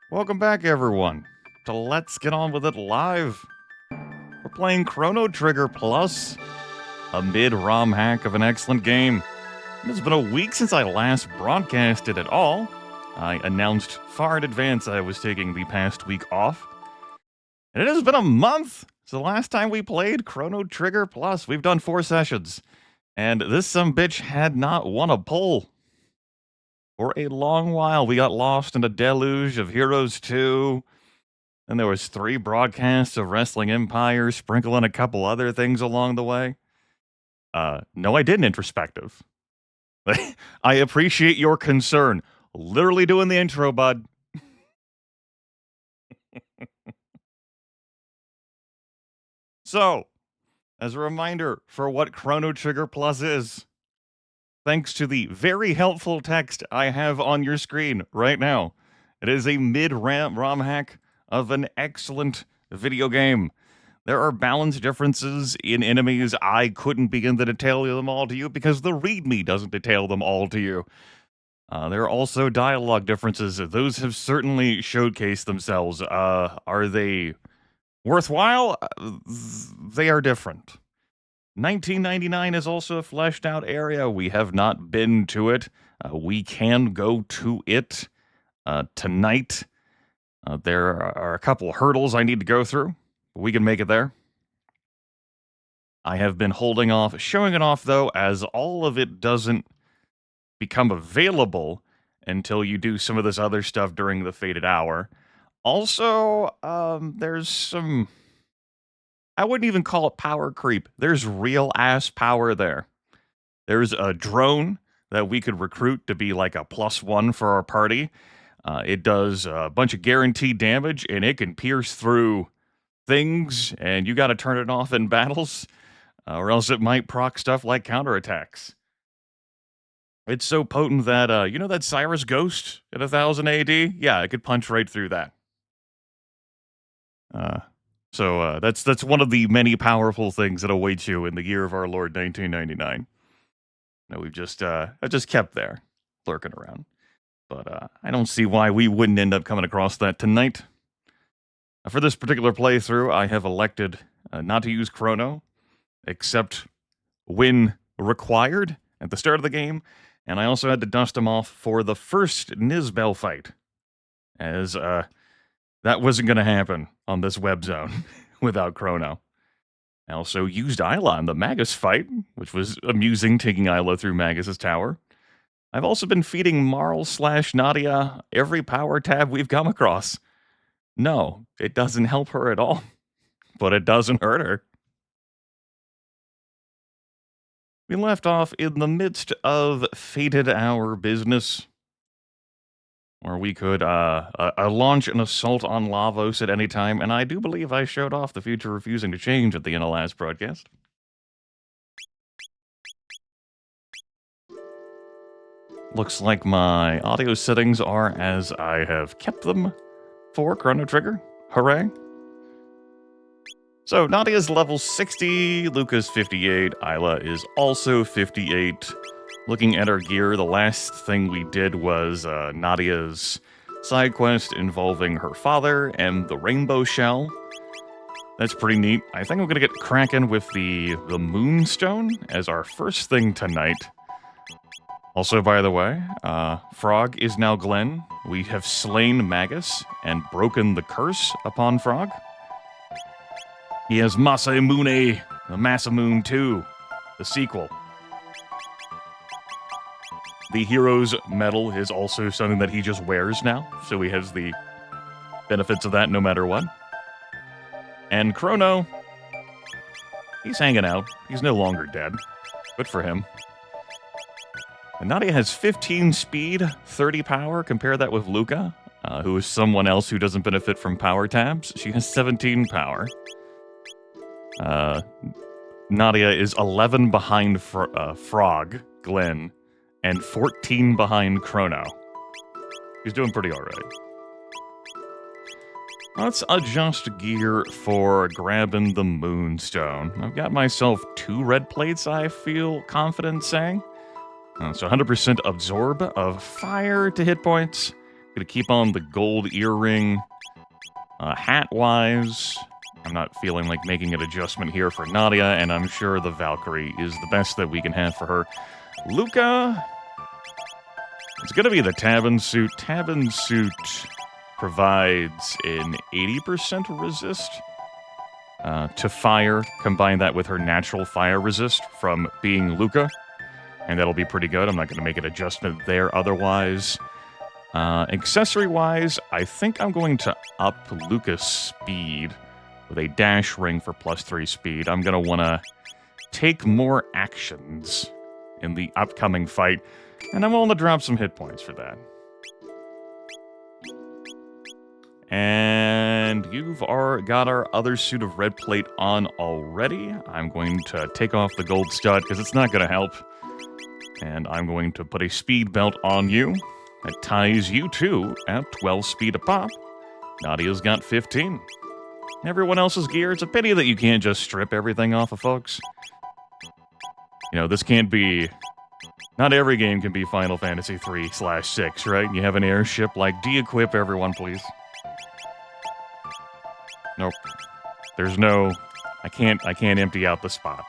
Welcome back, everyone, to Let's Get On With It Live. We're playing Chrono Trigger Plus, a mid-ROM hack of an excellent game. It's been a week since I last broadcasted at all. I announced far in advance I was taking the past week off. And it has been a month since the last time we played Chrono Trigger Plus. We've done 4 sessions, and this sumbitch had not won a poll. For a long while, we got lost in a deluge of Heroes 2. Then there was 3 broadcasts of Wrestling Empire, sprinkling a couple other things along the way. No, I didn't introspective. I appreciate your concern. Literally doing the intro, bud. So, as a reminder for what Chrono Trigger Plus is, thanks to the very helpful text I have on your screen right now, it is a mid-ROM hack of an excellent video game. There are balance differences in enemies. I couldn't begin to detail them all to you because the readme doesn't detail them all to you. There are also dialogue differences. Those have certainly showcased themselves. Are they worthwhile? They are different. 1999 is also a fleshed out area. We have not been to it. We can go to it tonight. There are a couple hurdles I need to go through, but we can make it there. I have been holding off, showing it off, though, as all of it doesn't become available until you do some of this other stuff during the Fated Hour. Also, there's some... I wouldn't even call it power creep. There's real-ass power there. There's a drone that we could recruit to be like a +1 for our party. It does a bunch of guaranteed damage, and it can pierce through things, and you got to turn it off in battles, or else it might proc stuff like counterattacks. It's so potent that, you know that Cyrus Ghost at 1000 AD? Yeah, it could punch right through that. So that's one of the many powerful things that await you in the year of our Lord 1999. No, we've just kept there, lurking around. But I don't see why we wouldn't end up coming across that tonight. For this particular playthrough, I have elected not to use Crono, except when required at the start of the game, and I also had to dust him off for the first Nizbel fight, as that wasn't going to happen on this web zone without Crono. I also used Ayla in the Magus fight, which was amusing, taking Ayla through Magus' tower. I've also been feeding Marle/Nadia every power tab we've come across. No, it doesn't help her at all, but it doesn't hurt her. We left off in the midst of Fated Hour business, where we could launch an assault on Lavos at any time, and I do believe I showed off the future refusing to change at the end of last broadcast. Looks like my audio settings are as I have kept them for Chrono Trigger. Hooray. So Nadia's level 60, Luca's 58, Ayla is also 58. Looking at our gear, the last thing we did was Nadia's side quest involving her father and the rainbow shell. That's pretty neat. I think I'm going to get cracking with the moonstone as our first thing tonight. Also, by the way, Frog is now Glenn. We have slain Magus and broken the curse upon Frog. He has Masamune, the Masamune 2, the sequel. The hero's medal is also something that he just wears now, so he has the benefits of that no matter what. And Crono, he's hanging out. He's no longer dead. Good for him. And Nadia has 15 speed, 30 power. Compare that with Luca, who is someone else who doesn't benefit from power tabs. She has 17 power. Nadia is 11 behind Frog, Glenn, and 14 behind Crono. He's doing pretty alright. Let's adjust gear for grabbing the moonstone. I've got myself 2 red plates, I feel confident saying. So 100% absorb of fire to hit points, Gonna keep on the gold earring. Hat-wise, I'm not feeling like making an adjustment here for Nadia, and I'm sure the Valkyrie is the best that we can have for her. Luca, it's gonna be the Tavern suit. Tavern suit provides an 80% resist to fire. Combine that with her natural fire resist from being Luca, and that'll be pretty good. I'm not gonna make an adjustment there otherwise. Accessory-wise, I think I'm going to up Luca's speed with a dash ring for +3 speed. I'm going to want to take more actions in the upcoming fight, and I'm willing to drop some hit points for that. And you've got our other suit of red plate on already. I'm going to take off the gold stud because it's not going to help. And I'm going to put a speed belt on you. That ties you two at 12 speed a pop. Nadia's got 15. Everyone else's gear, it's a pity that you can't just strip everything off of folks. You know, this can't be... Not every game can be Final Fantasy 3/6, right? You have an airship, like, de-equip everyone, please. Nope. There's no... I can't empty out the spot.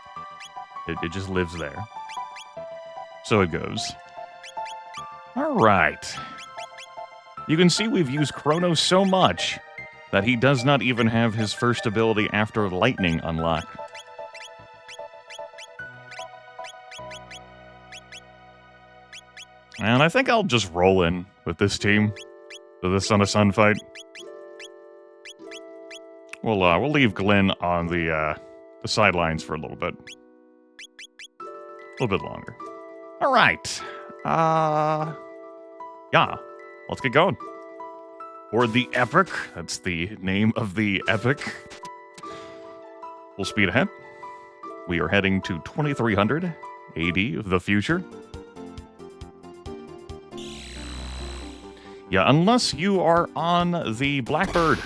It just lives there. So it goes. Alright. You can see we've used Chrono so much that he does not even have his first ability after lightning unlocked. And I think I'll just roll in with this team to the Son of Sun fight. We'll leave Glenn on the sidelines for a little bit. A little bit longer. Alright. Yeah, let's get going. Or the Epic, that's the name of the Epic. Full speed ahead. We are heading to 2300 AD, the future. Yeah, unless you are on the Blackbird.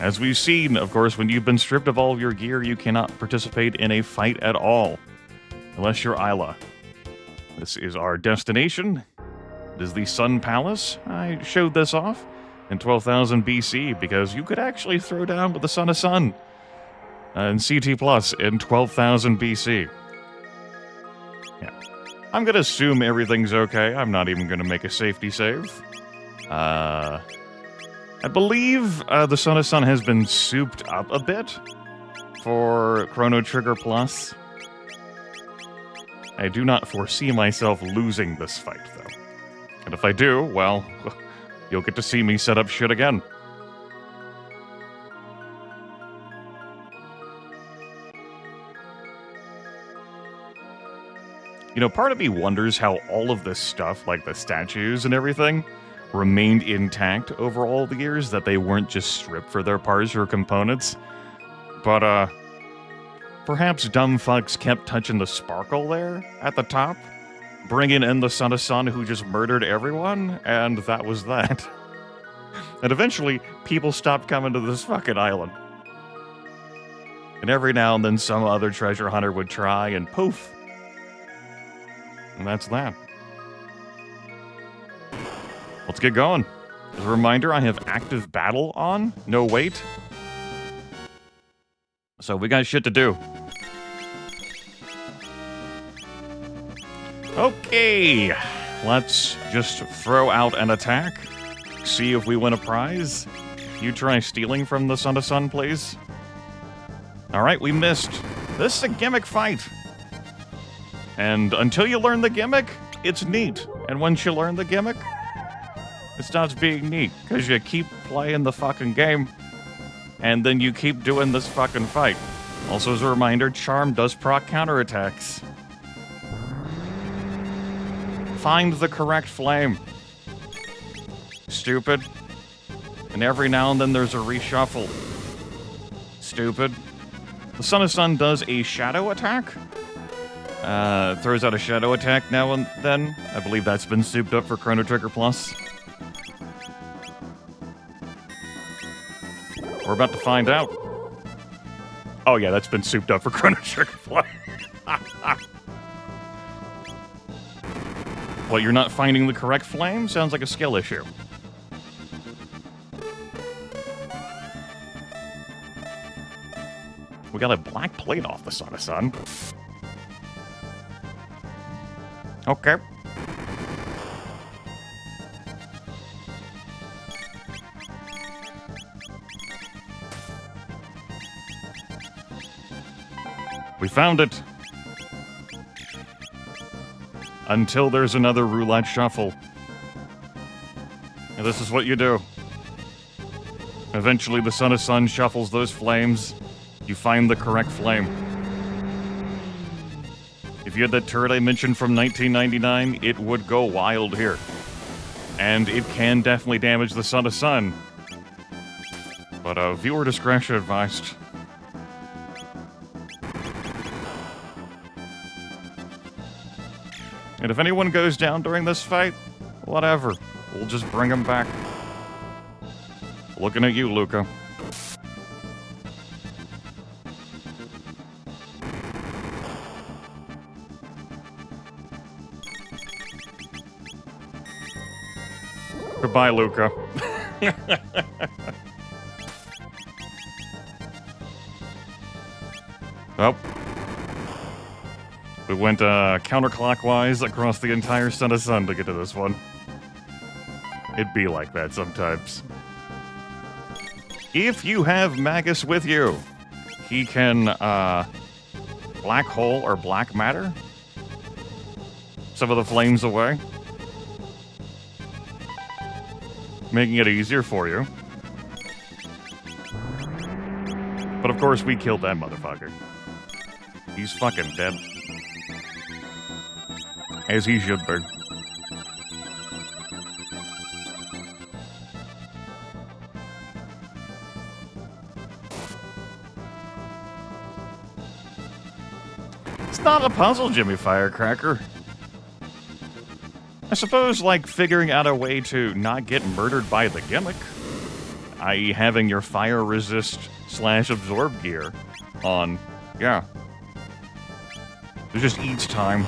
As we've seen, of course, when you've been stripped of all of your gear, you cannot participate in a fight at all. Unless you're Ayla. This is our destination. It is the Sun Palace. I showed this off in 12,000 BC because you could actually throw down with the Son of Sun in CT Plus in 12,000 BC. Yeah. I'm going to assume everything's okay. I'm not even going to make a safety save. I believe the Son of Sun has been souped up a bit for Chrono Trigger Plus. I do not foresee myself losing this fight, though. And if I do, well, you'll get to see me set up shit again. You know, part of me wonders how all of this stuff, like the statues and everything, remained intact over all the years, that they weren't just stripped for their parts or components. But, perhaps dumb fucks kept touching the sparkle there at the top, bringing in the Son of Sun who just murdered everyone, and that was that. And eventually, people stopped coming to this fucking island. And every now and then some other treasure hunter would try, and poof. And that's that. Let's get going. As a reminder, I have active battle on. No wait. So we got shit to do. Okay, let's just throw out an attack. See if we win a prize. You try stealing from the Son of Sun, please. Alright, we missed. This is a gimmick fight. And until you learn the gimmick, it's neat. And once you learn the gimmick, it stops being neat. Because you keep playing the fucking game. And then you keep doing this fucking fight. Also, as a reminder, Charm does proc counterattacks. Find the correct flame. Stupid. And every now and then there's a reshuffle. Stupid. The Son of Sun does a shadow attack. Throws out a shadow attack now and then. I believe that's been souped up for Chrono Trigger Plus. We're about to find out. Oh yeah, that's been souped up for Chrono Trigger Plus. What, you're not finding the correct flame? Sounds like a skill issue. We got a black plate off the Sun. Okay. We found it. Until there's another roulette shuffle. And this is what you do. Eventually the Sun shuffles those flames. You find the correct flame. If you had that turret I mentioned from 1999, it would go wild here. And it can definitely damage the Sun. But viewer discretion advised. And if anyone goes down during this fight, whatever. We'll just bring them back. Looking at you, Luca. Goodbye, Luca. Oh. We went counterclockwise across the entire Sun to get to this one. It'd be like that sometimes. If you have Magus with you, he can black hole or black matter some of the flames away, making it easier for you. But of course, we killed that motherfucker. He's fucking dead. As he should be. It's not a puzzle, Jimmy Firecracker. I suppose, like, figuring out a way to not get murdered by the gimmick, i.e. having your fire resist / absorb gear on, yeah. It just each time.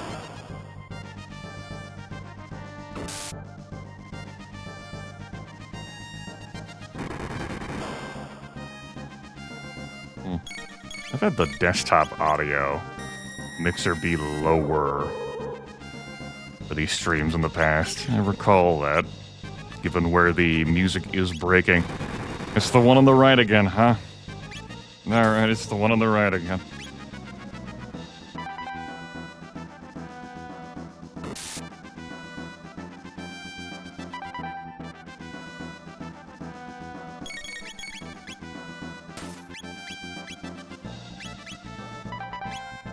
I've had the desktop audio mixer be lower for these streams in the past. I recall that, given where the music is breaking. It's the one on the right again, huh? Alright, it's the one on the right again.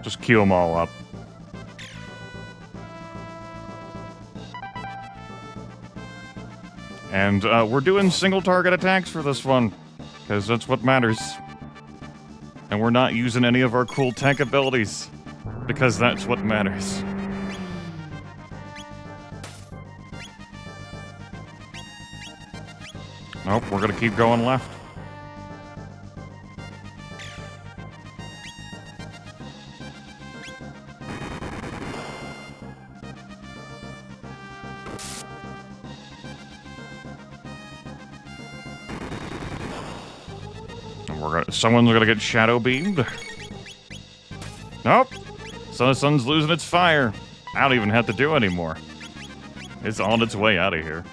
Just queue them all up. And we're doing single target attacks for this one, because that's what matters. And we're not using any of our cool tech abilities, because that's what matters. Nope, we're gonna keep going left. Someone's gonna get shadow beamed. Nope. Sun's losing its fire. I don't even have to do anymore. It's on its way out of here.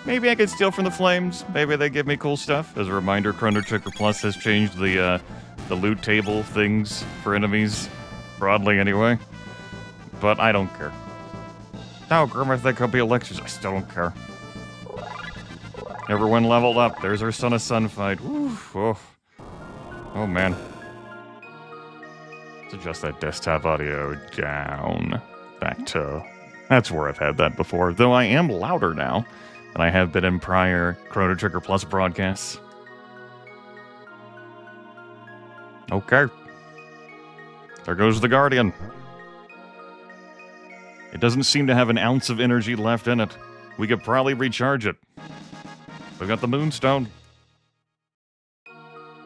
Maybe I could steal from the flames. Maybe they give me cool stuff. As a reminder, Chrono Trigger Plus has changed the loot table things for enemies. Broadly, anyway. But I don't care. No, Grimith, they could be elixirs. I still don't care. Everyone leveled up. There's our Sun fight. Oof, oof. Oh, man. Let's adjust that desktop audio down. Back to... That's where I've had that before. Though I am louder now than I have been in prior Chrono Trigger Plus broadcasts. Okay. There goes the Guardian. It doesn't seem to have an ounce of energy left in it. We could probably recharge it. We've got the Moonstone.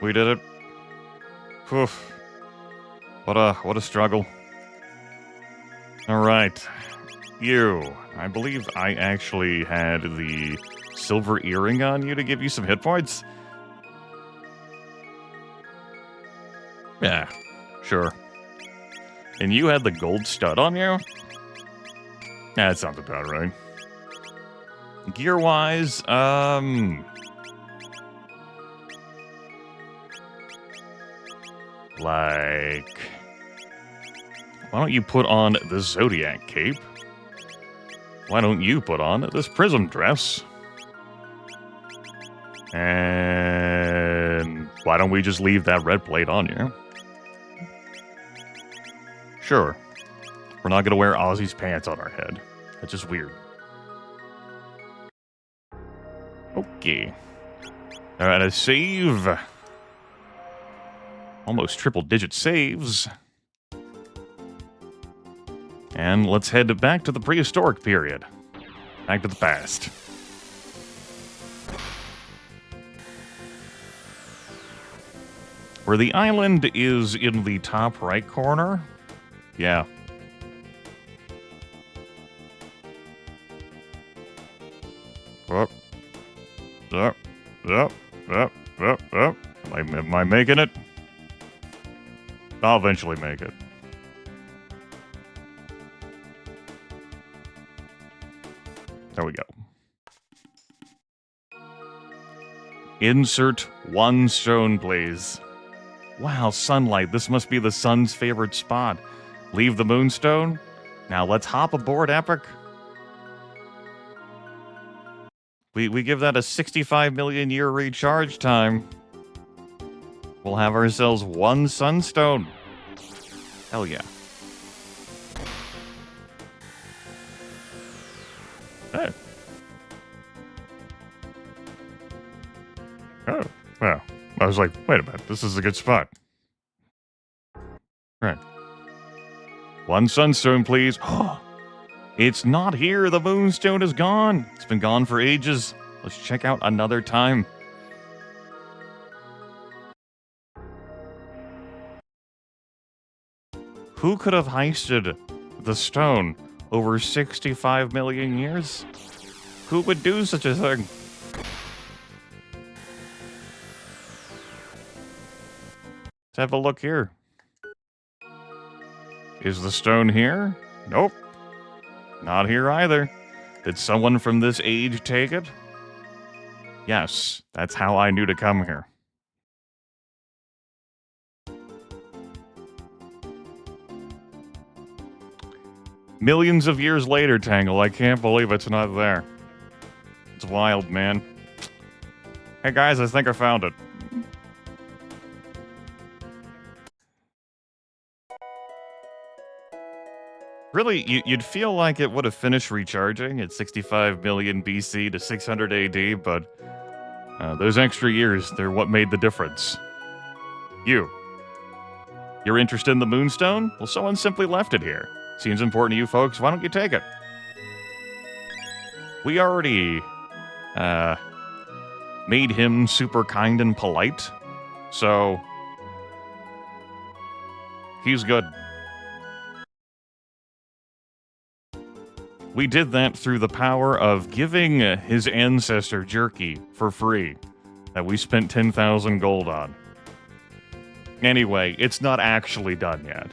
We did it. Oof. What a struggle. All right. You. I believe I actually had the silver earring on you to give you some hit points. Yeah, sure. And you had the gold stud on you? Yeah, that sounds about right. Gear-wise, like, why don't you put on the Zodiac cape? Why don't you put on this prism dress? And why don't we just leave that red plate on you? Sure. We're not going to wear Ozzy's pants on our head. That's just weird. Okay. Alright, a save. Almost triple-digit saves. And let's head back to the prehistoric period. Back to the past. Where the island is in the top right corner. Yeah. Up. Up. Up. Up. Up. Up. Am I making it? I'll eventually make it. There we go. Insert one stone, please. Wow, sunlight. This must be the sun's favorite spot. Leave the moonstone. Now let's hop aboard Epic. We give that a 65 million year recharge time. We'll have ourselves one sunstone. Hell yeah. Hey. Oh, well, I was like, wait a minute, this is a good spot. Right. One sunstone, please. It's not here. The moonstone is gone. It's been gone for ages. Let's check out another time. Who could have heisted the stone over 65 million years? Who would do such a thing? Let's have a look here. Is the stone here? Nope. Not here either. Did someone from this age take it? Yes, that's how I knew to come here. Millions of years later, Tangle, I can't believe it's not there. It's wild, man. Hey guys, I think I found it. Really, you'd feel like it would have finished recharging at 65 million BC to 600 AD, but those extra years, they're what made the difference. You're interested in the moonstone? Well, someone simply left it here. Seems important to you folks, why don't you take it? We already made him super kind and polite, so he's good. We did that through the power of giving his ancestor jerky for free that we spent 10,000 gold on. Anyway, it's not actually done yet.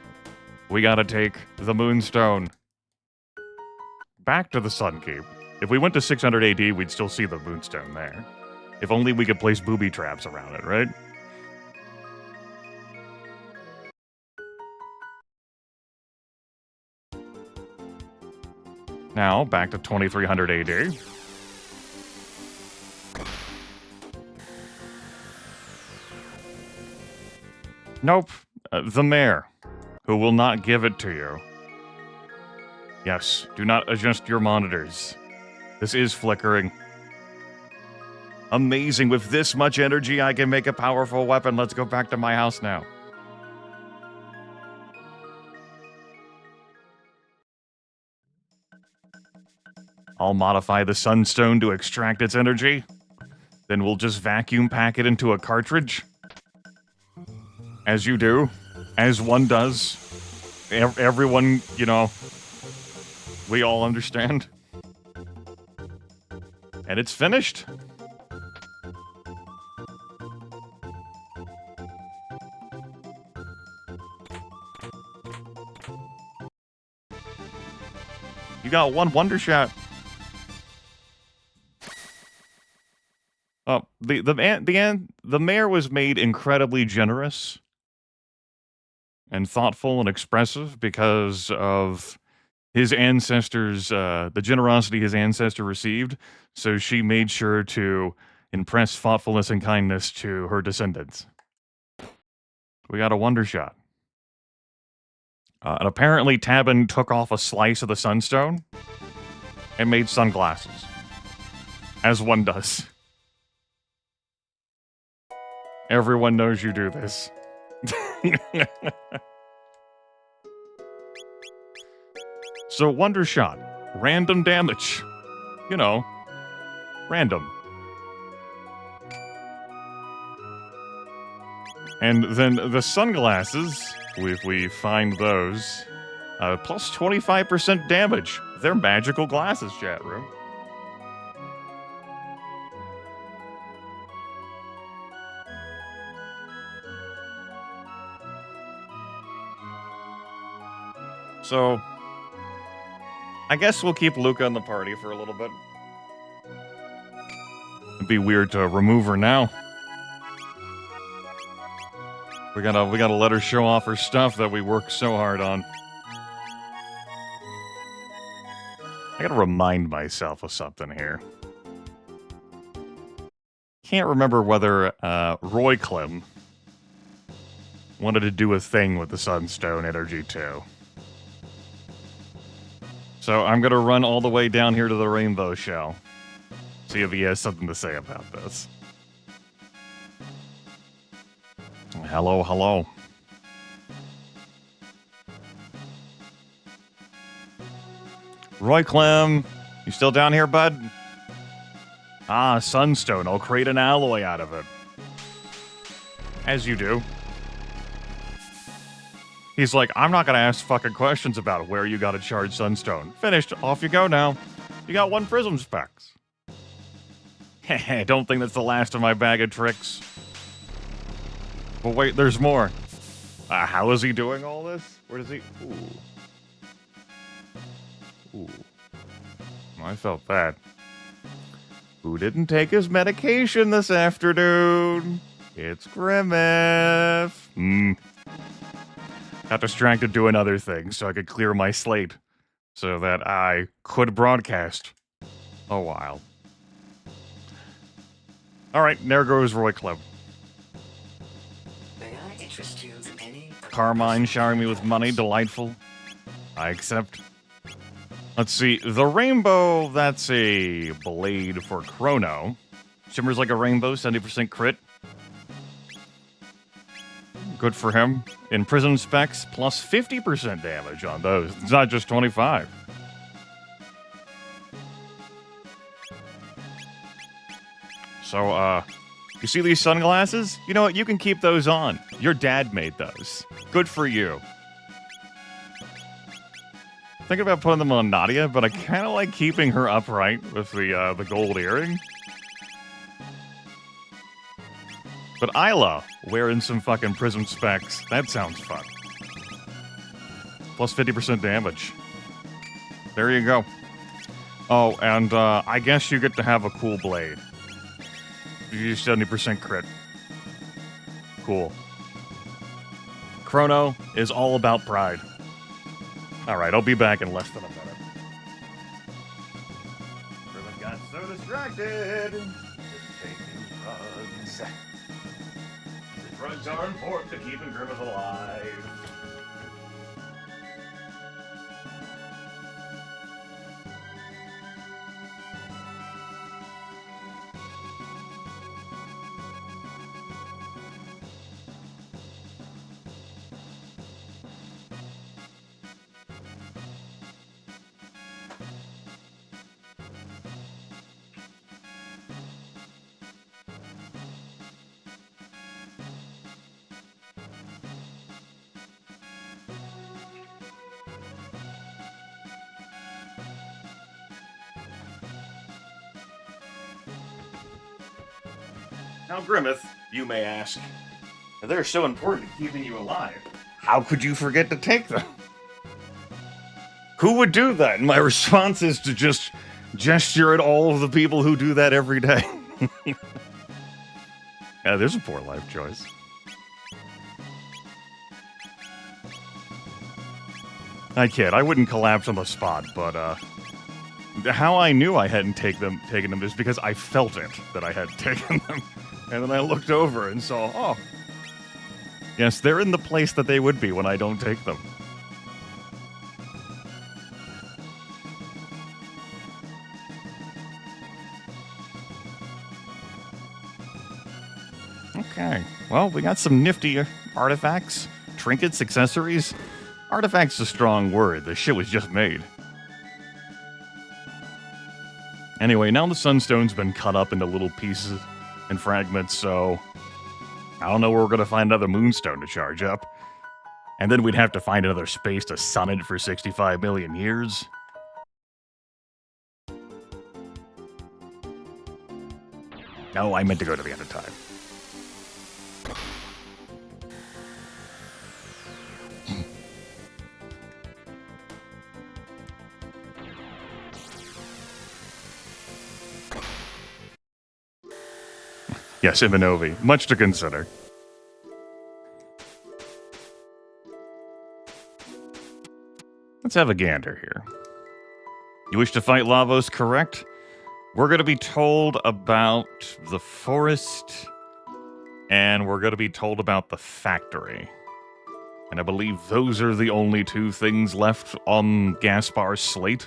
We gotta take the moonstone back to the Sun Keep. If we went to 600 AD, we'd still see the moonstone there. If only we could place booby traps around it, right? Now, back to 2300 AD. Nope. The mayor, who will not give it to you. Yes, do not adjust your monitors. This is flickering. Amazing. With this much energy, I can make a powerful weapon. Let's go back to my house now. I'll modify the sunstone to extract its energy. Then we'll just vacuum pack it into a cartridge. As you do. as one does. Everyone, you know, we all understand. And it's finished. You got one wonder shot. Oh, the mayor was made incredibly generous and thoughtful and expressive because of his ancestors, the generosity his ancestor received. So she made sure to impress thoughtfulness and kindness to her descendants. We got a wonder shot. And apparently Tabin took off a slice of the sunstone and made sunglasses. As one does. Everyone knows you do this. So, wonder shot. Random damage. You know, random. And then the sunglasses, if we find those, plus 25% damage. They're magical glasses, chat room. So, I guess we'll keep Luca in the party for a little bit. It'd be weird to remove her now. We gotta let her show off her stuff that we worked so hard on. I gotta remind myself of something here. Can't remember whether Roy Clem wanted to do a thing with the Sunstone Energy too. So I'm gonna run all the way down here to the Rainbow Shell. See if he has something to say about this. Hello, hello. Roy Clem, you still down here, bud? Ah, Sunstone. I'll create an alloy out of it. As you do. He's like, I'm not gonna ask fucking questions about where you gotta charge Sunstone. Finished. Off you go now. You got one prism specs. Heh, don't think that's the last of my bag of tricks. But wait, there's more. How is he doing all this? Where does he... Ooh. Ooh. I felt that. Who didn't take his medication this afternoon? It's Grimith. Got distracted doing other things so I could clear my slate so that I could broadcast a while. Alright, there goes Roy Clem. May I interest you in any... Carmine showering me with money, delightful. I accept. Let's see, the rainbow, that's a blade for Chrono. Shimmers like a rainbow, 70% crit. Good for him. In prism specs, plus 50% damage on those. It's not just 25. So, you see these sunglasses? You know what? You can keep those on. Your dad made those. Good for you. Thinking about putting them on Nadia, but I kind of like keeping her upright with the gold earring. But Ayla wearing some fucking prism specs. That sounds fun. Plus 50% damage. There you go. Oh, and I guess you get to have a cool blade. You use 70% crit. Cool. Crono is all about pride. Alright, I'll be back in less than a minute. Everyone got so distracted. Just taking drugs. The drugs are important to keeping Grimith alive. Now, Grimith, you may ask, they're so important to keeping you alive. How could you forget to take them? Who would do that? And my response is to just gesture at all of the people who do that every day. Yeah, there's a poor life choice. I kid. I wouldn't collapse on the spot, but how I knew I hadn't taken them is because I felt it that I had taken them, and then I looked over and saw, oh, yes, they're in the place that they would be when I don't take them. Okay, well, we got some nifty artifacts, trinkets, accessories. Artifact's a strong word. The shit was just made. Anyway, now the sunstone's been cut up into little pieces and fragments, so I don't know where we're going to find another moonstone to charge up. And then we'd have to find another space to sun it for 65 million years. No, I meant to go to the end of time. Yes, Ivanovi. Much to consider. Let's have a gander here. You wish to fight Lavos, correct? We're going to be told about the forest, and we're going to be told about the factory. And I believe those are the only two things left on Gaspar's slate.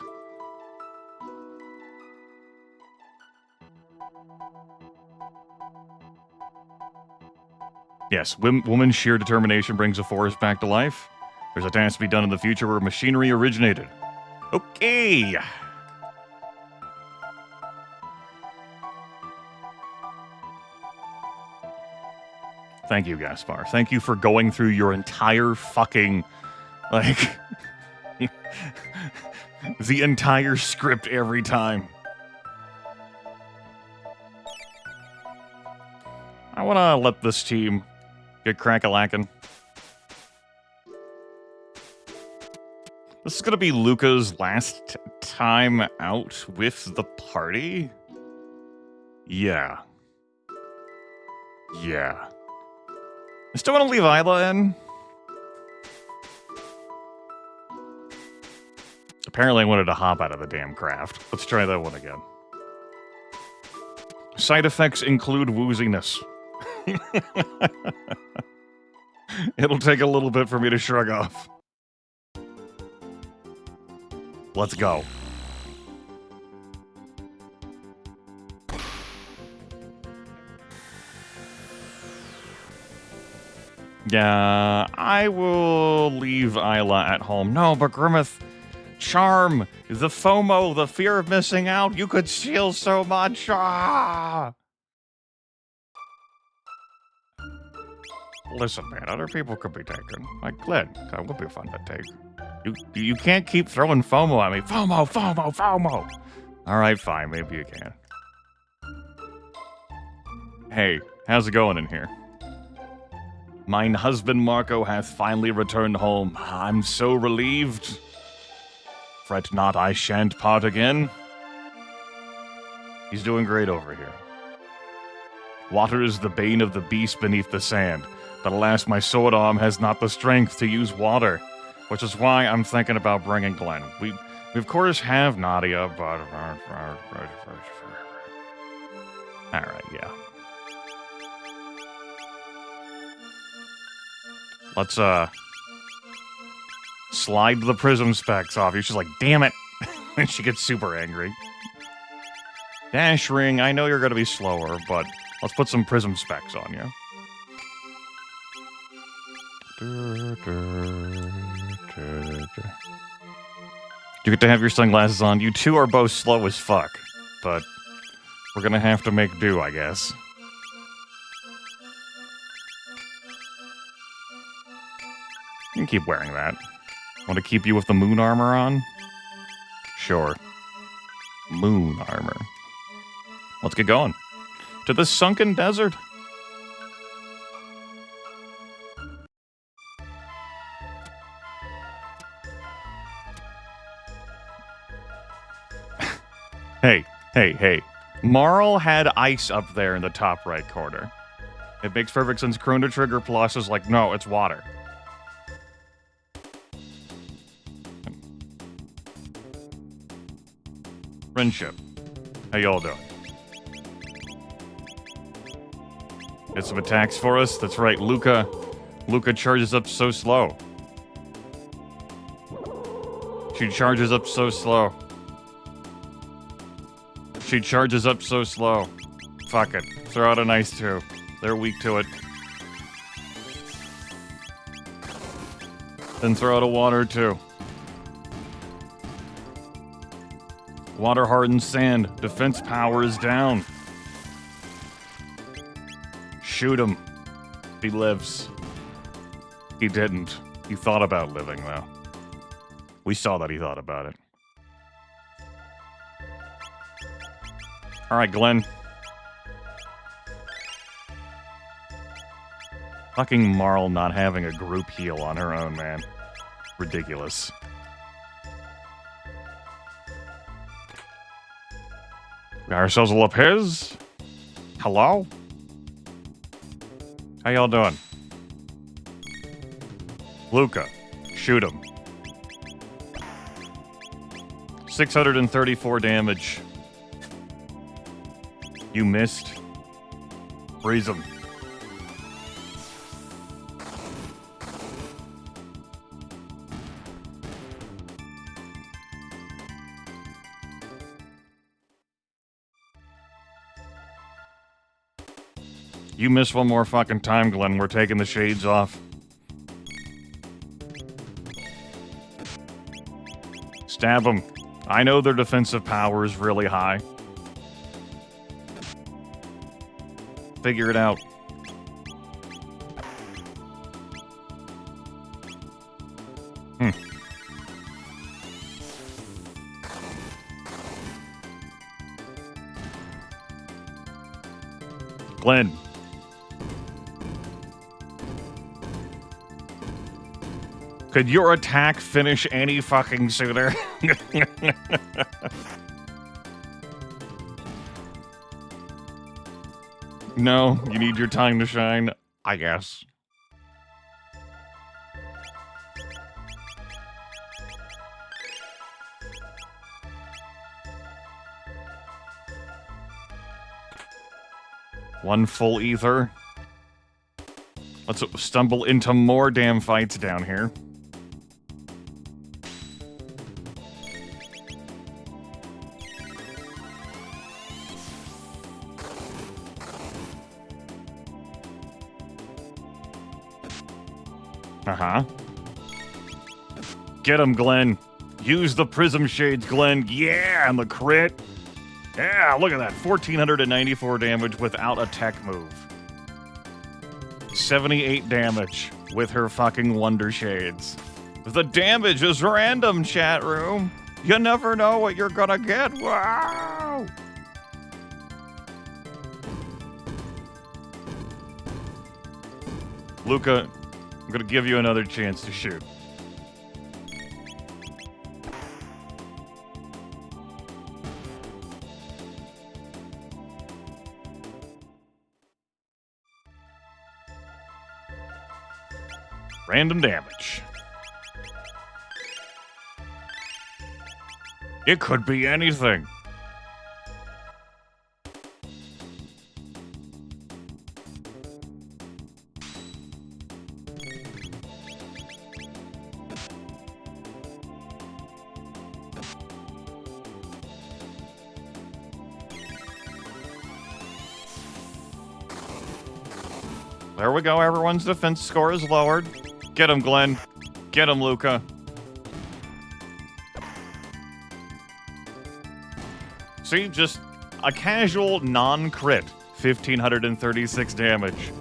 Yes, woman's sheer determination brings a forest back to life. There's a task to be done in the future where machinery originated. Okay. Thank you, Gaspar. Thank you for going through your entire fucking, like, the entire script every time. I want to let this team get crack-a-lackin'. This is going to be Luca's last time out with the party? Yeah. Yeah. I still want to leave Ayla in. Apparently I wanted to hop out of the damn craft. Let's try that one again. Side effects include wooziness. It'll take a little bit for me to shrug off. Let's go. Yeah, I will leave Ayla at home. No, but Grimith, charm, the FOMO, the fear of missing out, you could steal so much. Ah! Listen, man, other people could be taken. Like Glenn, that would be fun to take. You can't keep throwing FOMO at me. FOMO, FOMO, FOMO. All right, fine, maybe you can. Hey, how's it going in here? Mine husband Marco hath finally returned home. I'm so relieved. Fret not, I shan't part again. He's doing great over here. Water is the bane of the beast beneath the sand, but alas, my sword arm has not the strength to use water, which is why I'm thinking about bringing Glenn. We of course have Nadia, but... Alright, yeah. Let's, slide the prism specs off you. She's like, damn it. And she gets super angry. Dash ring, I know you're going to be slower, but let's put some prism specs on you. You get to have your sunglasses on. You two are both slow as fuck, but we're going to have to make do, I guess. You can keep wearing that. Want to keep you with the moon armor on? Sure. Moon armor. Let's get going. To the sunken desert. Hey, hey, hey. Marle had ice up there in the top right corner. It makes perfect sense. Chrono Trigger Plus is like, no, it's water. Friendship. How y'all doing? Get some attacks for us. That's right, Luca. Luca charges up so slow. She charges up so slow. She charges up so slow. Fuck it. Throw out an ice too. They're weak to it. Then throw out a water too. Water hardened sand. Defense power is down. Shoot him. He lives. He didn't. He thought about living, though. We saw that he thought about it. Alright, Glenn. Fucking Marle not having a group heal on her own, man. Ridiculous. Got ourselves a Lopez. Hello? How y'all doing? Luca. Shoot him. 634 damage. You missed. Freeze him. You miss one more fucking time, Glenn. We're taking the shades off. Stab them. I know their defensive power is really high. Figure it out. Glenn. Could your attack finish any fucking sooner? No, you need your time to shine, I guess. One full ether. Let's stumble into more damn fights down here. Uh-huh. Get him, Glenn. Use the prism shades, Glenn. Yeah, and the crit. Yeah, look at that. 1,494 damage without a tech move. 78 damage with her fucking Wonder Shades. The damage is random, chat room. You never know what you're gonna get. Wow! Luca, I'm gonna give you another chance to shoot. Random damage. It could be anything. There we go. Everyone's defense score is lowered. Get him, Glenn. Get him, Luca. See, just a casual non-crit. 1,536 damage.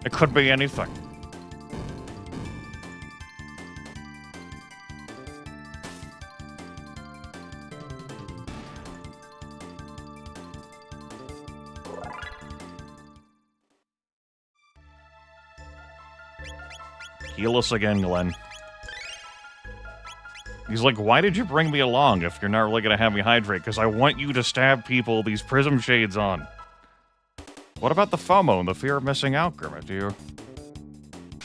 It could be anything. Heal us again, Glenn. He's like, why did you bring me along if you're not really going to have me hydrate? Because I want you to stab people with these prism shades on. What about the FOMO and the fear of missing out, Grimith? Do you...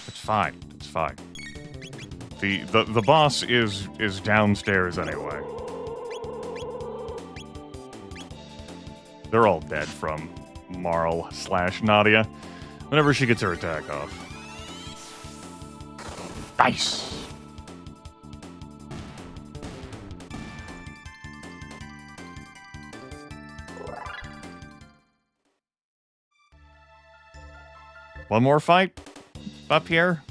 It's fine. It's fine. The boss is downstairs anyway. They're all dead from Marle / Nadia whenever she gets her attack off. Nice! One more fight up here.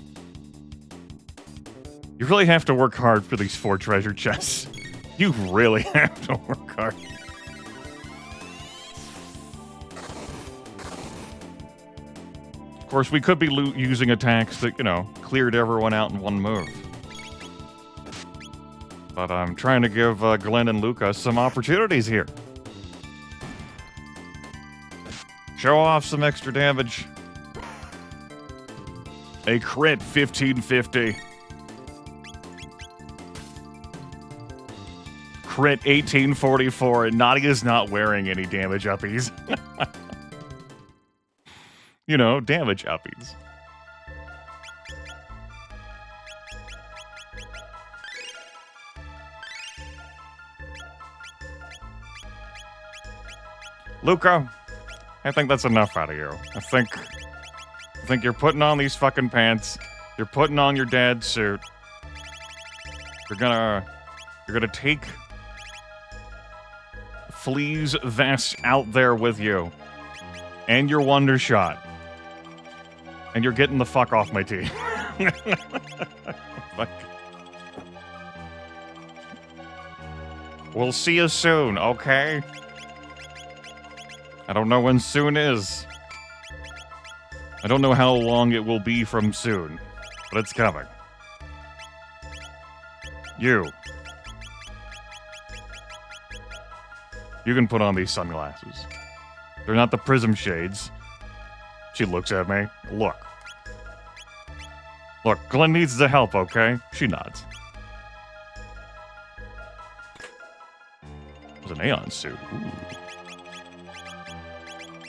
You really have to work hard for these 4 treasure chests. You really have to work hard. Of course, we could be using attacks that, you know, cleared everyone out in one move. But I'm trying to give Glenn and Luca some opportunities here. Show off some extra damage. A crit 1550. Crit 1844, and Nadia's not wearing any damage uppies. You know, damage uppies. Luca, I think that's enough out of you. I think you're putting on these fucking pants. You're putting on your dad's suit. You're gonna take Flea's vest out there with you. And your Wonder Shot. And you're getting the fuck off my team. We'll see you soon, okay? I don't know when soon is. I don't know how long it will be from soon, but it's coming. You can put on these sunglasses. They're not the prism shades. She looks at me. Look, Glenn needs the help, okay? She nods. It was an Aeon suit. Ooh.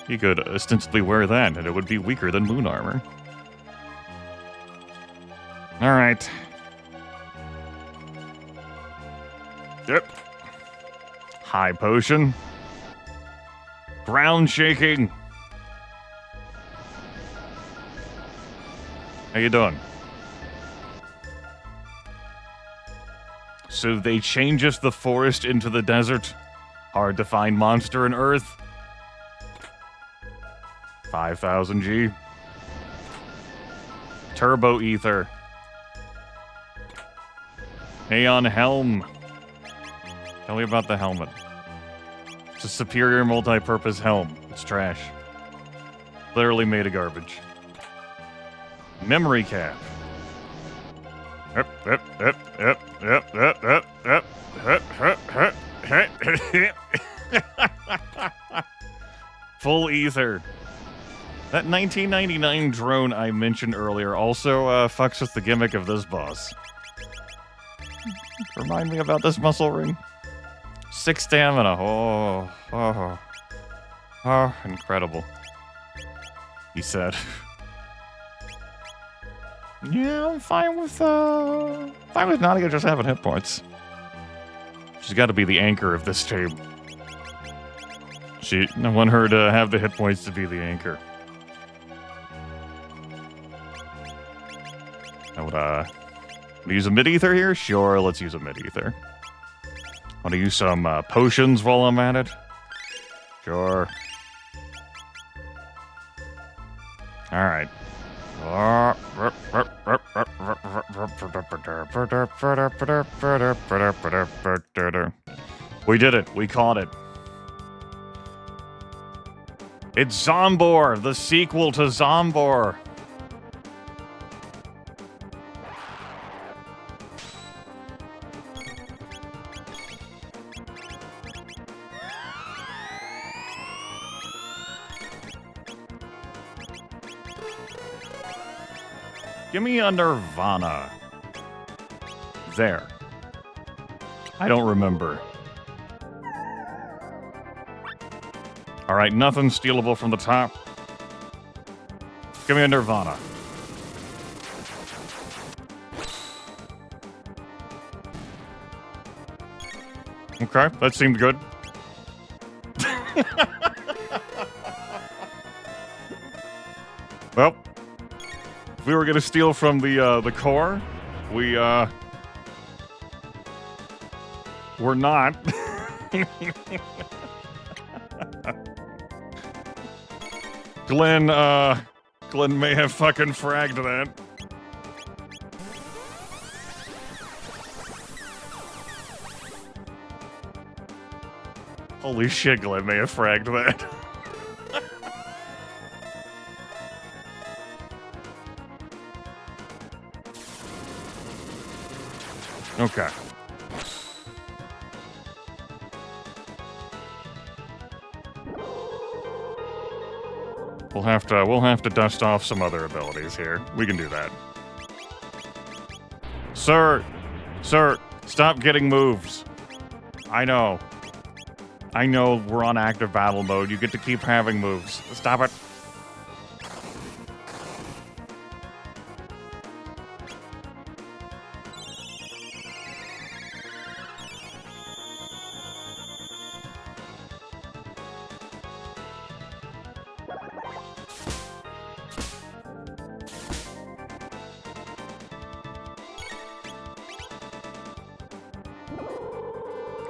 He could ostensibly wear that, and it would be weaker than moon armor. Alright. Yep. High potion. Ground shaking. How you doing? So they changeth the forest into the desert. Hard to find monster in Earth. 5,000 G. Turbo Ether. Aeon Helm. Tell me about the helmet. It's a superior multi-purpose helm. It's trash. Literally made of garbage. Memory cap. Full ether. That 1999 drone I mentioned earlier also fucks with the gimmick of this boss. Remind me about this muscle ring. 6 stamina. Oh, incredible. He said. Yeah, I'm fine with Nadia just having hit points. She's got to be the anchor of this team. I want her to have the hit points to be the anchor. I would use a mid-ether here? Sure, let's use a mid-ether. Want to use some potions while I'm at it? Sure. Alright. We did it. We caught it. It's Zombor, the sequel to Zombor. Give me a Nirvana. There. I don't remember. All right, nothing stealable from the top. Give me a Nirvana. Okay, that seemed good. Well, if we were gonna steal from the core, we're not. Glenn may have fucking fragged that. Holy shit, Glenn may have fragged that. Okay. We'll have to dust off some other abilities here. We can do that. Sir, stop getting moves. I know we're on active battle mode. You get to keep having moves. Stop it.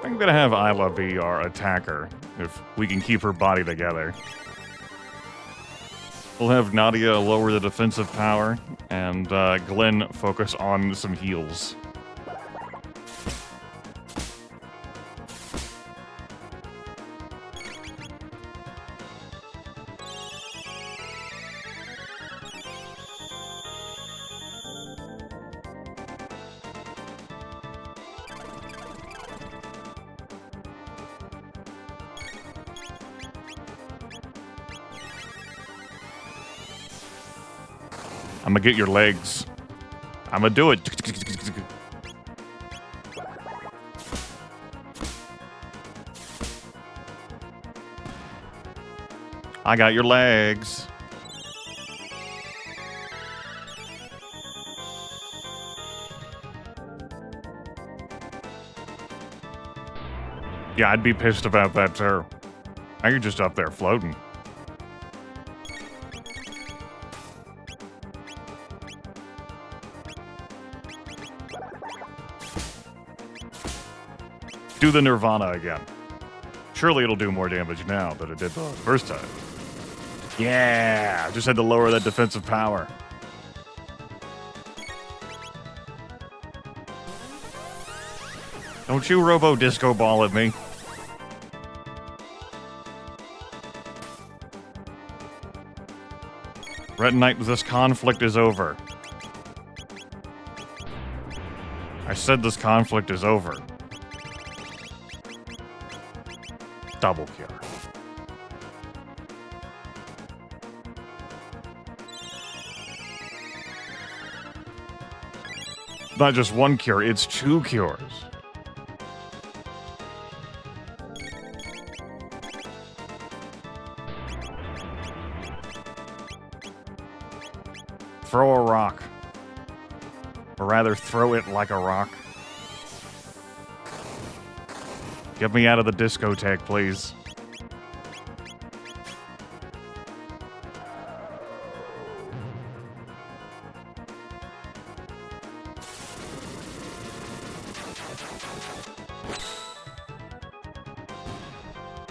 I'm gonna have Ayla be our attacker, if we can keep her body together. We'll have Nadia lower the defensive power, and Glenn focus on some heals. I'm gonna get your legs. I'm gonna do it. I got your legs. Yeah, I'd be pissed about that too. Now you're just up there floating. Do the Nirvana again. Surely it'll do more damage now than it did the first time. Yeah, just had to lower that defensive power. Don't you Robo Disco Ball at me. Red Knight, this conflict is over. I said this conflict is over. Double cure. Not just one cure, it's 2 cures. Throw a rock. Or rather, throw it like a rock. Get me out of the discotheque, please.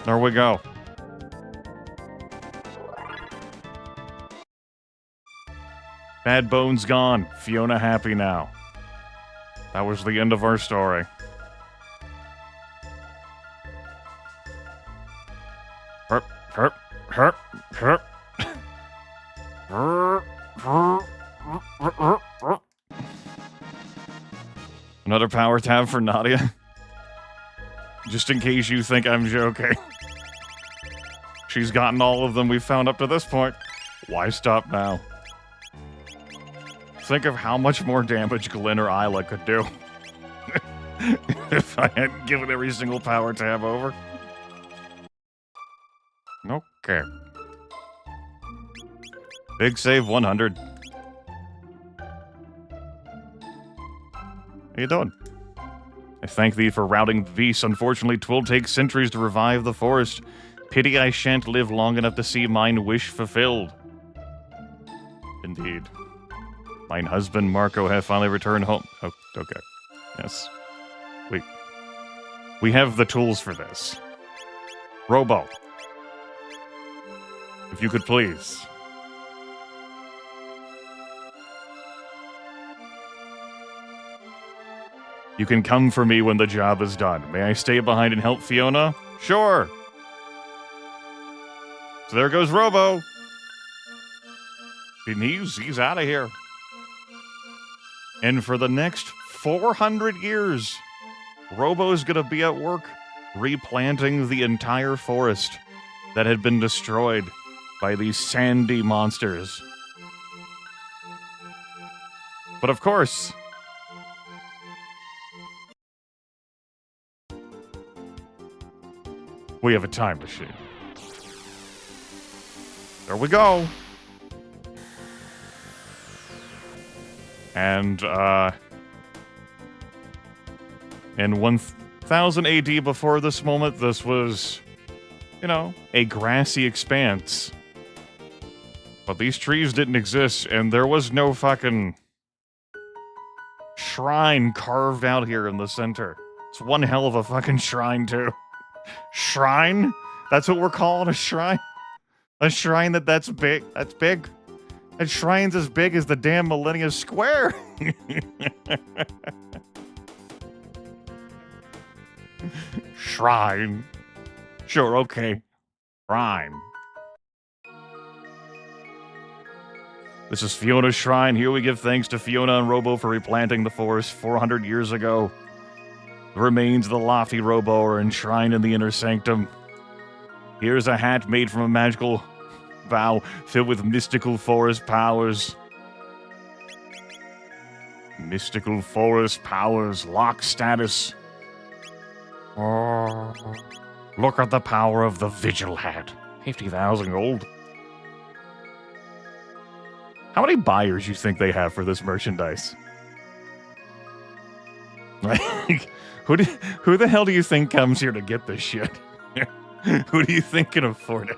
There we go. Bad Bones gone. Fiona happy now. That was the end of our story. Herp, herp, herp, herp. Another power tab for Nadia. Just in case you think I'm joking. She's gotten all of them we've found up to this point. Why stop now? Think of how much more damage Glenn or Ayla could do. if I hadn't given every single power tab over. Okay. Big save 100. How you doing? I thank thee for routing the beast. Unfortunately, 'twill take centuries to revive the forest. Pity I shan't live long enough to see mine wish fulfilled. Indeed. Mine husband, Marco, have finally returned home. Oh, okay. Yes. We have the tools for this. Robo. If you could please. You can come for me when the job is done. May I stay behind and help Fiona? Sure. So there goes Robo. He's out of here. And for the next 400 years, Robo's gonna be at work replanting the entire forest that had been destroyed by these sandy monsters. But of course, we have a time machine. There we go. And, in 1000 AD before this moment, this was, you know, a grassy expanse. But these trees didn't exist, and there was no fucking shrine carved out here in the center. It's one hell of a fucking shrine, too. Shrine? That's what we're calling a shrine? A shrine that's big? That's big? That shrine's as big as the damn Millennium Square! Shrine. Sure, okay. Shrine. This is Fiona's shrine. Here we give thanks to Fiona and Robo for replanting the forest 400 years ago. The remains of the lofty Robo are enshrined in the inner sanctum. Here's a hat made from a magical bough filled with mystical forest powers. Mystical forest powers, lock status. Oh, look at the power of the Vigil hat. 50,000 gold. How many buyers you think they have for this merchandise? Like, who the hell do you think comes here to get this shit? Who do you think can afford it?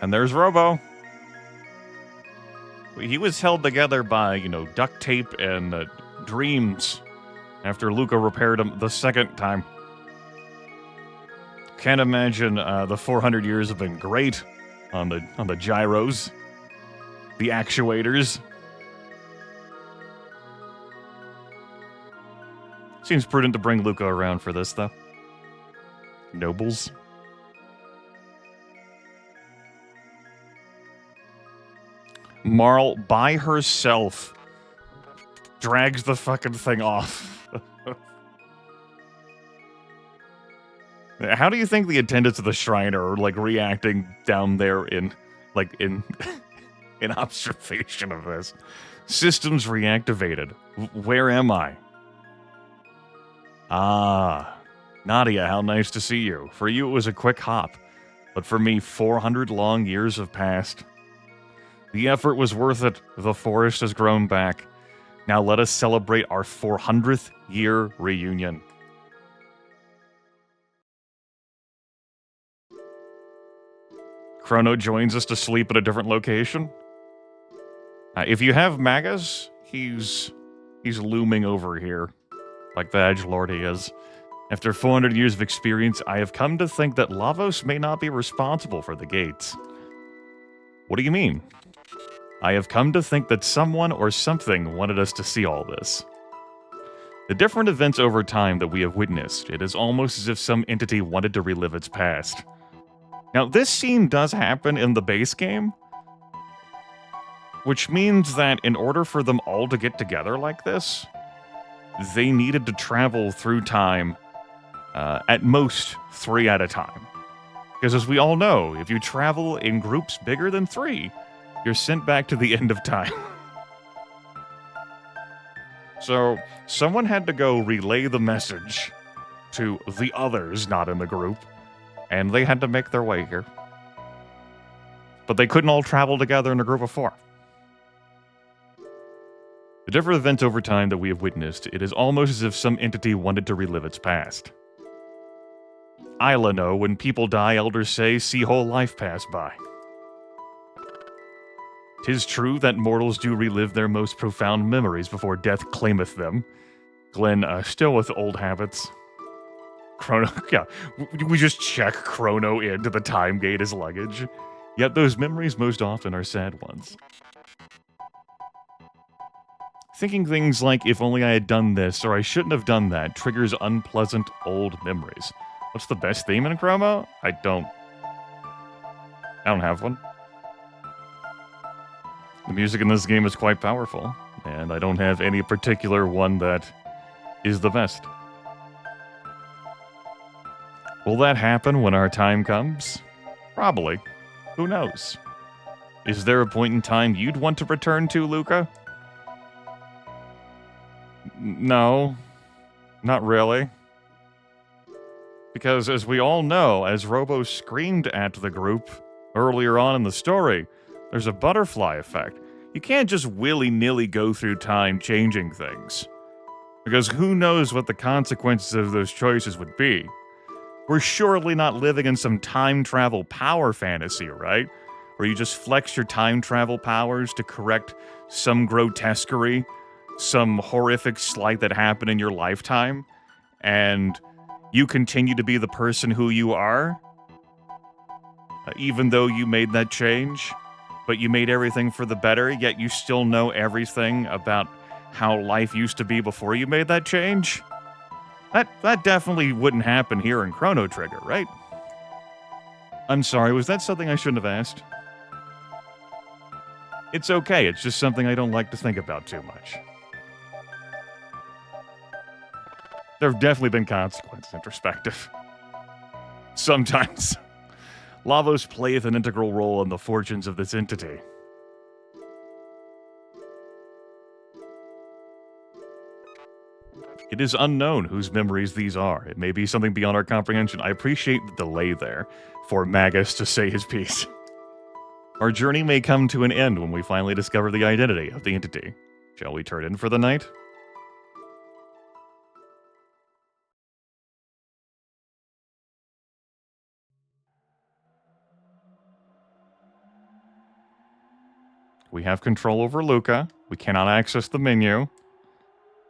And there's Robo. He was held together by, you know, duct tape and dreams after Luca repaired him the second time. Can't imagine the 400 years have been great on the gyros, the actuators. Seems prudent to bring Luca around for this, though. Nobles. Marle, by herself, drags the fucking thing off. How do you think the attendants of the shrine are, like, reacting down there in in observation of this? Systems reactivated. Where am I? Ah, Nadia, how nice to see you. For you, it was a quick hop. But for me, 400 long years have passed. The effort was worth it. The forest has grown back. Now let us celebrate our 400th year reunion. Crono joins us to sleep at a different location. If you have Magus, he's looming over here, like the edgelord he is. After 400 years of experience, I have come to think that Lavos may not be responsible for the gates. What do you mean? I have come to think that someone or something wanted us to see all this. The different events over time that we have witnessed, it is almost as if some entity wanted to relive its past. Now, this scene does happen in the base game, which means that in order for them all to get together like this, they needed to travel through time at most 3 at a time. Because as we all know, if you travel in groups bigger than 3, you're sent back to the end of time. So, someone had to go relay the message to the others not in the group, and they had to make their way here. But they couldn't all travel together in a group of 4. The different events over time that we have witnessed, it is almost as if some entity wanted to relive its past. Ayla know, when people die, elders say, see whole life pass by. 'Tis true that mortals do relive their most profound memories before death claimeth them. Glenn, still with old habits. Chrono, yeah, we just check Chrono into the time gate as luggage. Yet those memories most often are sad ones. Thinking things like, if only I had done this, or I shouldn't have done that, triggers unpleasant old memories. What's the best theme in Chroma? I don't have one. The music in this game is quite powerful, and I don't have any particular one that is the best. Will that happen when our time comes? Probably. Who knows? Is there a point in time you'd want to return to, Luca? No, not really. Because as we all know, as Robo screamed at the group earlier on in the story, there's a butterfly effect. You can't just willy-nilly go through time changing things. Because who knows what the consequences of those choices would be. We're surely not living in some time travel power fantasy, right? Where you just flex your time travel powers to correct some grotesquerie, some horrific slight that happened in your lifetime, and you continue to be the person who you are, even though you made that change, but you made everything for the better, yet you still know everything about how life used to be before you made that change? That definitely wouldn't happen here in Chrono Trigger, right? I'm sorry, was that something I shouldn't have asked? It's okay, it's just something I don't like to think about too much. There have definitely been consequences in perspective. Sometimes. Lavos playeth an integral role in the fortunes of this entity. It is unknown whose memories these are. It may be something beyond our comprehension. I appreciate the delay there for Magus to say his piece. Our journey may come to an end when we finally discover the identity of the entity. Shall we turn in for the night? We have control over Luca. We cannot access the menu.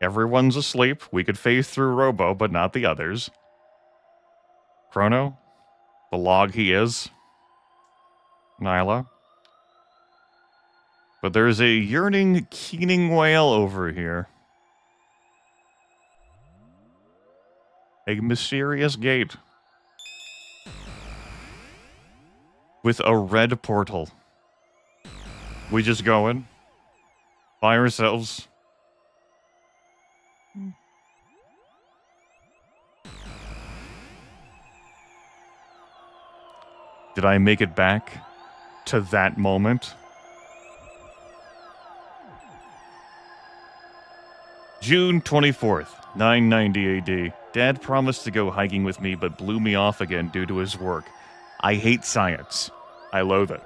Everyone's asleep. We could phase through Robo, but not the others. Chrono, the log he is. Nyla. But there's a yearning, keening wail over here. A mysterious gate. With a red portal. We just go in. By ourselves. Did I make it back to that moment? June 24th, 990 AD. Dad promised to go hiking with me, but blew me off again due to his work. I hate science. I loathe it.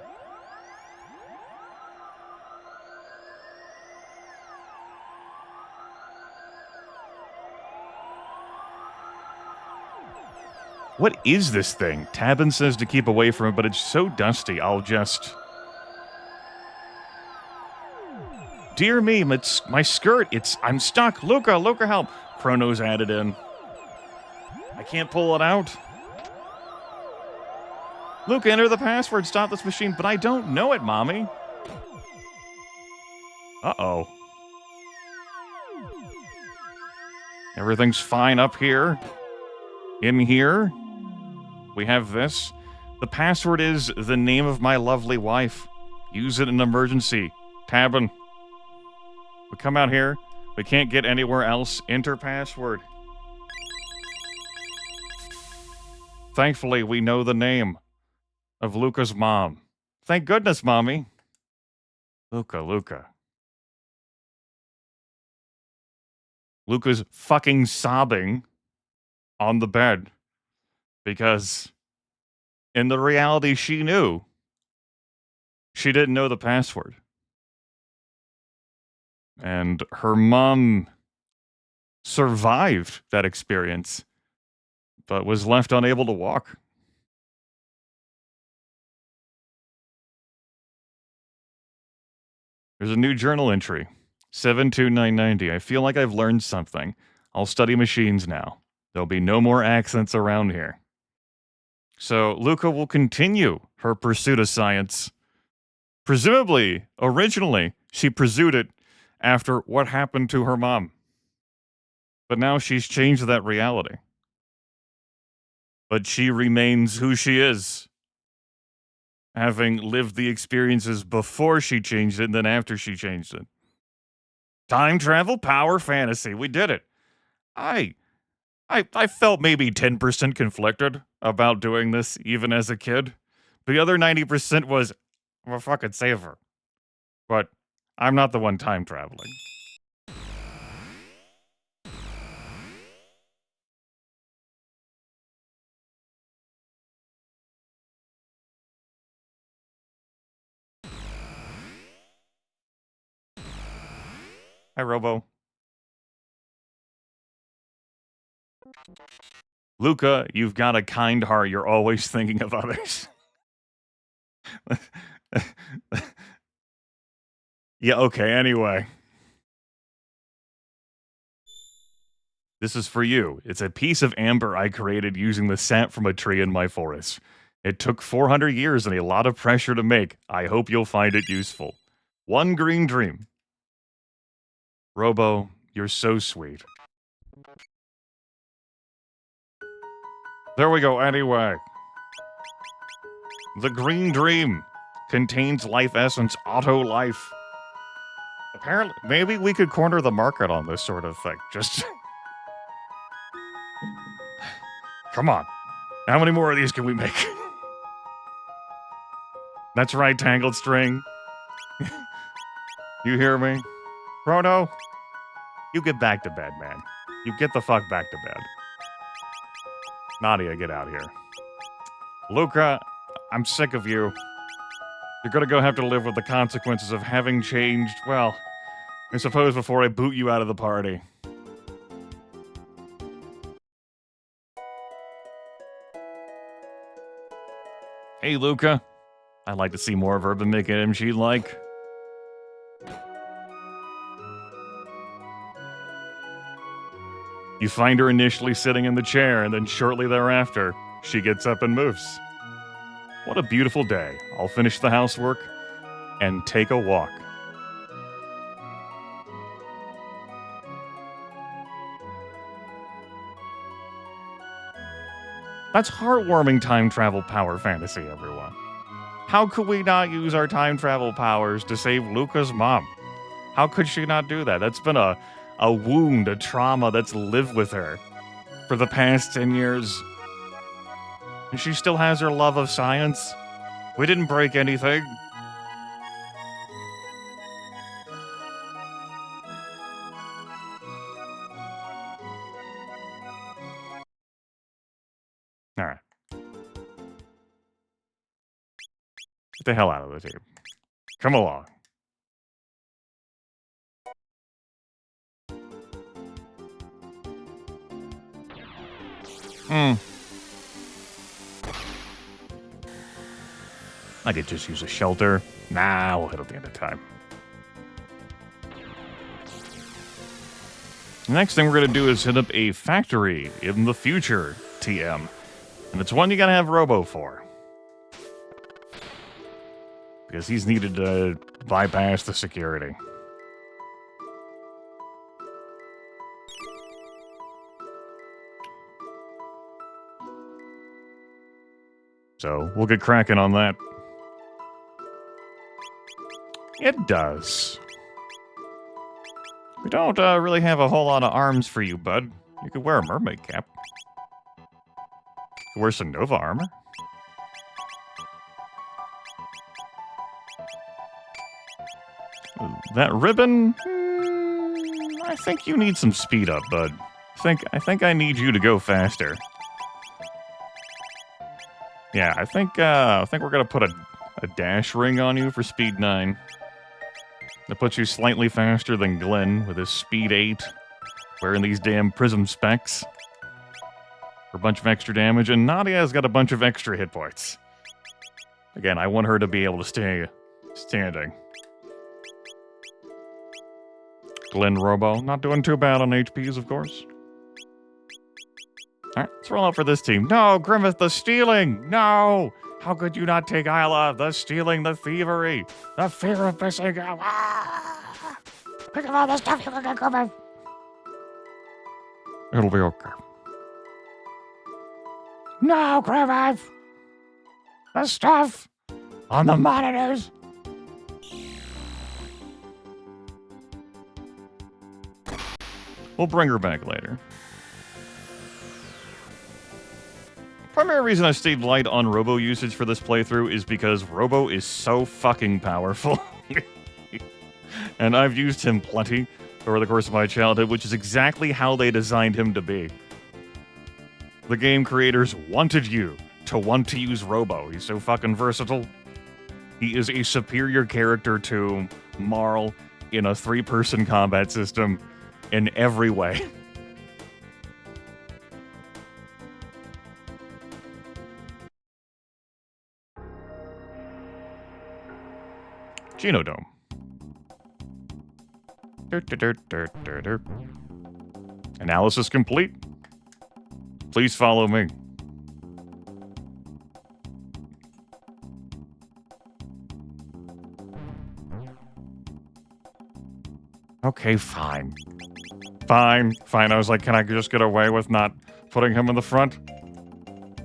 What is this thing? Tabin says to keep away from it, but it's so dusty, I'll just... Dear me, my skirt, I'm stuck. Luca, help. Chrono's added in. I can't pull it out. Luca, enter the password, stop this machine, but I don't know it, Mommy. Uh-oh. Everything's fine up here. In here, we have this. The password is the name of my lovely wife. Use it in an emergency. Tabin. We come out here. We can't get anywhere else. Enter password. Thankfully, we know the name of Luca's mom. Thank goodness, Mommy. Luca. Luca's fucking sobbing on the bed because in the reality she knew, she didn't know the password. And her mom survived that experience, but was left unable to walk. There's a new journal entry. 72990. I feel like I've learned something. I'll study machines now. There'll be no more accents around here. So Luca will continue her pursuit of science. Presumably, originally, she pursued it after what happened to her mom. But now she's changed that reality. But she remains who she is, having lived the experiences before she changed it and then after she changed it. Time travel, power, fantasy. We did it. I felt maybe 10% conflicted about doing this, even as a kid. The other 90% was, well, fucking save her. But I'm not the one time traveling. Hi, Robo. Luca, you've got a kind heart. You're always thinking of others. Yeah, okay, anyway. This is for you. It's a piece of amber I created using the sap from a tree in my forest. It took 400 years and a lot of pressure to make. I hope you'll find it useful. One green dream. Robo, you're so sweet. There we go, anyway. The green dream contains life essence, auto life. Apparently, maybe we could corner the market on this sort of thing. Just... Come on. How many more of these can we make? That's right, Tangled String. You hear me? Chrono, you get back to bed, man. You get the fuck back to bed. Nadia, get out here. Luca, I'm sick of you. You're gonna go have to live with the consequences of having changed, well, I suppose before I boot you out of the party. Hey, Luca. I'd like to see more of her, but make it she'd like. You find her initially sitting in the chair, and then shortly thereafter, she gets up and moves. What a beautiful day. I'll finish the housework and take a walk. That's heartwarming time travel power fantasy, everyone. How could we not use our time travel powers to save Luca's mom? How could she not do that? That's been a wound, a trauma that's lived with her for the past 10 years. And she still has her love of science. We didn't break anything. All right. Get the hell out of the team. Come along. I could just use a shelter. Nah, we'll hit at the end of time. The next thing we're going to do is hit up a factory in the future, TM. And it's one you got to have Robo for. Because he's needed to bypass the security. So, we'll get cracking on that. It does. We don't really have a whole lot of arms for you, bud. You could wear a mermaid cap. You could wear some Nova armor. That ribbon? I think you need some speed up, bud. I think I need you to go faster. Yeah, I think we're gonna put a dash ring on you for speed 9. That puts you slightly faster than Glenn with his speed 8, wearing these damn prism specs for a bunch of extra damage, and Nadia's got a bunch of extra hit points. Again, I want her to be able to stay standing. Glenn Robo, not doing too bad on HPs, of course. Alright, let's roll out for this team. No, Grimith, the stealing! No! How could you not take Ayla? The stealing, the thievery, the fear of missing out. Ah! Pick up all the stuff you can get, Grimith. It'll be okay. No, Grimith! The stuff on the monitors. We'll bring her back later. Primary reason I stayed light on Robo usage for this playthrough is because Robo is so fucking powerful. And I've used him plenty over the course of my childhood, which is exactly how they designed him to be. The game creators wanted you to want to use Robo. He's so fucking versatile. He is a superior character to Marle in a 3-person combat system in every way. Genodome. Analysis complete. Please follow me. Okay, fine. Fine. I was like, can I just get away with not putting him in the front?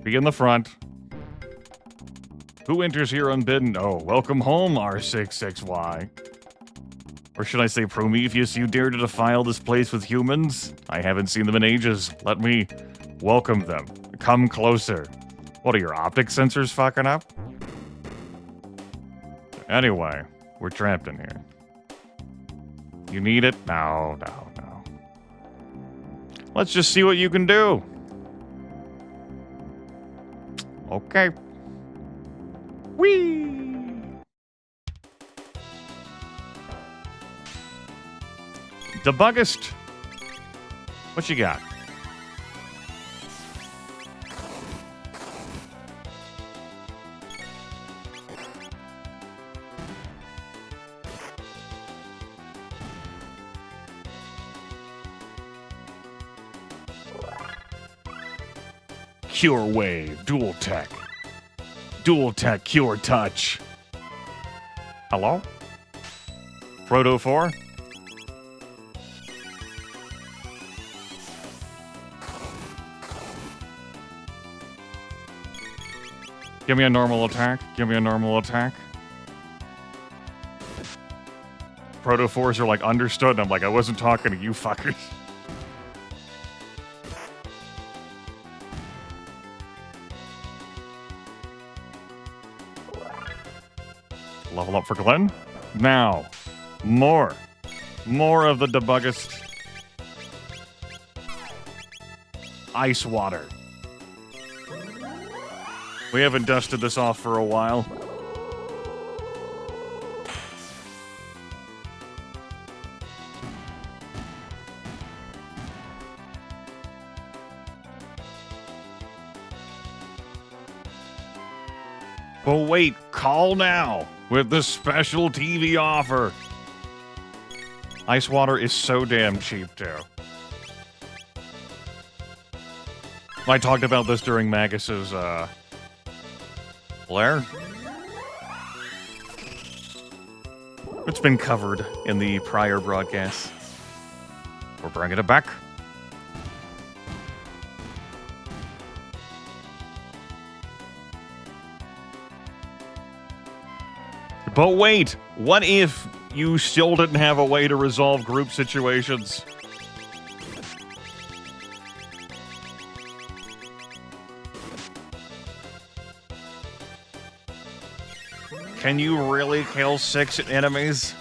Be in the front. Who enters here unbidden? Oh, welcome home, R66Y. Or should I say Prometheus, you dare to defile this place with humans? I haven't seen them in ages. Let me welcome them. Come closer. What are your optic sensors fucking up? Anyway, we're trapped in here. You need it? No. Let's just see what you can do. Okay. Whee! Debuggist. What you got? Cure Wave, Dual Tech. Dual Tech, Cure Touch. Hello? Proto 4? Give me a normal attack. Proto 4s are like understood, and I'm like, I wasn't talking to you fuckers. Level up for Glenn. Now, more of the Debuggist. Ice water. We haven't dusted this off for a while. But wait, call now with this special TV offer. Ice water is so damn cheap, too. I talked about this during Magus's, Blair? It's been covered in the prior broadcasts. We're bringing it back. But wait, what if you still didn't have a way to resolve group situations? Can you really kill 6 enemies?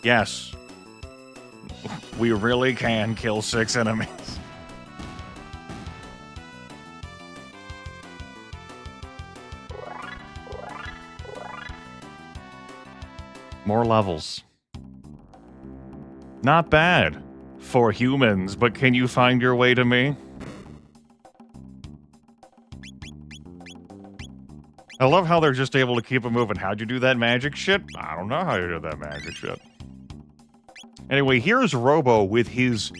Yes. We really can kill 6 enemies. More levels. Not bad for humans, but can you find your way to me? I love how they're just able to keep it moving. How'd you do that magic shit? I don't know how you did that magic shit. Anyway, here's Robo with his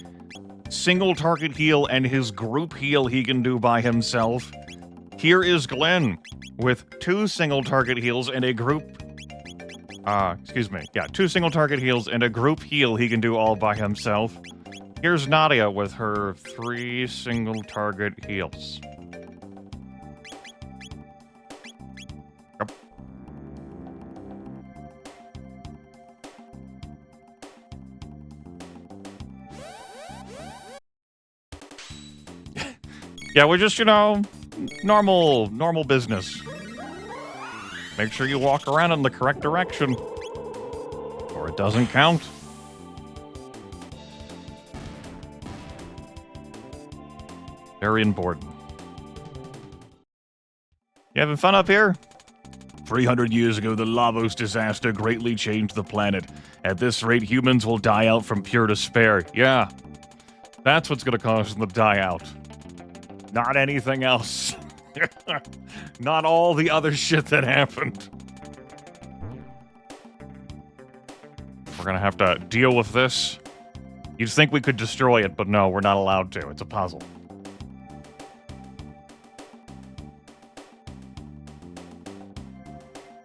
single target heal and his group heal he can do by himself. Here is Glenn with 2 single target heals and a group... Yeah, 2 single target heals and a group heal he can do all by himself. Here's Nadia with her 3 single target heals. Yep. Yeah, we're just, normal business. Make sure you walk around in the correct direction, or it doesn't count. Very important. You having fun up here? 300 years ago, the Lavos disaster greatly changed the planet. At this rate, humans will die out from pure despair. Yeah, that's what's gonna cause them to die out. Not anything else. Not all the other shit that happened. We're gonna have to deal with this. You'd think we could destroy it, but no, we're not allowed to. It's a puzzle.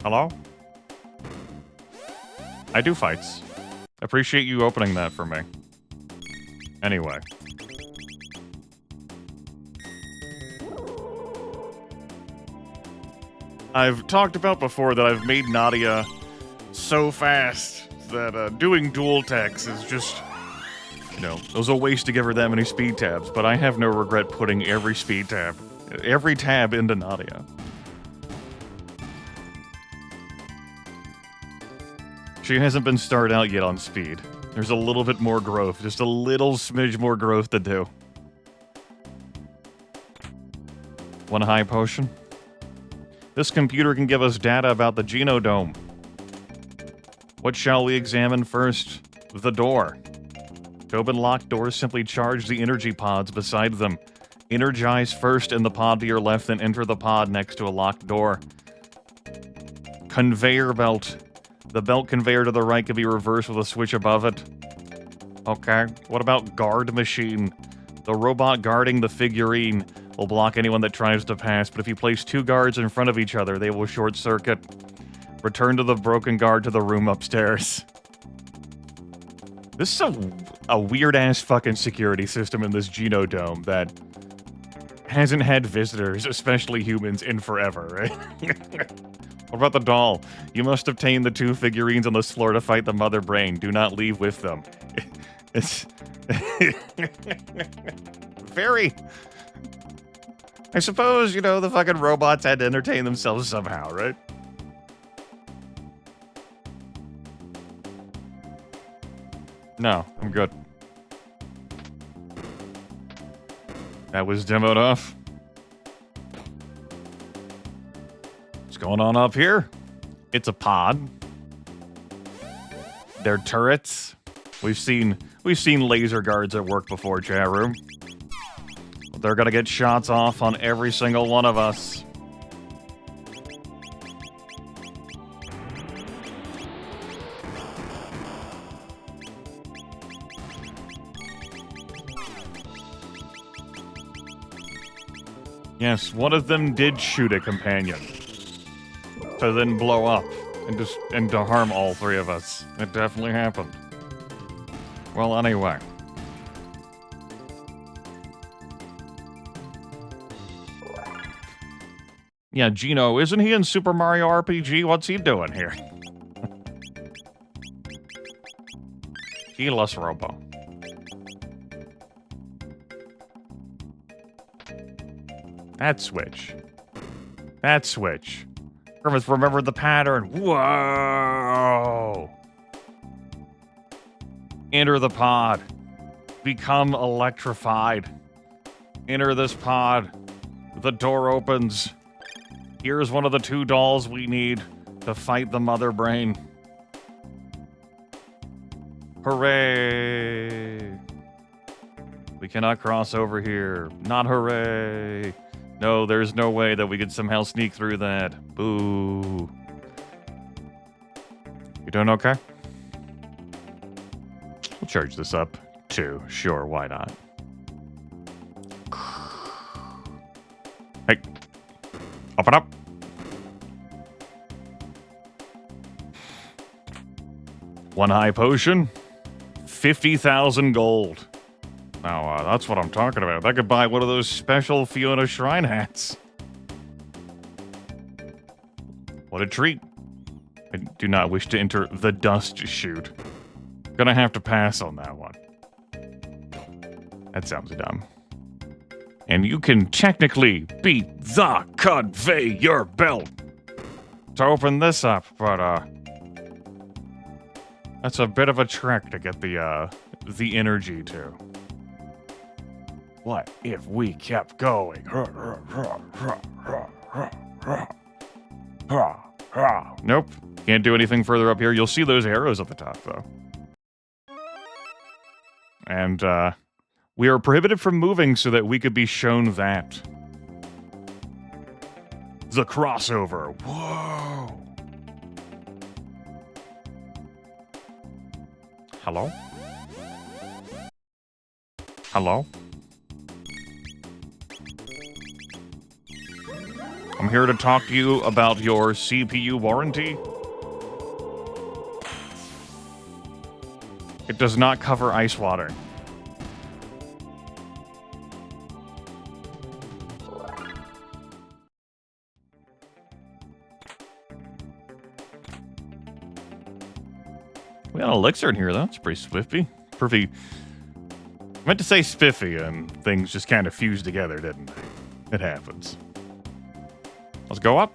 Hello? I do fights. Appreciate you opening that for me. Anyway. I've talked about before that I've made Nadia so fast that doing dual techs is just, it was a waste to give her that many speed tabs, but I have no regret putting every tab into Nadia. She hasn't been started out yet on speed. There's a little bit more growth, just a little smidge more growth to do. Want a high potion? This computer can give us data about the Genodome. What shall we examine first? The door. To open locked doors, simply charge the energy pods beside them. Energize first in the pod to your left, then enter the pod next to a locked door. Conveyor belt. The belt conveyor to the right can be reversed with a switch above it. Okay. What about guard machine? The robot guarding the figurine will block anyone that tries to pass, but if you place 2 guards in front of each other, they will short circuit. Return to the broken guard to the room upstairs. This is a weird-ass fucking security system in this Genodome that hasn't had visitors, especially humans, in forever, right? What about the doll? You must obtain the 2 figurines on this floor to fight the mother brain. Do not leave with them. It's... very... I suppose, the fucking robots had to entertain themselves somehow, right? No, I'm good. That was demoed off. What's going on up here? It's a pod. They're turrets. We've seen laser guards at work before, chat room. They're gonna get shots off on every single one of us. Yes, one of them did shoot a companion. To then blow up and to harm all 3 of us. It definitely happened. Well, anyway. Yeah, Gino, isn't he in Super Mario RPG? What's he doing here? Heal us, Robo. That switch. That switch. Grimith remembered the pattern. Whoa! Enter the pod. Become electrified. Enter this pod. The door opens. Here's one of the 2 dolls we need to fight the mother brain. Hooray! We cannot cross over here. Not hooray! No, there's no way that we could somehow sneak through that. Boo. You doing okay? We'll charge this up, too. Sure, why not? Hey. Up and up. One high potion. 50,000 gold. Now, that's what I'm talking about. I could buy one of those special Fiona Shrine hats. What a treat. I do not wish to enter the dust chute. Gonna have to pass on that one. That sounds dumb. And you can technically beat the conveyor belt to open this up, but, that's a bit of a trek to get the energy to. What if we kept going? Nope. Can't do anything further up here. You'll see those arrows at the top, though. And, we are prohibited from moving so that we could be shown that. The crossover. Whoa. Hello? Hello? I'm here to talk to you about your CPU warranty. It does not cover ice water. We got an elixir in here, though. It's pretty spiffy. I meant to say spiffy, and things just kind of fused together, didn't they? It happens. Let's go up.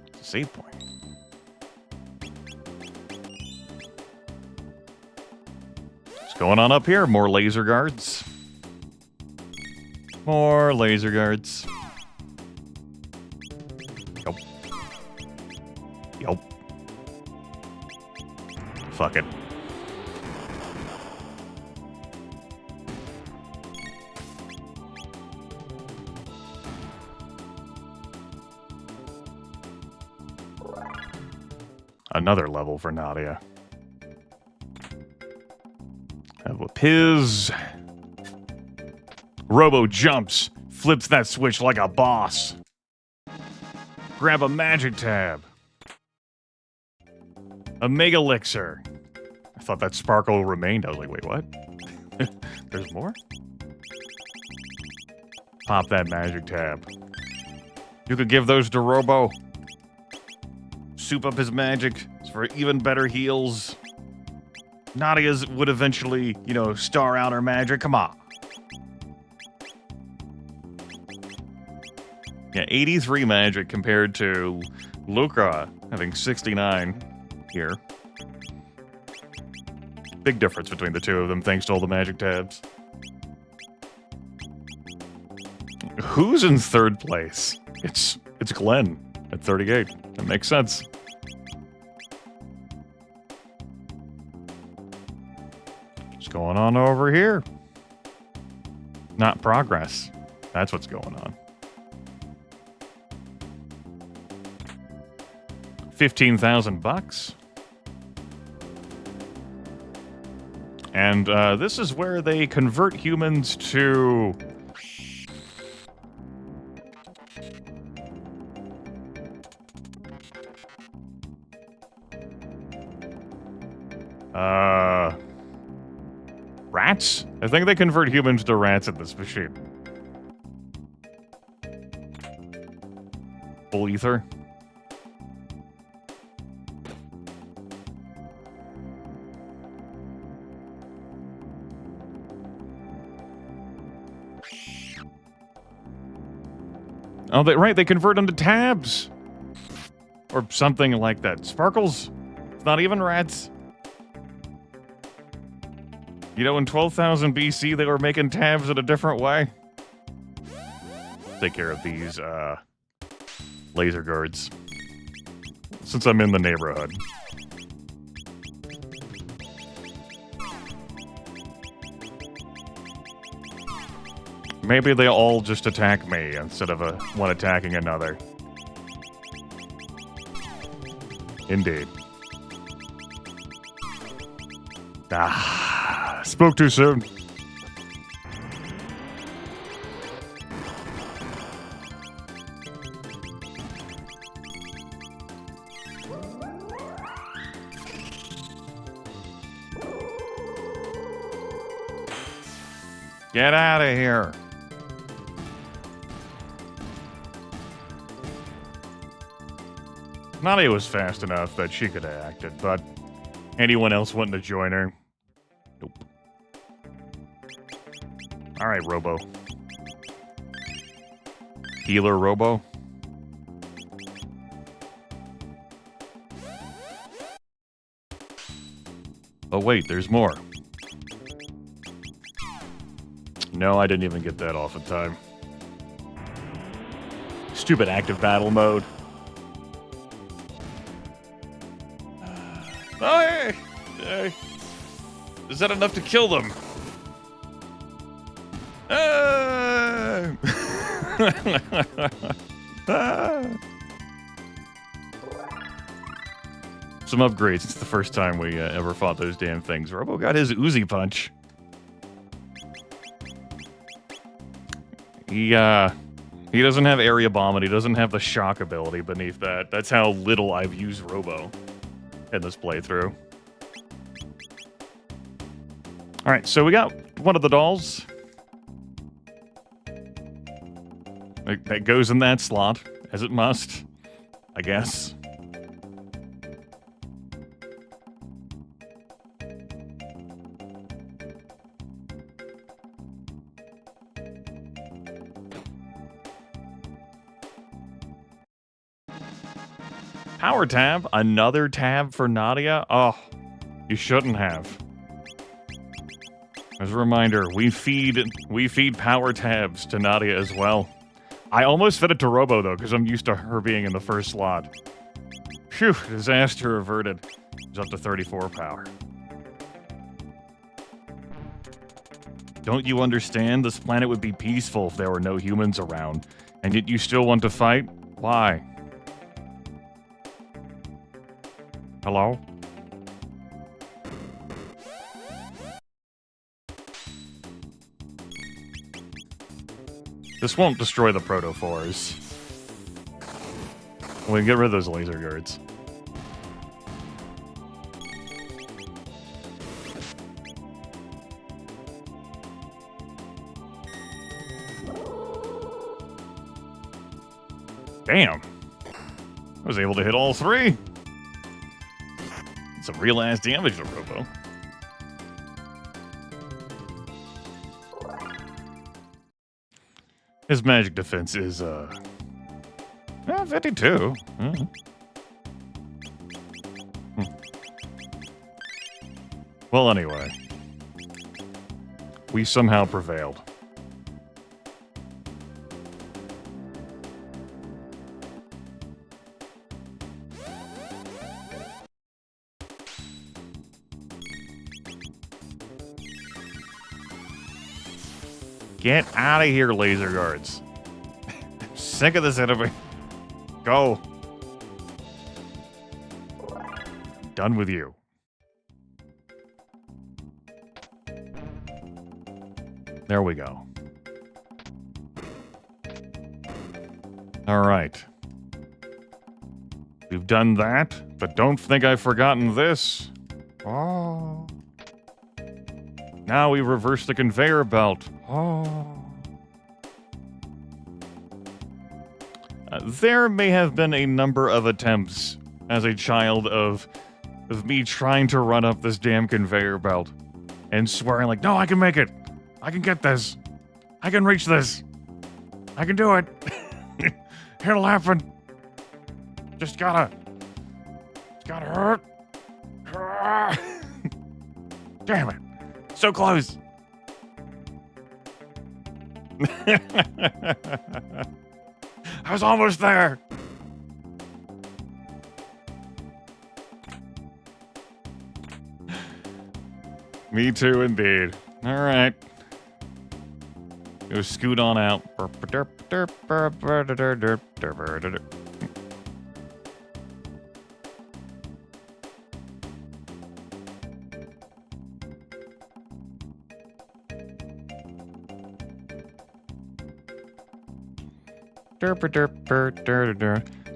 It's a save point. What's going on up here? More laser guards. More laser guards. Yup. Yup. Fuck it. Another level for Nadia. Have a Piz. Robo jumps, flips that switch like a boss. Grab a magic tab. A mega elixir. I thought that sparkle remained. I was like, wait, what? There's more? Pop that magic tab. You could give those to Robo. Soup up his magic for even better heals. Nadia's would eventually, star out her magic. Come on. Yeah, 83 magic compared to Luca having 69 here. Big difference between the two of them, thanks to all the magic tabs. Who's in third place? It's Glenn at 38. That makes sense. What's going on over here? Not progress. That's what's going on. 15,000 bucks. And this is where they convert humans to rats? I think they convert humans to rats in this machine. Full ether. Oh, right, they convert them to tabs. Or something like that. Sparkles? It's not even rats. You know, in 12,000 BC, they were making tabs in a different way. Take care of these, laser guards. Since I'm in the neighborhood. Maybe they all just attack me instead of one attacking another. Indeed. Ah, spoke too soon. Get out of here. Nadia was fast enough that she could have acted, but anyone else wanting to join her? Nope. Alright, Robo. Healer Robo. Oh wait, there's more. No, I didn't even get that off in time. Stupid active battle mode. Oh, hey! Hey. Is that enough to kill them? Ah! Ah! Some upgrades. It's the first time we ever fought those damn things. Robo got his Uzi punch. He doesn't have area bomb and he doesn't have the shock ability beneath that. That's how little I've used Robo in this playthrough. Alright, so we got one of the dolls. That goes in that slot, as it must, I guess. Power tab? Another tab for Nadia? Oh, you shouldn't have. As a reminder, we feed power tabs to Nadia as well. I almost fed it to Robo, though, because I'm used to her being in the first slot. Phew, disaster averted. It's up to 34 power. Don't you understand? This planet would be peaceful if there were no humans around. And yet you still want to fight? Why? Hello? This won't destroy the protophores. We can get rid of those laser guards. Damn! I was able to hit all three! Some real ass damage to Robo. His magic defense is, 52. Well, anyway. We somehow prevailed. Get out of here, laser guards. I'm sick of this enemy. Go. Done with you. There we go. All right. We've done that, but don't think I've forgotten this. Oh. Now we reverse the conveyor belt. Oh. There may have been a number of attempts as a child of me trying to run up this damn conveyor belt and swearing like, no, I can make it. I can get this. I can reach this. I can do it. It'll happen. Just gotta Got hurt. Damn it. So close. I was almost there. Me too, indeed. All right. Go scoot on out.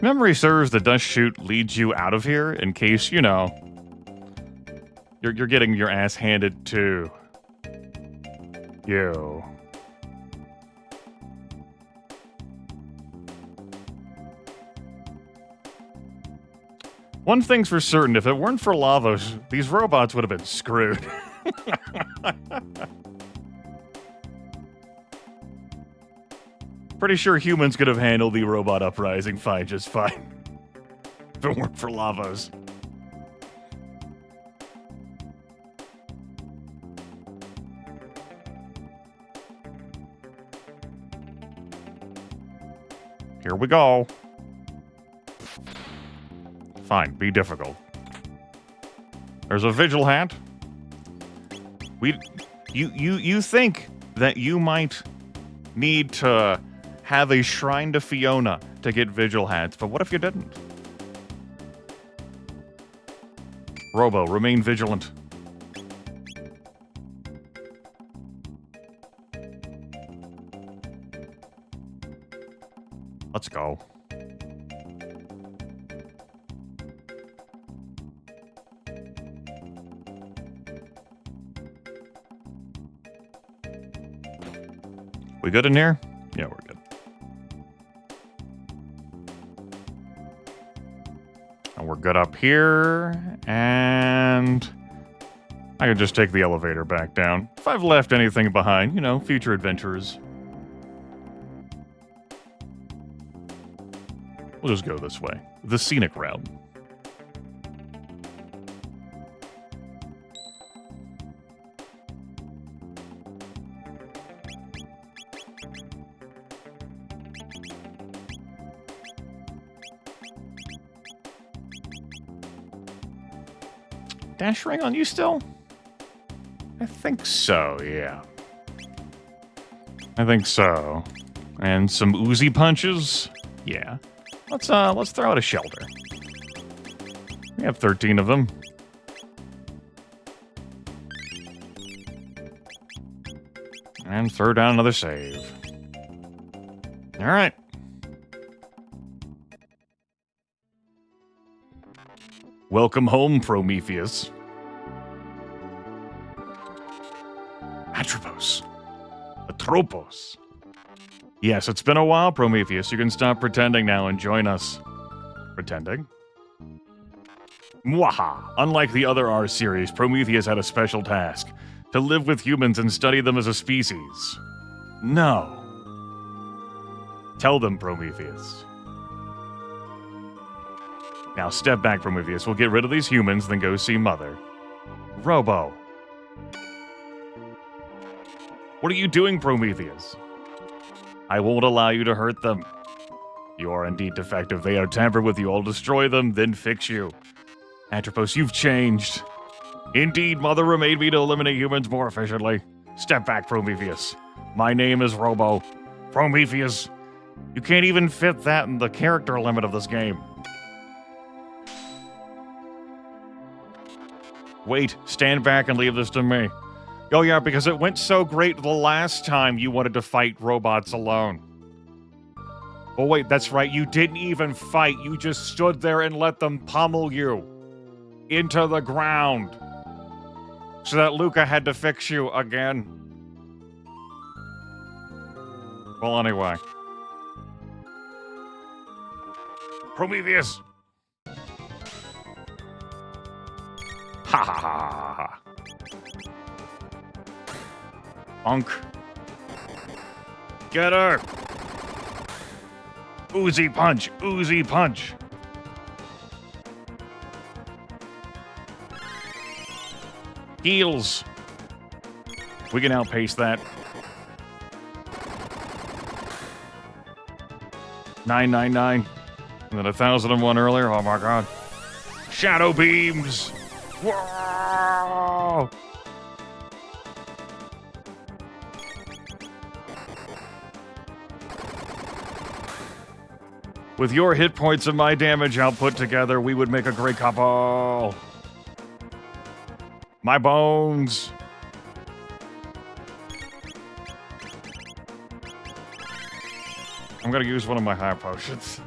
Memory serves, the dust chute leads you out of here in case, you know, you're getting your ass handed to you. One thing's for certain, if it weren't for Lavos, these robots would have been screwed. Pretty sure humans could have handled the robot uprising fine, just fine. If it weren't for Lavos. Here we go. Fine, be difficult. There's a vigil hat. You think that you might need to have a shrine to Fiona to get vigil hats, but what if you didn't? Robo, remain vigilant. Let's go. We good in here? Yeah, we're good. And we're good up here, and I can just take the elevator back down. If I've left anything behind, you know, future adventurers. We'll just go this way. The scenic route. Dash ring on you still? I think so, yeah. I think so. And some Uzi punches? Yeah. Let's throw out a shelter. We have 13 of them. And throw down another save. All right. Welcome home, Prometheus. Atropos. Atropos. Yes, it's been a while, Prometheus. You can stop pretending now and join us. Pretending? Mwaha! Unlike the other R series, Prometheus had a special task. To live with humans and study them as a species. No. Tell them, Prometheus. Now step back, Prometheus. We'll get rid of these humans, then go see Mother. Robo. What are you doing, Prometheus? I won't allow you to hurt them. You are indeed defective. They are tampered with you. I'll destroy them, then fix you. Atropos, you've changed. Indeed, Mother made me to eliminate humans more efficiently. Step back, Prometheus. My name is Robo. Prometheus. You can't even fit that in the character limit of this game. Wait, stand back and leave this to me. Oh yeah, because it went so great the last time you wanted to fight robots alone. Oh wait, that's right, you didn't even fight. You just stood there and let them pummel you into the ground. So that Luca had to fix you again. Well, anyway. Prometheus! Ha ha ha ha. Unk. Get her! Uzi punch! Uzi punch! Heals. We can outpace that. 999. And then 1001 earlier. Oh my god. Shadow beams. Whoa! With your hit points and my damage output together, we would make a great couple. My bones. I'm gonna use one of my high potions.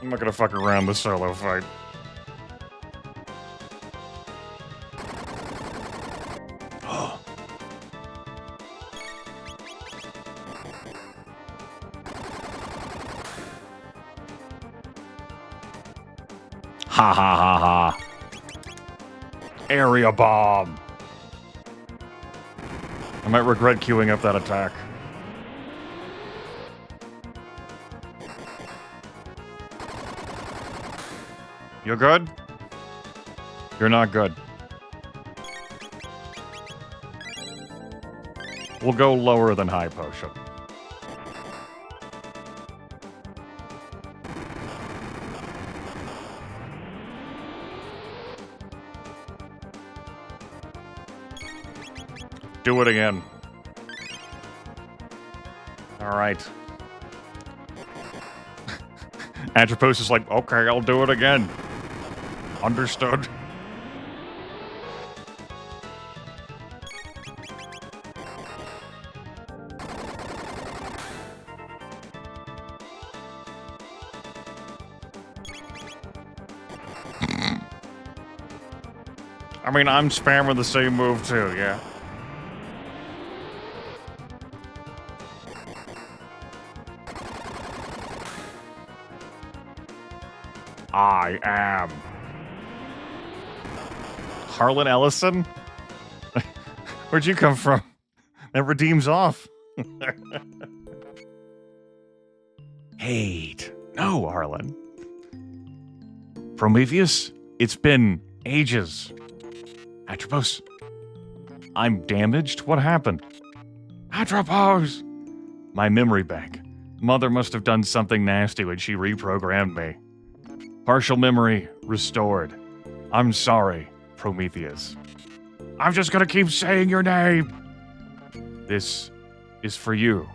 I'm not gonna fuck around the solo fight. Ha ha ha ha. Area bomb. I might regret queuing up that attack. You good? You're not good. We'll go lower than high potion. Do it again. All right. Atropos is like, okay, I'll do it again. Understood. I mean, I'm spamming the same move too, yeah. I am Harlan Ellison? Where'd you come from? That redeems off. Hate. No, Harlan. Prometheus, it's been ages. Atropos. I'm damaged? What happened? Atropos! My memory bank. Mother must have done something nasty when she reprogrammed me. Partial memory restored. I'm sorry, Prometheus. I'm just gonna keep saying your name. This is for you.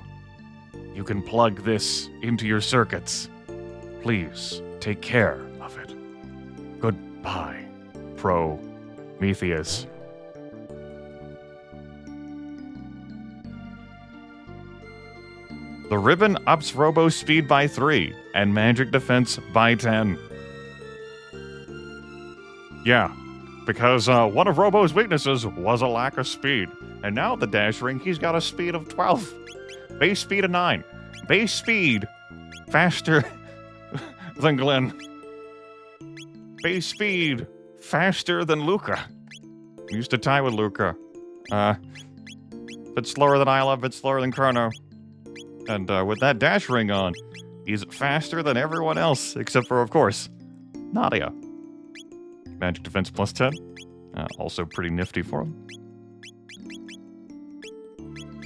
You can plug this into your circuits. Please take care of it. Goodbye, Prometheus. The ribbon ups Robo speed by 3 and magic defense by 10. Yeah, because one of Robo's weaknesses was a lack of speed. And now the dash ring, he's got a speed of 12. Base speed of 9. Base speed faster than Glenn. Base speed faster than Luca. Used to tie with Luca. Bit slower than Ayla, bit slower than Chrono. And with that dash ring on, he's faster than everyone else, except for, of course, Nadia. Magic defense plus 10. Also pretty nifty for him.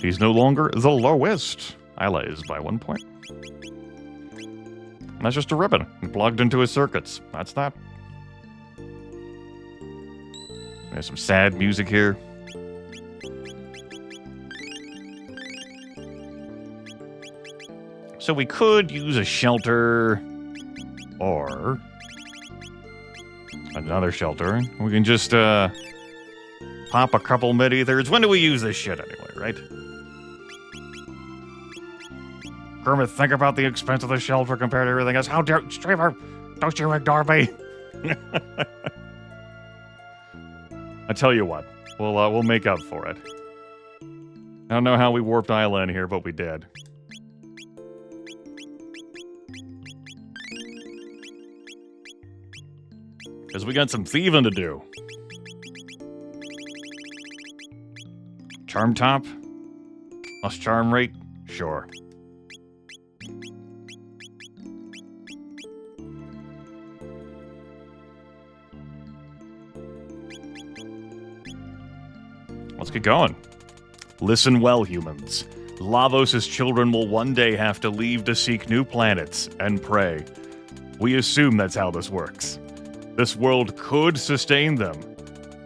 He's no longer the lowest. Ayla is by 1 point. And that's just a ribbon plugged into his circuits. That's that. There's some sad music here. So we could use a shelter or another shelter. We can just pop a couple mid-ethers. When do we use this shit anyway, right? Grimith, think about the expense of the shelter compared to everything else. How dare streamer, don't you ignore me? I tell you what, we'll make up for it. I don't know how we warped Ayla in here, but we did. Because we got some thieving to do. Charm top? Plus charm rate? Sure. Let's get going. Listen well, humans. Lavos' children will one day have to leave to seek new planets and prey. We assume that's how this works. This world could sustain them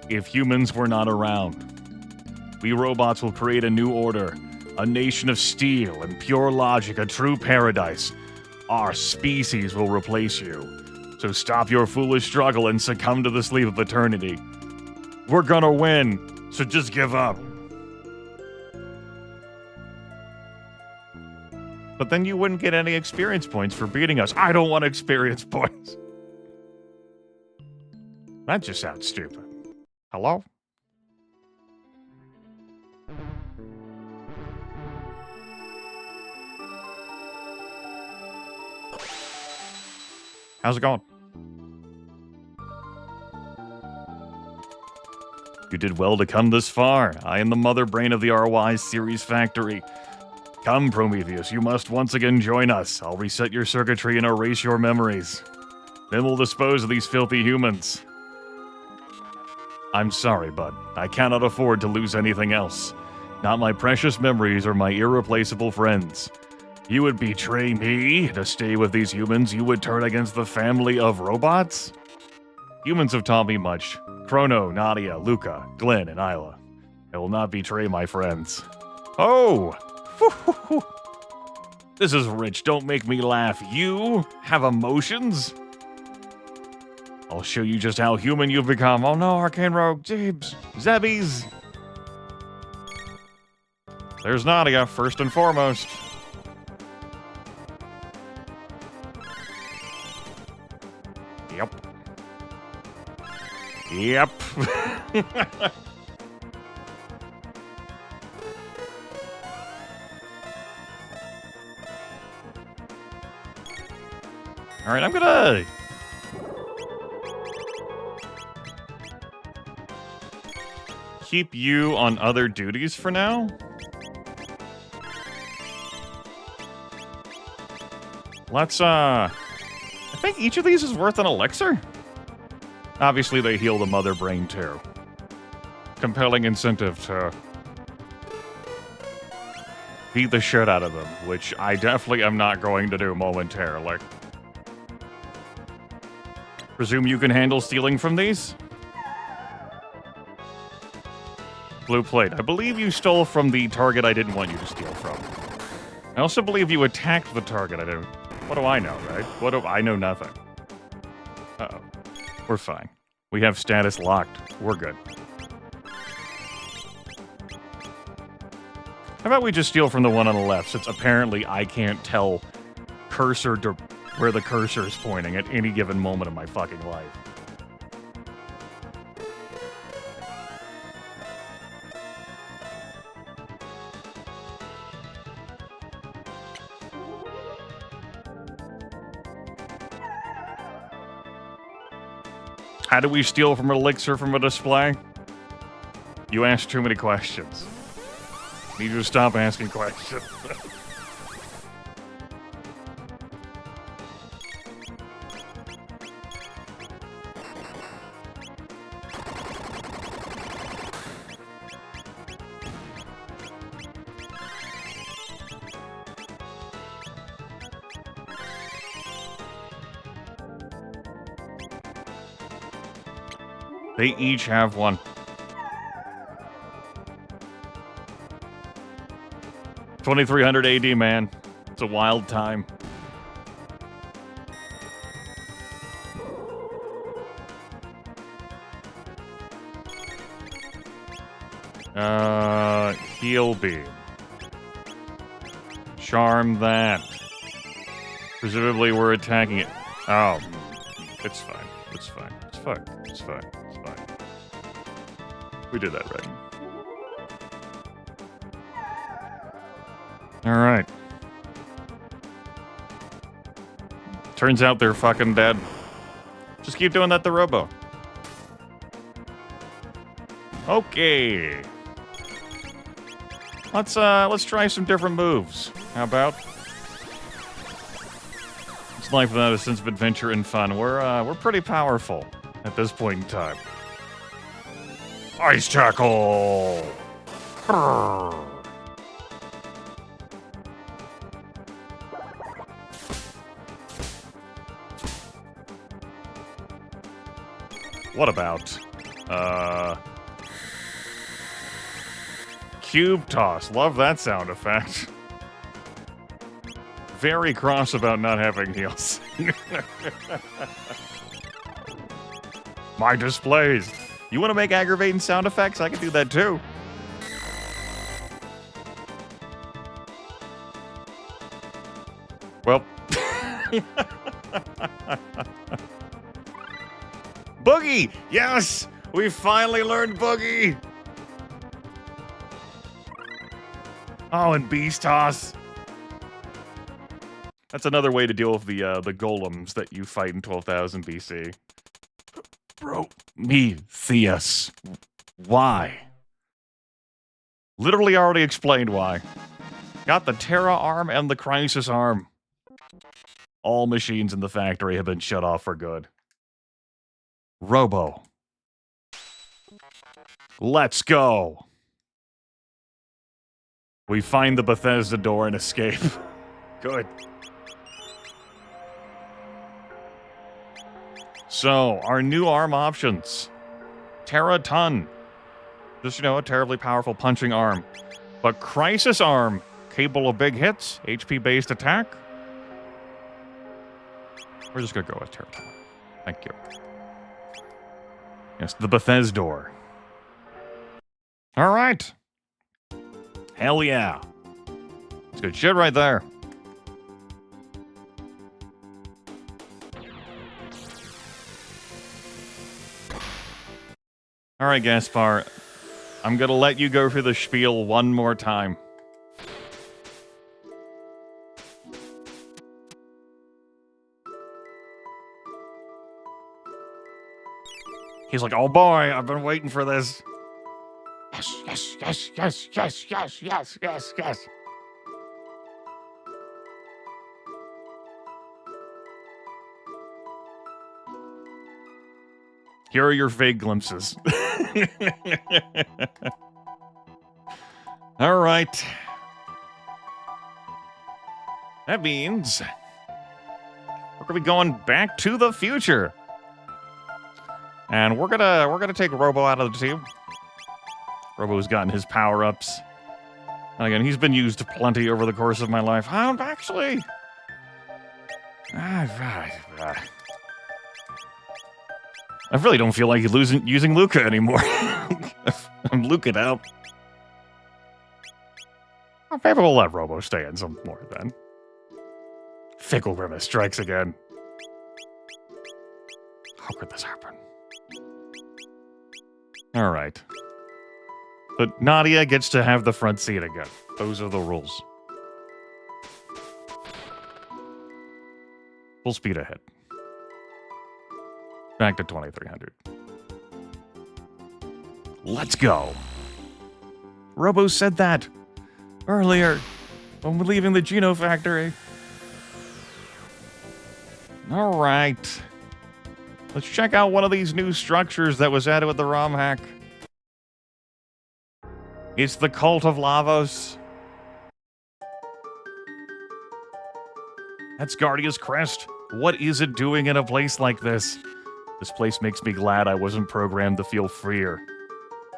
if humans were not around. We robots will create a new order, a nation of steel and pure logic, a true paradise. Our species will replace you. So stop your foolish struggle and succumb to the sleep of eternity. We're gonna win, so just give up. But then you wouldn't get any experience points for beating us. I don't want experience points. That just sounds stupid. Hello? How's it going? You did well to come this far. I am the mother brain of the RY series factory. Come, Prometheus, you must once again join us. I'll reset your circuitry and erase your memories. Then we'll dispose of these filthy humans. I'm sorry, bud. I cannot afford to lose anything else. Not my precious memories or my irreplaceable friends. You would betray me to stay with these humans? You would turn against the family of robots? Humans have taught me much. Chrono, Nadia, Luca, Glenn, and Ayla. I will not betray my friends. Oh! This is rich. Don't make me laugh. You have emotions? I'll show you just how human you've become. Oh no, Arcane Rogue, Jeebs, Zebbies. There's Nadia, first and foremost. Yep. Yep. All right, I'm gonna keep you on other duties for now. Let's, I think each of these is worth an elixir. Obviously, they heal the mother brain, too. Compelling incentive to beat the shit out of them, which I definitely am not going to do momentarily. Presume you can handle stealing from these? Blue plate. I believe you stole from the target I didn't want you to steal from. I also believe you attacked the target I didn't. What do I know, right? What do I know? Nothing. Uh-oh. We're fine. We have status locked. We're good. How about we just steal from the one on the left, since apparently I can't tell cursor to where the cursor is pointing at any given moment of my fucking life. How do we steal from an elixir from a display? You ask too many questions. Need you to stop asking questions. They each have one. $2,300 AD, man. It's a wild time. Heal beam. Charm that. Presumably we're attacking it. Oh, it's fine. It's fine. It's fine. It's fine. It's fine. We did that right. Alright. Turns out they're fucking dead. Just keep doing that to Robo. Okay. Let's try some different moves. How about? It's life without a sense of adventure and fun. We're pretty powerful at this point in time. Ice tackle! What about, cube toss. Love that sound effect. Very cross about not having heals. My displays. You want to make aggravating sound effects? I can do that too. Well. Boogie! Yes! We finally learned Boogie! Oh, and Beast Toss. That's another way to deal with the golems that you fight in 12,000 BC. Prometheus. Why? Literally already explained why. Got the Terra arm and the Crisis arm. All machines in the factory have been shut off for good. Robo. Let's go. We find the Bethesda door and escape. Good. So, our new arm options. Terra Ton. Just, you know, a terribly powerful punching arm. But Crisis arm. Capable of big hits. HP-based attack. We're just gonna go with Terra Ton. Thank you. Yes, the Bethesda door. Alright. Hell yeah. It's good shit right there. Alright, Gaspar. I'm gonna let you go through the spiel one more time. He's like, oh boy, I've been waiting for this. Yes, yes, yes, yes, yes, yes, yes, yes, yes. Here are your vague glimpses. All right. That means we're gonna be going back to the future. And we're gonna take Robo out of the team. Robo's gotten his power-ups. And again, he's been used plenty over the course of my life. Actually. I really don't feel like using Luca anymore. I'm Luca'd out. Maybe we'll let Robo stay in some more then. Fickle Grimace strikes again. How could this happen? Alright. But Nadia gets to have the front seat again. Those are the rules. Full speed ahead. Back to 2300. Let's go. Robo said that earlier when we're leaving the Geno factory. All right. Let's check out one of these new structures that was added with the Romhack. It's the Cult of Lavos. That's Guardia's Crest. What is it doing in a place like this? This place makes me glad I wasn't programmed to feel freer.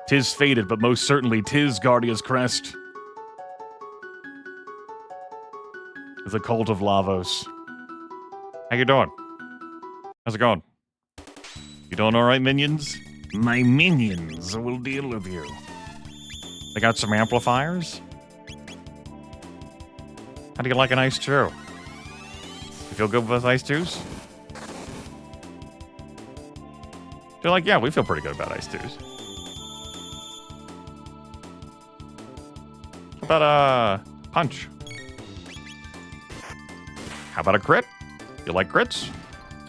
'Tis fated, but most certainly 'tis Guardia's Crest. The Cult of Lavos. How you doing? How's it going? You doing alright, minions? My minions will deal with you. They got some amplifiers? How do you like an ice chew? You feel good with ice chews? They're like, yeah, we feel pretty good about ice chews. How about a punch? How about a crit? You like crits?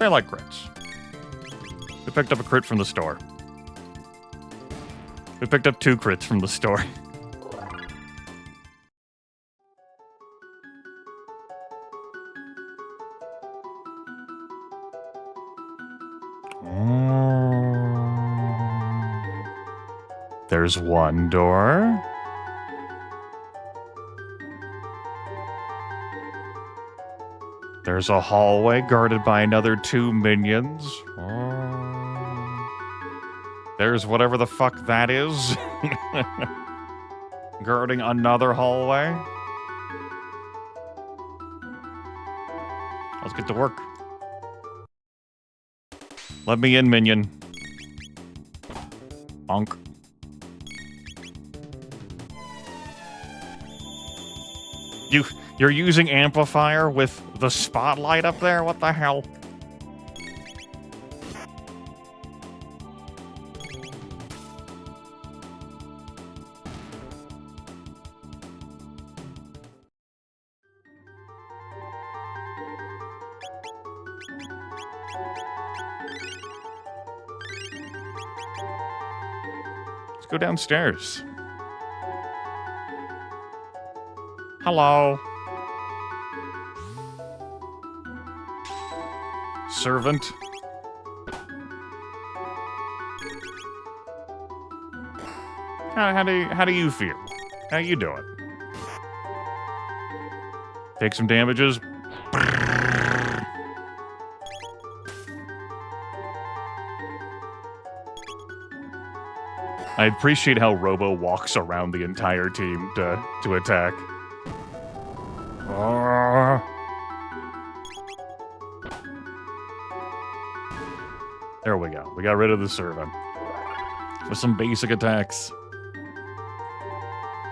I like crits. We picked up a crit from the store. We picked up 2 crits from the store. There's one door. There's a hallway guarded by another 2 minions. There's whatever the fuck that is. Guarding another hallway. Let's get to work. Let me in, minion. Bonk. You're using amplifier with the spotlight up there? What the hell? Let's go downstairs. Hello. Servant. How do you feel? How you doing? Take some damages. I appreciate how Robo walks around the entire team to attack. There we go. We got rid of the servant. With some basic attacks.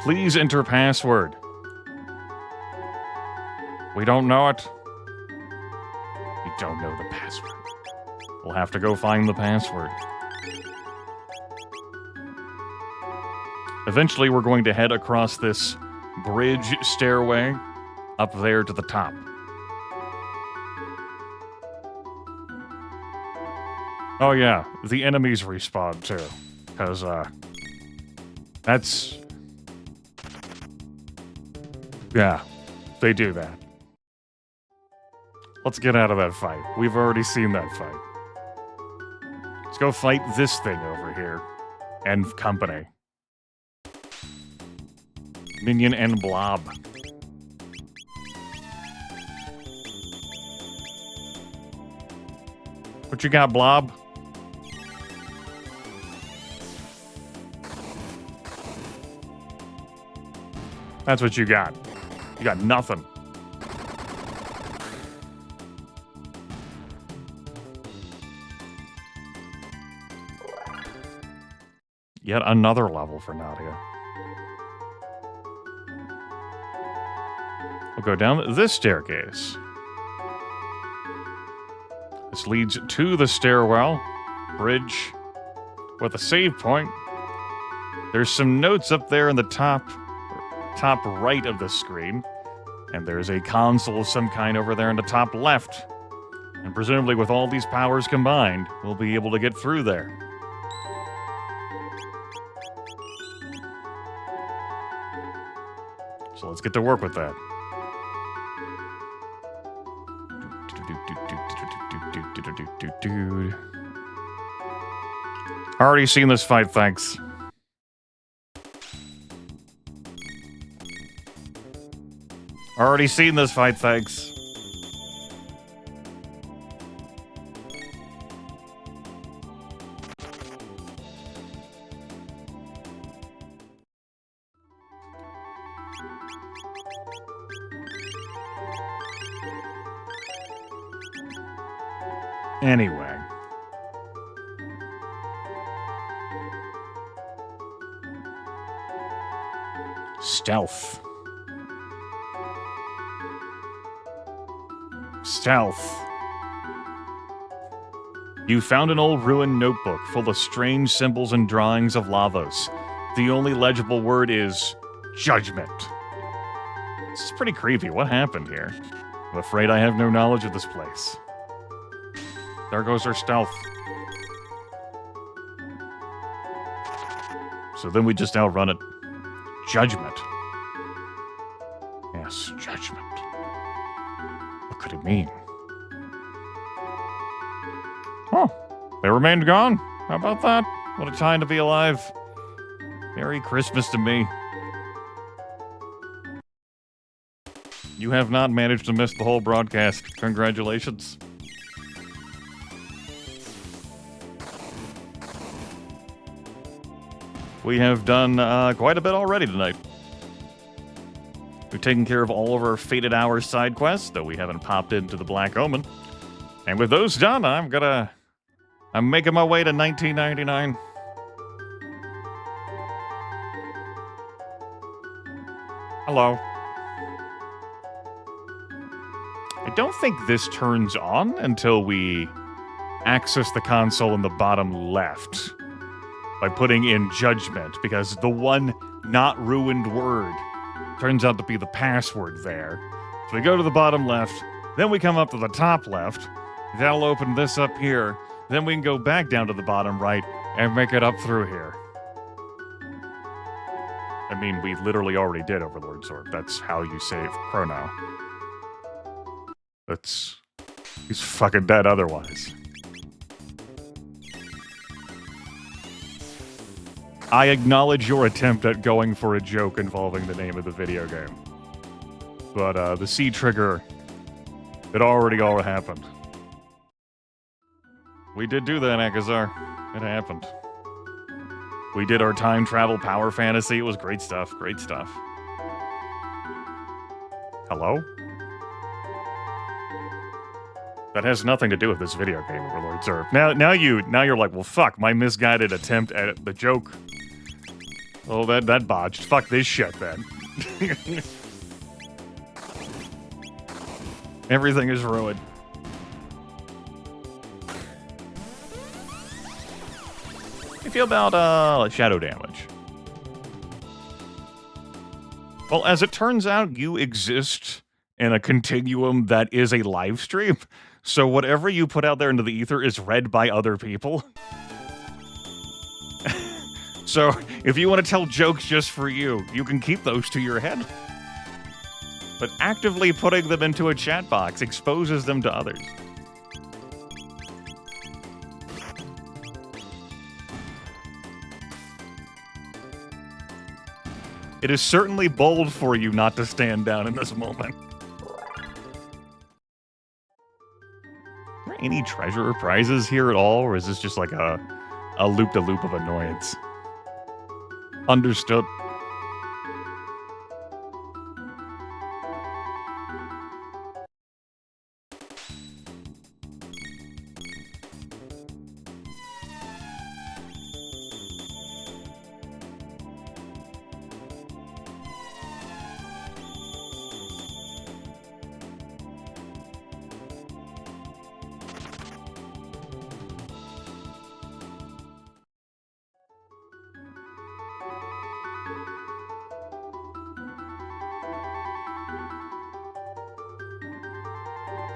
Please enter password. We don't know it. We don't know the password. We'll have to go find the password. Eventually, we're going to head across this bridge stairway up there to the top. Oh yeah, the enemies respawn too. Because, that's... yeah, they do that. Let's get out of that fight. We've already seen that fight. Let's go fight this thing over here. And company. Minion and Blob. What you got, Blob? That's what you got. You got nothing. Yet another level for Nadia. We'll go down this staircase. This leads to the stairwell bridge with a save point. There's some notes up there in the top right of the screen. And there's a console of some kind over there in the top left. And presumably with all these powers combined, we'll be able to get through there. So let's get to work with that. Already seen this fight, thanks. Already seen this fight, thanks. Anyway. Stealth. Stealth. You found an old ruined notebook full of strange symbols and drawings of lavas. The only legible word is judgment. This is pretty creepy. What happened here? I'm afraid I have no knowledge of this place. There goes our stealth. So then we just outrun it. Judgment. Yes, judgment. What could it mean? Oh, they remained gone. How about that? What a time to be alive. Merry Christmas to me. You have not managed to miss the whole broadcast. Congratulations. We have done quite a bit already tonight. We've taken care of all of our Fated Hours side quests, though we haven't popped into the Black Omen. And with those done, I'm making my way to 1999. Hello. I don't think this turns on until we access the console in the bottom left by putting in judgment, because the one not ruined word turns out to be the password there. So we go to the bottom left, then we come up to the top left. That'll open this up here. Then we can go back down to the bottom right and make it up through here. I mean, we literally already did Overlord Sword. That's how you save Chrono. He's fucking dead otherwise. I acknowledge your attempt at going for a joke involving the name of the video game. But, the C trigger, it already all happened. We did do that, Akazar. It happened. We did our time travel power fantasy. It was great stuff. Great stuff. Hello? That has nothing to do with this video game, Overlord Sir. Now you're like, well, fuck, my misguided attempt at the joke. Oh, that botched. Fuck this shit, then. Everything is ruined. How do you feel about, shadow damage? Well, as it turns out, you exist in a continuum that is a live stream, so whatever you put out there into the ether is read by other people. So, if you want to tell jokes just for you, you can keep those to your head. But actively putting them into a chat box exposes them to others. It is certainly bold for you not to stand down in this moment. Are there any treasure or prizes here at all, or is this just like a loop-de-loop of annoyance? Understood.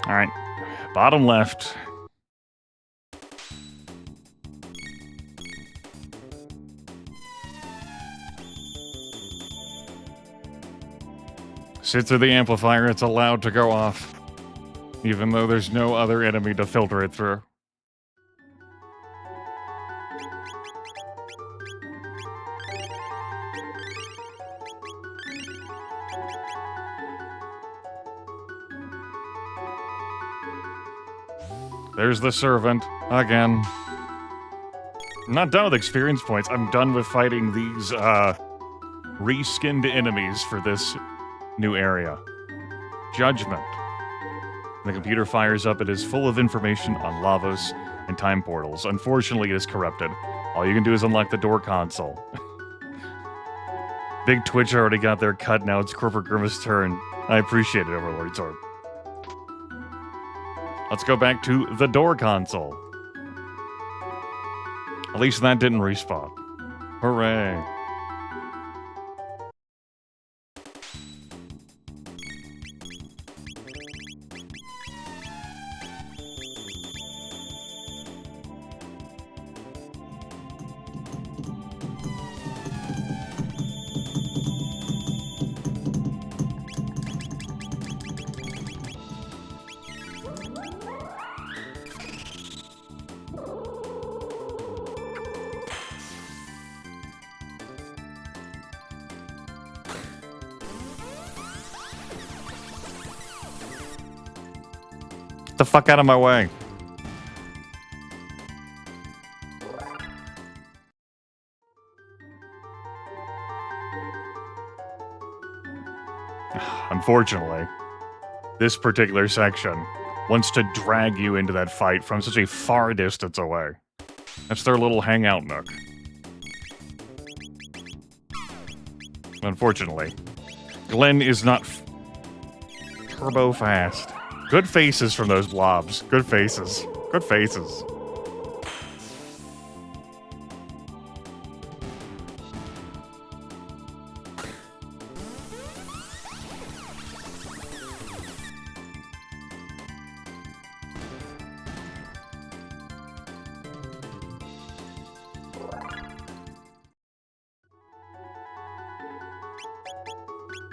All right, bottom left. Sit through the amplifier, it's allowed to go off, even though there's no other enemy to filter it through. There's the servant, again. I'm not done with experience points. I'm done with fighting these, reskinned enemies for this new area. Judgment. The computer fires up. It is full of information on lavas and time portals. Unfortunately, it is corrupted. All you can do is unlock the door console. Big Twitch already got their cut. Now it's Corporate Grimith's turn. I appreciate it, Overlord Zorb. Let's go back to the door console. At least that didn't respawn. Hooray. Get the fuck out of my way. Unfortunately, this particular section wants to drag you into that fight from such a far distance away. That's their little hangout nook. Unfortunately, Glenn is not turbo fast. Good faces from those blobs. Good faces. Good faces.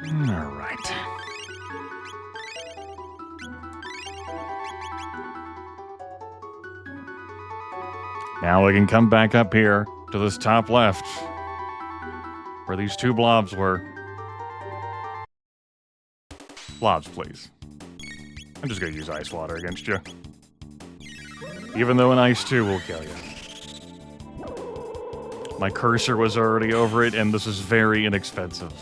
All right. Now we can come back up here to this top left, where these two blobs were. Blobs, please. I'm just gonna use ice water against you. Even though an ice 2 will kill you. My cursor was already over it, and this is very inexpensive.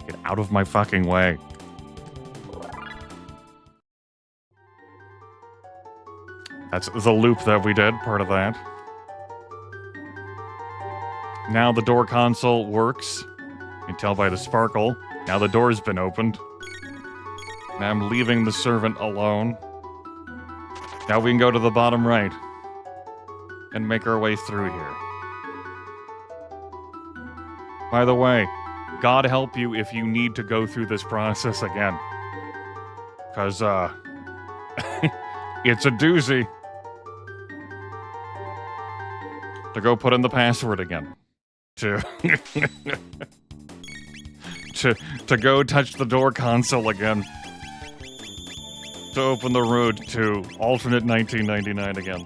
Get out of my fucking way. That's the loop that we did, part of that. Now the door console works. You can tell by the sparkle. Now the door's been opened. Now I'm leaving the servant alone. Now we can go to the bottom right and make our way through here. By the way, God help you if you need to go through this process again. Because, it's a doozy. To go put in the password again. To go touch the door console again. To open the road to alternate 1999 again.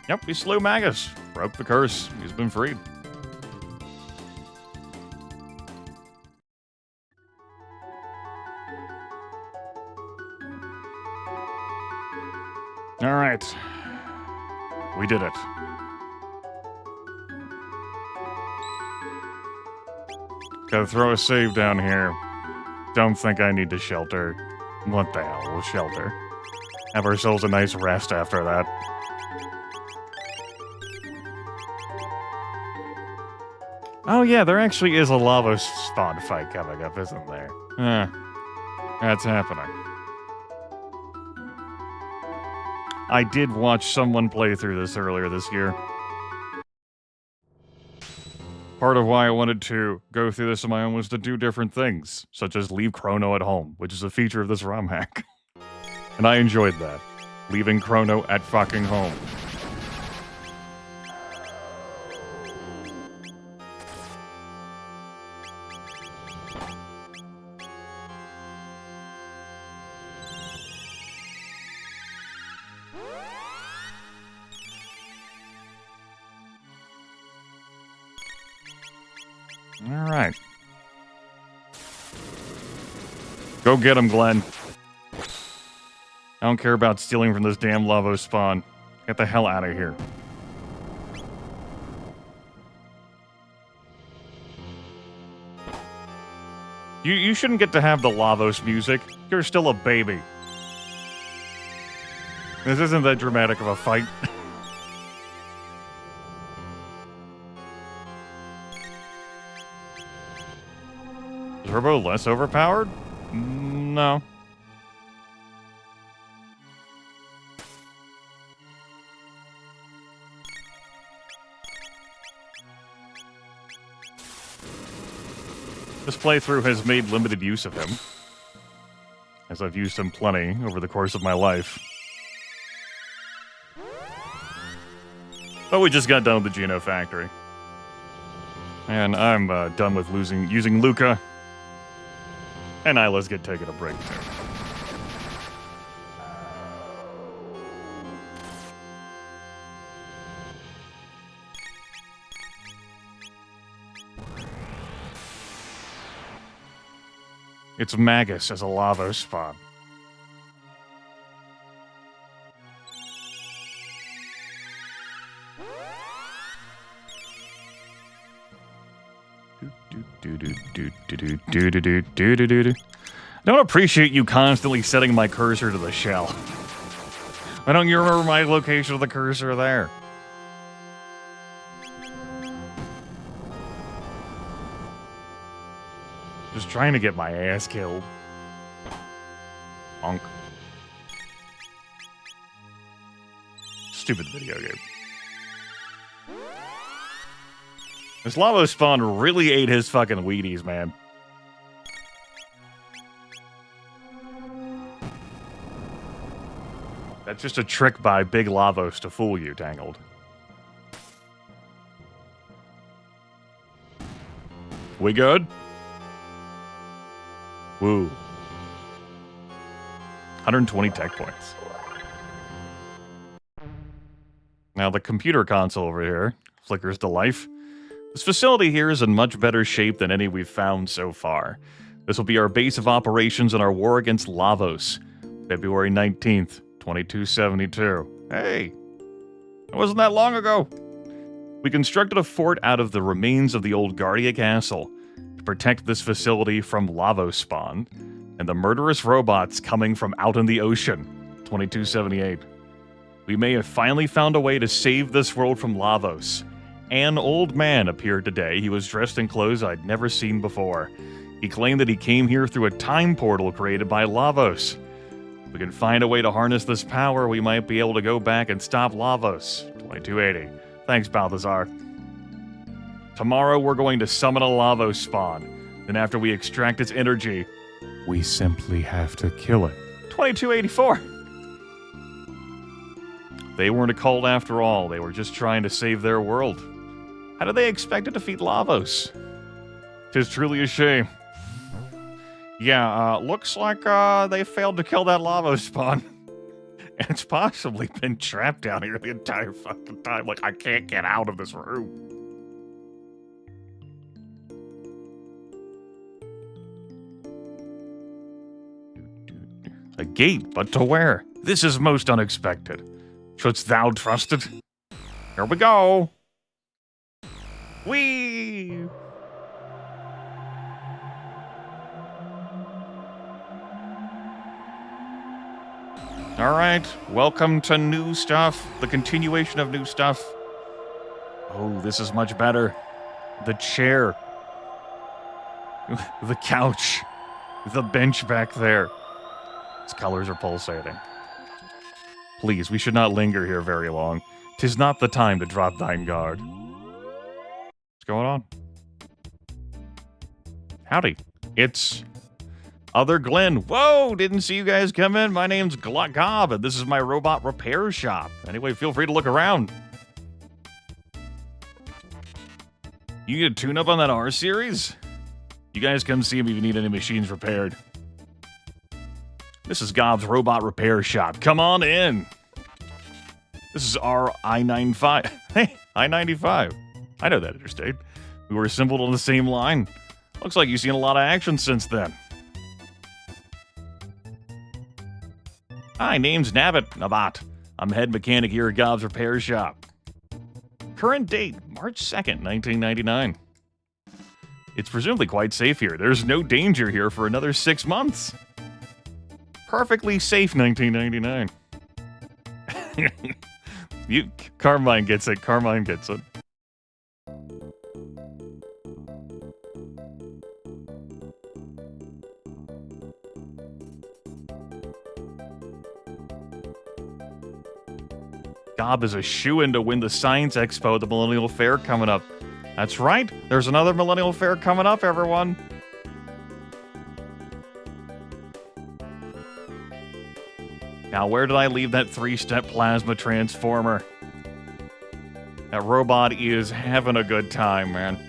Yep, we slew Magus. Broke the curse. He's been freed. Alright. We did it. Gotta throw a save down here. Don't think I need to shelter. What the hell? We'll shelter. Have ourselves a nice rest after that. Oh yeah, there actually is a lava spawn fight coming up, isn't there? That's happening. I did watch someone play through this earlier this year. Part of why I wanted to go through this on my own was to do different things, such as leave Chrono at home, which is a feature of this Romhack. And I enjoyed that. Leaving Chrono at fucking home. Alright. Go get him, Glenn. I don't care about stealing from this damn lava spawn. Get the hell out of here. You shouldn't get to have the Lavos music. You're still a baby. This isn't that dramatic of a fight. Is Robo less overpowered? No. This playthrough has made limited use of him, as I've used him plenty over the course of my life. But we just got done with the Geno factory. And I'm done with using Luca. And Ayla's get taken a break too. It's Magus as a lava spawn. I don't appreciate you constantly setting my cursor to the shell. Why don't you remember my location of the cursor there? Just trying to get my ass killed. Honk. Stupid video game. This lava spawn really ate his fucking Wheaties, man. That's just a trick by Big Lavos to fool you, Tangled. We good? Woo. 120 tech points. Now the computer console over here flickers to life. This facility here is in much better shape than any we've found so far. This will be our base of operations in our war against Lavos. February 19th, 2272. Hey! It wasn't that long ago! We constructed a fort out of the remains of the old Guardia Castle to protect this facility from Lavos spawn and the murderous robots coming from out in the ocean. 2278. We may have finally found a way to save this world from Lavos. An old man appeared today. He was dressed in clothes I'd never seen before. He claimed that he came here through a time portal created by Lavos. If we can find a way to harness this power, we might be able to go back and stop Lavos. 2280. Thanks, Balthazar. Tomorrow we're going to summon a Lavos spawn. Then after we extract its energy, we simply have to kill it. 2284. They weren't a cult after all. They were just trying to save their world. How did they expect to defeat Lavos? 'Tis truly a shame. Yeah, looks like they failed to kill that Lavos spawn. And it's possibly been trapped down here the entire fucking time. Like, I can't get out of this room. A gate, but to where? This is most unexpected. Shouldst thou trust it? Here we go. Whee! All right, welcome to new stuff. The continuation of new stuff. Oh, this is much better. The chair. The couch. The bench back there. Its colors are pulsating. Please, we should not linger here very long. 'Tis not the time to drop thine guard. What's going on? Howdy. It's Other Glenn. Whoa, didn't see you guys come in. My name's Gob, and this is my robot repair shop. Anyway, feel free to look around. You get a tune-up on that R-Series? You guys come see me if you need any machines repaired. This is Gob's robot repair shop. Come on in. This is our I-95. Hey, I-95. I know that interstate. We were assembled on the same line. Looks like you've seen a lot of action since then. Hi, name's Nabat. I'm head mechanic here at Gob's repair shop. Current date, March 2nd, 1999. It's presumably quite safe here. There's no danger here for another 6 months. Perfectly safe 1999. Carmine gets it. Carmine gets it. Gob is a shoo-in to win the Science Expo at the Millennial Fair coming up. That's right. There's another Millennial Fair coming up, everyone. Now, where did I leave that 3-step plasma transformer? That robot is having a good time, man.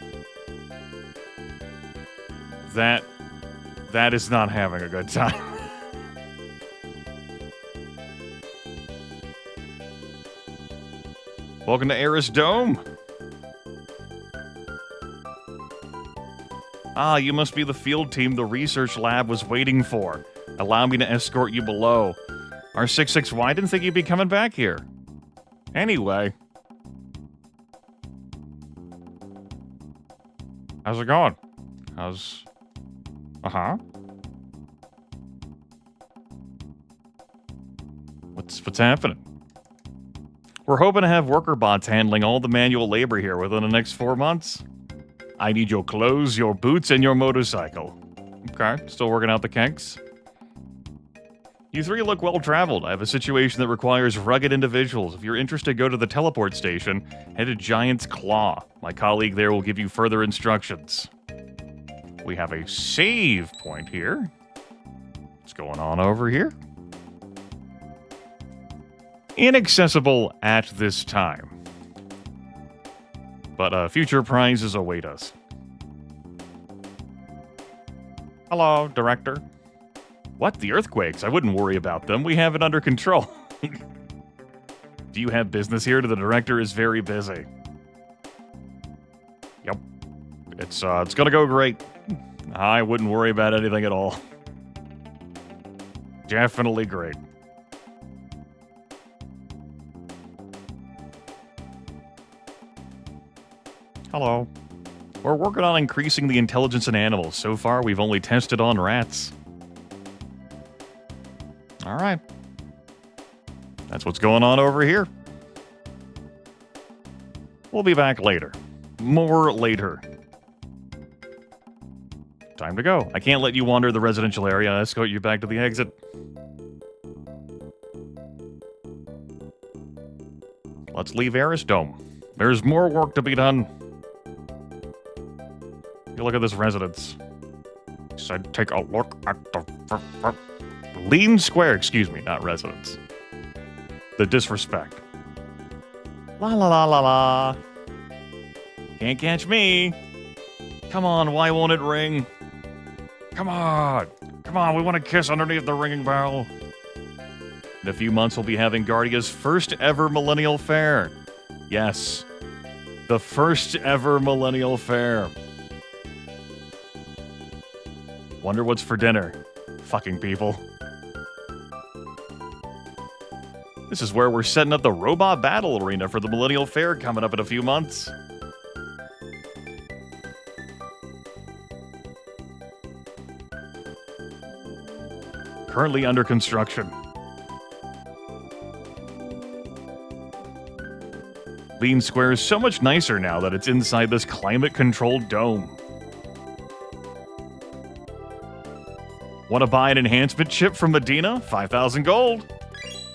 That That is not having a good time. Welcome to Eris Dome. Ah, you must be the field team the research lab was waiting for. Allow me to escort you below. R66Y didn't think you'd be coming back here. Anyway. How's it going? Uh-huh. What's happening? We're hoping to have worker bots handling all the manual labor here within the next 4 months. I need your clothes, your boots, and your motorcycle. Okay, still working out the kinks. You three look well-traveled. I have a situation that requires rugged individuals. If you're interested, go to the teleport station. Head to Giant's Claw. My colleague there will give you further instructions. We have a save point here. What's going on over here? Inaccessible at this time. But future prizes await us. Hello, Director. What? The earthquakes? I wouldn't worry about them. We have it under control. Do you have business here? The Director is very busy. Yep. It's gonna go great. I wouldn't worry about anything at all. Definitely great. Hello. We're working on increasing the intelligence in animals. So far, we've only tested on rats. All right. That's what's going on over here. We'll be back later. More later. Time to go. I can't let you wander the residential area. I'll escort you back to the exit. Let's leave Eris Dome. There's more work to be done. You look at this residence. Said take a look at the Lean Square, excuse me, not residence. The disrespect. La la la la la. Can't catch me. Come on, why won't it ring? Come on. Come on, we want to kiss underneath the ringing bell. In a few months, we'll be having Guardia's first ever Millennial Fair. Yes, the first ever Millennial Fair. Wonder what's for dinner. Fucking people. This is where we're setting up the robot battle arena for the Millennial Fair coming up in a few months. Currently under construction. Lean Square is so much nicer now that it's inside this climate-controlled dome. Want to buy an enhancement chip from Medina? 5,000 gold.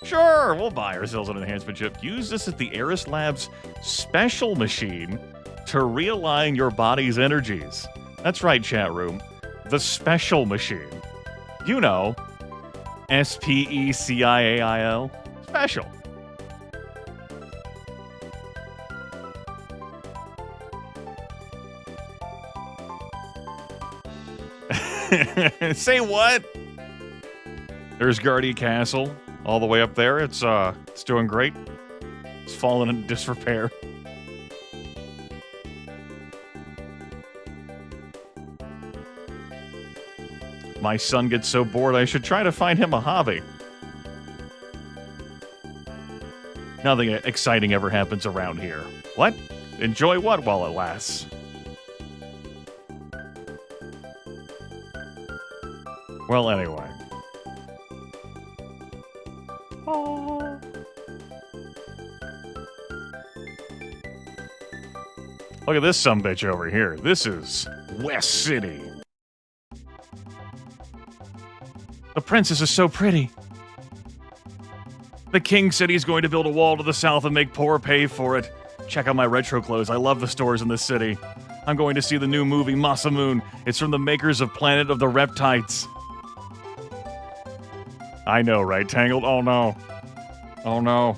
Sure, we'll buy ourselves an enhancement chip. Use this at the Eris Labs special machine to realign your body's energies. That's right, chat room. The special machine. You know, SPECIAIL. Special. Say what? There's Guardia Castle, all the way up there. It's doing great. It's fallen into disrepair. My son gets so bored, I should try to find him a hobby. Nothing exciting ever happens around here. What? Enjoy what while it lasts? Well, anyway. Oh. Look at this sumbitch over here. This is West City. The princess is so pretty. The king said he's going to build a wall to the south and make poor pay for it. Check out my retro clothes. I love the stores in this city. I'm going to see the new movie, Masamune. It's from the makers of Planet of the Reptites. I know, right, Tangled? Oh, no. Oh, no.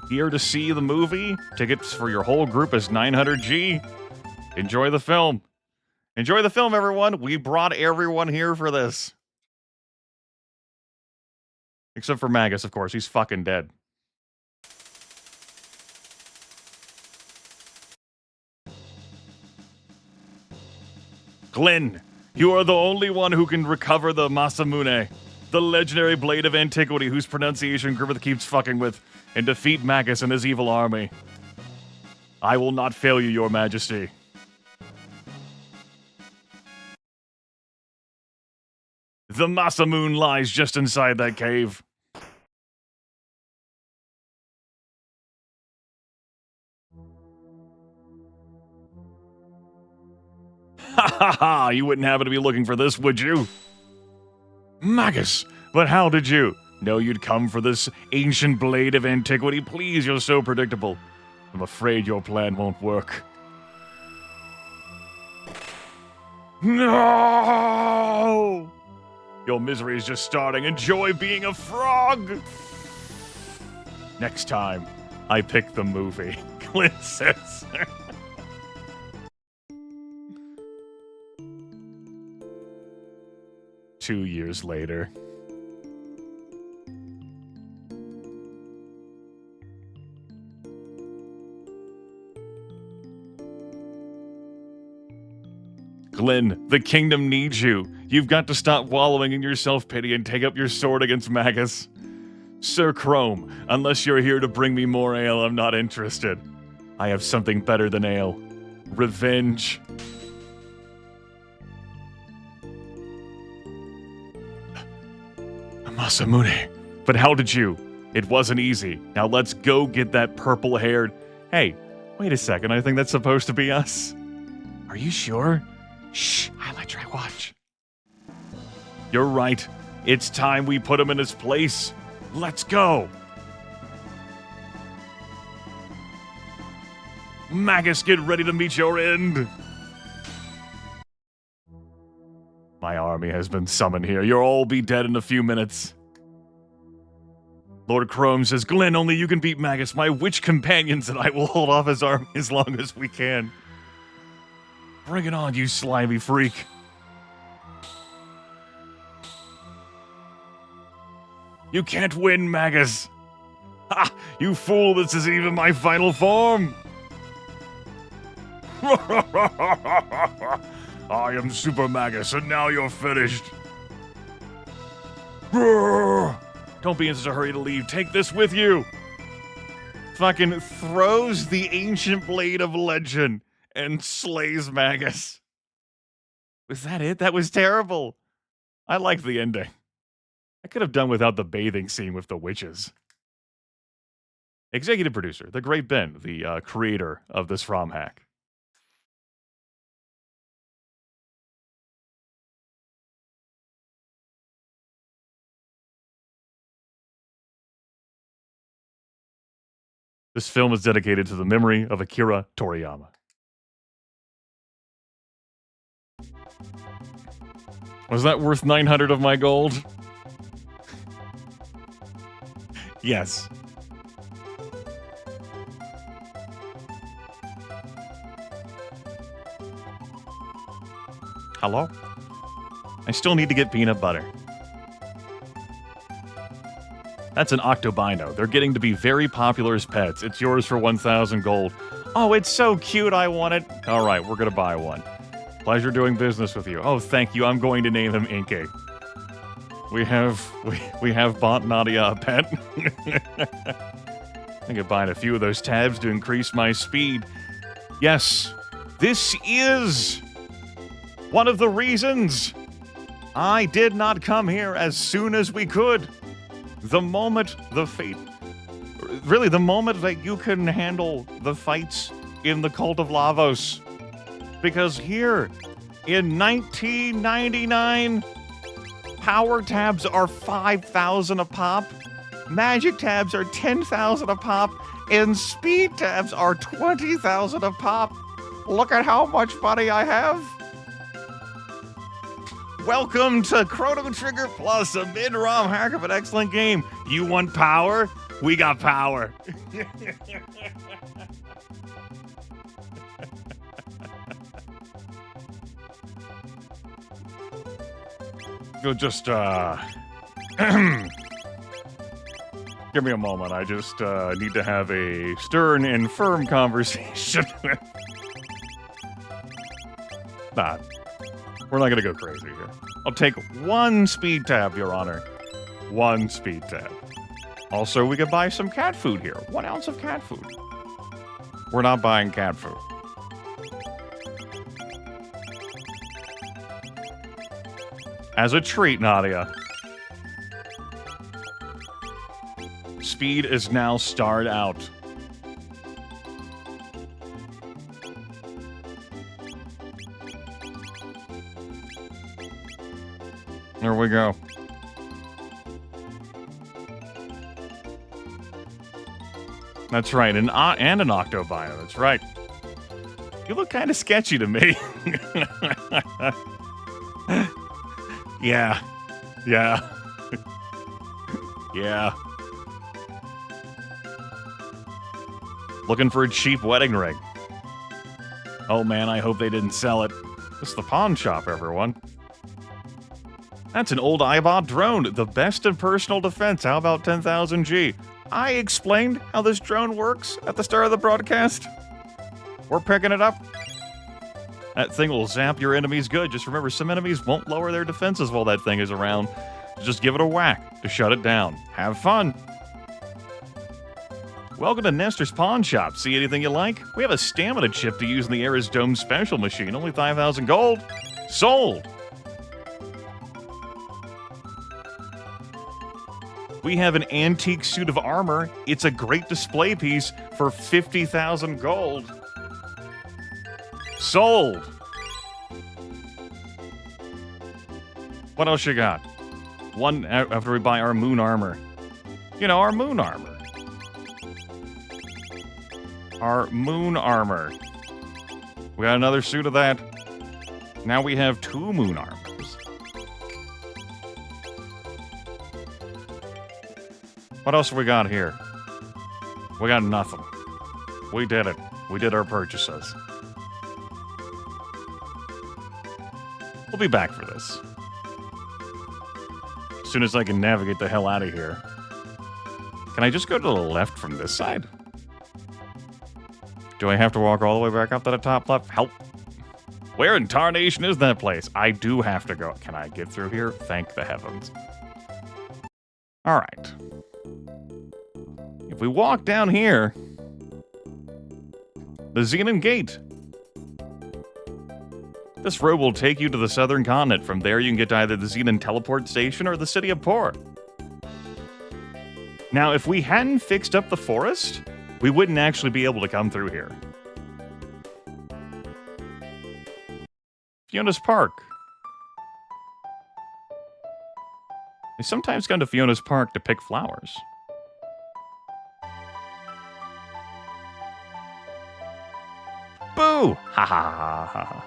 Here to see the movie? Tickets for your whole group is 900G. Enjoy the film. Enjoy the film, everyone. We brought everyone here for this. Except for Magus, of course. He's fucking dead. Glenn, you are the only one who can recover the Masamune, the legendary blade of antiquity whose pronunciation Grimith keeps fucking with, and defeat Magus and his evil army. I will not fail you, your majesty. The Masamune lies just inside that cave. Ha ha ha! You wouldn't happen to be looking for this, would you? Magus, but how did you know you'd come for this ancient blade of antiquity? Please, you're so predictable. I'm afraid your plan won't work. No! Your misery is just starting. Enjoy being a frog! Next time, I pick the movie. Clint says. 2 years later. Glenn, the kingdom needs you. You've got to stop wallowing in your self-pity and take up your sword against Magus. Sir Chrome, unless you're here to bring me more ale, I'm not interested. I have something better than ale. Revenge. Masamune, but how did you? It wasn't easy. Now let's go get that purple-haired... Hey, wait a second, I think that's supposed to be us. Are you sure? Shh, Ayla, try watch. You're right. It's time we put him in his place. Let's go. Magus, get ready to meet your end. My army has been summoned here. You'll all be dead in a few minutes. Lord Chrome says, Glenn, only you can beat Magus. My witch companions and I will hold off his army as long as we can. Bring it on, you slimy freak. You can't win, Magus. Ha! You fool, this is even my final form. I am Super Magus, and now you're finished. Don't be in such a hurry to leave. Take this with you. Fucking throws the ancient blade of legend and slays Magus. Was that it? That was terrible. I liked the ending. I could have done without the bathing scene with the witches. Executive producer, the great Ben, the creator of this Romhack. This film is dedicated to the memory of Akira Toriyama. Was that worth 900 of my gold? Yes. Hello? I still need to get peanut butter. That's an octobino. They're getting to be very popular as pets. It's yours for 1,000 gold. Oh, it's so cute. I want it. All right, we're going to buy one. Pleasure doing business with you. Oh, thank you. I'm going to name him Inke. We have bought Nadia a pet. I could buy a few of those tabs to increase my speed. Yes, this is one of the reasons I did not come here as soon as we could. The moment the moment that you can handle the fights in the Cult of Lavos. Because here, in 1999, power tabs are 5,000 a pop, magic tabs are 10,000 a pop, and speed tabs are 20,000 a pop. Look at how much money I have. Welcome to Chrono Trigger Plus, a mid-ROM hack of an excellent game. You want power? We got power. You'll just, give me a moment. I just, need to have a stern and firm conversation. Nah, we're not gonna go crazy here. I'll take 1 speed tab, Your Honor. 1 speed tab. Also, we could buy some cat food here. 1 ounce of cat food. We're not buying cat food. As a treat, Nadia. Speed is now starred out. There we go. That's right, and an Octobio, that's right. You look kind of sketchy to me. Yeah. Yeah. Yeah. Looking for a cheap wedding ring. Oh man, I hope they didn't sell it. This is the pawn shop, everyone. That's an old iBot drone, the best in personal defense. How about 10,000 G? I explained how this drone works at the start of the broadcast. We're picking it up. That thing will zap your enemies good. Just remember, some enemies won't lower their defenses while that thing is around. Just give it a whack to shut it down. Have fun. Welcome to Nestor's Pawn Shop. See anything you like? We have a stamina chip to use in the Era's Dome special machine. Only 5,000 gold. Sold. We have an antique suit of armor. It's a great display piece for 50,000 gold. Sold. What else you got? One after we buy our moon armor. You know, our moon armor. Our moon armor. We got another suit of that. Now we have 2 moon armors. What else have we got here? We got nothing. We did it. We did our purchases. We'll be back for this. As soon as I can navigate the hell out of here. Can I just go to the left from this side? Do I have to walk all the way back up to the top left? Help. Where in tarnation is that place? I do have to go. Can I get through here? Thank the heavens. Alright. If we walk down here, the Xenon Gate. This road will take you to the southern continent. From there, you can get to either the Xenon Teleport Station or the City of Por. Now, if we hadn't fixed up the forest, we wouldn't actually be able to come through here. Fiona's Park. I sometimes come to Fiona's Park to pick flowers. Boo! Ha ha ha ha ha.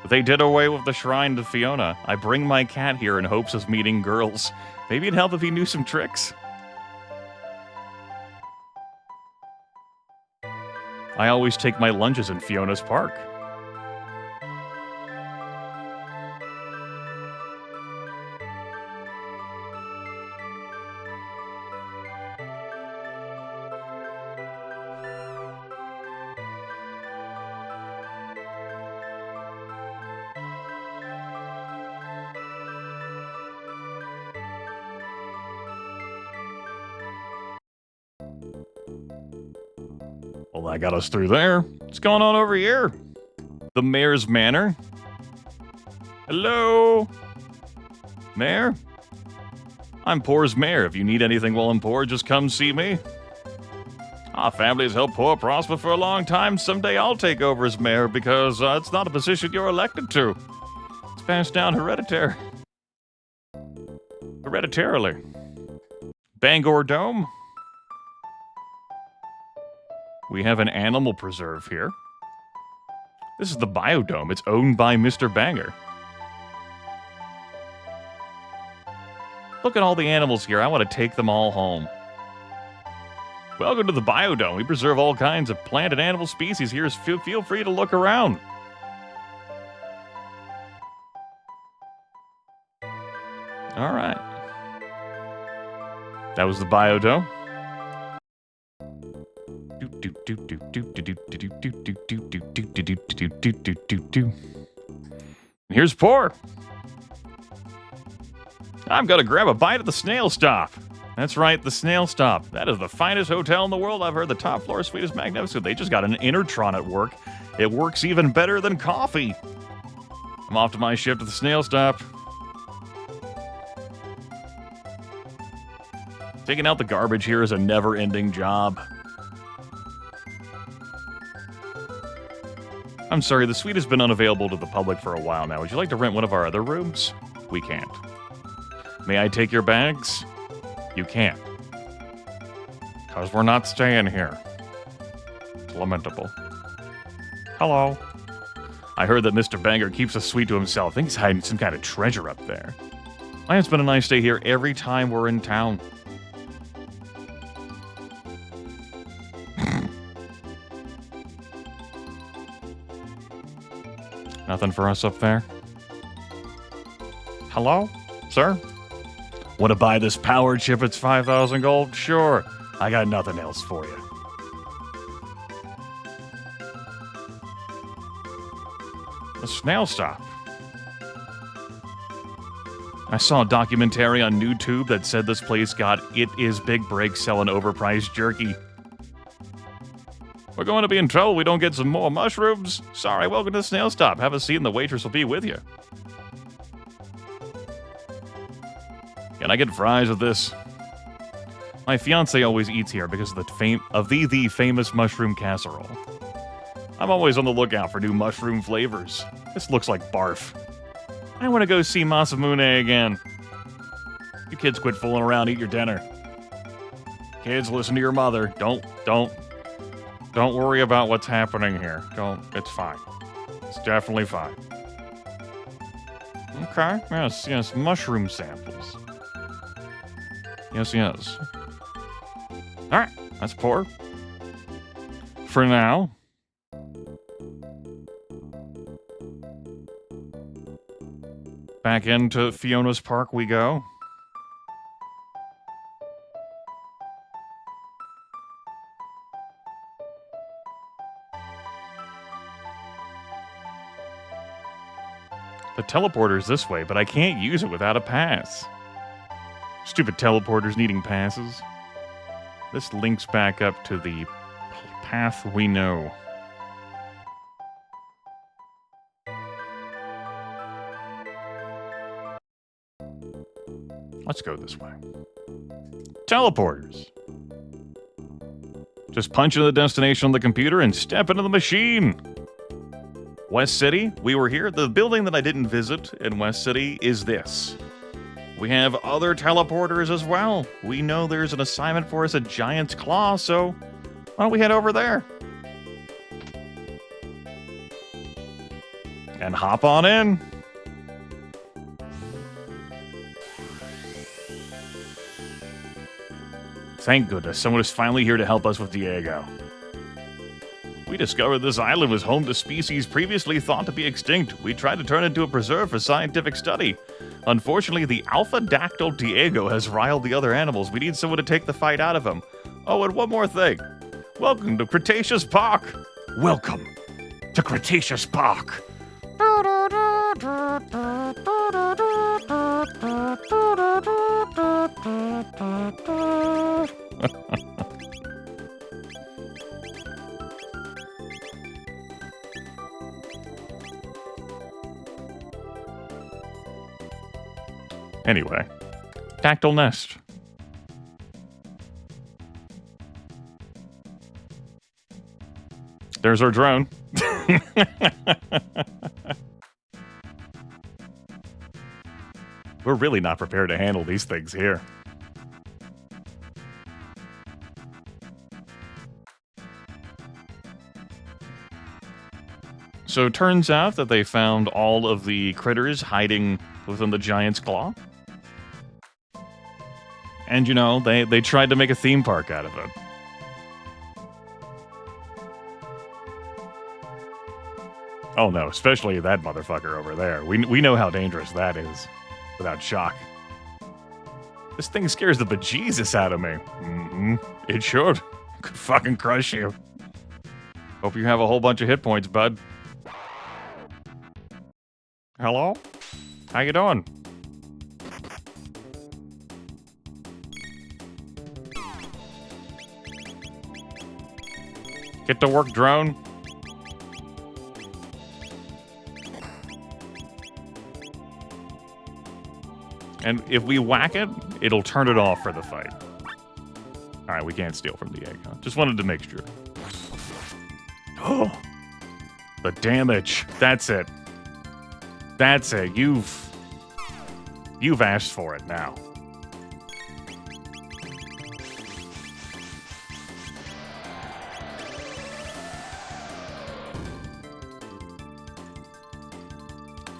They did away with the shrine to Fiona. I bring my cat here in hopes of meeting girls. Maybe it'd help if he knew some tricks. I always take my lunches in Fiona's Park. Well, that got us through there. What's going on over here? The Mayor's Manor. Hello? Mayor? I'm Poor's mayor. If you need anything while I'm poor, just come see me. Our family has helped poor prosper for a long time. Someday I'll take over as mayor because it's not a position you're elected to. It's passed down hereditarily. Bangor Dome. We have an animal preserve here. This is the Biodome. It's owned by Mr. Banger. Look at all the animals here. I want to take them all home. Welcome to the Biodome. We preserve all kinds of plant and animal species here. Feel free to look around. That was the Biodo. Here's Poor. I'm gonna grab a bite at the Snail Stop. That's right, the Snail Stop. That is the finest hotel in the world. I've heard the top floor suite is magnificent. They just got an Intertron at work. It works even better than coffee. I'm off to my shift at the Snail Stop. Taking out the garbage here is a never-ending job. I'm sorry, the suite has been unavailable to the public for a while now. Would you like to rent one of our other rooms? We can't. May I take your bags? You can't. Because we're not staying here. It's lamentable. Hello. I heard that Mr. Banger keeps a suite to himself. I think he's hiding some kind of treasure up there. I spend a nice day here every time we're in town. Nothing for us up there? Hello? Sir? Want to buy this power chip? It's 5,000 gold? Sure. I got nothing else for you. The Snail Stop. I saw a documentary on YouTube that said this place got It Is Big Break selling overpriced jerky. We're going to be in trouble. We don't get some more mushrooms. Sorry, welcome to the Snail Stop. Have a seat and the waitress will be with you. Can I get fries with this? My fiance always eats here because of the famous mushroom casserole. I'm always on the lookout for new mushroom flavors. This looks like barf. I want to go see Masamune again. You kids quit fooling around, eat your dinner. Kids, listen to your mother. Don't worry about what's happening here. It's fine. It's definitely fine. Okay, yes, mushroom samples. Yes. Alright, that's Poor. For now. Back into Fiona's Park we go. The teleporter's this way, but I can't use it without a pass. Stupid teleporters needing passes. This links back up to the path we know. Let's go this way. Teleporters. Just punch into the destination on the computer and step into the machine. West City, we were here. The building that I didn't visit in West City is this. We have other teleporters as well. We know there's an assignment for us at Giant's Claw, so why don't we head over there? And hop on in. Thank goodness, someone is finally here to help us with Diego. We discovered this island was home to species previously thought to be extinct. We tried to turn it into a preserve for scientific study. Unfortunately, the alpha dactyl Diego has riled the other animals. We need someone to take the fight out of him. Oh, and one more thing. Welcome to Cretaceous Park. Welcome to Cretaceous Park. Anyway, Dactyl Nest. There's our drone. We're really not prepared to handle these things here. So it turns out that they found all of the critters hiding within the Giant's Claw. And, you know, they tried to make a theme park out of it. Oh no, especially that motherfucker over there. We know how dangerous that is, without shock. This thing scares the bejesus out of me. It should. Could fucking crush you. Hope you have a whole bunch of hit points, bud. Hello? How you doing? Get to work, drone. And if we whack it, it'll turn it off for the fight. Alright, we can't steal from the egg, huh? Just wanted to make sure. Oh! The damage. That's it. That's it. You've asked for it now.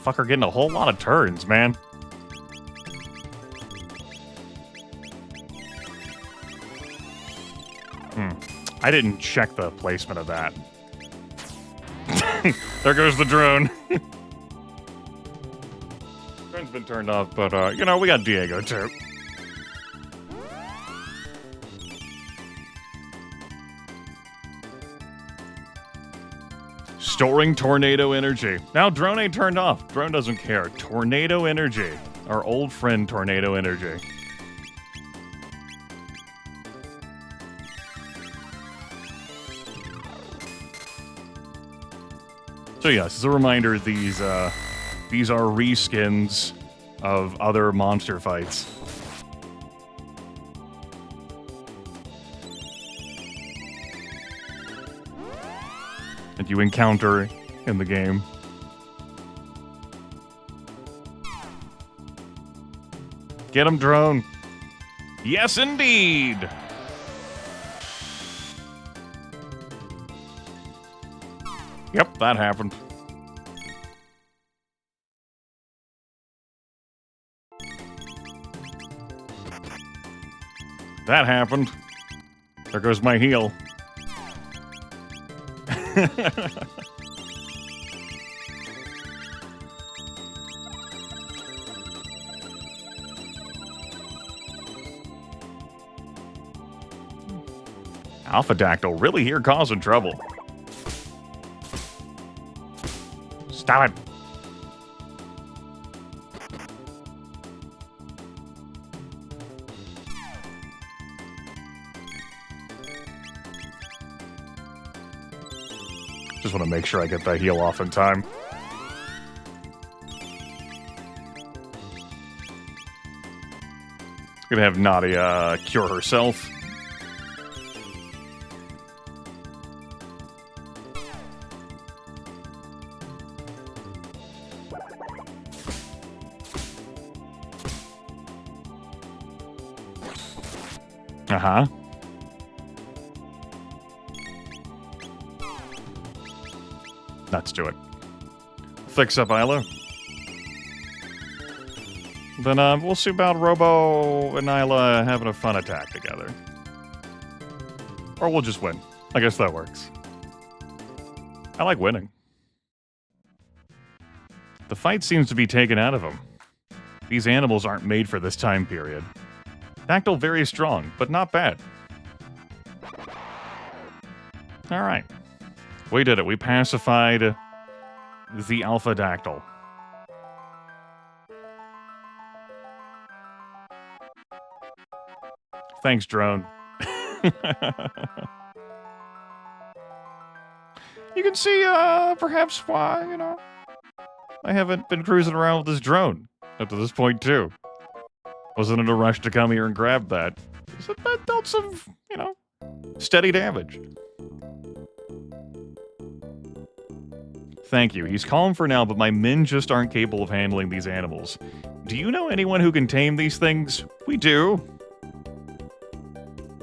Fucker getting a whole lot of turns, man. I didn't check the placement of that. There goes the drone. Drone's been turned off, but, you know, we got Diego, too. Storing tornado energy. Now, drone ain't turned off. Drone doesn't care. Tornado energy. Our old friend, tornado energy. So yes, as a reminder, these are reskins of other monster fights. That you encounter in the game. Get him, drone. Yes, indeed. Yep, that happened. That happened. There goes my heal. Alphadactyl really here causing trouble. Stop it. Just want to make sure I get that heal off in time. Gonna have Nadia cure herself. Uh-huh. Let's do it. Fix up Ayla. Then we'll see about Robo and Ayla having a fun attack together. Or we'll just win. I guess that works. I like winning. The fight seems to be taken out of them. These animals aren't made for this time period. Dactyl very strong, but not bad. Alright. We did it. We pacified the Alpha Dactyl. Thanks, drone. You can see, perhaps why, you know, I haven't been cruising around with this drone up to this point, too. Wasn't in a rush to come here and grab that. So that dealt some, you know, steady damage. Thank you. He's calm for now, but my men just aren't capable of handling these animals. Do you know anyone who can tame these things? We do.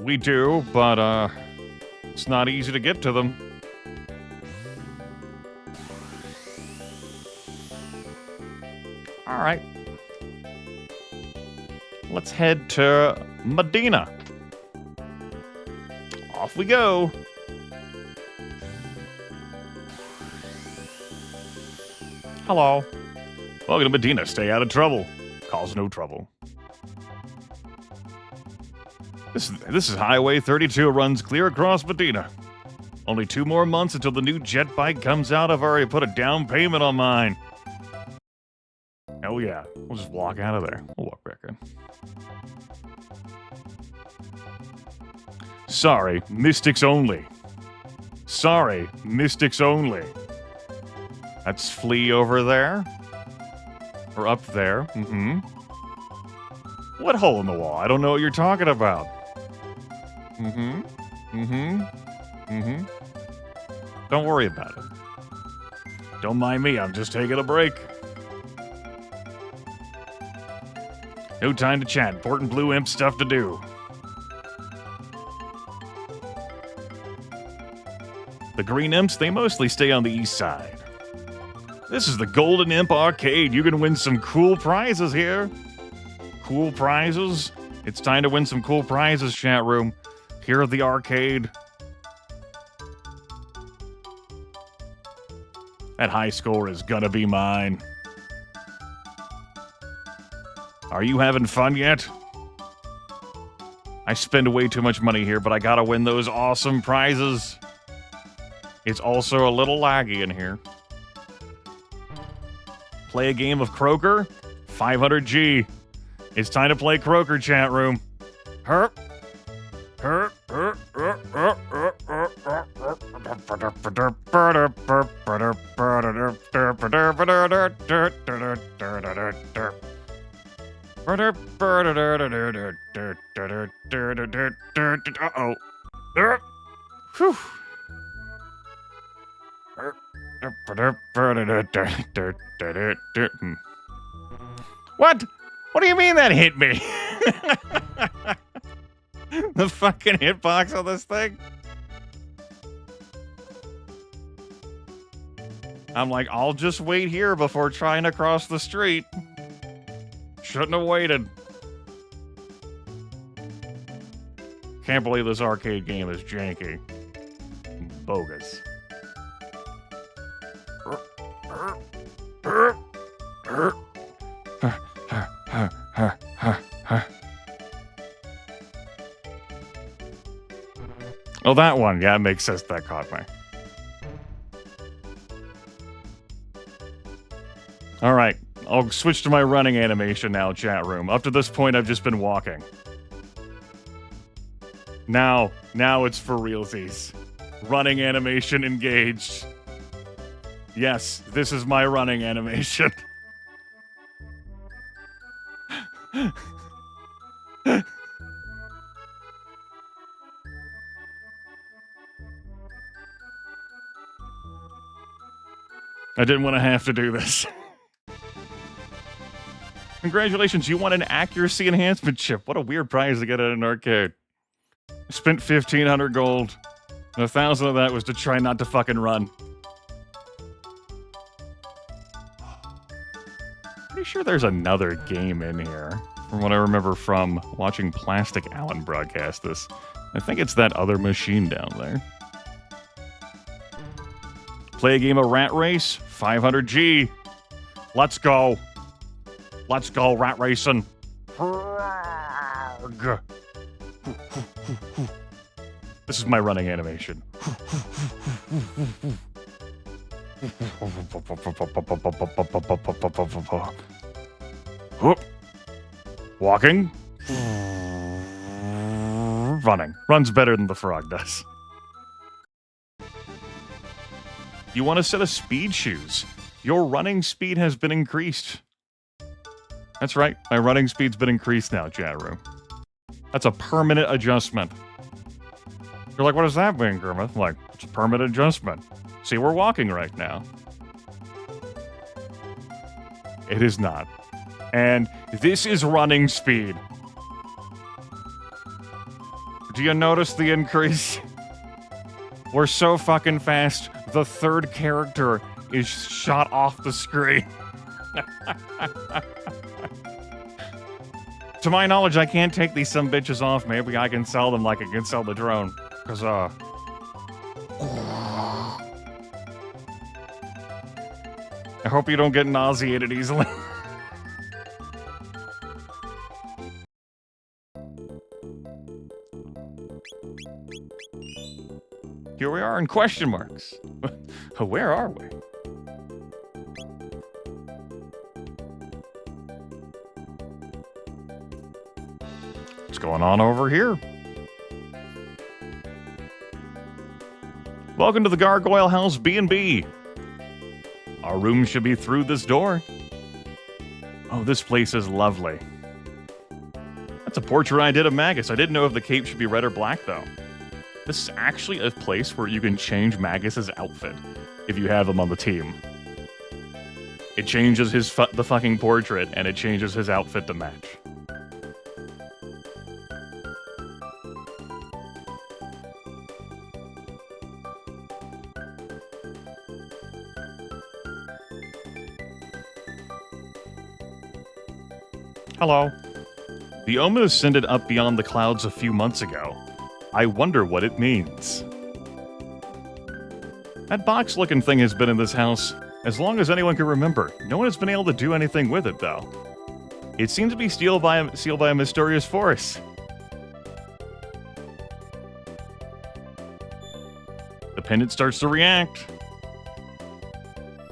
We do, but, it's not easy to get to them. Alright. Let's head to Medina. Off we go. Hello. Welcome to Medina. Stay out of trouble. Cause no trouble. This is Highway 32 runs clear across Medina. Only 2 more months until the new jet bike comes out. I've already put a down payment on mine. Hell yeah. We'll just walk out of there. We'll walk back in. Sorry, Mystics only. Sorry, Mystics only. That's Flea over there. Or up there. Mm-hmm. What hole in the wall? I don't know what you're talking about. Mm-hmm. Mm-hmm. Mm-hmm. Don't worry about it. Don't mind me, I'm just taking a break. No time to chat. Important blue imp stuff to do. The green imps, they mostly stay on the east side. This is the Golden Imp Arcade. You can win some cool prizes here. Cool prizes? It's time to win some cool prizes, chat room. Here at the arcade. That high score is gonna be mine. Are you having fun yet? I spend way too much money here, but I gotta win those awesome prizes. It's also a little laggy in here. Play a game of Croaker? 500G. It's time to play Croaker, chat room. Herp. Herp. Uh-oh. Whew. What? What do you mean that hit me? The fucking hitbox on this thing? I'm like, I'll just wait here before trying to cross the street. Shouldn't have waited. Can't believe this arcade game is janky. Bogus. Oh, that one. Yeah, it makes sense. That caught me. All right. I'll switch to my running animation now, chat room. Up to this point, I've just been walking. Now it's for realsies. Running animation engaged. Yes, this is my running animation. I didn't want to have to do this. Congratulations, you won an accuracy enhancement chip. What a weird prize to get at an arcade. I spent 1,500 gold, and 1,000 of that was to try not to fucking run. Pretty sure there's another game in here, from what I remember from watching Plastic Alan broadcast this. I think it's that other machine down there. Play a game of Rat Race, 500G. Let's go. Let's go, rat racing. This is my running animation. Walking. Running. Runs better than the frog does. You want a set of speed shoes. Your running speed has been increased. That's right. My running speed's been increased now, chat room. That's a permanent adjustment. You're like, what does that mean, Grimith? I'm like, it's a permanent adjustment. See, we're walking right now. It is not. And this is running speed. Do you notice the increase? We're so fucking fast, the third character is shot off the screen. To my knowledge, I can't take these some bitches off. Maybe I can sell them like I can sell the drone. Because, I hope you don't get nauseated easily. Here we are in question marks. Where are we? What's going on over here? Welcome to the Gargoyle House B&B. Our room should be through this door. Oh, this place is lovely. That's a portrait I did of Magus. I didn't know if the cape should be red or black, though. This is actually a place where you can change Magus's outfit if you have him on the team. It changes the fucking portrait, and it changes his outfit to match. Hello. The omen ascended up beyond the clouds a few months ago. I wonder what it means. That box-looking thing has been in this house as long as anyone can remember. No one has been able to do anything with it, though. It seems to be sealed by a mysterious force. The pendant starts to react.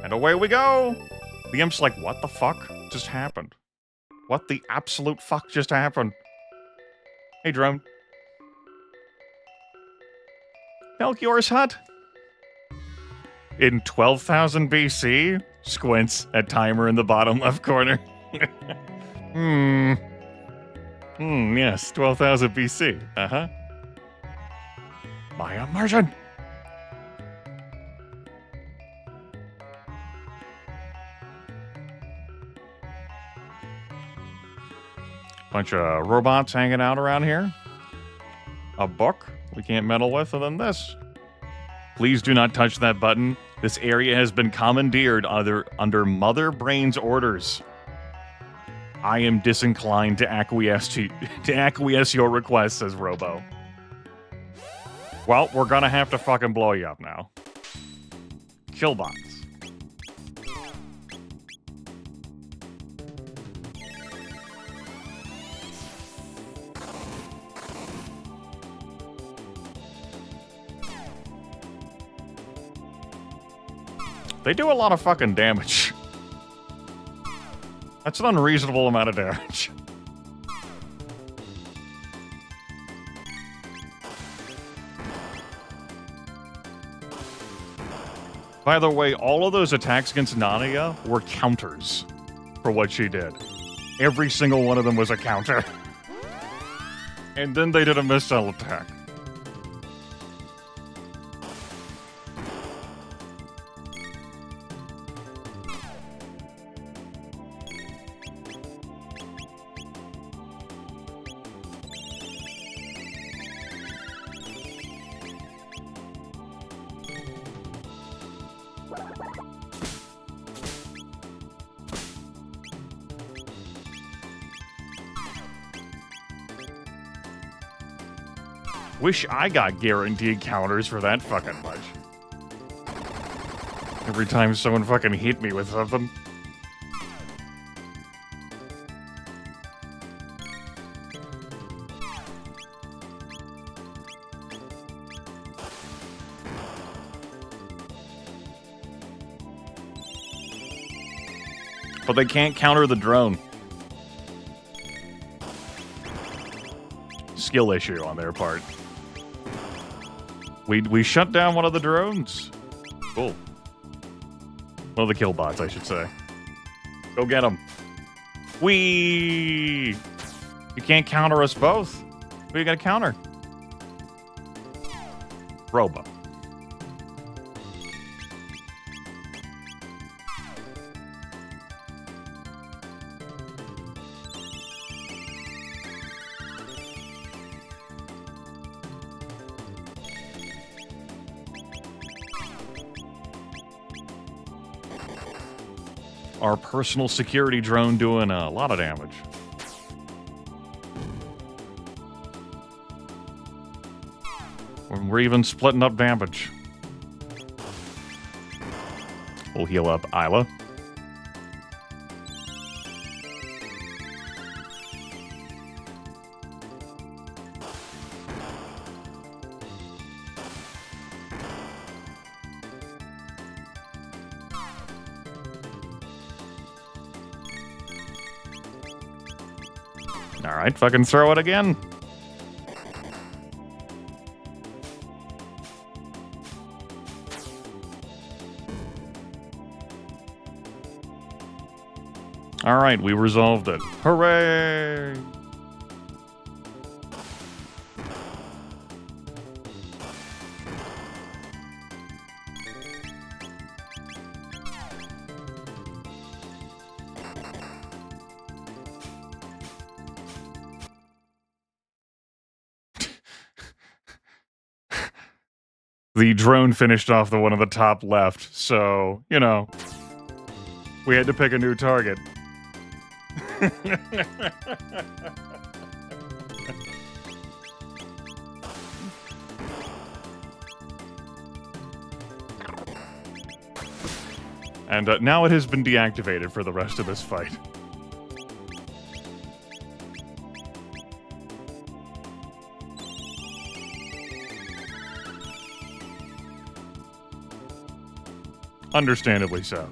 And away we go! The imp's like, what the fuck just happened? What the absolute fuck just happened? Hey, drone. Melchior's hut? In 12,000 BC? Squints at timer in the bottom left corner. Yes, 12,000 BC. Uh-huh. My immersion! Bunch of robots hanging out around here. A book we can't meddle with, and then this. Please do not touch that button. This area has been commandeered under Mother Brain's orders. I am disinclined to acquiesce your request, says Robo. Well, we're gonna have to fucking blow you up now. Killbots. They do a lot of fucking damage. That's an unreasonable amount of damage. By the way, all of those attacks against Nania were counters for what she did. Every single one of them was a counter. And then they did a missile attack. Wish I got guaranteed counters for that fucking much. Every time someone fucking hit me with something. But they can't counter the drone. Skill issue on their part. We shut down one of the drones. Cool. One of the kill bots, I should say. Go get them. Whee! You can't counter us both. Who you got to counter? Robo. Our personal security drone doing a lot of damage. We're even splitting up damage. We'll heal up Ayla. All right, fucking throw it again. All right, we resolved it. Hooray! The drone finished off the one on the top left, so, you know, we had to pick a new target. And now it has been deactivated for the rest of this fight. Understandably so.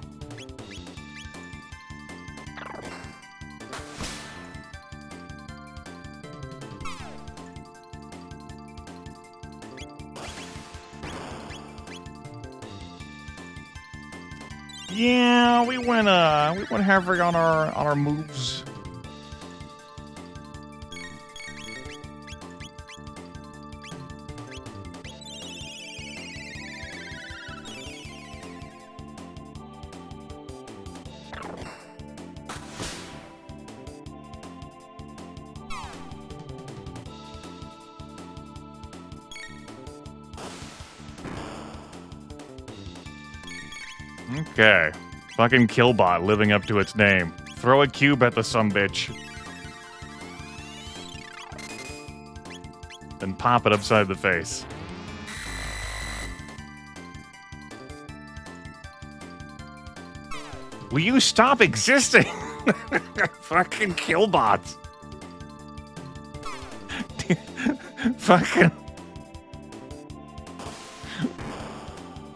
Yeah, we went halfway on our moves. Okay. Fucking Killbot living up to its name. Throw a cube at the sumbitch. Then pop it upside the face. Will you stop existing? Fucking Killbots. Fucking...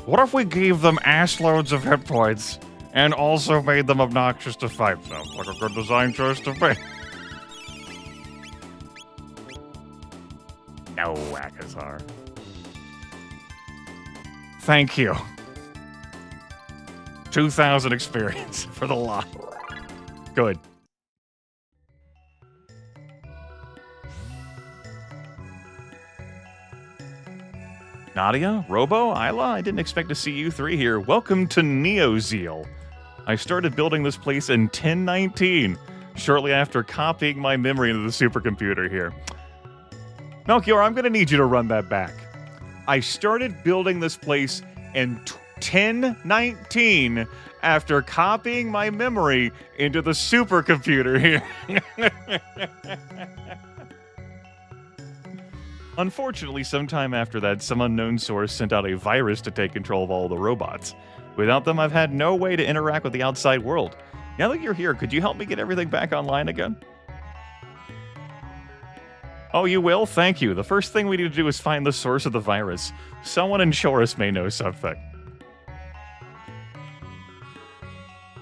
What if we gave them ass loads of hit points and also made them obnoxious to fight? Sounds like a good design choice to me. No, Whackazar. Thank you. 2,000 experience for the lot. Good. Nadia, Robo, Ayla, I didn't expect to see you three here. Welcome to NeoZeal. I started building this place in 1019, shortly after copying my memory into the supercomputer here. Melchior, I'm going to need you to run that back. I started building this place in 1019 after copying my memory into the supercomputer here. Unfortunately, sometime after that, some unknown source sent out a virus to take control of all the robots. Without them, I've had no way to interact with the outside world. Now that you're here, could you help me get everything back online again? Oh, you will? Thank you. The first thing we need to do is find the source of the virus. Someone in Chorus may know something.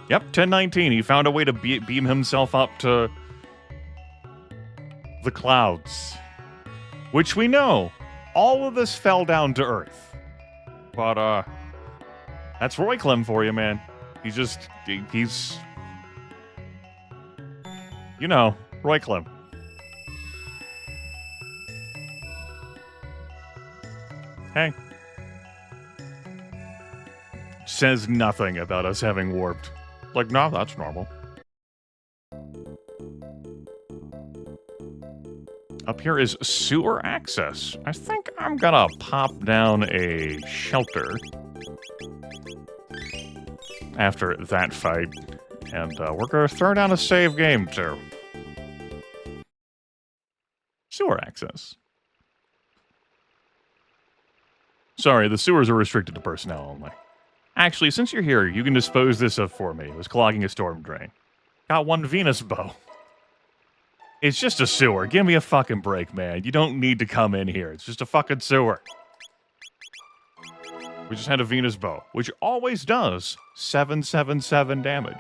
Yep, 1019. He found a way to beam himself up to the clouds. Which we know, all of this fell down to Earth. But, that's Roy Clem for you, man. He's, you know, Roy Clem. Hey. Says nothing about us having warped. Like, no, that's normal. Up here is sewer access. I think I'm gonna pop down a shelter after that fight. And we're gonna throw down a save game, too. Sewer access. Sorry, the sewers are restricted to personnel only. Actually, since you're here, you can dispose this of for me. It was clogging a storm drain. Got one Venus bow. It's just a sewer. Give me a fucking break, man. You don't need to come in here. It's just a fucking sewer. We just had a Venus bow, which always does 777 damage.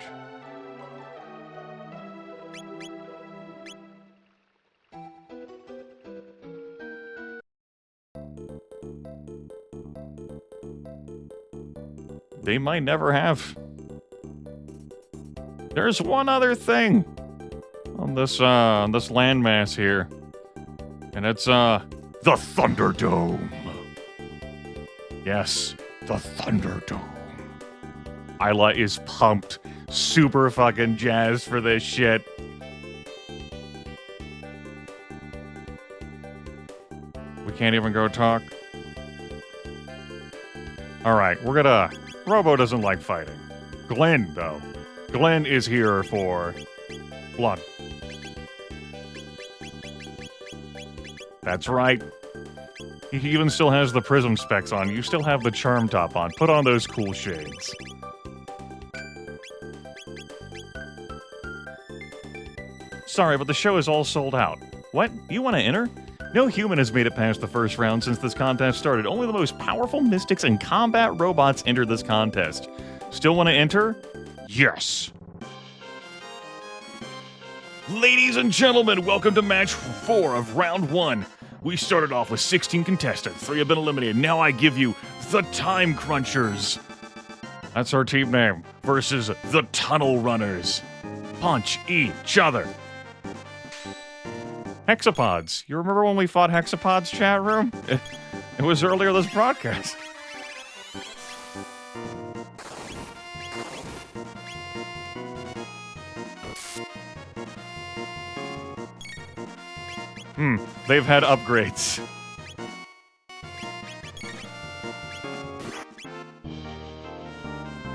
they might never have. There's one other thing on this landmass here, and it's the Thunderdome. Yes, the Thunderdome. Ayla is pumped, super fucking jazzed for this shit. We can't even go talk. Alright, we're gonna... Robo doesn't like fighting. Glenn, though. Glenn is here for blood. That's right. He even still has the prism specs on. You still have the charm top on. Put on those cool shades. Sorry, but the show is all sold out. What? You want to enter? No human has made it past the first round since this contest started. Only the most powerful mystics and combat robots entered this contest. Still want to enter? Yes! Ladies and gentlemen, welcome to match 4 of round 1. We started off with 16 contestants. 3 have been eliminated. Now I give you the Time Crunchers. That's our team name. Versus the Tunnel Runners. Punch each other. Hexapods. You remember when we fought Hexapods, chat room? It was earlier this broadcast. They've had upgrades.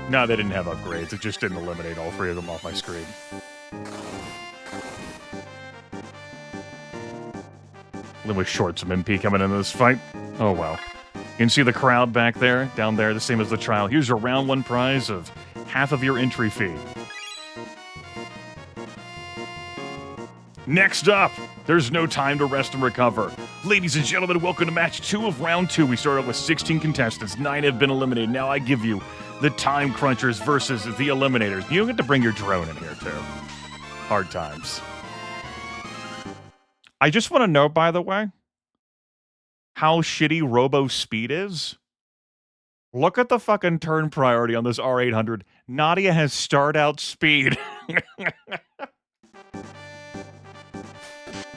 No, they didn't have upgrades. It just didn't eliminate all 3 of them off my screen. Then with Shorts and MP coming into this fight. Oh well. You can see the crowd back there, down there, the same as the trial. Here's your round 1 prize of half of your entry fee. Next up, there's no time to rest and recover. Ladies and gentlemen, welcome to match 2 of round 2. We started with 16 contestants. 9 have been eliminated. Now I give you the Time Crunchers versus the Eliminators. You don't get to bring your drone in here, too. Hard times. I just want to note, by the way, how shitty Robo's speed is. Look at the fucking turn priority on this R800. Nadia has start-out speed.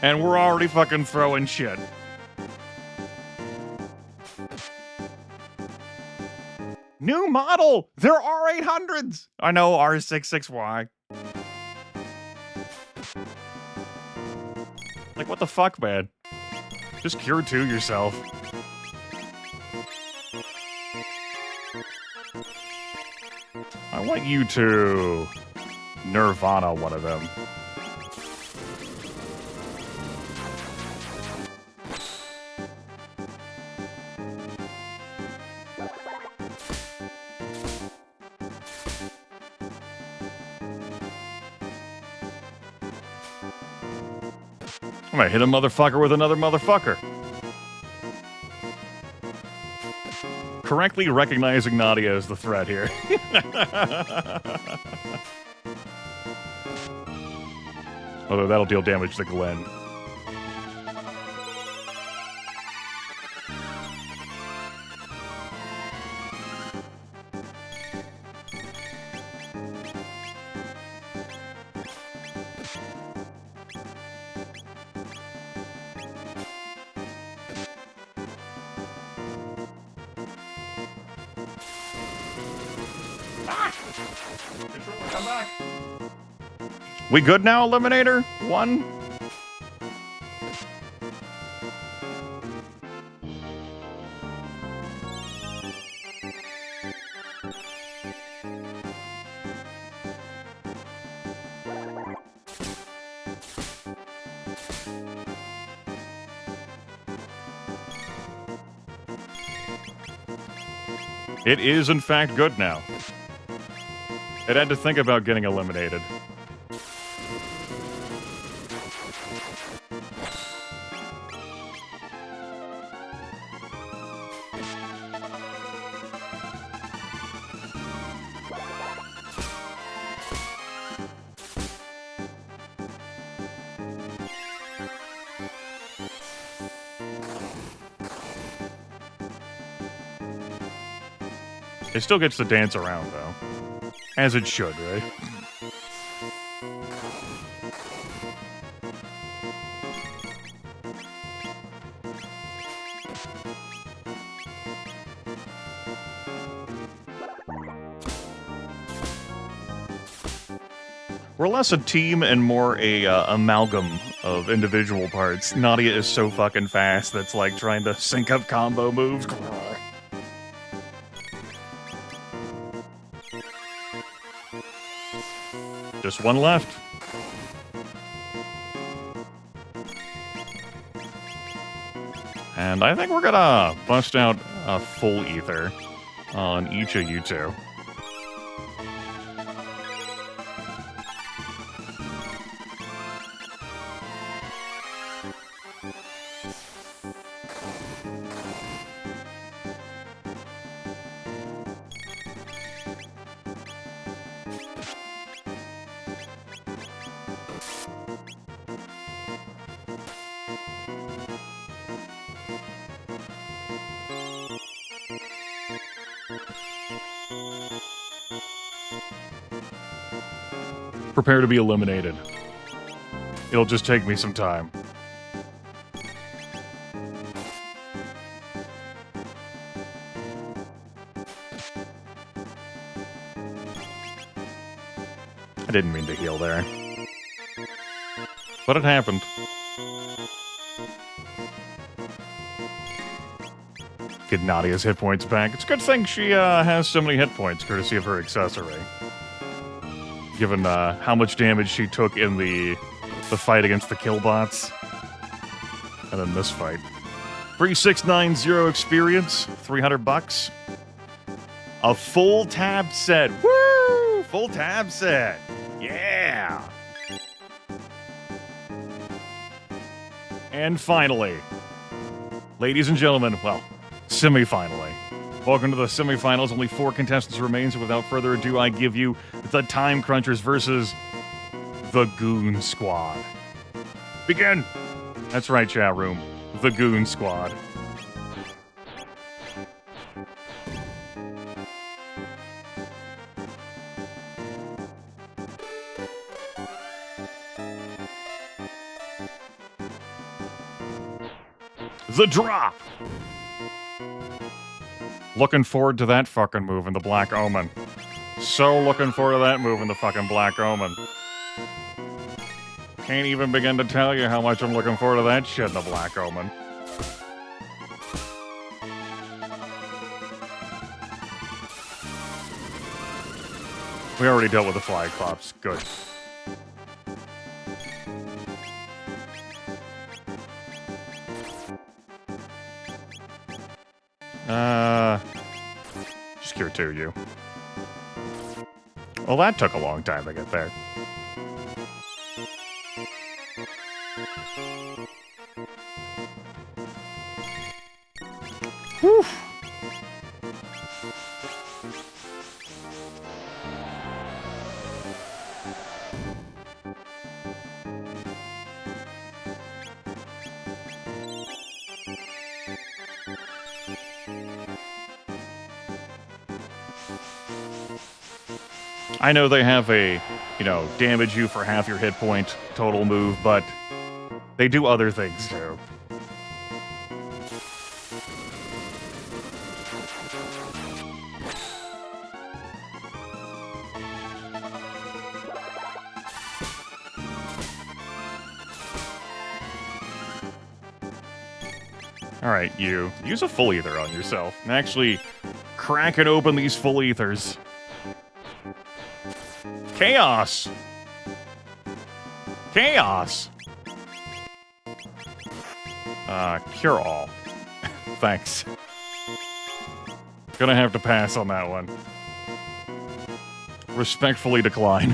And we're already fucking throwing shit. New model! They're R800s! I know, R66Y. Like, what the fuck, man? Just cure 2 yourself. I want you to Nirvana one of them. I'm gonna hit a motherfucker with another motherfucker. Correctly recognizing Nadia as the threat here. Although that'll deal damage to Glenn. Come back. We good now, Eliminator? 1? It is, in fact, good now. It had to think about getting eliminated. It still gets to dance around, though. As it should, right? We're less a team and more a amalgam of individual parts. Nadia is so fucking fast that's like trying to sync up combo moves. Just one left. And I think we're gonna bust out a full ether on each of you two. Prepare to be eliminated. It'll just take me some time. I didn't mean to heal there. But it happened. Get Nadia's hit points back. It's a good thing she has so many hit points, courtesy of her accessory. Given how much damage she took in the fight against the killbots. And then this fight. 3690 experience, $300. A full tab set. Woo! Full tab set. Yeah! And finally, ladies and gentlemen, well, semi-finally. Welcome to the semifinals. Only 4 contestants remain, so without further ado, I give you the Time Crunchers versus the Goon Squad. Begin! That's right, chat room. The Goon Squad. The drop! Looking forward to that fucking move in the Black Omen. So looking forward to that move in the fucking Black Omen. Can't even begin to tell you how much I'm looking forward to that shit in the Black Omen. We already dealt with the flag pops. Good. Just cure 2 you. Well, that took a long time to get there. Whew. I know they have a, damage you for half your hit point total move, but they do other things too. Alright, you. Use a full ether on yourself. And actually crack and open these full ethers. Chaos! Chaos! Cure all. Thanks. Gonna have to pass on that one. Respectfully decline.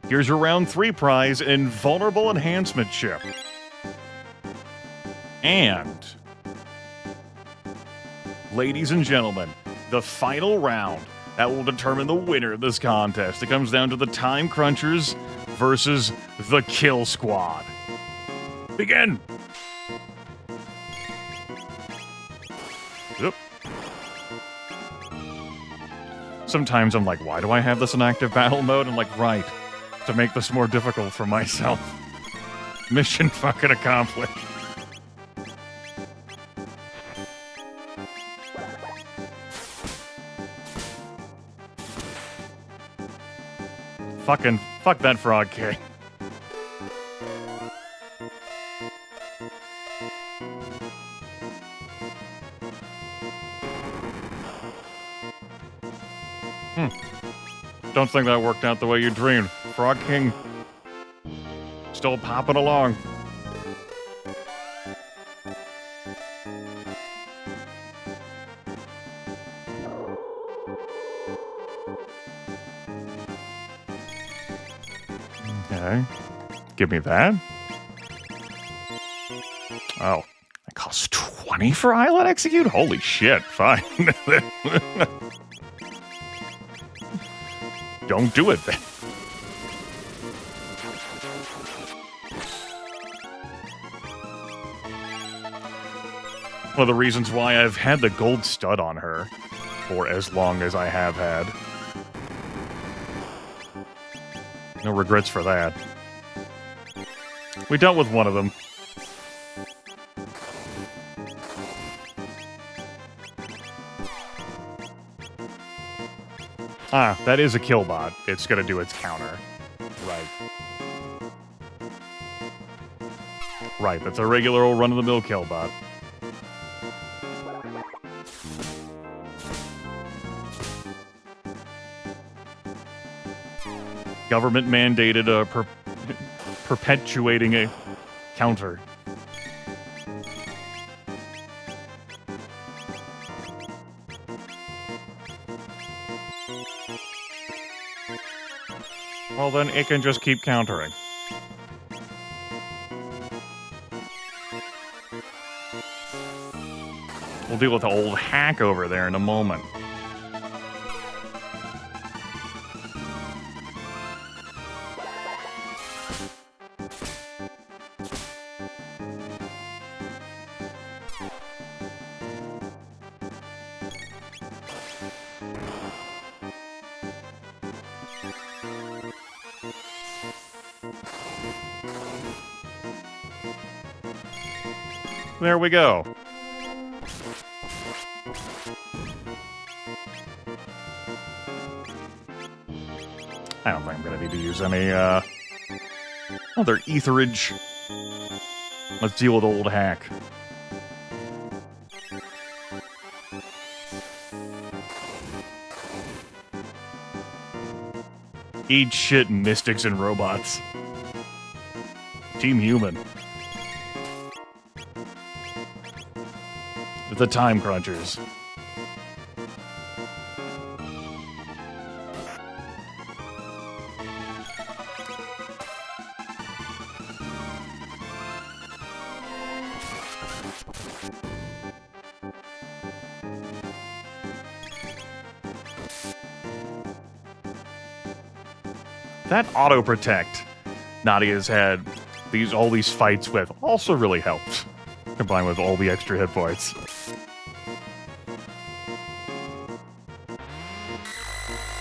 Here's your round 3 prize, Invulnerable Enhancement Chip. And, ladies and gentlemen, the final round that will determine the winner of this contest. It comes down to the Time Crunchers versus the Kill Squad. Begin! Sometimes I'm like, why do I have this in active battle mode? I'm like, right, to make this more difficult for myself. Mission fucking accomplished. Fuck that frog king. Don't think that worked out the way you dreamed. Frog King still popping along. Okay. Give me that. Oh. It costs 20 for Ayla to execute? Holy shit. Fine. Don't do it then. One of the reasons why I've had the gold stud on her for as long as I have had. No regrets for that. We dealt with one of them. Ah, that is a kill bot. It's gonna do its counter. Right. Right, that's a regular old run-of-the-mill kill bot. Government mandated perpetuating a counter. Well, then it can just keep countering. We'll deal with the old hack over there in a moment. There we go. I don't think I'm gonna need to use any, other etherage. Let's deal with old hack. Eat shit, mystics and robots. Team Human. The time crunchers. That auto protect Nadia's had all these fights with also really helped, combined with all the extra hit points.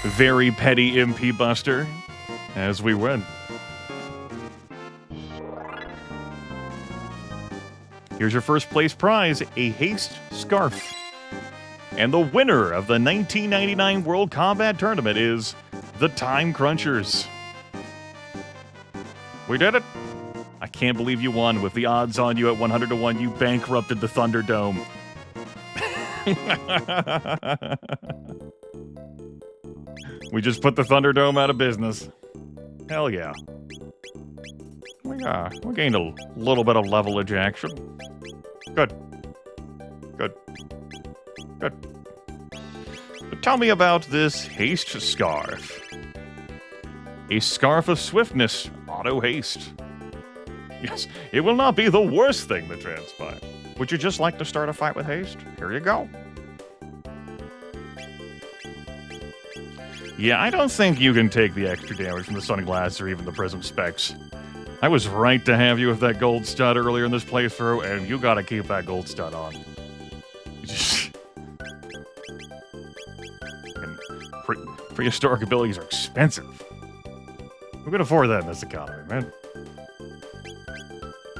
Very petty MP Buster as we win. Here's your first place prize, a haste scarf. And the winner of the 1999 World Combat Tournament is the Time Crunchers. We did it. I can't believe you won. With the odds on you at 100 to 1, you bankrupted the Thunderdome. We just put the Thunderdome out of business. Hell yeah. We gained a little bit of levelage action. Good. Good. Good. But tell me about this haste scarf. A scarf of swiftness, auto haste. Yes, it will not be the worst thing that transpires. Would you just like to start a fight with haste? Here you go. Yeah, I don't think you can take the extra damage from the sunglasses or even the prism specs. I was right to have you with that gold stud earlier in this playthrough, and you gotta keep that gold stud on. Prehistoric abilities are expensive. Who can afford that in this economy, man?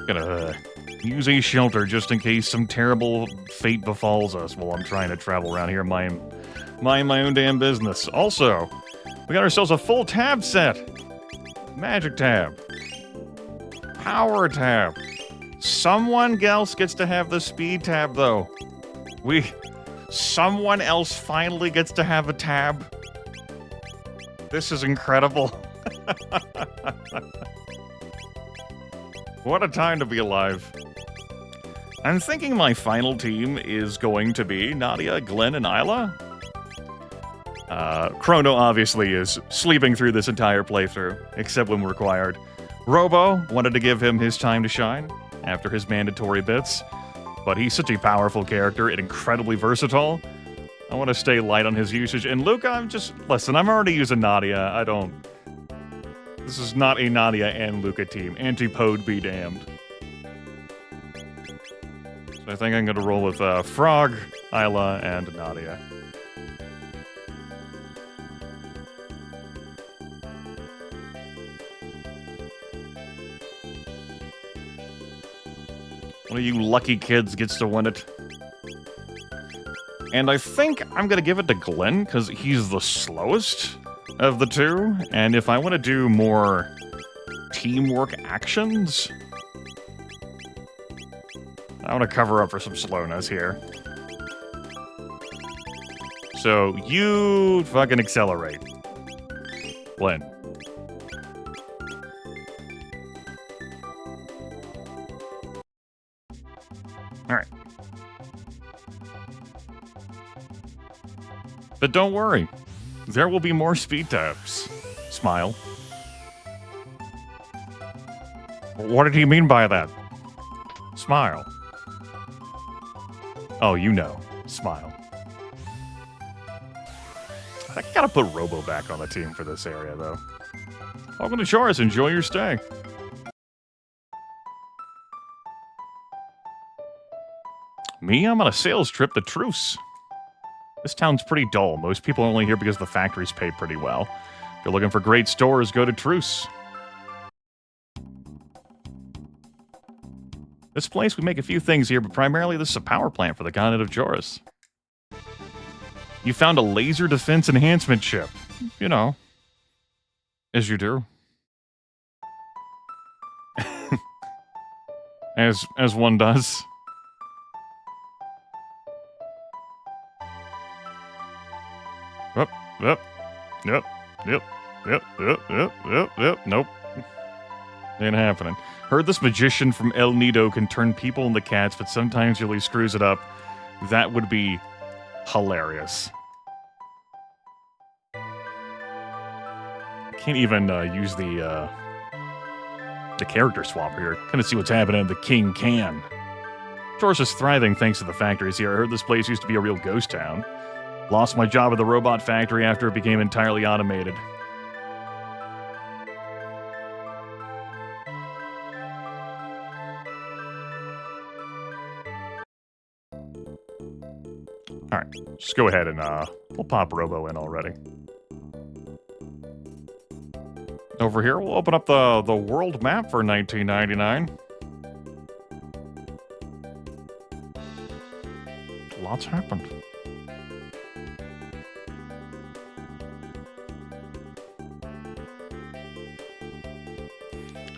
Gonna use a shelter just in case some terrible fate befalls us while I'm trying to travel around here, mind my own damn business. Also, we got ourselves a full tab set. Magic tab. Power tab. Someone else gets to have the speed tab, though. Someone else finally gets to have a tab. This is incredible. What a time to be alive. I'm thinking my final team is going to be Nadia, Glenn, and Ayla. Chrono obviously is sleeping through this entire playthrough, except when required. Robo wanted to give him his time to shine after his mandatory bits, but he's such a powerful character and incredibly versatile. I want to stay light on his usage. And Luca, listen, I'm already using Nadia. This is not a Nadia and Luca team. Antipode be damned. So I think I'm going to roll with Frog, Ayla, and Nadia. One of you lucky kids gets to win it. And I think I'm going to give it to Glenn, because he's the slowest of the two. And if I want to do more teamwork actions, I want to cover up for some slowness here. So you fucking accelerate, Glenn. Alright. But don't worry, there will be more speed tabs. Smile. What did he mean by that? Smile. Oh, you know. Smile. I gotta put Robo back on the team for this area, though. Welcome to Chorus. Enjoy your stay. Me, I'm on a sales trip to Truce. This town's pretty dull. Most people are only here because the factories pay pretty well. If you're looking for great stores, go to Truce. This place, we make a few things here, but primarily this is a power plant for the continent of Joris. You found a laser defense enhancement chip. You know. As you do. as one does. Yep. Nope. Ain't happening. Heard this magician from El Nido can turn people into cats, but sometimes he really screws it up. That would be hilarious. Can't even use the character swapper here. Kind of see what's happening. The king can. Joris is thriving thanks to the factories here. I heard this place used to be a real ghost town. Lost my job at the robot factory after it became entirely automated. Alright, just go ahead and we'll pop Robo in already. Over here, we'll open up the world map for 1999. Lots happened.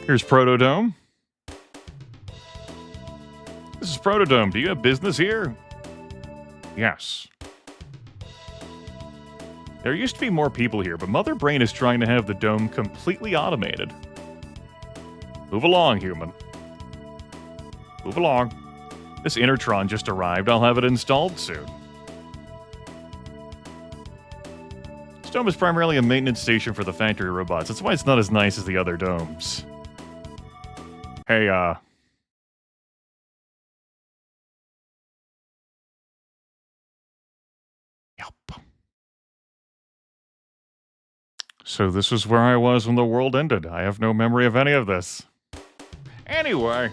Here's Protodome. This is Protodome. Do you have business here? Yes. There used to be more people here, but Mother Brain is trying to have the dome completely automated. Move along, human. Move along. This Intertron just arrived. I'll have it installed soon. This dome is primarily a maintenance station for the factory robots. That's why it's not as nice as the other domes. Hey, Yup. So this is where I was when the world ended. I have no memory of any of this. Anyway.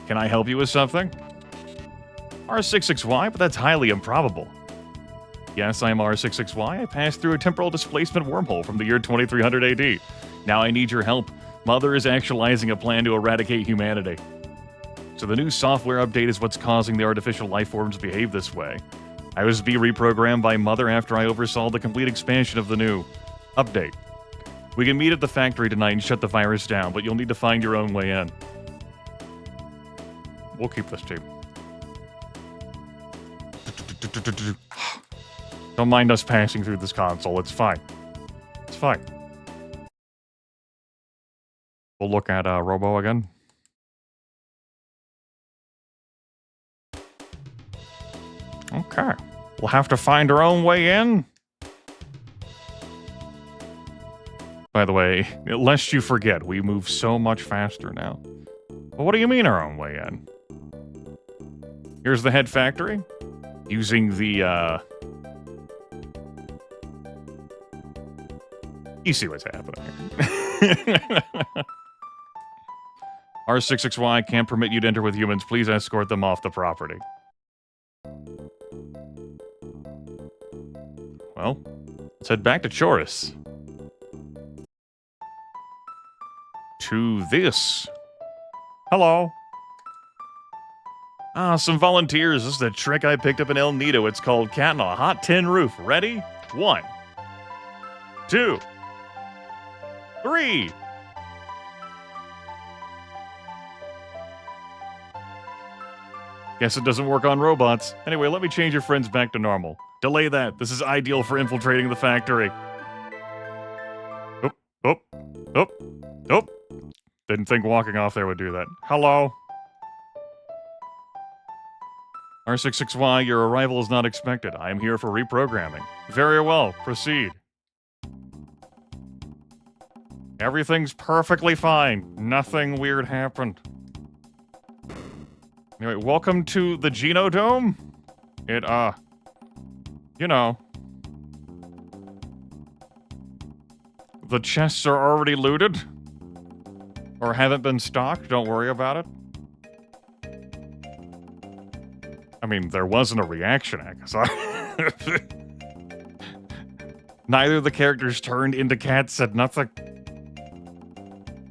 Can I help you with something? R66Y, but that's highly improbable. Yes, I'm R66Y. I passed through a temporal displacement wormhole from the year 2300 AD. Now I need your help. Mother is actualizing a plan to eradicate humanity. So the new software update is what's causing the artificial life forms to behave this way. I was to be reprogrammed by Mother after I oversaw the complete expansion of the new update. We can meet at the factory tonight and shut the virus down, but you'll need to find your own way in. We'll keep this team. Don't mind us passing through this console. It's fine. It's fine. We'll look at Robo again. Okay. We'll have to find our own way in. By the way, lest you forget, we move so much faster now. But what do you mean our own way in? Here's the head factory. Using the, You see what's happening. R66Y can't permit you to enter with humans. Please escort them off the property. Well, let's head back to Chorus. To this. Hello. Some volunteers. This is a trick I picked up in El Nido. It's called Cat on a Hot Tin Roof. Ready? 1, 2, 3. Guess it doesn't work on robots. Anyway, let me change your friends back to normal. Delay that. This is ideal for infiltrating the factory. Oh. Didn't think walking off there would do that. Hello? R66Y, your arrival is not expected. I am here for reprogramming. Very well. Proceed. Everything's perfectly fine. Nothing weird happened. Anyway, welcome to the Genodome. You know. The chests are already looted. Or haven't been stocked. Don't worry about it. I mean, there wasn't a reaction, I guess. Neither of the characters turned into cats, said nothing.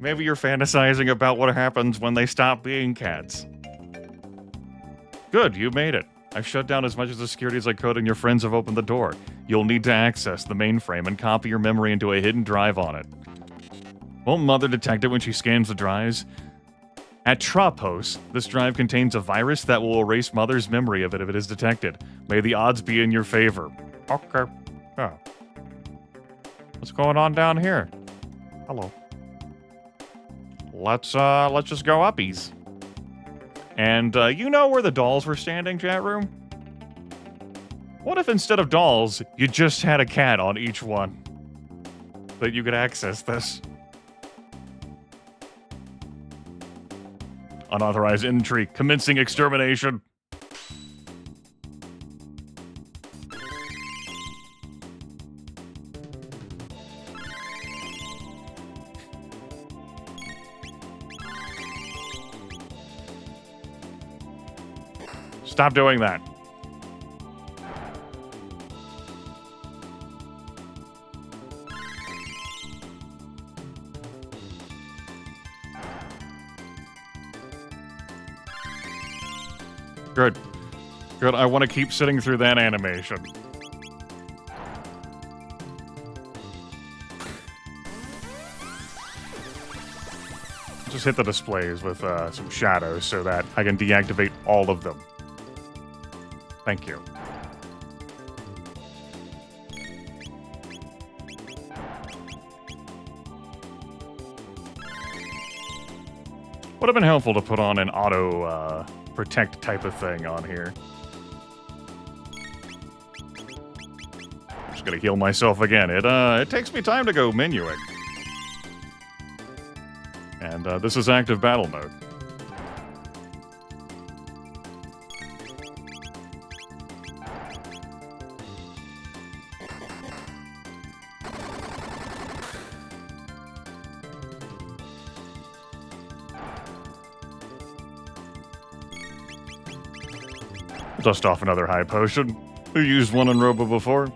Maybe you're fantasizing about what happens when they stop being cats. Good, you made it. I've shut down as much of the security as I could and your friends have opened the door. You'll need to access the mainframe and copy your memory into a hidden drive on it. Won't Mother detect it when she scans the drives? At Tropos, this drive contains a virus that will erase Mother's memory of it if it is detected. May the odds be in your favor. Okay. Oh. What's going on down here? Hello. Let's just go uppies. And, you know where the dolls were standing, chat room? What if instead of dolls, you just had a cat on each one? That you could access this. Unauthorized entry. Commencing extermination. Stop doing that. Good. Good. I want to keep sitting through that animation. Just hit the displays with some shadows so that I can deactivate all of them. Thank you. Would have been helpful to put on an auto protect type of thing on here. Just gonna heal myself again. It takes me time to go menuing. And this is active battle mode. Dust off another high potion. Who used one on Robo before?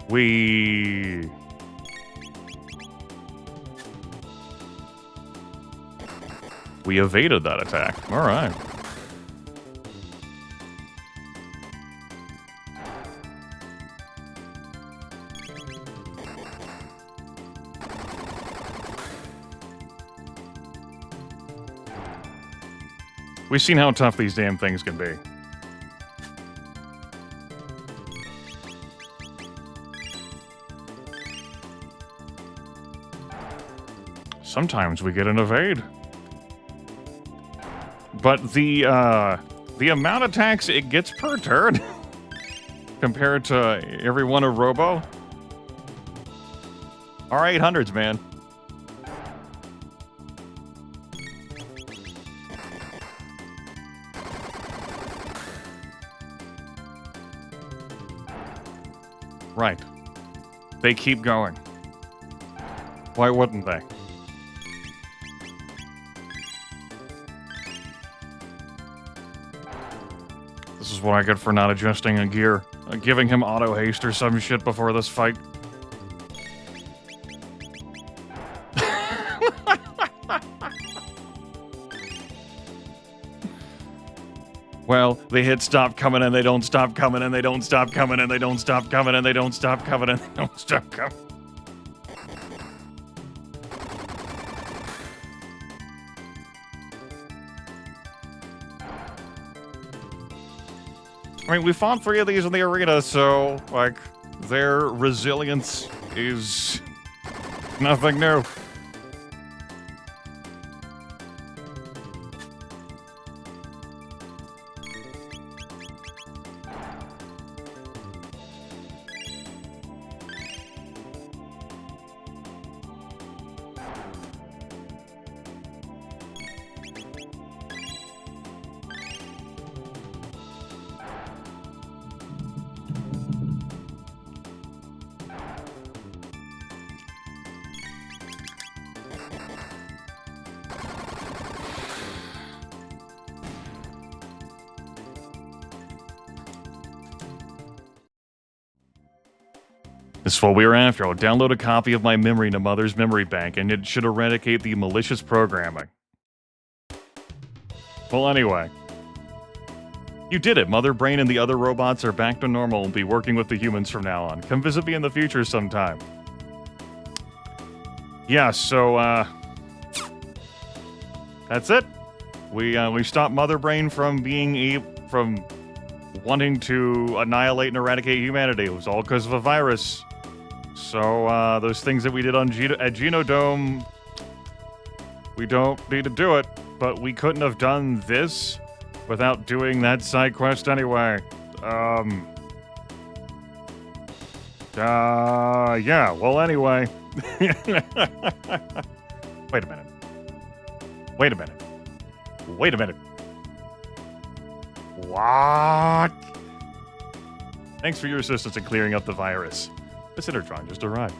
We evaded that attack. All right. We've seen how tough these damn things can be. Sometimes we get an evade. But the amount of attacks it gets per turn compared to every one of Robo. R800s, man. Right. They keep going. Why wouldn't they? This is what I get for not adjusting a gear. Giving him auto haste or some shit before this fight. Well, the hits stop coming and they don't stop coming and they don't stop coming and they don't stop coming and they don't stop coming and they don't stop coming. I mean, we fought 3 of these in the arena, so, like, their resilience is nothing new. This is what we were after. I'll download a copy of my memory to Mother's memory bank, and it should eradicate the malicious programming. Well, anyway. You did it. Mother Brain and the other robots are back to normal and will be working with the humans from now on. Come visit me in the future sometime. Yeah, so, that's it. We stopped Mother Brain from from wanting to annihilate and eradicate humanity. It was all because of a virus. So, those things that we did on at Genodome, we don't need to do it, but we couldn't have done this without doing that side quest anyway. Yeah, well, anyway. Wait a minute. Wait a minute. Wait a minute. What? Thanks for your assistance in clearing up the virus. This Intertron just arrived.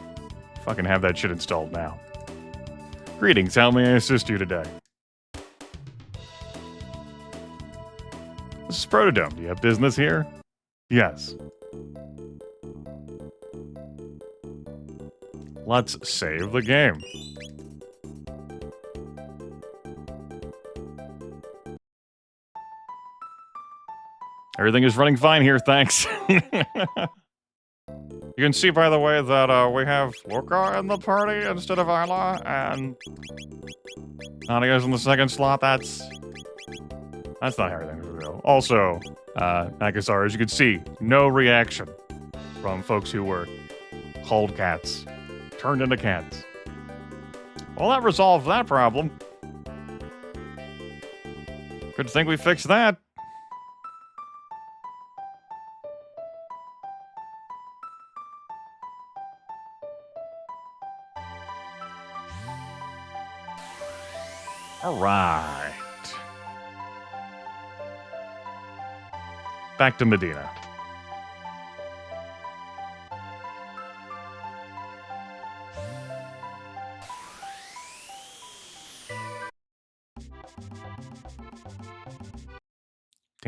Fucking have that shit installed now. Greetings, how may I assist you today? This is Protodome. Do you have business here? Yes. Let's save the game. Everything is running fine here, thanks. You can see, by the way, that we have Luca in the party instead of Ayla, and Nadia's in the second slot. That's not how everything's real. Also, Nakasar, as you can see, no reaction from folks who were called cats, turned into cats. Well, that resolved that problem. Good thing we fixed that. All right. Back to Medina.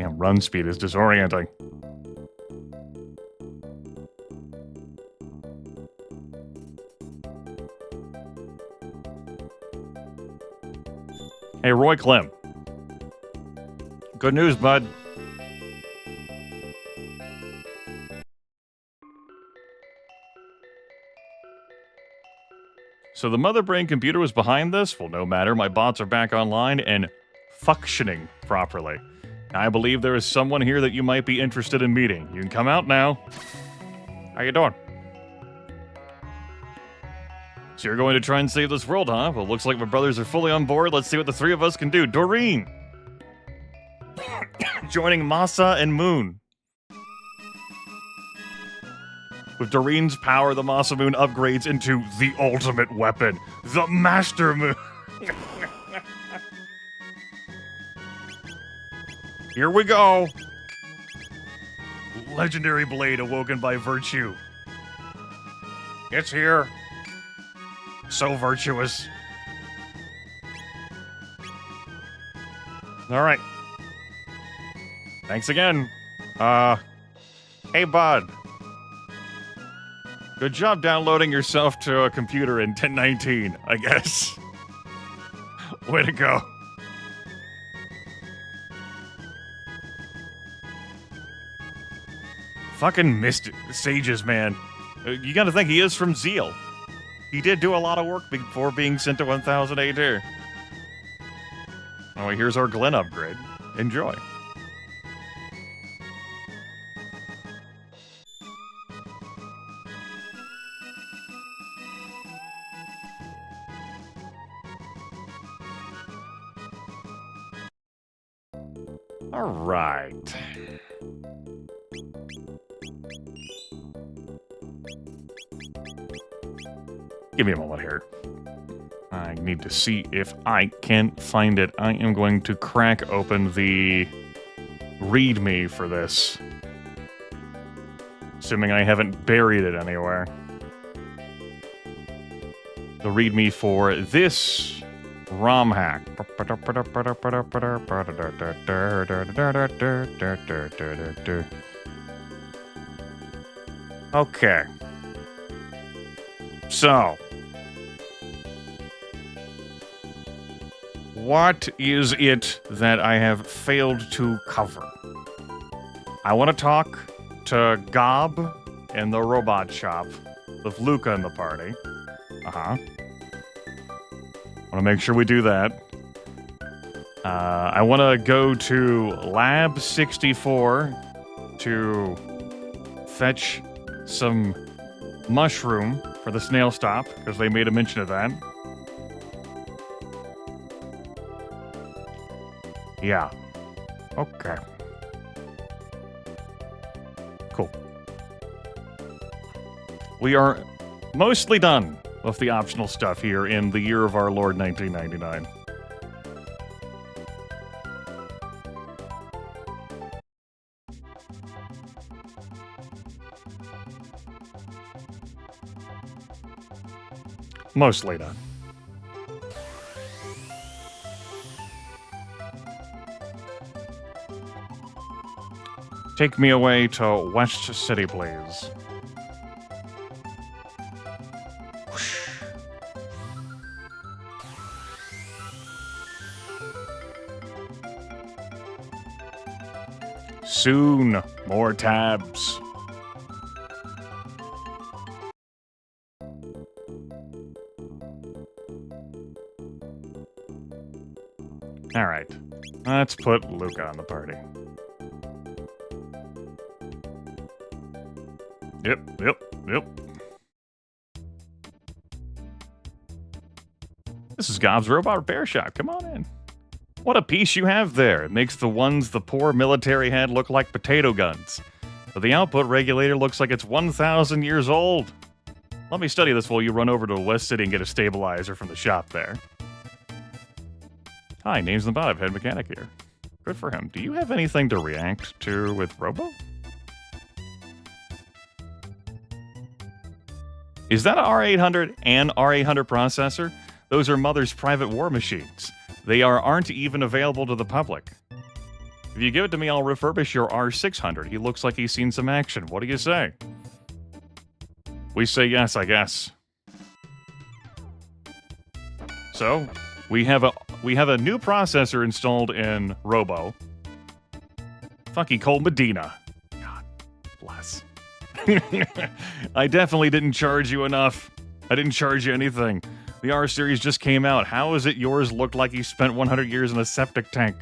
Damn, run speed is disorienting. Hey, Roy Clem. Good news, bud. So the mother brain computer was behind this? Well, no matter. My bots are back online and functioning properly. I believe there is someone here that you might be interested in meeting. You can come out now. How you doing? So you're going to try and save this world, huh? Well, looks like my brothers are fully on board. Let's see what the three of us can do. Doreen! Joining Masa and Moon. With Doreen's power, the Masa Moon upgrades into the ultimate weapon, the Master Moon. Here we go. Legendary blade awoken by virtue. It's here. So virtuous. All right. Thanks again. Hey, bud. Good job downloading yourself to a computer in 1019, I guess. Way to go. Fucking missed Sages, man. You gotta think, he is from Zeal. He did do a lot of work before being sent to 1000 AD. Oh, here's our Glen upgrade. Enjoy. All right. Give me a moment here. I need to see if I can find it. I am going to crack open the readme for this. Assuming I haven't buried it anywhere. The readme for this Romhack. Okay. So, what is it that I have failed to cover? I want to talk to Gob in the robot shop with Luca in the party. Uh-huh. Want to make sure we do that. I want to go to Lab 64 to fetch some mushroom for the snail stop, because they made a mention of that. Yeah. Okay. Cool. We are mostly done with the optional stuff here in the year of our Lord 1999. Mostly done. Take me away to West City, please. Whoosh. Soon, more tabs. All right, let's put Luca on the party. Yep. This is Gob's Robot Repair Shop. Come on in. What a piece you have there. It makes the ones the poor military had look like potato guns. But the output regulator looks like it's 1,000 years old. Let me study this while you run over to West City and get a stabilizer from the shop there. Hi, name's the bot. Head mechanic here. Good for him. Do you have anything to react to with Robo? Is that an R800 and R800 processor? Those are Mother's private war machines. They aren't even available to the public. If you give it to me, I'll refurbish your R600. He looks like he's seen some action. What do you say? We say yes, I guess. So, we have a new processor installed in Robo. Funky Cole Medina. God bless. I definitely didn't charge you enough. I didn't charge you anything. The R series just came out. How is it yours looked like he spent 100 years in a septic tank?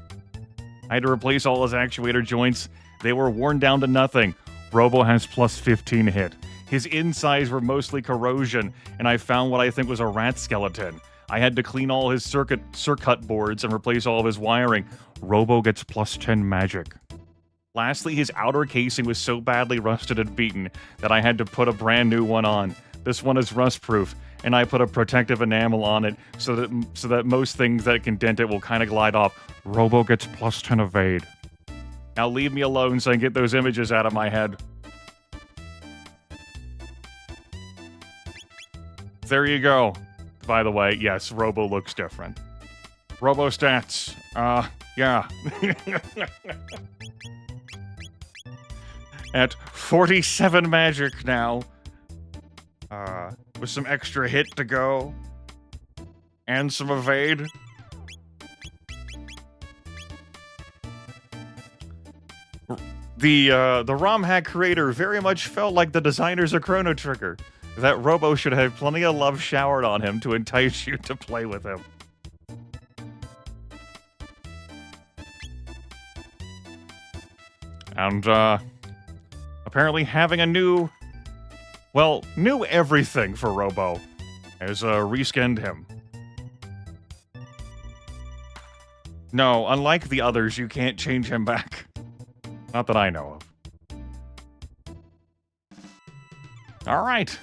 I had to replace all his actuator joints. They were worn down to nothing. Robo has plus 15 hit. His insides were mostly corrosion, and I found what I think was a rat skeleton. I had to clean all his circuit boards and replace all of his wiring. Robo gets plus 10 magic. Lastly, his outer casing was so badly rusted and beaten that I had to put a brand new one on. This one is rust-proof, and I put a protective enamel on it so that most things that can dent it will kind of glide off. Robo gets plus 10 evade. Now leave me alone so I can get those images out of my head. There you go. By the way, yes, Robo looks different. Robo stats. Yeah. At 47 magic now. With some extra hit to go. And some evade. The Romhack creator very much felt like the designers of Chrono Trigger. That Robo should have plenty of love showered on him to entice you to play with him. And, apparently having a new everything for Robo has, reskinned him. No, unlike the others, you can't change him back. Not that I know of. Alright.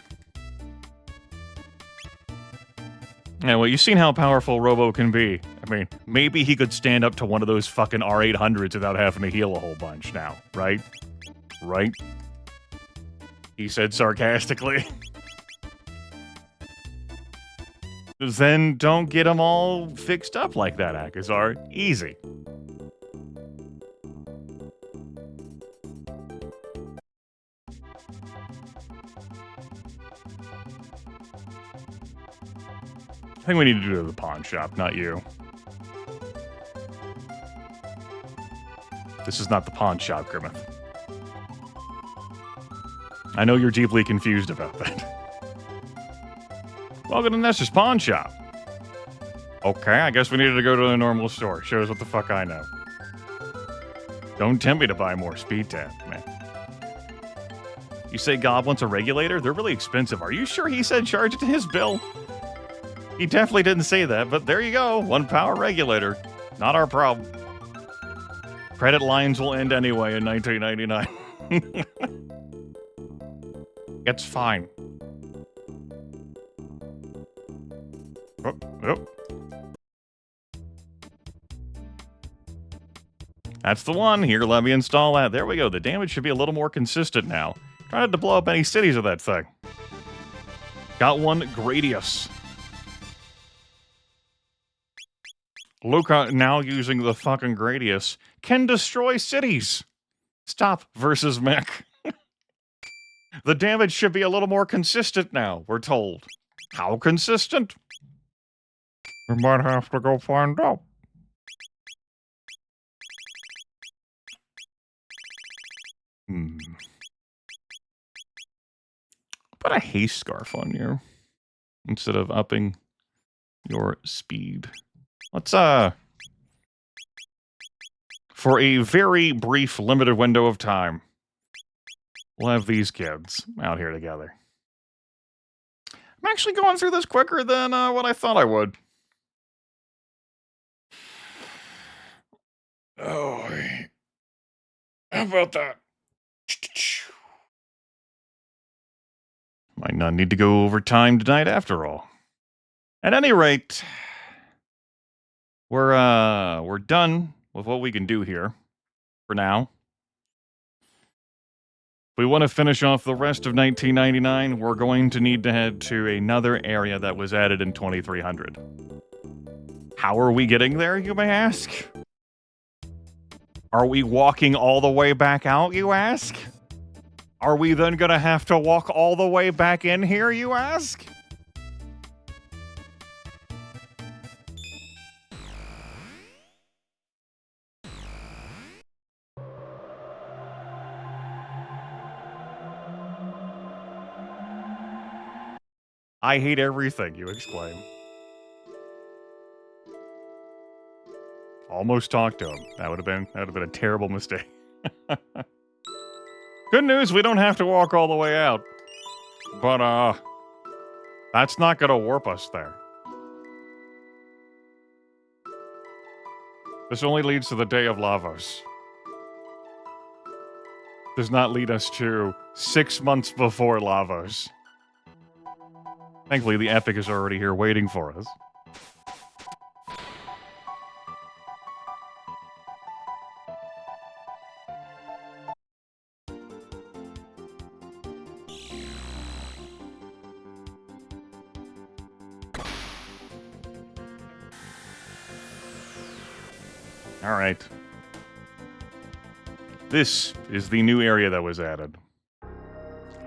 Yeah, well, you've seen how powerful Robo can be. I mean, maybe he could stand up to one of those fucking R800s without having to heal a whole bunch now, right? Right? He said sarcastically. Then don't get them all fixed up like that, Akazar. Easy. I think we need to do the pawn shop, not you. This is not the pawn shop, Grimith. I know you're deeply confused about that. Welcome to Nestor's Pawn Shop. Okay, I guess we needed to go to a normal store. Shows what the fuck I know. Don't tempt me to buy more speed tab, man. You say Gob wants a regulator? They're really expensive. Are you sure he said charge it to his bill? He definitely didn't say that, but there you go. 1 power regulator. Not our problem. Credit lines will end anyway in 1999. It's fine. Oh, oh. That's the one. Here, let me install that. There we go. The damage should be a little more consistent now. Try not to blow up any cities with that thing. Got one Gradius. Luca, now using the fucking Gradius, can destroy cities. Stop versus mech. The damage should be a little more consistent now, we're told. How consistent? We might have to go find out. Put a haste scarf on you instead of upping your speed. Let's, for a very brief, limited window of time, we'll have these kids out here together. I'm actually going through this quicker than what I thought I would. Oh, how about that? Might not need to go over time tonight after all. At any rate, we're done with what we can do here for now. If we want to finish off the rest of 1999, we're going to need to head to another area that was added in 2300. How are we getting there, you may ask? Are we walking all the way back out, you ask? Are we then gonna have to walk all the way back in here, you ask? I hate everything, you exclaim. Almost talked to him. That would have been a terrible mistake. Good news, we don't have to walk all the way out. But that's not gonna warp us there. This only leads to the Day of Lavos. Does not lead us to 6 months before Lavos. Thankfully, the epic is already here waiting for us. All right. This is the new area that was added.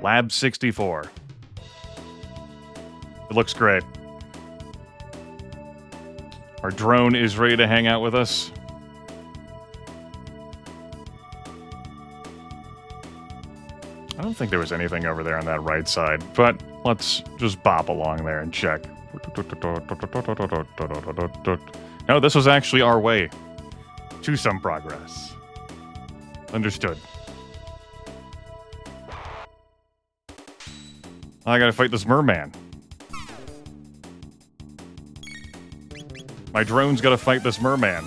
Lab 64. It looks great. Our drone is ready to hang out with us. I don't think there was anything over there on that right side, but let's just bop along there and check. No, this was actually our way to some progress. Understood. I gotta fight this merman. My drone's gotta fight this merman.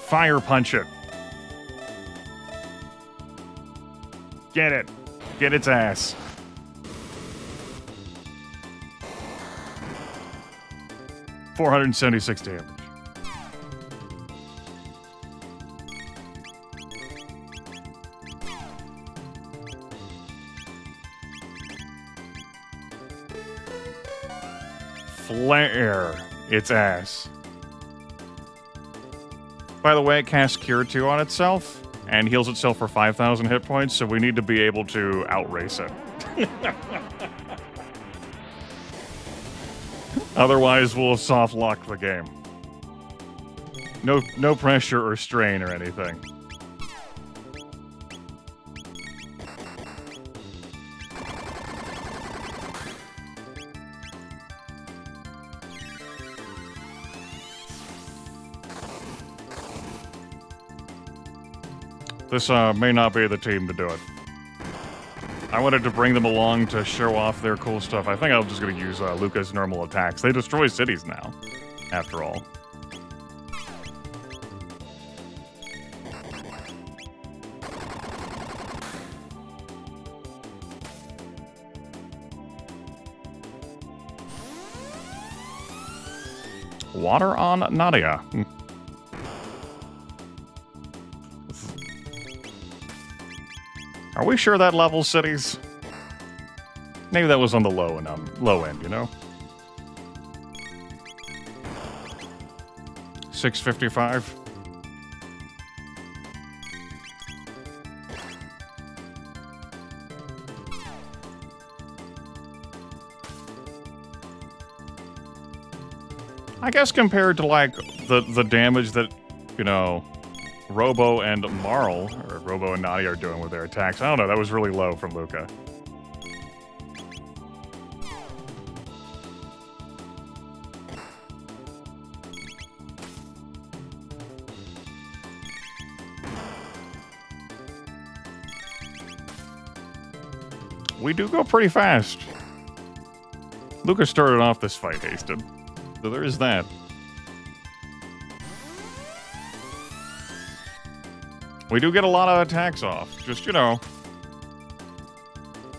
Fire punch it. Get it. Get its ass. $476 damage. Flare its ass. By the way, it casts Cure 2 on itself and heals itself for 5,000 hit points, so we need to be able to outrace it. Otherwise, we'll soft lock the game. No pressure or strain or anything. This may not be the team to do it. I wanted to bring them along to show off their cool stuff. I think I'm just going to use Luca's normal attacks. They destroy cities now, after all. Water on Nadia. Are we sure that levels cities? Maybe that was on the low end, you know? 655. I guess compared to like the damage that, you know, Robo and Marle, or Robo and Nadia are doing with their attacks. I don't know, that was really low from Luca. We do go pretty fast. Luca started off this fight hasted, so there is that. We do get a lot of attacks off. Just, you know,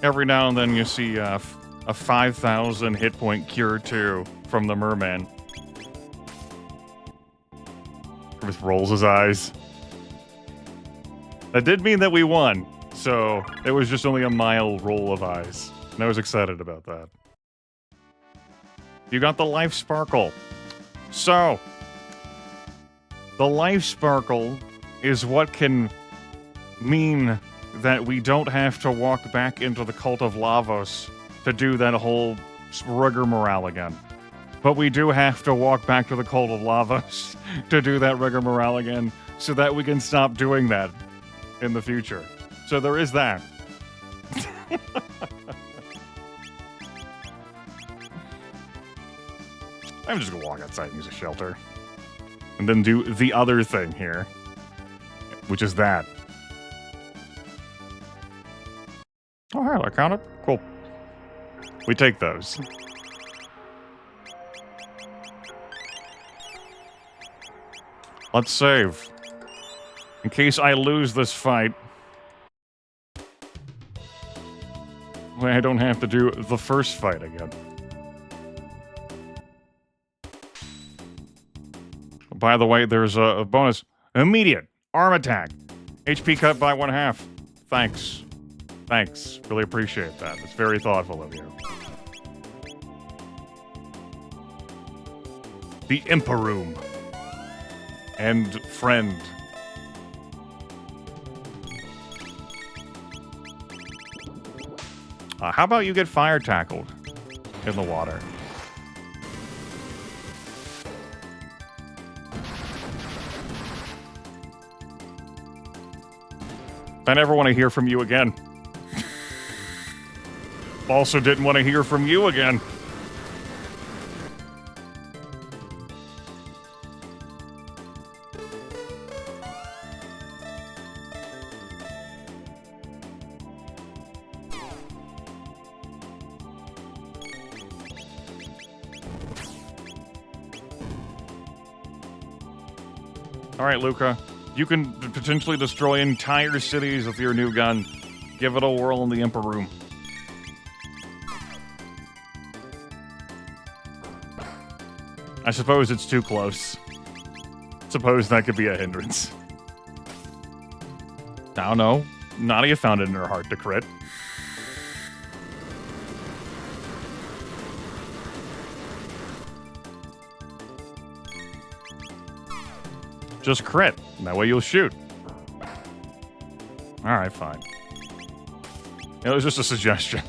every now and then you see a 5,000 hit point Cure 2 from the merman. Just rolls his eyes. That did mean that we won, so it was just only a mild roll of eyes. And I was excited about that. You got the life sparkle. So, the life sparkle is what can mean that we don't have to walk back into the Cult of Lavos to do that whole rigmarole again. But we do have to walk back to the Cult of Lavos to do that rigmarole again so that we can stop doing that in the future. So there is that. I'm just gonna walk outside and use a shelter. And then do the other thing here, which is that. Oh, hey, I counted. Cool. We take those. Let's save. In case I lose this fight, I don't have to do the first fight again. By the way, there's a bonus. Immediate arm attack. HP cut by 1/2. Thanks. Thanks. Really appreciate that. It's very thoughtful of you. The Emperor and friend. How about you get fire tackled in the water? I never want to hear from you again. Also didn't want to hear from you again. All right, Luca. You can potentially destroy entire cities with your new gun. Give it a whirl in the Emperor Room. I suppose it's too close. Suppose that could be a hindrance. I don't know. Nadia found it in her heart to crit. Just crit. That way you'll shoot. Alright, fine. It was just a suggestion.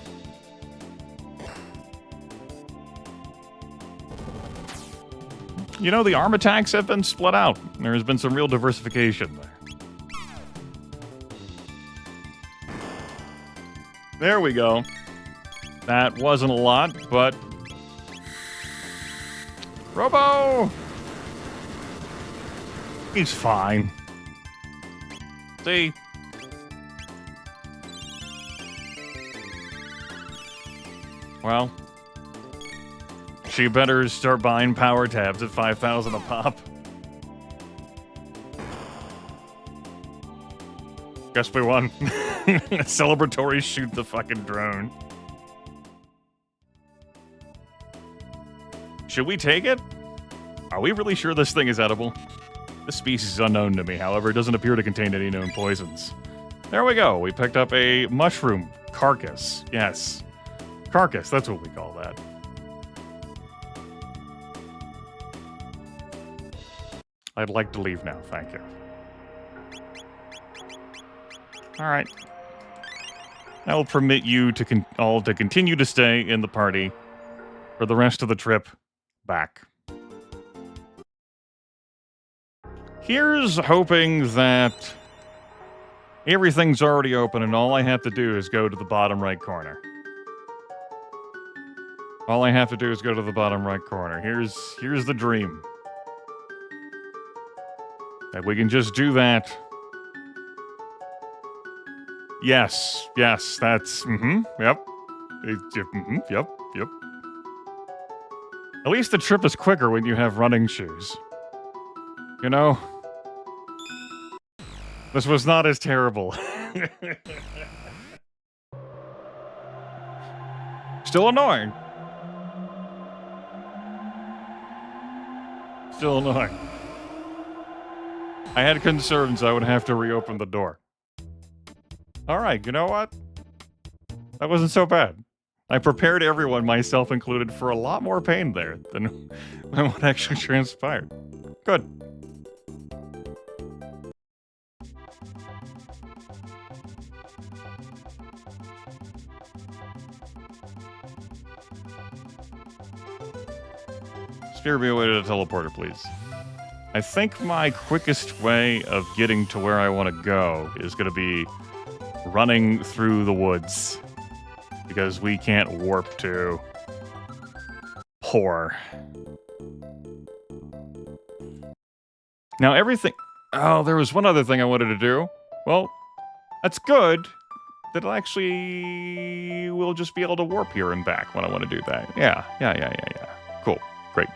You know, the arm attacks have been split out. There has been some real diversification there. There we go. That wasn't a lot, but... Robo! He's fine. See? Well, she better start buying power tabs at 5,000 a pop. Guess we won. Celebratory shoot the fucking drone. Should we take it? Are we really sure this thing is edible? This species is unknown to me, however, it doesn't appear to contain any known poisons. There we go. We picked up a mushroom carcass. Yes. Carcass, that's what we call that. I'd like to leave now, thank you. Alright. I will permit you to all to continue to stay in the party for the rest of the trip back. Here's hoping that everything's already open and all I have to do is go to the bottom right corner. All I have to do is go to the bottom right corner. Here's the dream. If we can just do that. Yes, that's, yep. Yep. At least the trip is quicker when you have running shoes. You know? This was not as terrible. Still annoying. Still annoying. I had concerns I would have to reopen the door. Alright, you know what? That wasn't so bad. I prepared everyone, myself included, for a lot more pain there than what actually transpired. Good. Steer me away to the teleporter, please. I think my quickest way of getting to where I want to go is going to be running through the woods. Because we can't warp to poor. Now everything... Oh, there was one other thing I wanted to do. Well, that's good. That actually will just be able to warp here and back when I want to do that. Yeah. Cool. Great.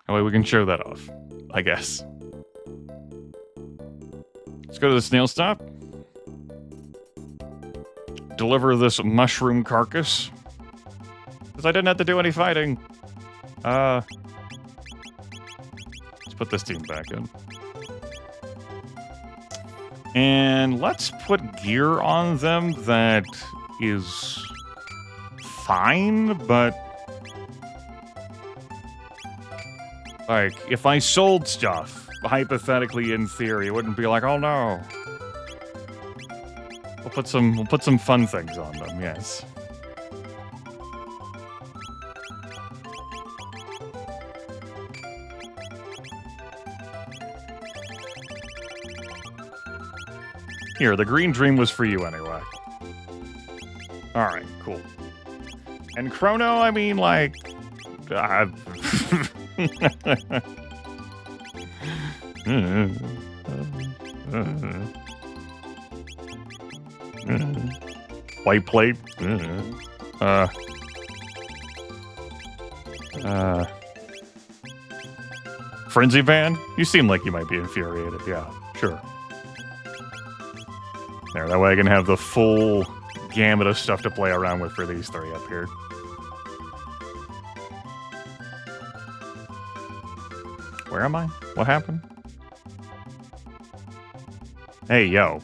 That way we can show that off, I guess. Let's go to the snail stop. Deliver this mushroom carcass. Because I didn't have to do any fighting. Let's put this team back in. And let's put gear on them that is fine, but... Like, if I sold stuff, hypothetically in theory, it wouldn't be like, oh no. We'll put some fun things on them, yes. Here, the green dream was for you anyway. Alright, cool. And Chrono, I mean, like... White plate. Frenzy Van? You seem like you might be infuriated. Yeah, sure. There, that way I can have the full gamut of stuff to play around with for these three up here. Where am I? What happened? Hey, yo.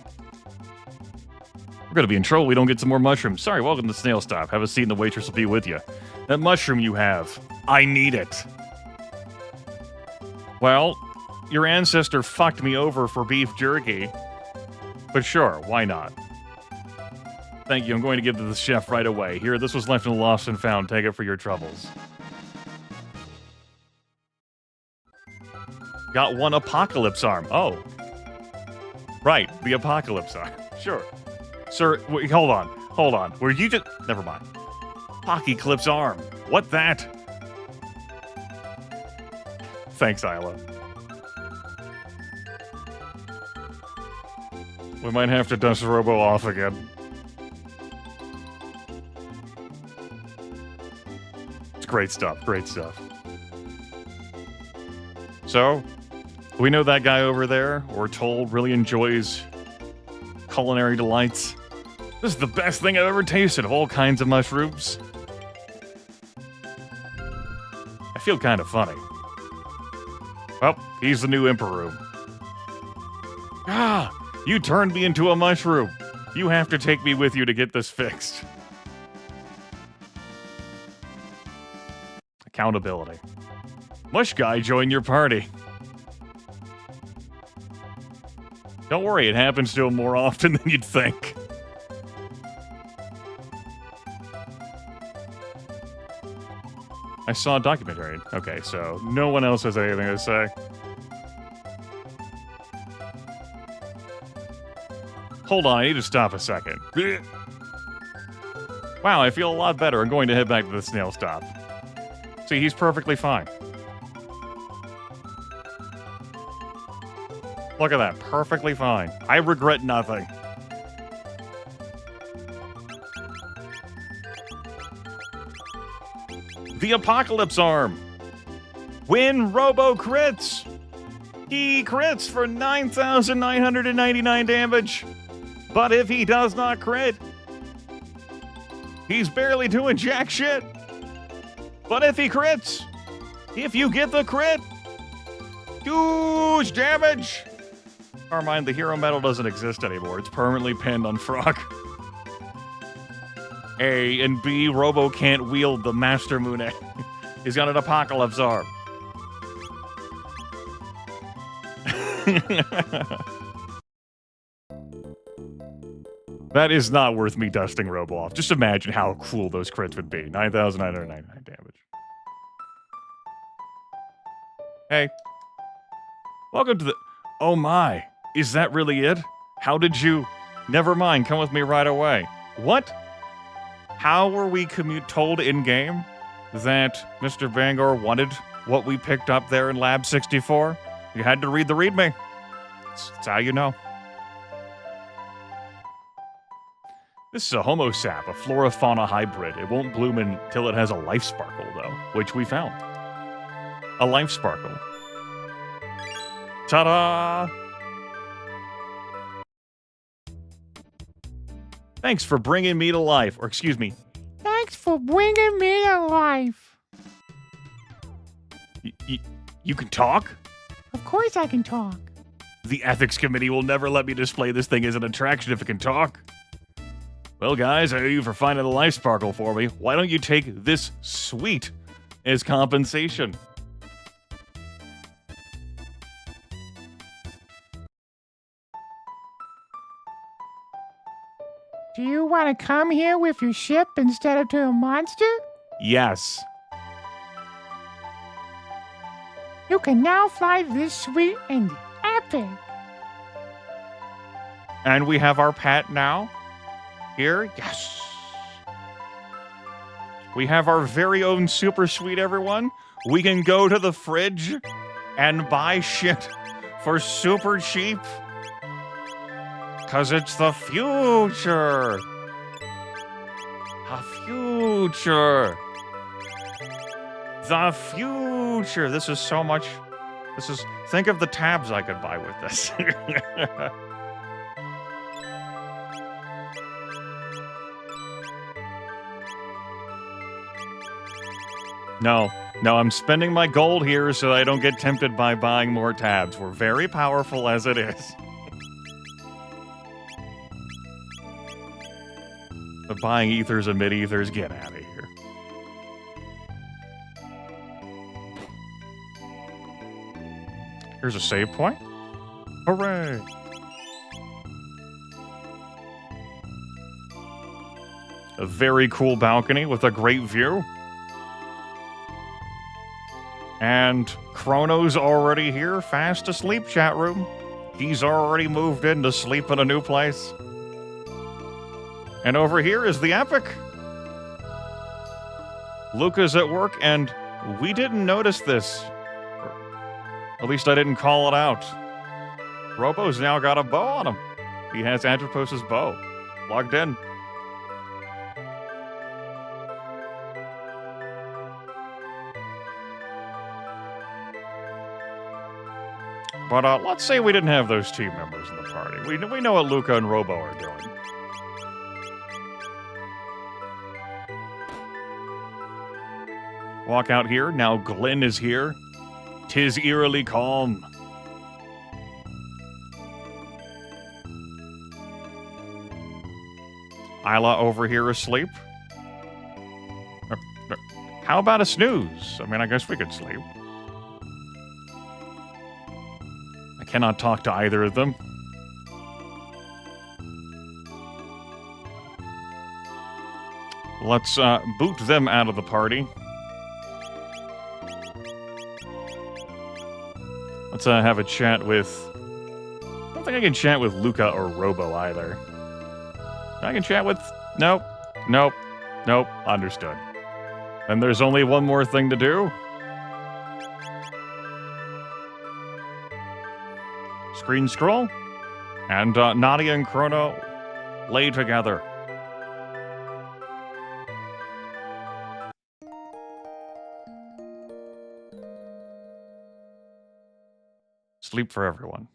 We're gonna be in trouble. We don't get some more mushrooms. Sorry, welcome to the snail stop. Have a seat and the waitress will be with you. That mushroom you have, I need it. Well, your ancestor fucked me over for beef jerky. But sure, why not? Thank you, I'm going to give to the chef right away. Here, this was left in the lost and found. Take it for your troubles. Got one apocalypse arm. Oh. Right, the apocalypse arm. Sure. Sir, wait, hold on. Were you just... Never mind. Pockeyclip's arm. What that? Thanks, Ayla. We might have to dust Robo off again. It's great stuff, great stuff. So, we know that guy over there, we're told, really enjoys culinary delights. This is the best thing I've ever tasted of all kinds of mushrooms. I feel kind of funny. Oh, he's the new Emperor. Ah, you turned me into a mushroom. You have to take me with you to get this fixed. Accountability. Mush guy, join your party. Don't worry, it happens to him more often than you'd think. I saw a documentary. Okay, so no one else has anything to say. Hold on, I need to stop a second. Wow, I feel a lot better. I'm going to head back to the snail stop. See, he's perfectly fine. Look at that, perfectly fine. I regret nothing. The Apocalypse Arm. When Robo crits, he crits for 9,999 damage. But if he does not crit, he's barely doing jack shit. But if he crits, if you get the crit, huge damage. Carmine, the hero medal doesn't exist anymore. It's permanently pinned on Frog. A, and B, Robo can't wield the Master Moon egg. He's got an apocalypse arm. That is not worth me dusting Robo off. Just imagine how cool those crits would be. 9,999 damage. Hey. Welcome to the... Oh my. Is that really it? How did you... Never mind, come with me right away. What? How were we told in-game that Mr. Bangor wanted what we picked up there in Lab 64? You had to read the readme. That's how you know. This is a Homo sap, a flora-fauna hybrid. It won't bloom until it has a life sparkle, though, which we found. A life sparkle. Ta-da! Thanks for bringing me to life. Or excuse me. Thanks for bringing me to life. You can talk? Of course I can talk. The ethics committee will never let me display this thing as an attraction if it can talk. Well, guys, I owe you for finding the life sparkle for me. Why don't you take this sweet as compensation? Do you want to come here with your ship instead of to a monster? Yes. You can now fly this sweet and epic. And we have our pet now. Here, yes. We have our very own super sweet, everyone. We can go to the fridge and buy shit for super cheap. 'Cause it's the future. The future. The future. This is so much. Think of the tabs I could buy with this. No, I'm spending my gold here so I don't get tempted by buying more tabs. We're very powerful as it is. But buying ethers and mid-ethers, get out of here. Here's a save point. Hooray! A very cool balcony with a great view. And Chrono's already here, fast asleep, chat room. He's already moved in to sleep in a new place. And over here is the epic. Luca's at work, and we didn't notice this. At least I didn't call it out. Robo's now got a bow on him. He has Atropos' bow. Logged in. But let's say we didn't have those team members in the party. We know what Luca and Robo are doing. Walk out here. Now Glenn is here. 'Tis eerily calm. Ayla over here asleep. How about a snooze? I mean, I guess we could sleep. I cannot talk to either of them. Let's boot them out of the party. Let's have a chat with... I don't think I can chat with Luca or Robo either. I can chat with... Nope. Understood. And there's only one more thing to do. Screen scroll. And Nadia and Chrono lay together. Sleep for everyone.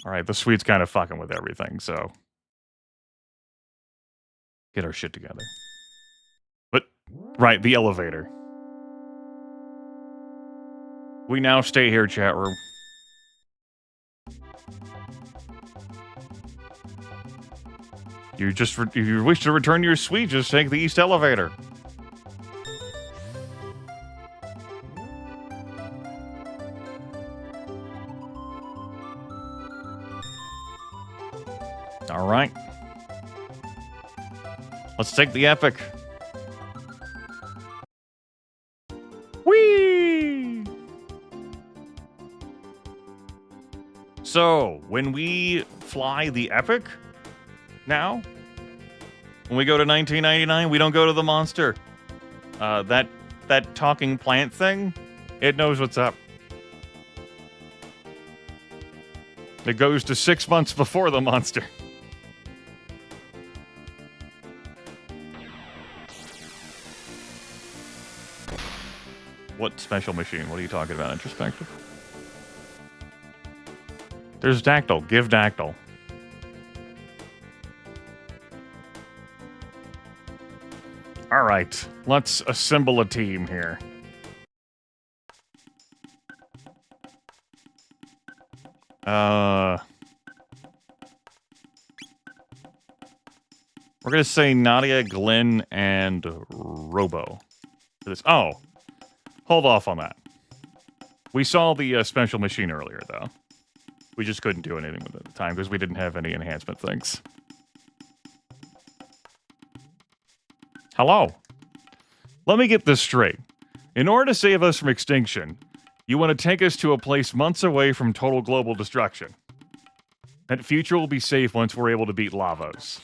Alright, the suite's kind of fucking with everything, so... Get our shit together. But, right, the elevator. We now stay here, chat room. If you wish to return to your suite, just take the east elevator. All right. Let's take the epic. Whee! So, when we fly the epic now, when we go to 1999, we don't go to the monster. That talking plant thing, it knows what's up. It goes to 6 months before the monster. What special machine? What are you talking about, introspective? There's Dactyl. Give Dactyl. All right. Let's assemble a team here. We're going to say Nadia, Glenn, and Robo. For this. Oh. Hold off on that. We saw the special machine earlier, though. We just couldn't do anything with it at the time because we didn't have any enhancement things. Hello. Let me get this straight. In order to save us from extinction, you want to take us to a place months away from total global destruction. That future will be safe once we're able to beat Lavos.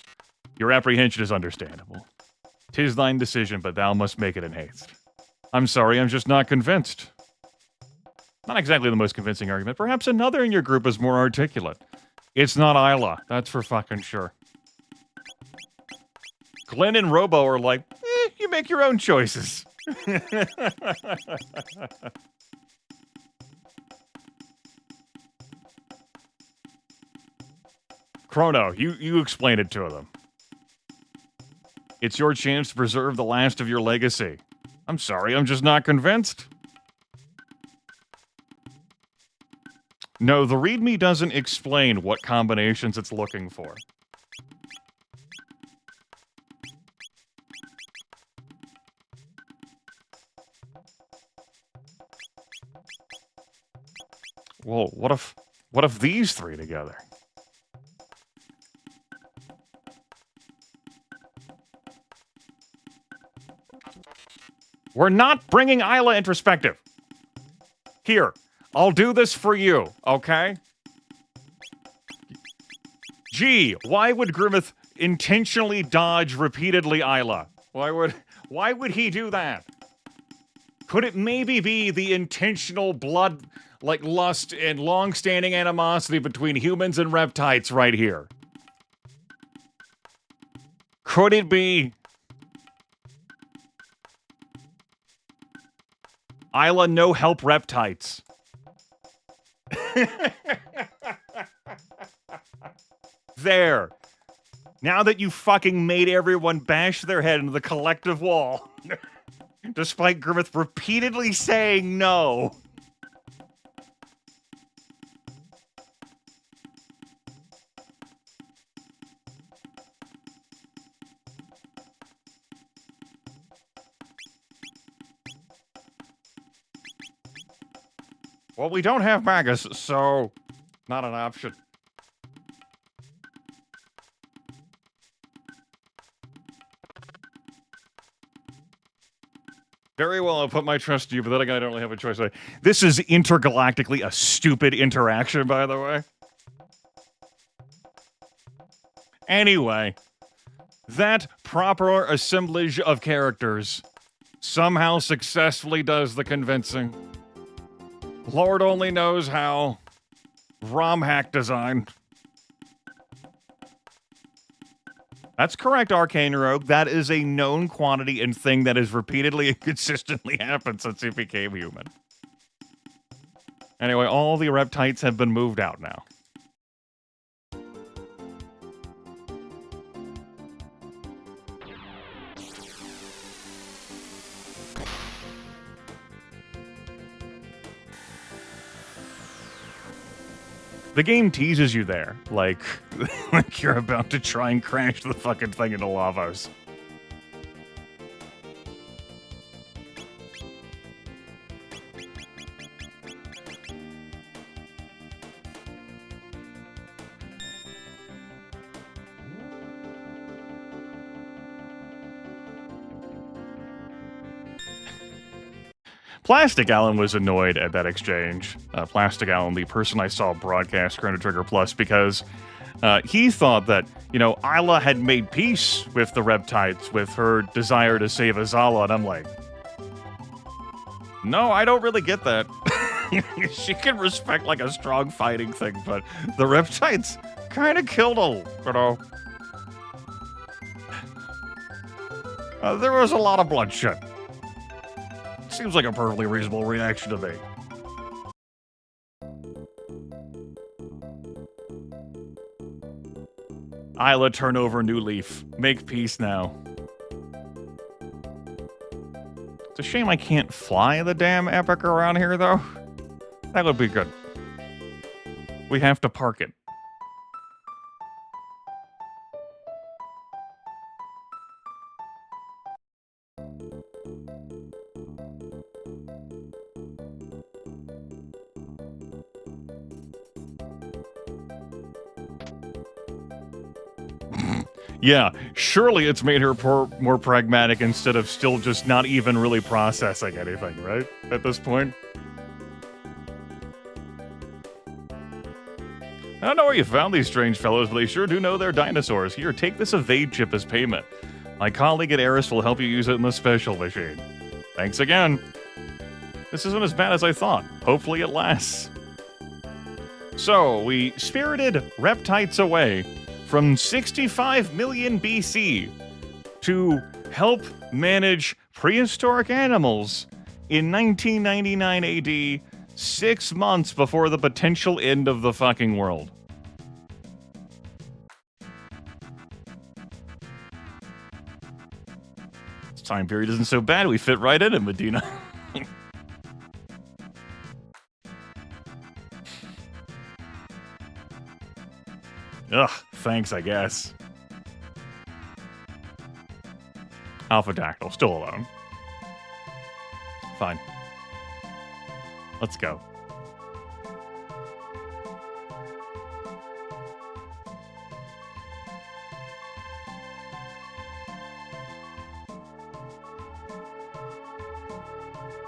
Your apprehension is understandable. 'Tis thine decision, but thou must make it in haste. I'm sorry, I'm just not convinced. Not exactly the most convincing argument. Perhaps another in your group is more articulate. It's not Ayla, that's for fucking sure. Glenn and Robo are like, you make your own choices. Chrono, you explain it to them. It's your chance to preserve the last of your legacy. I'm sorry, I'm just not convinced. No, the readme doesn't explain what combinations it's looking for. Well, what if these three together? We're not bringing Ayla introspective. Here, I'll do this for you, okay? Gee, why would Grimith intentionally dodge repeatedly Ayla? Why would he do that? Could it maybe be the intentional blood, like lust and long-standing animosity between humans and reptites right here? Could it be Ayla no help reptites? There. Now that you fucking made everyone bash their head into the collective wall, despite Grimith repeatedly saying no. Well, we don't have Magus, so not an option. Very well, I'll put my trust in you, but then again, I don't really have a choice. This is intergalactically a stupid interaction, by the way. Anyway, that proper assemblage of characters somehow successfully does the convincing. Lord only knows how. Romhack design. That's correct, Arcane Rogue. That is a known quantity and thing that has repeatedly and consistently happened since he became human. Anyway, all the reptites have been moved out now. The game teases you there, like, like you're about to try and crash the fucking thing into Lavos. Plastic Alan was annoyed at that exchange. Plastic Alan, the person I saw broadcast Chrono Trigger Plus, because he thought that, you know, Ayla had made peace with the Reptites with her desire to save Azala, and I'm like, no, I don't really get that. She can respect, like, a strong fighting thing, but the Reptites kind of killed her, you know. There was a lot of bloodshed. Seems like a perfectly reasonable reaction to me. Ayla, turn over new leaf. Make peace now. It's a shame I can't fly the damn epic around here, though. That would be good. We have to park it. Yeah, surely it's made her more pragmatic instead of still just not even really processing anything, right? At this point. I don't know where you found these strange fellows, but they sure do know they're dinosaurs. Here, take this evade chip as payment. My colleague at Eris will help you use it in the special machine. Thanks again. This isn't as bad as I thought. Hopefully it lasts. So, we spirited Reptites away from 65 million BC to help manage prehistoric animals in 1999 AD, 6 months before the potential end of the fucking world. This time period isn't so bad, we fit right in it, Medina. Ugh, thanks, I guess. Alpha Dactyl, still alone. Fine. Let's go.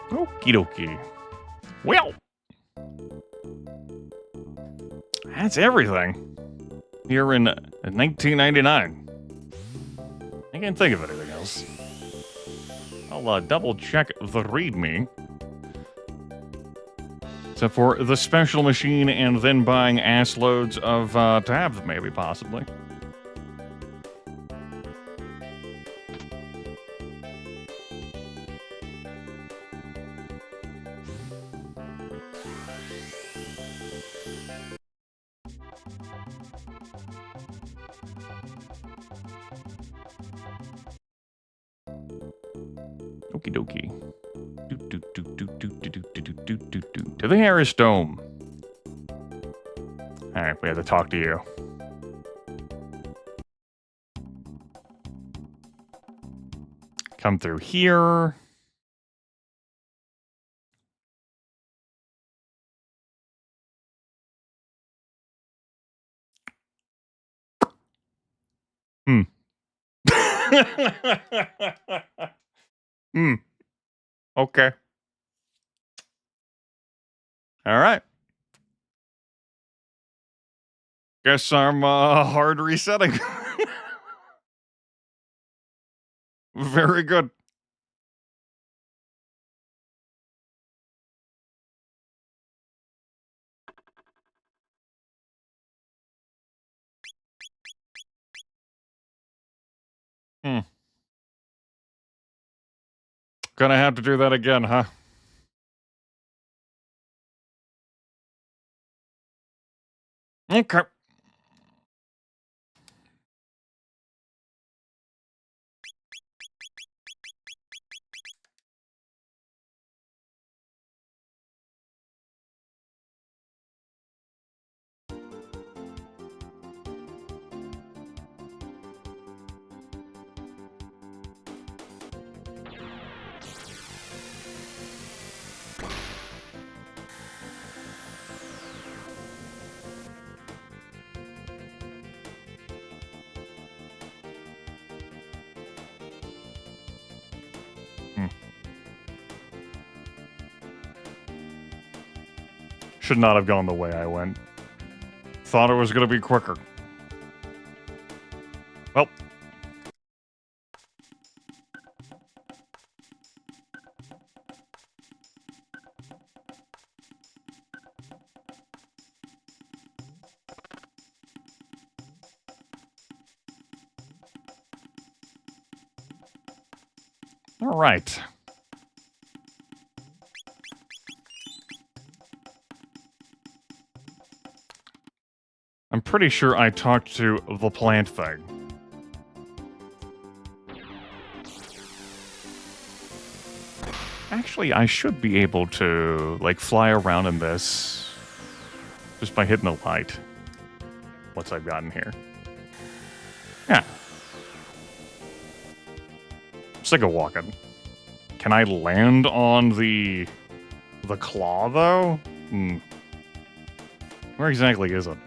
Okie dokie. Well, that's everything. Here in 1999. I can't think of anything else. I'll double check the readme. Except for the special machine and then buying ass loads of tabs, maybe, possibly. Okie dokie. To the Harris Dome. Alright, we have to talk to you. Come through here. Okay. All right. Guess I'm hard resetting. Very good. Gonna have to do that again, huh? Okay. Should not have gone the way I went. Thought it was going to be quicker. Well. All right. I'm pretty sure I talked to the plant thing. Actually, I should be able to, like, fly around in this just by hitting the light. Once I've gotten here. Yeah. Sick of walking. Can I land on the claw, though? Where exactly is it?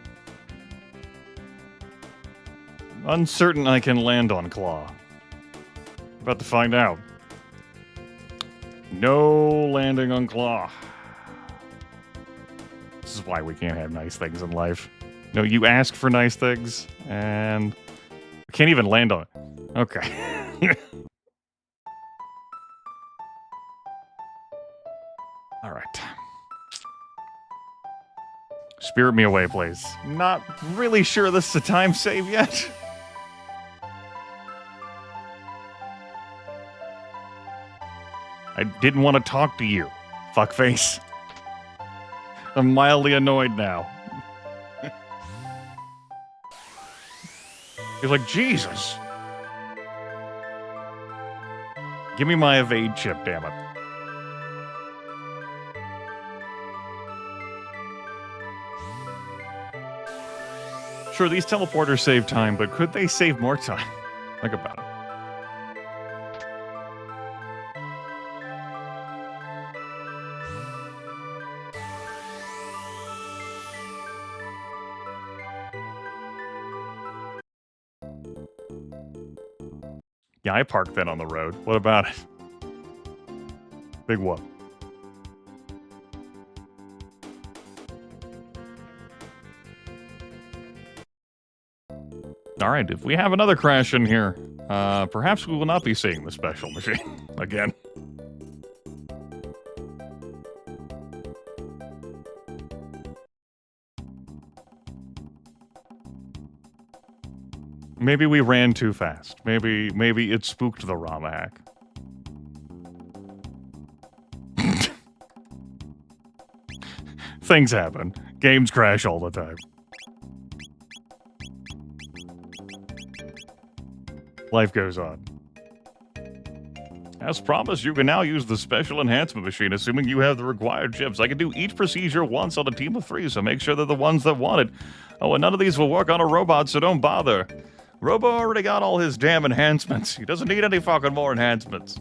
Uncertain I can land on claw. About to find out. No landing on claw. This is why we can't have nice things in life. No, you ask for nice things, and I can't even land on it. Okay. All right. Spirit me away, please. Not really sure this is a time save yet. I didn't want to talk to you, fuckface. I'm mildly annoyed now. He's like, Jesus. Give me my evade chip, damn it. Sure, these teleporters save time, but could they save more time? Think about it. Yeah, I parked that on the road. What about it? Big what? Alright, if we have another crash in here, perhaps we will not be seeing the special machine again. Maybe we ran too fast. Maybe it spooked the Romhack. Things happen. Games crash all the time. Life goes on. As promised, you can now use the special enhancement machine, assuming you have the required chips. I can do each procedure once on a team of 3, so make sure they're the ones that want it. Oh, and none of these will work on a robot, so don't bother. Robo already got all his damn enhancements. He doesn't need any fucking more enhancements.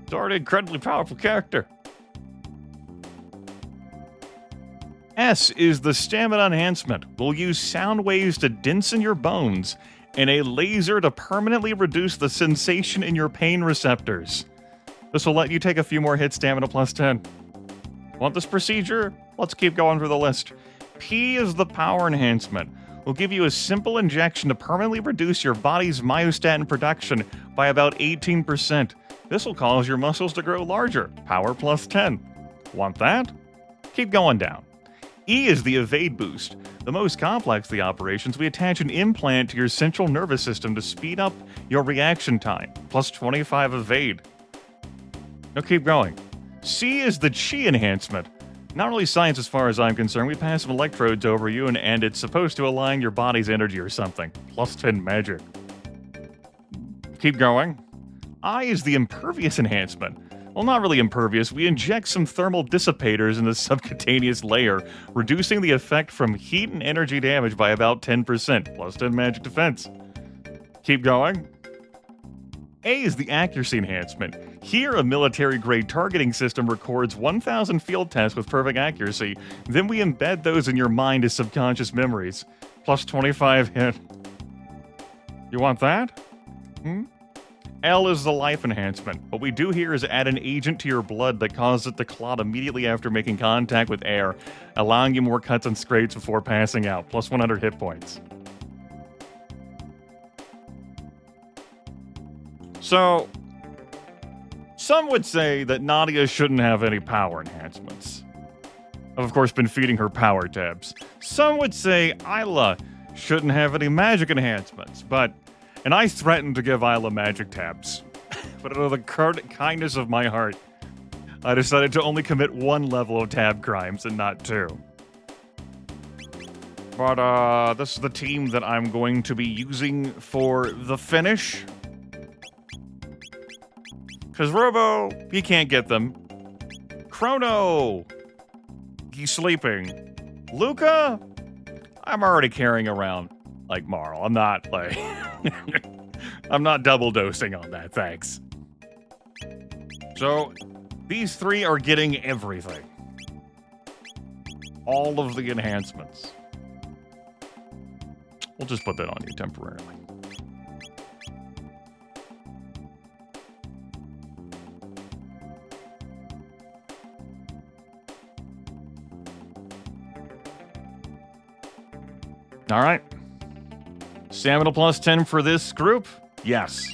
He's already an incredibly powerful character. S is the stamina enhancement. We'll use sound waves to densen your bones and a laser to permanently reduce the sensation in your pain receptors. This will let you take a few more hits, stamina plus 10. Want this procedure? Let's keep going through the list. P is the power enhancement. We'll give you a simple injection to permanently reduuse your body's myostatin production by about 18%. This will cause your muscles to grow larger. Power plus 10. Want that? Keep going down. E is the evade boost. The most complex of the operations, we attach an implant to your central nervous system to speed up your reaction time. Plus 25 evade. Now keep going. C is the chi enhancement. Not really science as far as I'm concerned. We pass some electrodes over you and it's supposed to align your body's energy or something. Plus 10 magic. Keep going. I is the impervious enhancement. Well, not really impervious. We inject some thermal dissipators in the subcutaneous layer, reducing the effect from heat and energy damage by about 10%. Plus 10 magic defense. Keep going. A is the accuracy enhancement. Here, a military-grade targeting system records 1,000 field tests with perfect accuracy. Then we embed those in your mind as subconscious memories. Plus 25 hit. You want that? L is the life enhancement. What we do here is add an agent to your blood that causes it to clot immediately after making contact with air, allowing you more cuts and scrapes before passing out, plus 100 hit points. So, some would say that Nadia shouldn't have any power enhancements. I've of course been feeding her power tabs. Some would say Ayla shouldn't have any magic enhancements, and I threatened to give Ayla magic tabs. But out of the kindness of my heart, I decided to only commit one level of tab crimes and not two. But this is the team that I'm going to be using for the finish. Because Robo, he can't get them. Chrono, he's sleeping. Luca, I'm already carrying around, like, Marle. I'm not, like... I'm not double dosing on that, thanks. So, these three are getting everything. All of the enhancements. We'll just put that on you temporarily. All right. Stamina plus 10 for this group? Yes.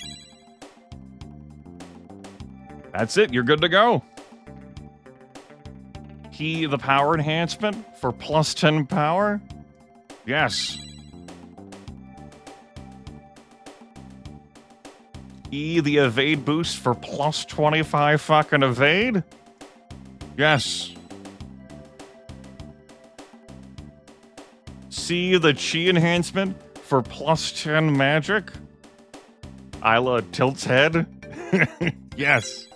That's it. You're good to go. Key the power enhancement for plus 10 power? Yes. E the evade boost for plus 25 fucking evade? Yes. C the chi enhancement for plus 10 magic? Ayla tilts head? Yes.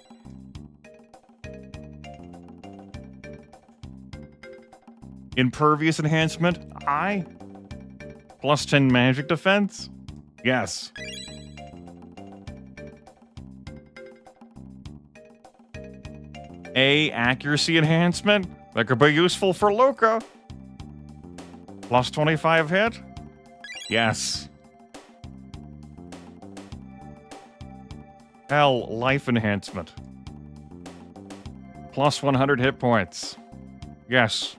Impervious enhancement? I? Plus 10 magic defense? Yes. A accuracy enhancement? That could be useful for Luca. Plus 25 hit? Yes. L life enhancement. Plus 100 hit points. Yes.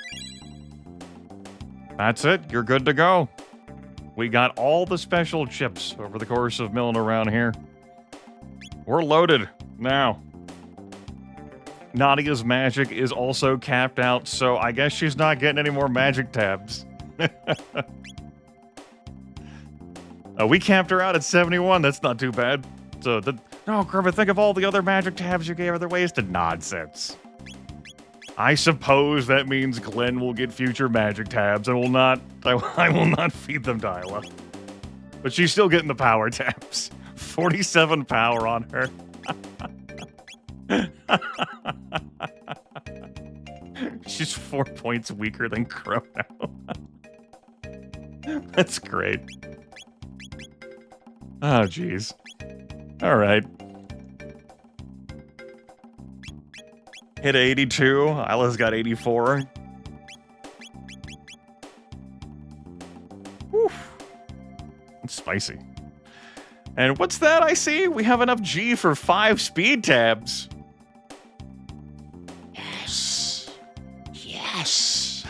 That's it. You're good to go. We got all the special chips over the course of milling around here. We're loaded now. Nadia's magic is also capped out, so I guess she's not getting any more magic tabs. We capped her out at 71. That's not too bad. So, no, Grimith, think of all the other magic tabs you gave her. They're wasted nonsense. I suppose that means Glenn will get future magic tabs and will not. I will not feed them to Ayla. But she's still getting the power tabs. 47 power on her. She's 4 points weaker than Crono. That's great. Oh, jeez. All right. Hit 82. Ayla's got 84. Whew. It's spicy. And what's that I see? We have enough G for 5 speed tabs. Yes. Yes.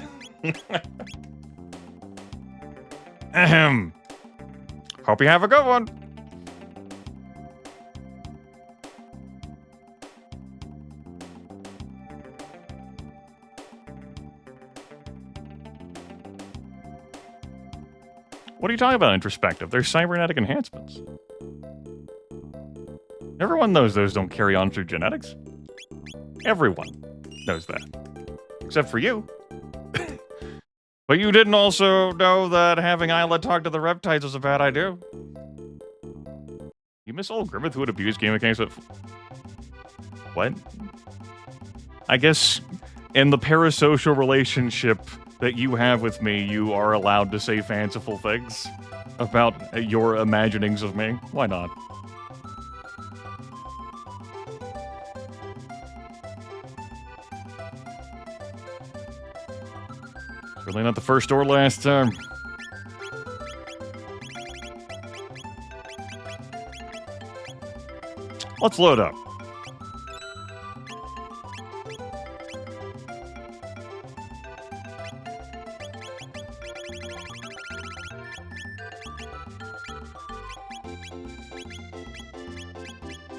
Ahem. Hope you have a good one. What are you talking about, introspective? They're cybernetic enhancements. Everyone knows those don't carry on through genetics. Everyone knows that. Except for you. But you didn't also know that having Ayla talk to the reptiles was a bad idea. You miss old Grimith who would abuse game mechanics with... What? I guess in the parasocial relationship that you have with me, you are allowed to say fanciful things about your imaginings of me. Why not? Certainly not the first or last time. Let's load up.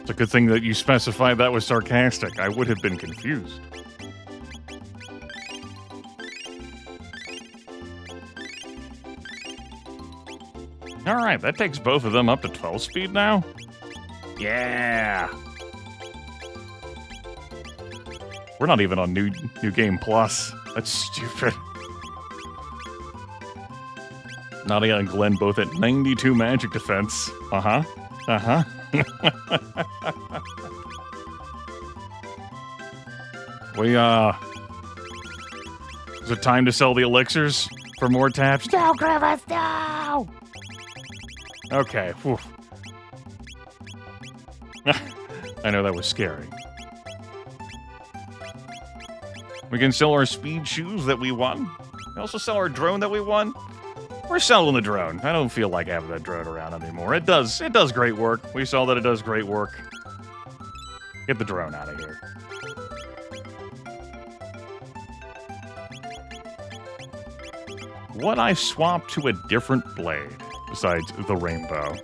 It's a good thing that you specified that was sarcastic. I would have been confused. Alright, that takes both of them up to 12 speed now? Yeah! We're not even on New Game Plus. That's stupid. Nadia and Glenn both at 92 magic defense. Uh-huh. Uh-huh. Is it time to sell the elixirs for more taps? No, Grimith, no! Okay. Whew. I know that was scary. We can sell our speed shoes that we won. We also sell our drone that we won. We're selling the drone. I don't feel like having that drone around anymore. It does great work. We saw that it does great work. Get the drone out of here. What I swap to a different blade besides the rainbow?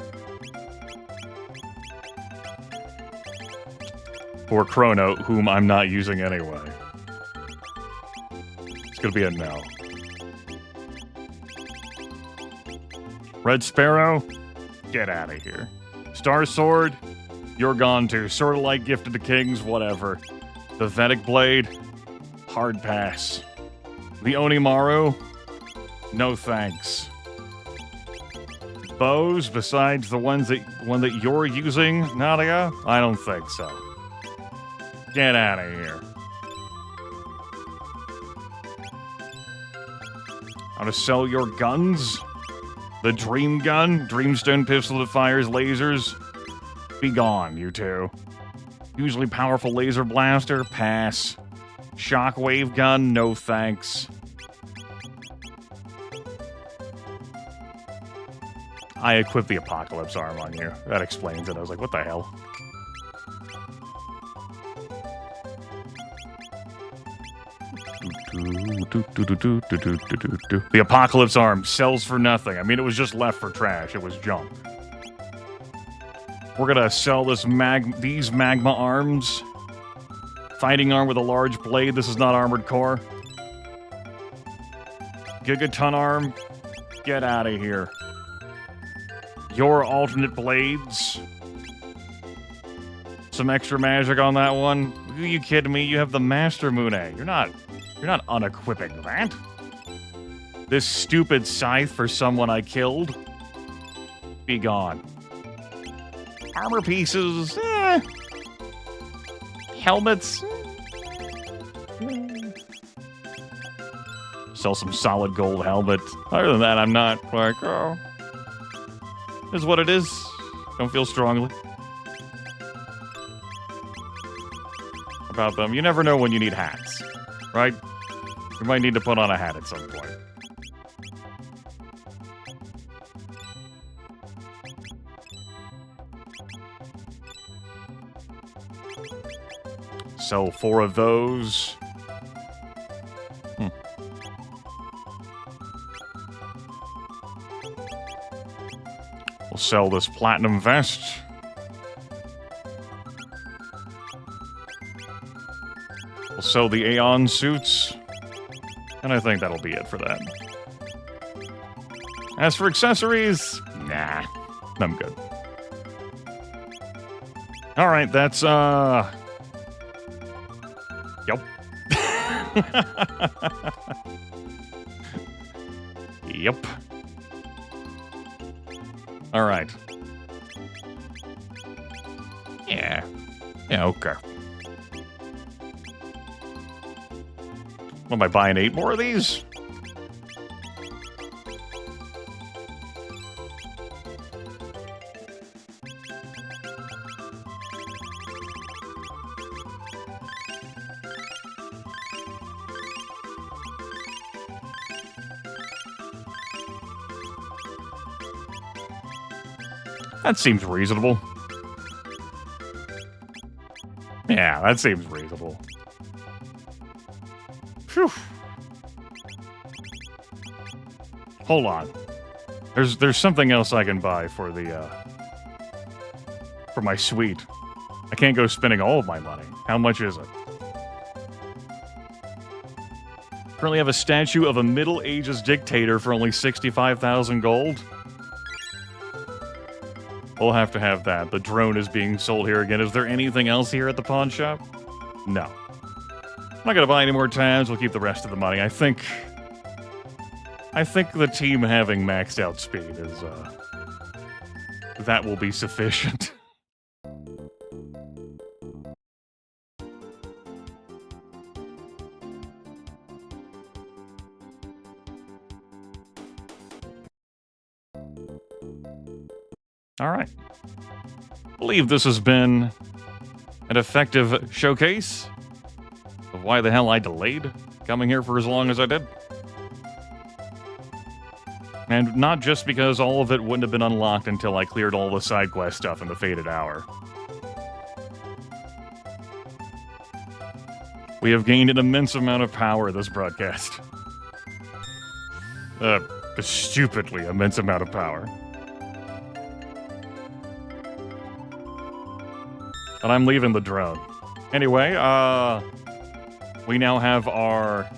For Chrono, whom I'm not using anyway. It's gonna be a no. Red Sparrow, get out of here. Star Sword, you're gone too. Sort of like Gifted to Kings, whatever. The Vedic Blade, hard pass. The Onimaru, no thanks. Bows, besides the one that you're using, Nadia, I don't think so. Get out of here. How to sell your guns? The Dream Gun, Dreamstone pistol that fires lasers. Be gone, you two. Hugely powerful laser blaster, pass. Shockwave gun, no thanks. I equipped the Apocalypse arm on you. That explains it. I was like, what the hell? The Apocalypse arm sells for nothing. I mean, it was just left for trash. It was junk. We're gonna sell these magma arms. Fighting arm with a large blade. This is not armored core. Gigaton arm. Get out of here. Your alternate blades. Some extra magic on that one. Are you kidding me? You have the Master Mune. You're not unequipping that. This stupid scythe for someone I killed. Be gone. Armor pieces. Helmets. Sell some solid gold helmet. Other than that, I'm not like, oh. Is what it is. Don't feel strongly about them. You never know when you need hats, right? You might need to put on a hat at some point. Sell 4 of those. We'll sell this platinum vest. We'll sell the Aeon suits. And I think that'll be it for that. As for accessories, nah, I'm good. Alright, that's, Yep. Yep. Alright. Yeah. Yeah, okay. What, am I buying 8 more of these? That seems reasonable. Yeah, that seems reasonable. Phew. Hold on. There's something else I can buy for the for my suite. I can't go spending all of my money. How much is it? Currently have a statue of a Middle Ages dictator for only 65,000 gold. We'll have to have that. The drone is being sold here again. Is there anything else here at the pawn shop? No. I'm not gonna buy any more tabs. We'll keep the rest of the money. I think the team having maxed out speed is that will be sufficient. All right. I believe this has been an effective showcase of why the hell I delayed coming here for as long as I did. And not just because all of it wouldn't have been unlocked until I cleared all the side quest stuff in the Faded Hour. We have gained an immense amount of power this broadcast. A stupidly immense amount of power. And I'm leaving the drone. Anyway, we now have our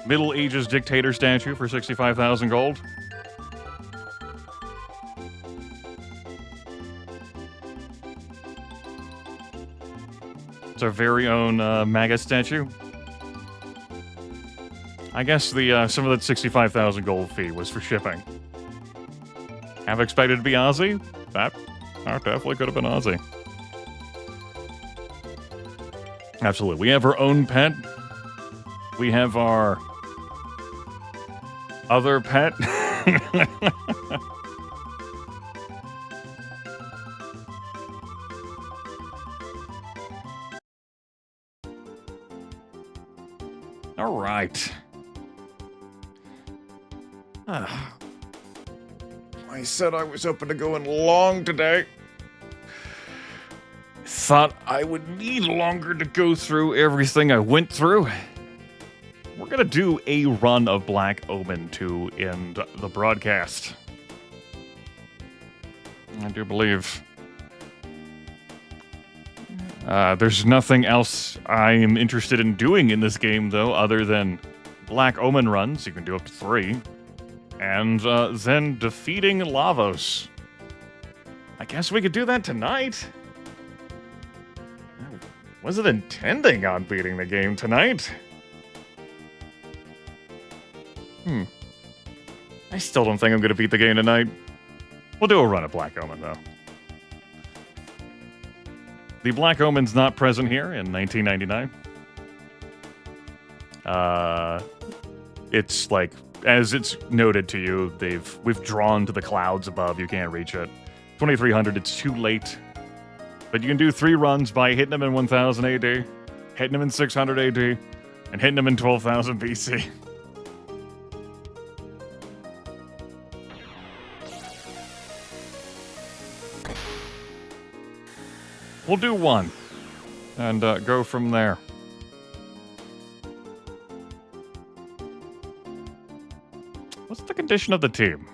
Middle Ages dictator statue for 65,000 gold. It's our very own Magus statue. I guess the some of that 65,000 gold fee was for shipping. Have expected to be Aussie? That definitely could have been Aussie. Absolutely. We have our own pet. We have our other pet. All right. I said I was hoping to go in long today. Thought I would need longer to go through everything I went through. We're gonna do a run of Black Omen to end the broadcast. I do believe there's nothing else I am interested in doing in this game, though, other than Black Omen runs. You can do up to 3. And then defeating Lavos. I guess we could do that tonight. I wasn't intending on beating the game tonight. I still don't think I'm going to beat the game tonight. We'll do a run at Black Omen, though. The Black Omen's not present here in 1999. It's like, as it's noted to you, we've drawn to the clouds above. You can't reach it. 2300, it's too late. But you can do 3 runs by hitting them in 1000 AD, hitting them in 600 AD, and hitting them in 12,000 BC. We'll do 1, and go from there. What's the condition of the team?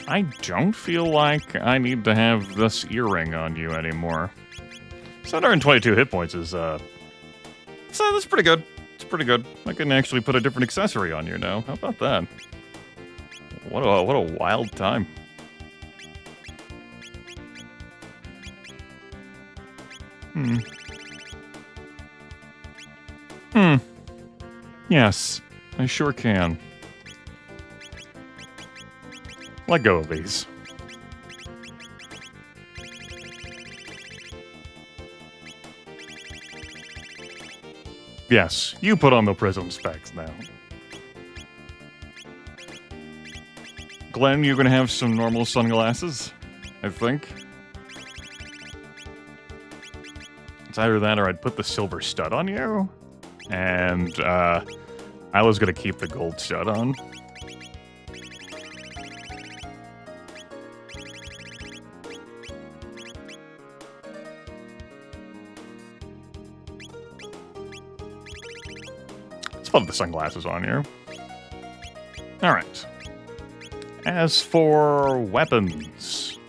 I don't feel like I need to have this earring on you anymore. 722 hit points is, so that's pretty good. It's pretty good. I can actually put a different accessory on you now. How about that? What a wild time. Yes, I sure can. Let go of these. Yes, you put on the prism specs now. Glenn, you're gonna have some normal sunglasses, I think. It's either that or I'd put the silver stud on you. And I was gonna keep the gold stud on. Let's put the sunglasses on here. Alright. As for weapons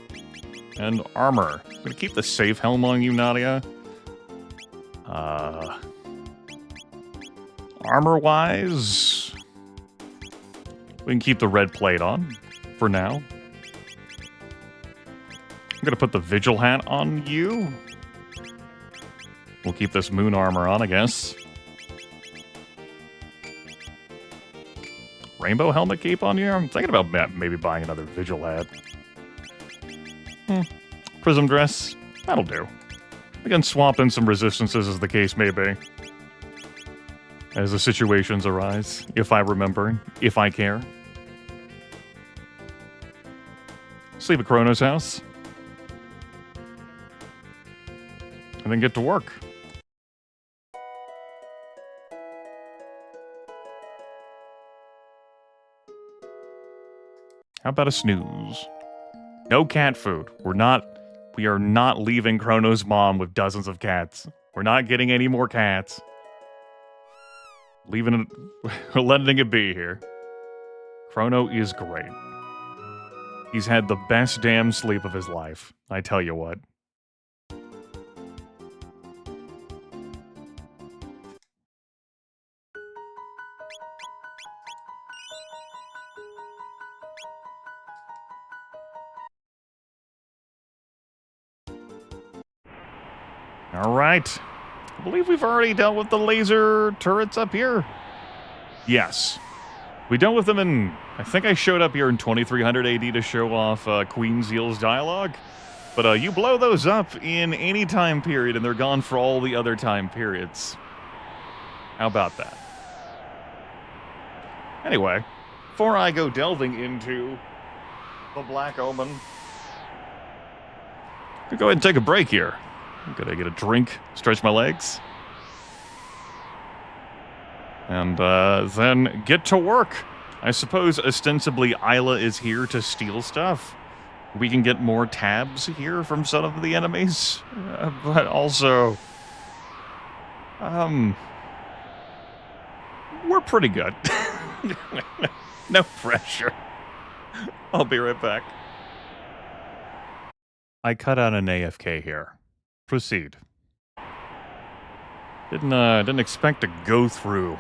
and armor, I'm gonna keep the safe helm on you, Nadia. Armor-wise, we can keep the red plate on for now. I'm gonna put the vigil hat on you. We'll keep this moon armor on, I guess. Rainbow helmet cape on you? I'm thinking about maybe buying another vigil hat. Prism dress? That'll do. We can swap in some resistances as the case may be. As the situations arise, if I remember, if I care. Sleep at Crono's house. And then get to work. How about a snooze? No cat food. We are not leaving Crono's mom with dozens of cats. We're not getting any more cats. Leaving it, we're letting it be here. Crono is great. He's had the best damn sleep of his life. I tell you what. All right. I believe we've already dealt with the laser turrets up here. Yes. We dealt with them in... I think I showed up here in 2300 AD to show off Queen Zeal's dialogue. But you blow those up in any time period, and they're gone for all the other time periods. How about that? Anyway, before I go delving into the Black Omen, I'll go ahead and take a break here. I'm gonna get a drink, stretch my legs, and then get to work. I suppose ostensibly Ayla is here to steal stuff. We can get more tabs here from some of the enemies, but also, we're pretty good. No pressure. I'll be right back. I cut out an AFK here. Proceed. Didn't expect to go through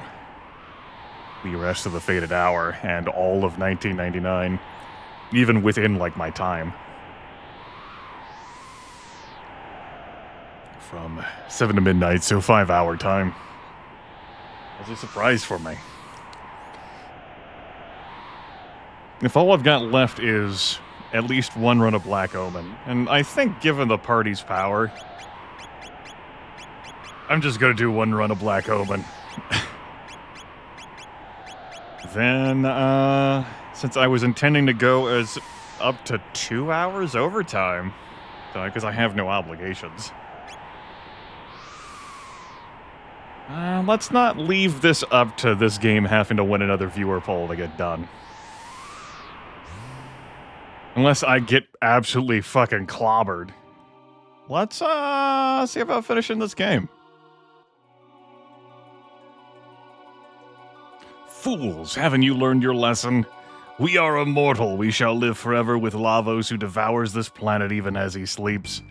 the rest of the Fated Hour and all of 1999, even within, like, my time. From 7 to midnight, so 5-hour time. It was a surprise for me. If all I've got left is at least one run of Black Omen, and I think given the party's power, I'm just gonna do one run of Black Omen. Then, since I was intending to go as up to 2 hours overtime, because I have no obligations. Let's not leave this up to this game having to win another viewer poll to get done. Unless I get absolutely fucking clobbered. Let's, see about finishing this game. Fools, haven't you learned your lesson? We are immortal. We shall live forever with Lavos, who devours this planet even as he sleeps.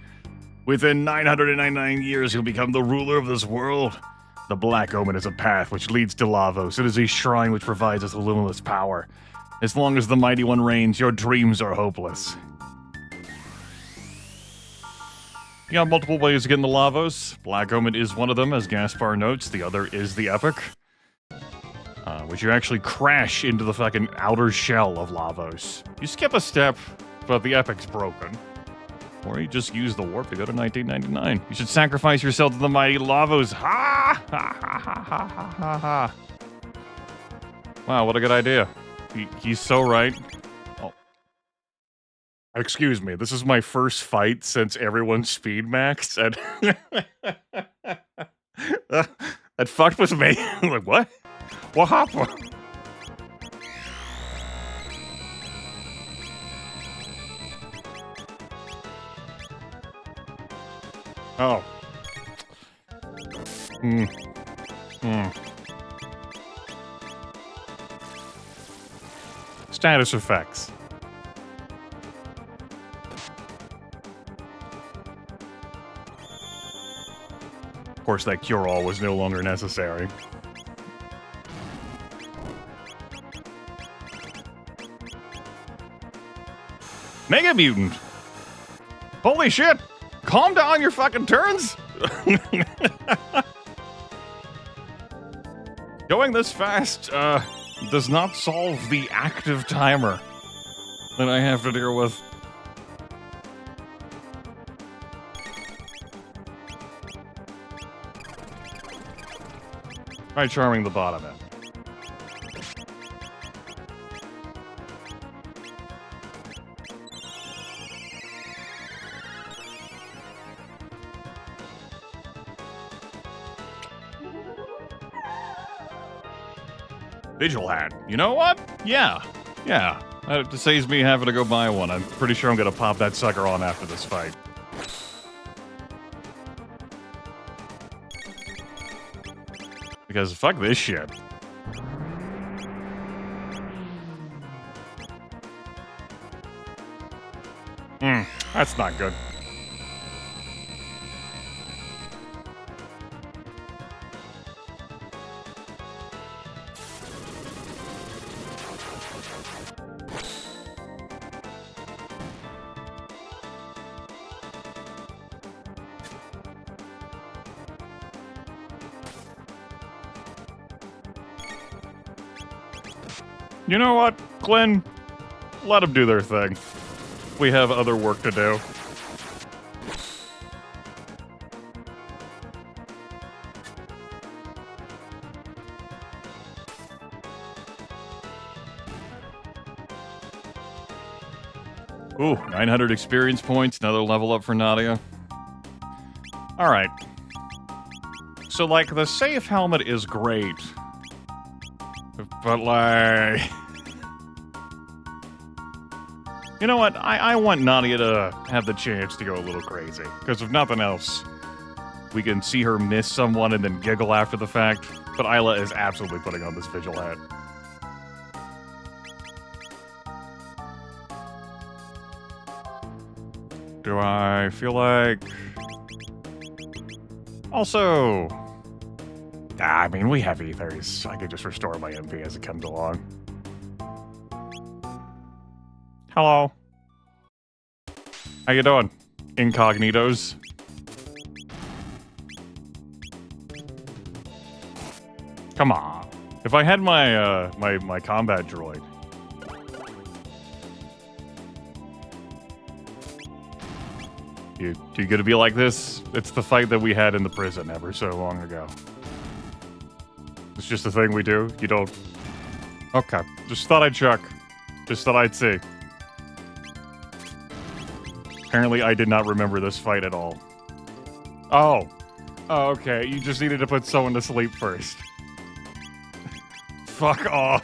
Within 999 years, he'll become the ruler of this world. The Black Omen is a path which leads to Lavos. It is a shrine which provides us with limitless power. As long as the Mighty One reigns, your dreams are hopeless. You got multiple ways to get into Lavos. Black Omen is one of them, as Gaspar notes. The other is the Epic, which you actually crash into the fucking outer shell of Lavos. You skip a step, but the Epic's broken. Or you just use the warp to go to 1999. You should sacrifice yourself to the mighty Lavos. Ha! Ha ha ha ha ha ha ha. Wow, what a good idea. He's so right. Oh. Excuse me, this is my first fight since everyone's speed maxed, and that fucked with me. I'm like, what? What happened? Oh. Status effects. Of course, that cure-all was no longer necessary. Mega Mutant! Holy shit! Calm down your fucking turns! Going this fast, does not solve the active timer that I have to deal with. Try charming the bottom end. Vigil hat. You know what? Yeah. That saves me having to go buy one. I'm pretty sure I'm gonna pop that sucker on after this fight. Because fuck this shit. That's not good. You know what, Glenn? Let them do their thing. We have other work to do. Ooh, 900 experience points, another level up for Nadia. Alright. So, like, the safe helmet is great. But, like... You know what? I want Nadia to have the chance to go a little crazy. Because if nothing else, we can see her miss someone and then giggle after the fact. But Ayla is absolutely putting on this Vigil hat. Do I feel like... Also... I mean, we have ethers. I could just restore my MP as it comes along. Hello. How you doing, incognitos? Come on. If I had my my combat droid. You gonna be like this? It's the fight that we had in the prison ever so long ago. It's just a thing we do? You don't... Okay. Just thought I'd check. Just thought I'd see. Apparently, I did not remember this fight at all. Oh. Oh, okay. You just needed to put someone to sleep first. Fuck off.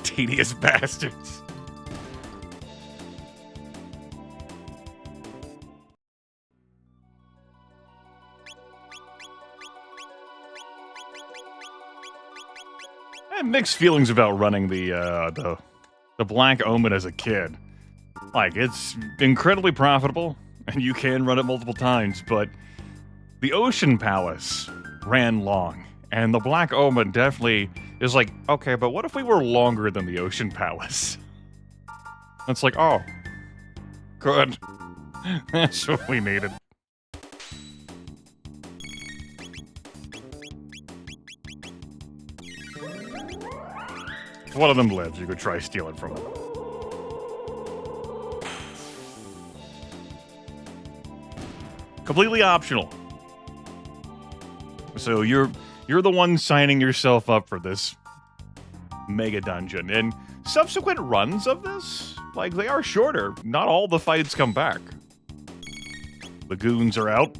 Tedious bastards. I had mixed feelings about running the Black Omen as a kid. Like, it's incredibly profitable, and you can run it multiple times, but the Ocean Palace ran long, and the Black Omen definitely is like, okay, but what if we were longer than the Ocean Palace? It's like, oh, good. That's what we needed. If one of them lives, you could try stealing from them. Completely optional. So you're the one signing yourself up for this mega dungeon, and subsequent runs of this, like, they are shorter. Not all the fights come back. The goons are out.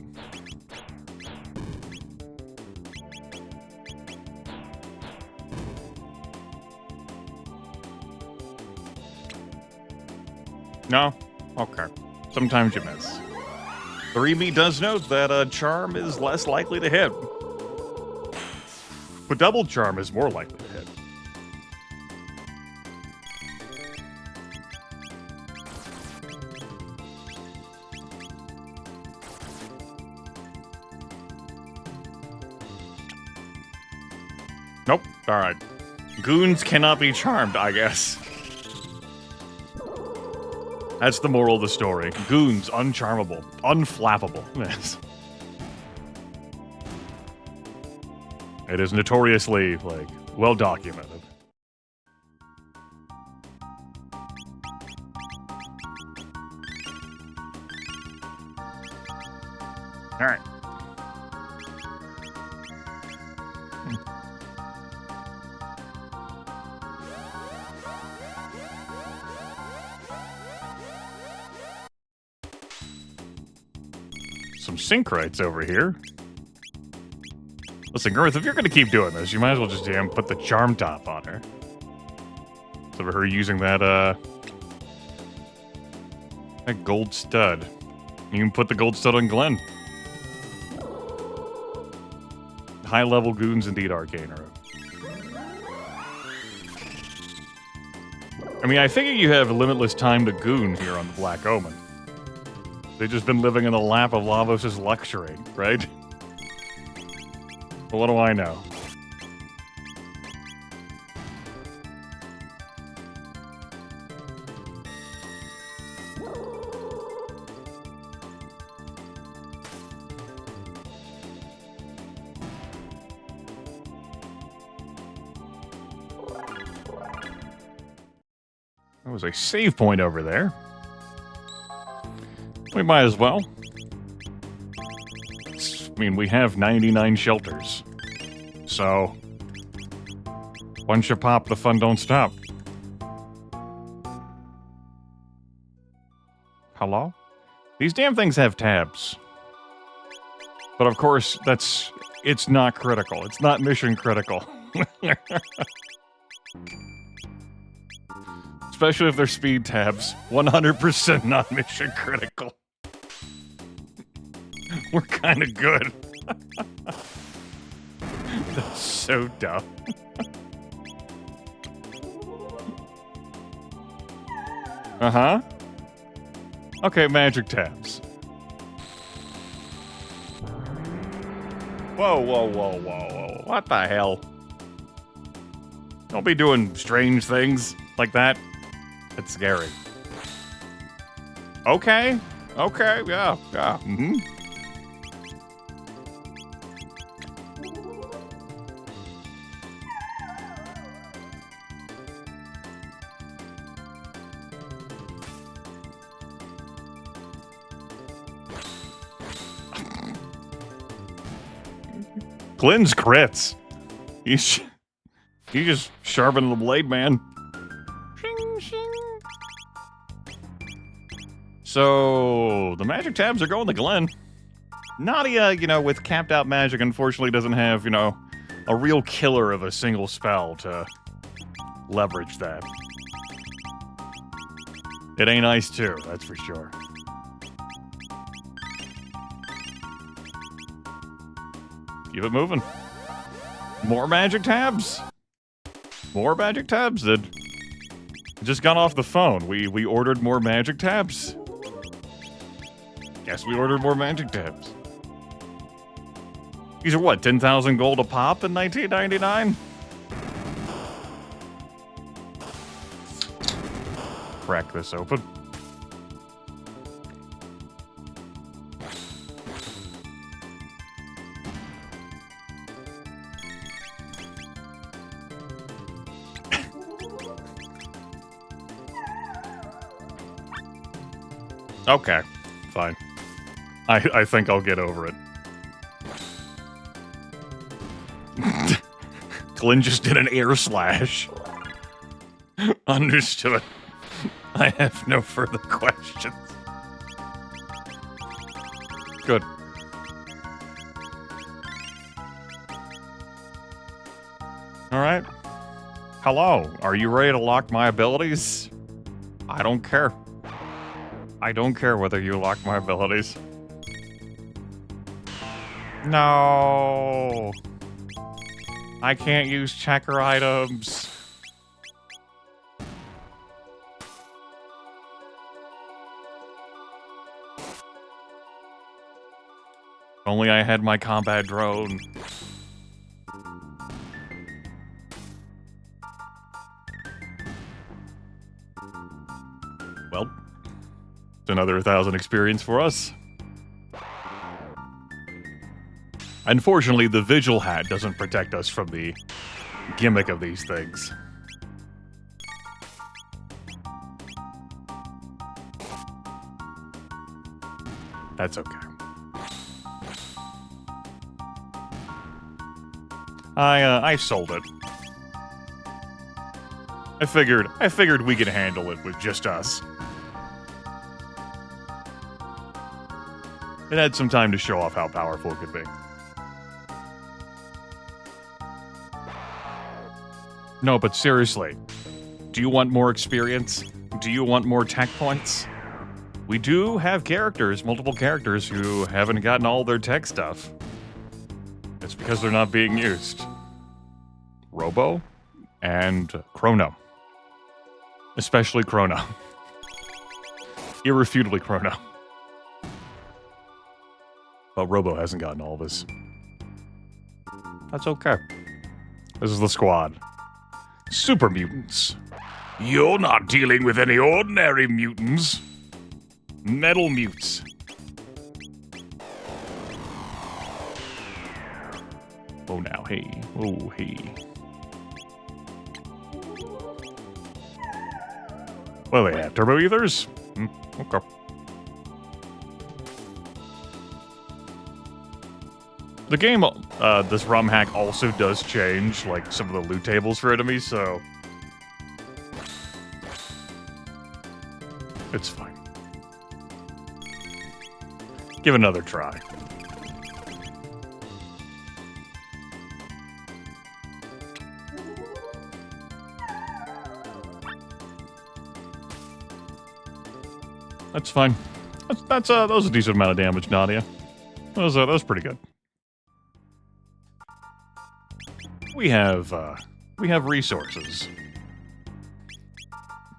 No? Okay. Sometimes you miss. The readme does note that a charm is less likely to hit. But double charm is more likely to hit. Nope. All right. Goons cannot be charmed, I guess. That's the moral of the story. Goons, uncharmable. Unflappable. Yes. It is notoriously, like, well documented. Alright. Some synchronites over here. Listen, Grimith, if you're gonna keep doing this, you might as well just put the charm top on her. So for her using that gold stud. You can put the gold stud on Glenn. High-level goons indeed, Arcaner. I mean, I figure you have limitless time to goon here on the Black Omen. They've just been living in the lap of Lavos' luxury, right? But what do I know? There was a save point over there. We might as well. I mean, we have 99 shelters. So, once you pop, the fun don't stop. Hello? These damn things have tabs. But of course, it's not critical. It's not mission critical. Especially if they're speed tabs. 100% not mission critical. We're kind of good. That's so dumb. Uh-huh. Okay, magic tabs. Whoa, whoa, whoa, whoa, whoa. What the hell? Don't be doing strange things like that. It's scary. Okay. Okay, yeah, yeah. Mm-hmm. Glenn's crits. He just sharpened the blade, man. Shing, shing. So, the magic tabs are going to Glenn. Nadia, with capped out magic, unfortunately doesn't have, a real killer of a single spell to leverage that. It ain't ice too, that's for sure. Keep it moving. More magic tabs. More magic tabs. That just got off the phone. We ordered more magic tabs. Yes, we ordered more magic tabs. These are what, 10,000 gold a pop in 1999? Crack this open. Okay, fine. I think I'll get over it. Glenn just did an air slash. Understood. I have no further questions. Good. Alright. Hello, are you ready to lock my abilities? I don't care. I don't care whether you lock my abilities. No. I can't use checker items. Only I had my combat drone. Well, it's another 1,000 experience for us. Unfortunately, the Vigil Hat doesn't protect us from the gimmick of these things. That's okay. I sold it. I figured we could handle it with just us. It had some time to show off how powerful it could be. No, but seriously, do you want more experience? Do you want more tech points? We do have characters, multiple characters, who haven't gotten all their tech stuff. It's because they're not being used. Robo and Chrono. Especially Crono. Irrefutably Chrono. But Robo hasn't gotten all of his. That's okay. This is the squad. Super mutants. You're not dealing with any ordinary mutants. Metal mutes. Oh, now, hey. Oh, hey. What do they have? Turbo ethers? Okay. The game, this Romhack also does change, like, some of the loot tables for enemies, so... it's fine. Give it another try. That's fine. That was a decent amount of damage, Nadia. That was pretty good. We have resources.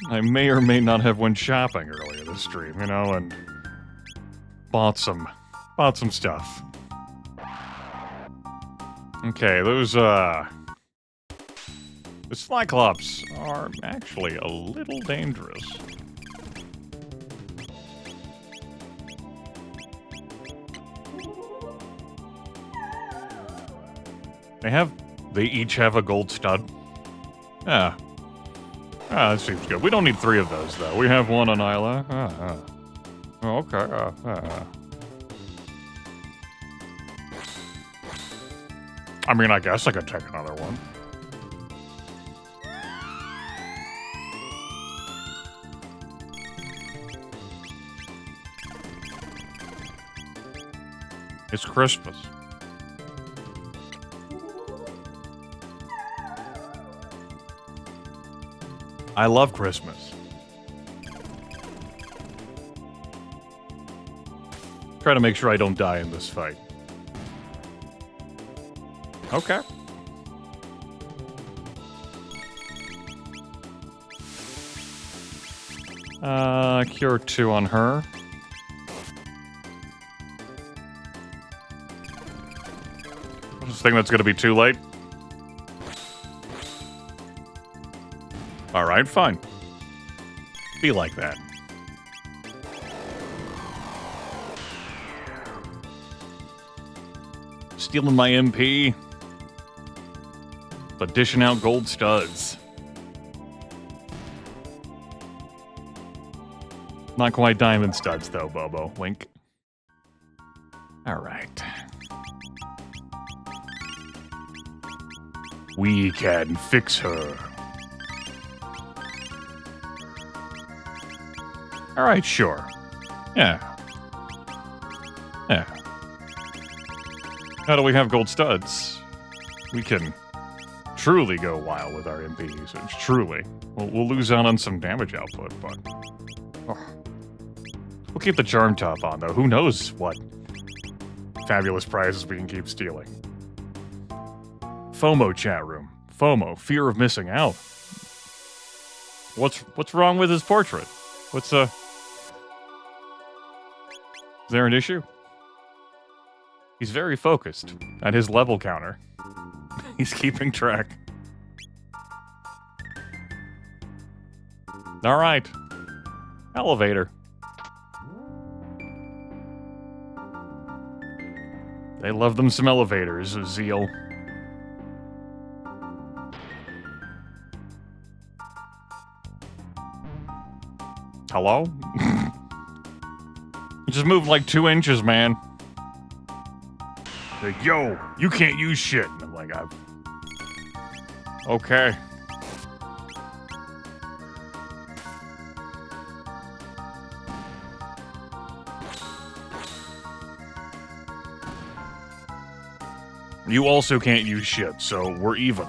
I may or may not have went shopping earlier this stream, you know, and bought some stuff. Okay, those the Cyclops are actually a little dangerous. They each have a gold stud. Yeah. Ah, that seems good. We don't need 3 of those, though. We have one on Ayla. Oh, okay. I mean, I guess I could take another one. It's Christmas. I love Christmas. Try to make sure I don't die in this fight. Okay. Cure 2 on her. I just think that's gonna be too late. Alright, fine. Be like that. Stealing my MP. But dishing out gold studs. Not quite diamond studs, though, Bobo. Wink. Alright. We can fix her. Alright, sure. Yeah. Now that we have gold studs, we can truly go wild with our MP usage. Truly. We'll lose out on some damage output, but... oh. We'll keep the Charm Top on, though. Who knows what fabulous prizes we can keep stealing. FOMO chat room. FOMO, fear of missing out. What's wrong with his portrait? Is there an issue? He's very focused at his level counter. He's keeping track. All right. Elevator. They love them some elevators, Zeal. Hello? You just moved like 2 inches, man. Like, yo, you can't use shit. And I'm like, okay. You also can't use shit, so we're even,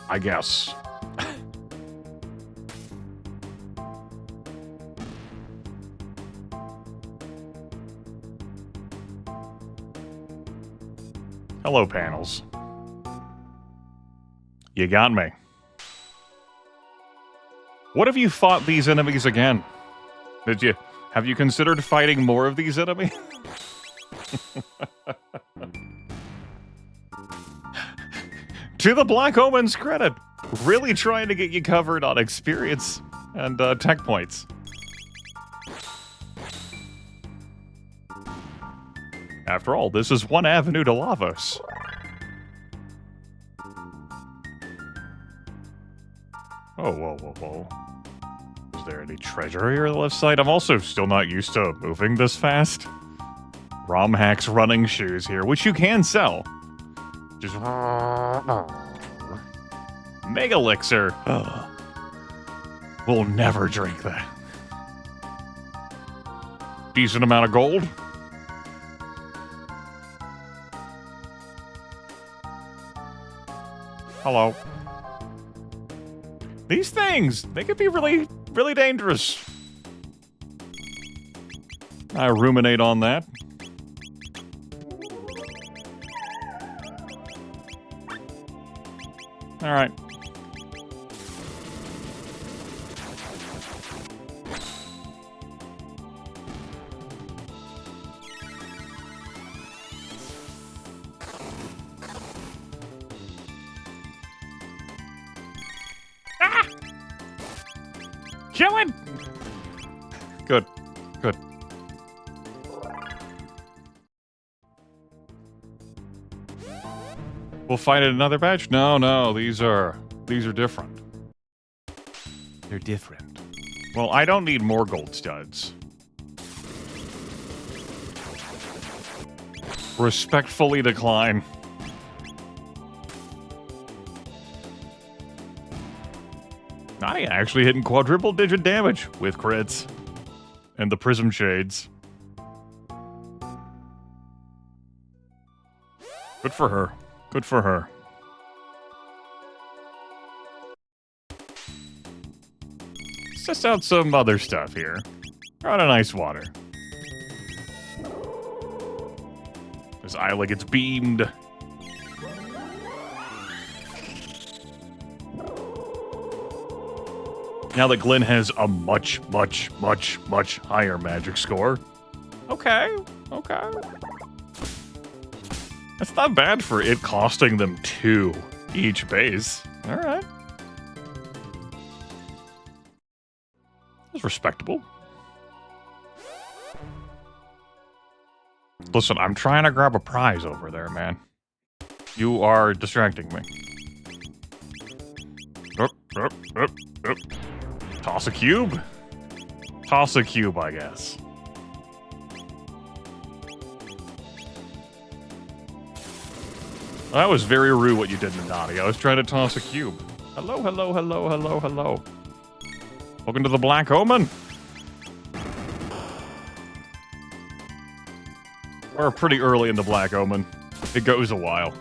I guess. Hello, panels. You got me. What have you fought these enemies again? Have you considered fighting more of these enemies? To the Black Omen's credit, really trying to get you covered on experience and tech points. After all, this is one avenue to Lavos. Oh, whoa. Is there any treasure here on the left side? I'm also still not used to moving this fast. Romhack's running shoes here, which you can sell. Just... Mega Elixir. We'll never drink that. Decent amount of gold. Hello. These things, they could be really, really dangerous. I ruminate on that. All right. Ah! Kill him! Good. We'll fight at another batch? No, these are different. They're different. Well, I don't need more gold studs. Respectfully decline. I actually hitting quadruple digit damage with crits. And the prism shades. Good for her. Good for her. Let's test out some other stuff here. We're on a nice water. This Ayla gets beamed. Now that Glenn has a much higher magic score. Okay. That's not bad for it costing them 2 each base. Alright. That's respectable. Listen, I'm trying to grab a prize over there, man. You are distracting me. Up. Toss a cube? Toss a cube, I guess. That was very rude what you did, Nani. I was trying to toss a cube. Hello. Welcome to the Black Omen. We're pretty early in the Black Omen. It goes a while.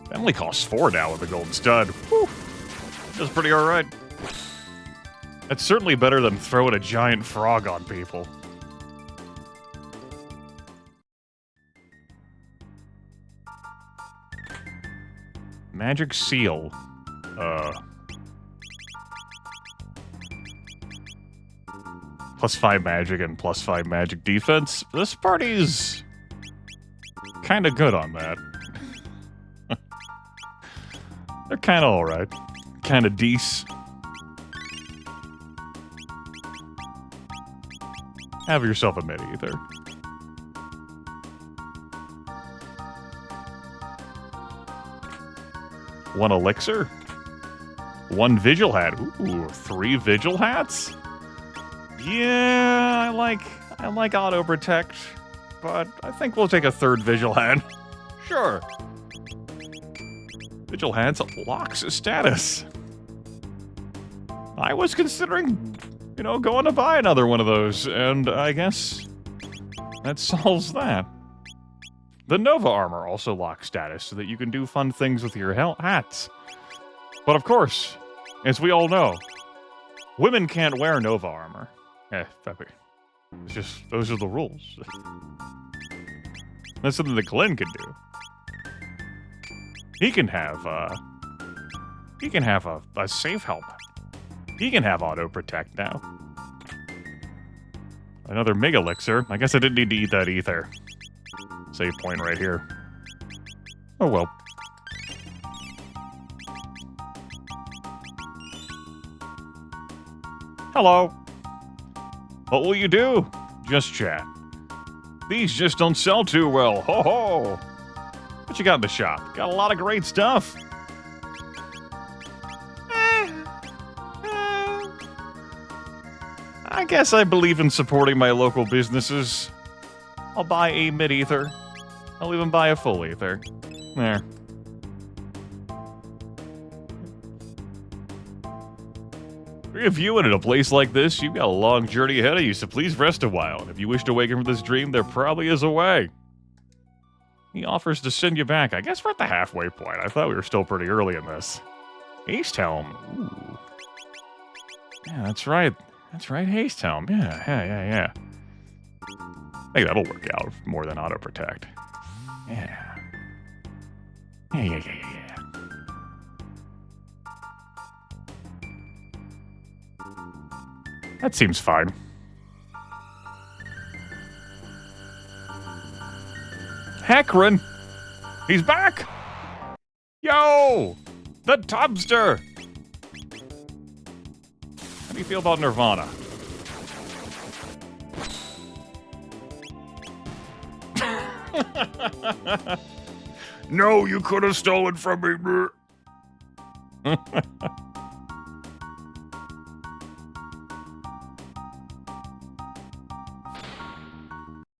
That only costs 4 now with a gold stud. Whew. That's pretty alright. That's certainly better than throwing a giant frog on people. Magic seal. +5 magic and +5 magic defense. This party's kind of good on that. They're kind of alright. Kind of decent. Have yourself a mid-ether. One elixir? One vigil hat. Ooh, 3 vigil hats? Yeah, I like auto protect, but I think we'll take a 3rd vigil hat. Sure. Vigil hats locks status. I was considering, going to buy another one of those, and I guess that solves that. The Nova armor also locks status so that you can do fun things with your hats. But of course, as we all know, women can't wear Nova armor. It's just, those are the rules. That's something that Glenn can do. He can have a safe helmet. He can have auto protect now. Another mega elixir. I guess I didn't need to eat that ether. Save point right here. Oh well. Hello. What will you do? Just chat. These just don't sell too well. Ho ho. What you got in the shop? Got a lot of great stuff. I guess I believe in supporting my local businesses. I'll buy a mid-ether. I'll even buy a full ether. There. If you in a place like this, you've got a long journey ahead of you, so please rest a while. And if you wish to awaken from this dream, there probably is a way. He offers to send you back. I guess we're at the halfway point. I thought we were still pretty early in this. Haste Helm. Ooh. Yeah, that's right. That's right, Haste Helm. Yeah. I think that'll work out more than auto protect. Yeah. Yeah. That seems fine. Heckran! He's back! Yo! The Tubster! How do you feel about Nirvana? No, you could have stolen from me.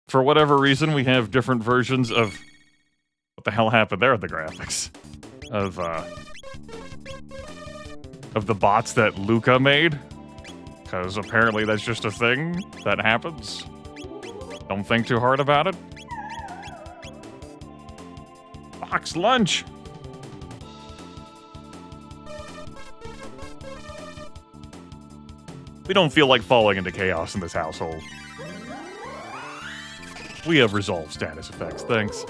For whatever reason, we have different versions of what the hell happened there with the graphics of the bots that Luca made, because apparently that's just a thing that happens. Don't think too hard about it. Box lunch. We don't feel like falling into chaos in this household. We have resolved status effects, thanks.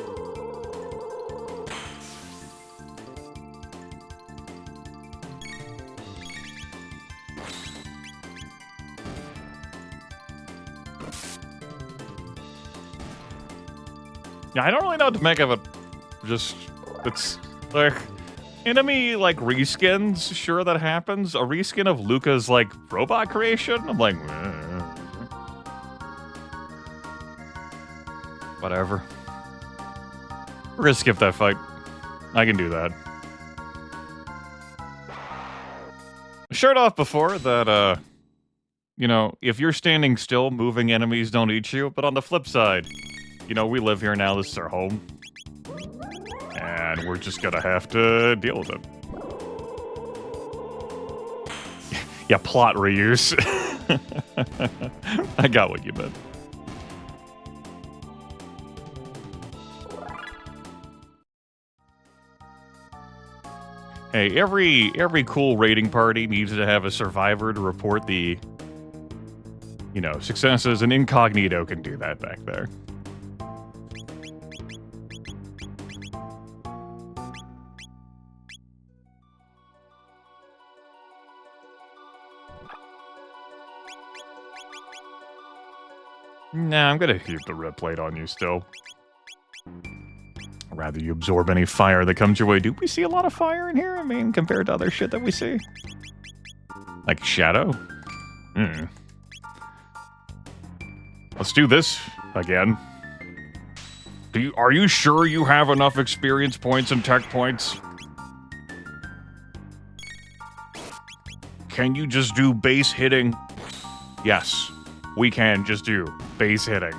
Yeah, I don't really know what to make of it. It's like enemy reskins. Sure, that happens. A reskin of Luca's robot creation. I'm like, whatever. We're gonna skip that fight. I can do that. I showed off before that, if you're standing still, moving enemies don't eat you. But on the flip side, we live here now. This is our home. And we're just gonna have to deal with it. Yeah, plot reuse. I got what you meant. Hey, every cool raiding party needs to have a survivor to report the, successes, and Incognito can do that back there. Nah, I'm gonna keep the rip plate on you still. Rather you absorb any fire that comes your way. Do we see a lot of fire in here? I mean, compared to other shit that we see? Like Shadow? Hmm. Let's do this again. Are you sure you have enough experience points and tech points? Can you just do base hitting? Yes, we can just do base hitting.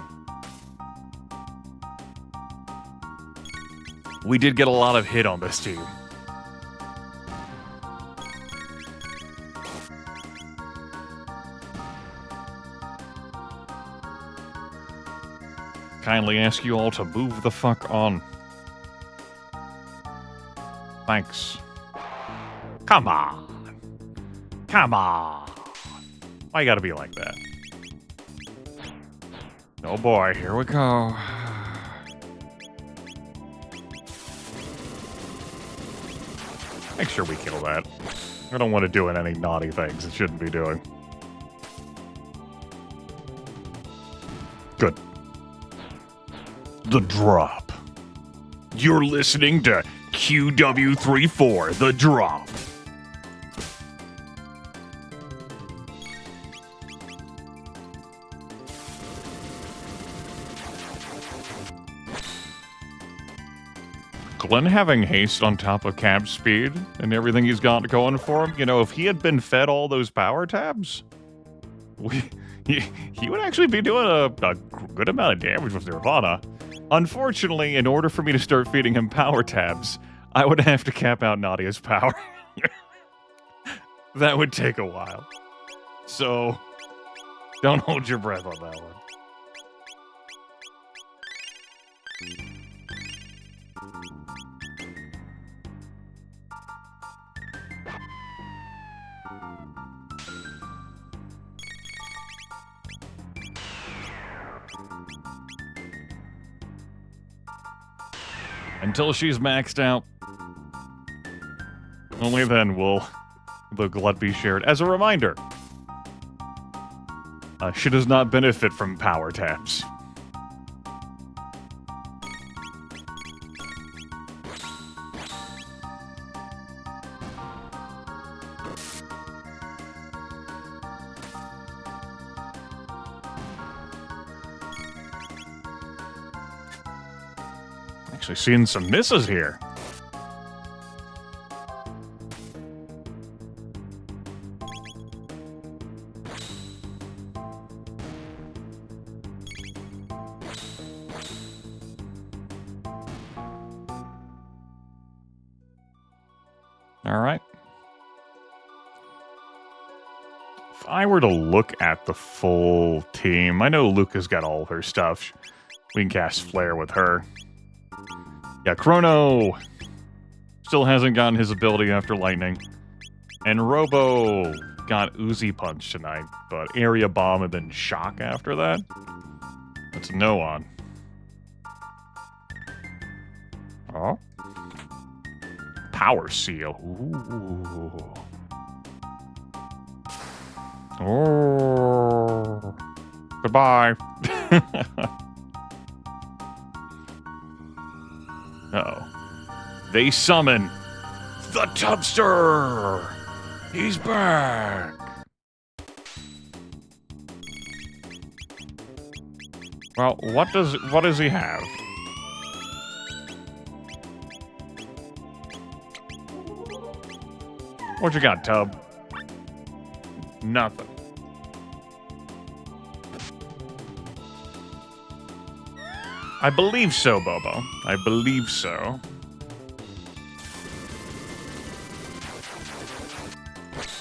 We did get a lot of hit on this team. Kindly ask you all to move the fuck on. Thanks. Come on. Come on. Why you gotta be like that? Oh boy, here we go. Make sure we kill that. I don't want to do any naughty things it shouldn't be doing. Good. The drop. You're listening to QW34, The Drop. Glenn having haste on top of Cap's speed and everything he's got going for him, you know, if he had been fed all those power tabs, he would actually be doing a good amount of damage with Nirvana. Unfortunately, in order for me to start feeding him power tabs, I would have to cap out Nadia's power. That would take a while. So, don't hold your breath on that one. Until she's maxed out. Only then will the glut be shared. As a reminder, she does not benefit from power tabs. Actually seeing some misses here. All right. If I were to look at the full team, I know Luca's got all her stuff. We can cast Flare with her. Yeah, Chrono still hasn't gotten his ability after lightning. And Robo got Uzi Punch tonight, but Area Bomb and then Shock after that. That's a no on. Oh. Power Seal. Ooh. Oh. Goodbye. Uh-oh. They summon the Tubster! He's back! Well, what does he have? What you got, Tub? Nothing. I believe so, Bobo. I believe so.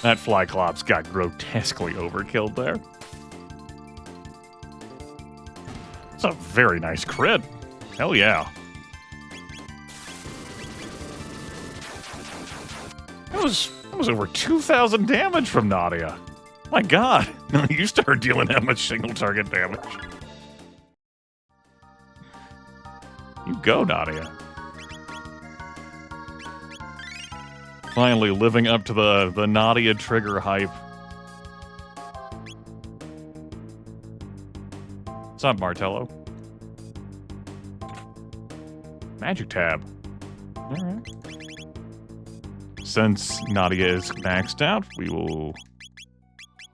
That Flyclops got grotesquely overkilled there. It's a very nice crit. Hell yeah. That was over 2,000 damage from Nadia. My god. No, you started dealing that much single target damage. You go, Nadia. Finally living up to the Nadia trigger hype. What's up, Martello? Magic tab. Alright. Since Nadia is maxed out, we will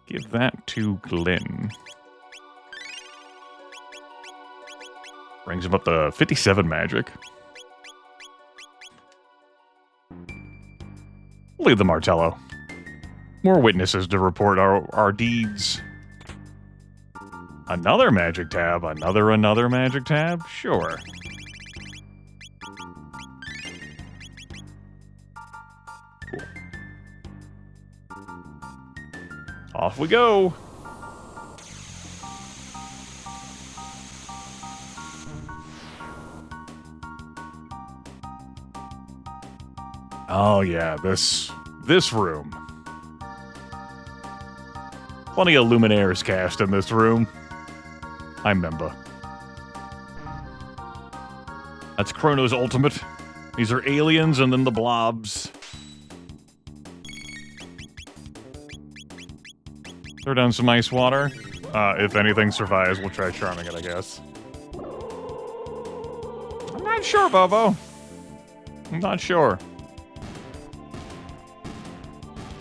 give that to Glenn. Brings him up to 57 magic. Leave the Martello. More witnesses to report our deeds. Another magic tab, another magic tab? Sure. Cool. Off we go. Oh yeah, this room. Plenty of luminaires cast in this room. I remember. That's Chrono's ultimate. These are aliens and then the blobs. Throw down some ice water. If anything survives, we'll try charming it, I guess. I'm not sure, Bobo. I'm not sure.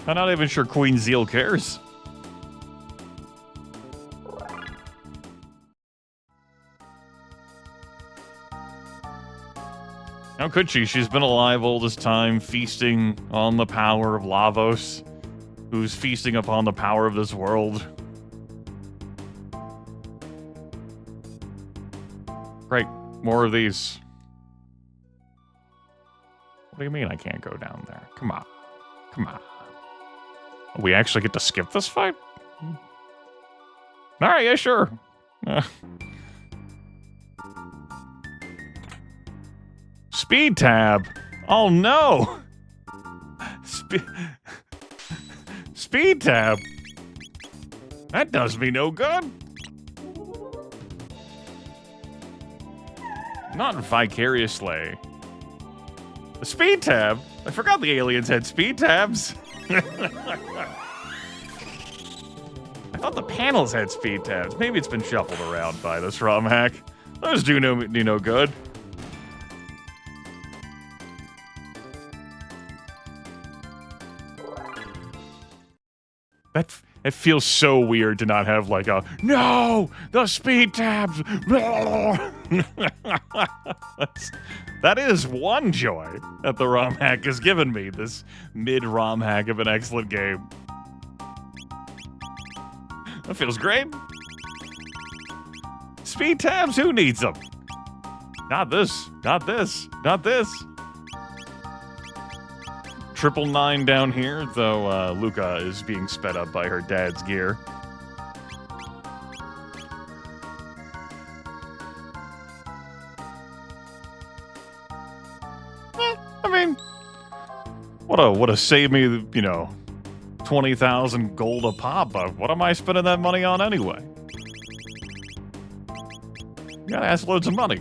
I'm not even sure Queen Zeal cares. How could she? She's been alive all this time, feasting on the power of Lavos, who's feasting upon the power of this world. Great. More of these. What do you mean I can't go down there? Come on. Come on. We actually get to skip this fight? Alright, yeah, sure. Speed tab. Oh no. Speed tab. That does me no good. Not vicariously. The speed tab? I forgot the aliens had speed tabs. I thought the panels had speed tabs. Maybe it's been shuffled around by this Romhack. Those do no good. It feels so weird to not have like a no, the speed tabs. That is one joy that the Romhack has given me. This mid-Romhack of an excellent game. That feels great. Speed tabs, who needs them? Not this, not this, not this. 999 down here, though Luca is being sped up by her dad's gear. I mean, what a save me, you know, 20,000 gold a pop. What am I spending that money on anyway? You gotta ask loads of money.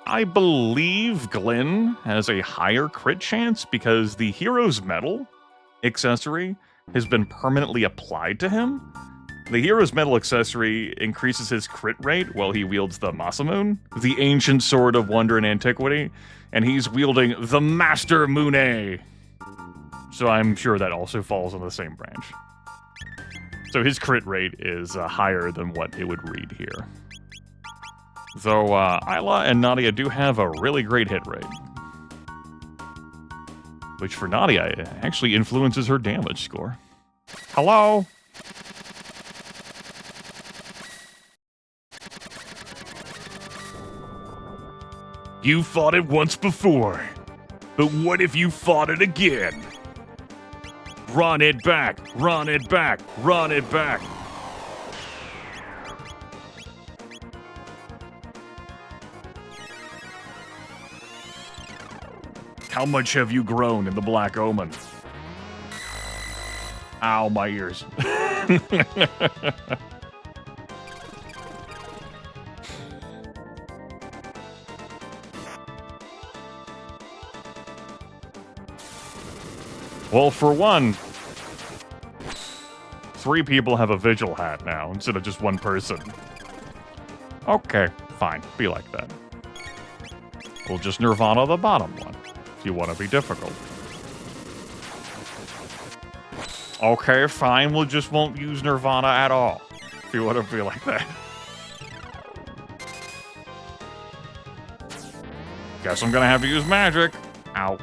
I believe Glenn has a higher crit chance because the hero's medal accessory has been permanently applied to him. The hero's medal accessory increases his crit rate while he wields the Masamune, the ancient sword of wonder and antiquity, and he's wielding the Master Mune. So I'm sure that also falls on the same branch. So his crit rate is higher than what it would read here. Though Ayla and Nadia do have a really great hit rate. Which for Nadia actually influences her damage score. Hello? You fought it once before, but what if you fought it again? Run it back, run it back, run it back. How much have you grown in the Black Omen? Ow, my ears. Well, for one, 3 people have a vigil hat now instead of just 1 person. Okay, fine. Be like that. We'll just Nirvana the bottom one, if you want to be difficult. Okay, fine. We'll just won't use Nirvana at all, if you want to be like that. Guess I'm gonna have to use magic. Ow.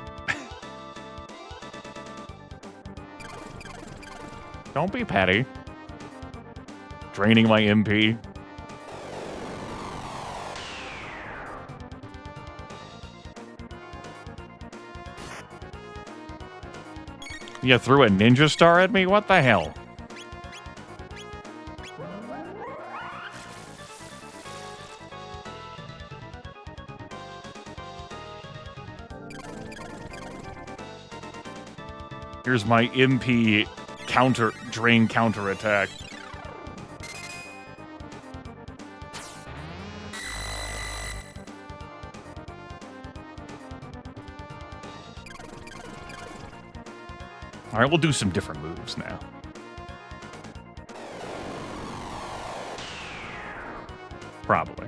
Don't be petty. Draining my MP. You threw a ninja star at me? What the hell? Here's my MP drain counter attack. All right, we'll do some different moves now. Probably.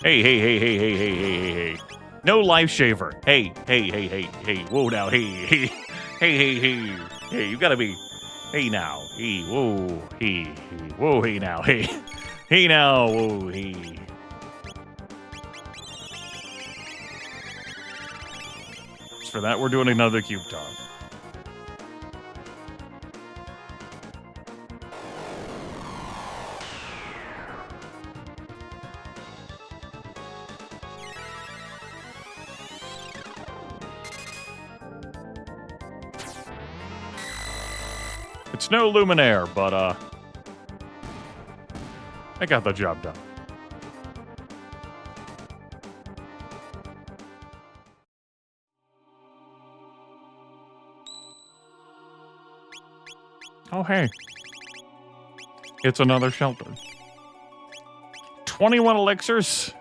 Hey, hey, hey, hey, hey, hey, hey, hey, hey. No life shaver. Hey, hey, hey, hey, hey. Whoa now, hey, hey, hey, hey, hey. Hey, you gotta be. Hey now. Hey, whoa, hey, hey. Whoa, hey now, hey. Hey now, whoa, hey. For that, we're doing another cube top. It's no Luminaire, but I got the job done. Oh, hey. It's another shelter. 21 elixirs.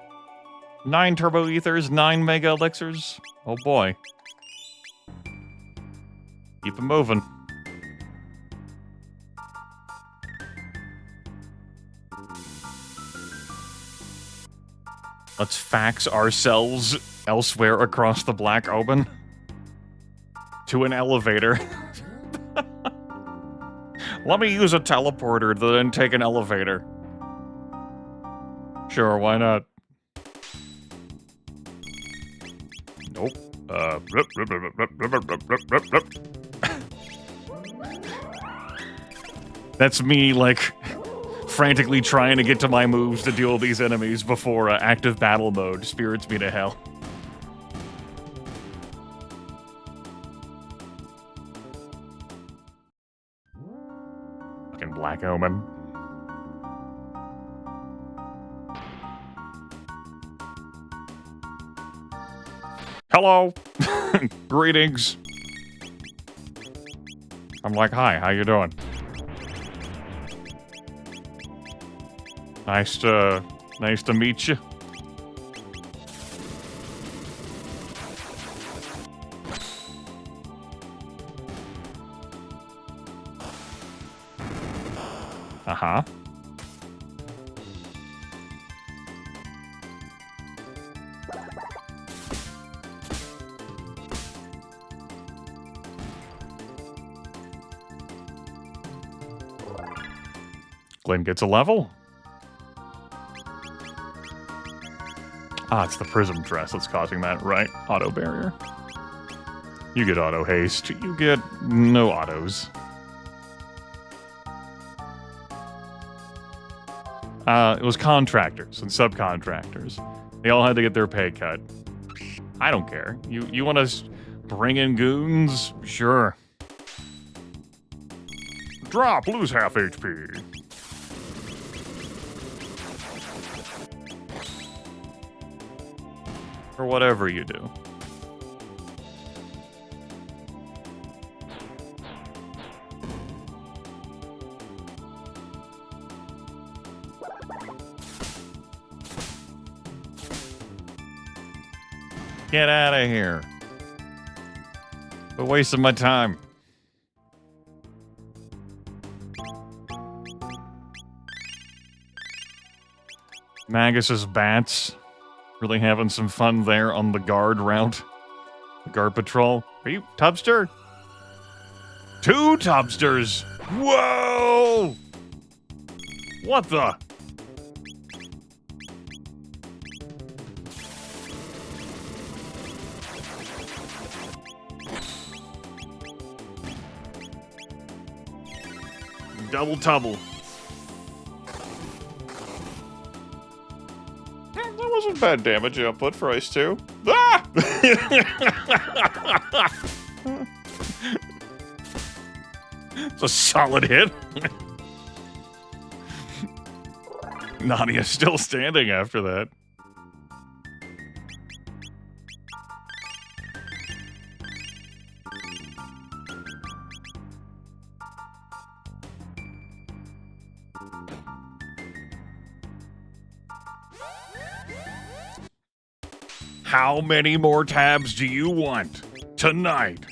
9 turbo ethers, 9 mega elixirs. Oh, boy. Keep it moving. Let's fax ourselves elsewhere across the Black Oban to an elevator. Let me use a teleporter, then take an elevator. Sure, why not? Nope. That's me, like, frantically trying to get to my moves to deal with these enemies before active battle mode spirits me to hell. Fucking Black Omen. Hello. Greetings. I'm like, hi, how you doing? Nice to meet you. Uh-huh. Glenn gets a level. Ah, it's the prism dress that's causing that, right? Auto barrier. You get auto haste. You get no autos. It was contractors and subcontractors. They all had to get their pay cut. I don't care. You want to bring in goons? Sure. Drop, lose half HP. Or whatever you do. Get out of here. Quit wasting my time. Magus's bats. Really having some fun there on the guard route. The guard patrol. Are you Tubster? 2 Tubsters! Whoa! What the? Double tubble. That wasn't bad damage output for Ice 2. Ah! It's a solid hit. Nadia's still standing after that. How many more tabs do you want tonight?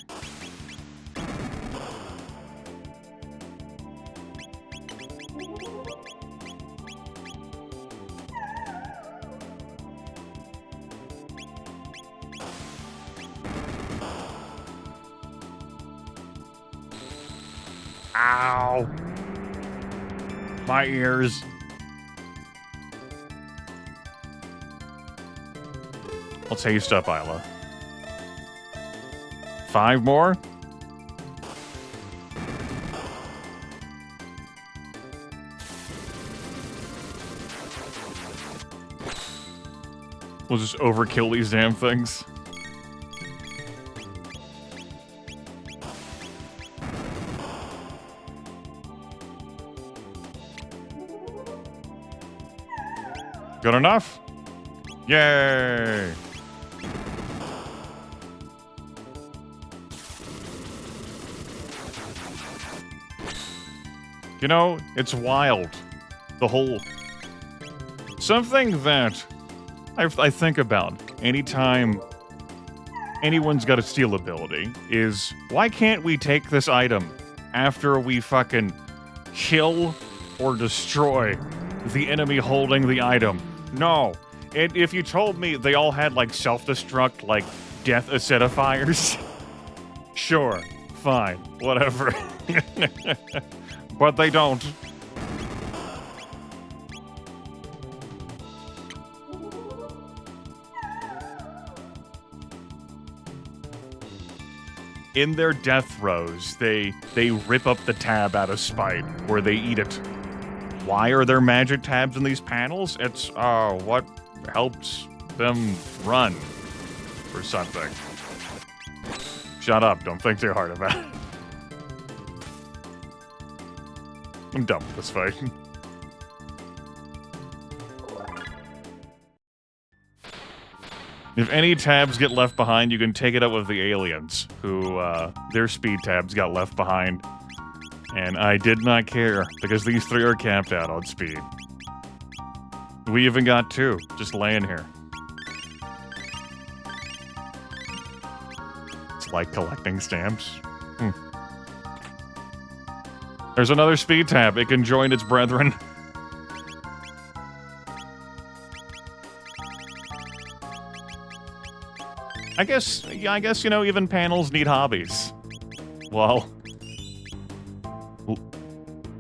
Ow. My ears. I'll taste up, Ayla. 5 more? We'll just overkill these damn things. Good enough? Yay! You know, it's wild. The whole... Something that I think about anytime anyone's got a steal ability is, why can't we take this item after we fucking kill or destroy the enemy holding the item? No. If you told me they all had, like, self-destruct, like, death acidifiers, sure, fine, whatever. But they don't. In their death throes, they rip up the tab out of spite, or they eat it. Why are there magic tabs in these panels? It's, what helps them run, or something. Shut up, don't think too hard about it. I'm done with this fight. If any tabs get left behind, you can take it up with the aliens, who, their speed tabs got left behind. And I did not care, because these 3 are capped out on speed. We even got 2, just laying here. It's like collecting stamps. There's another speed tab. It can join its brethren. I guess, you know, even panels need hobbies. Well,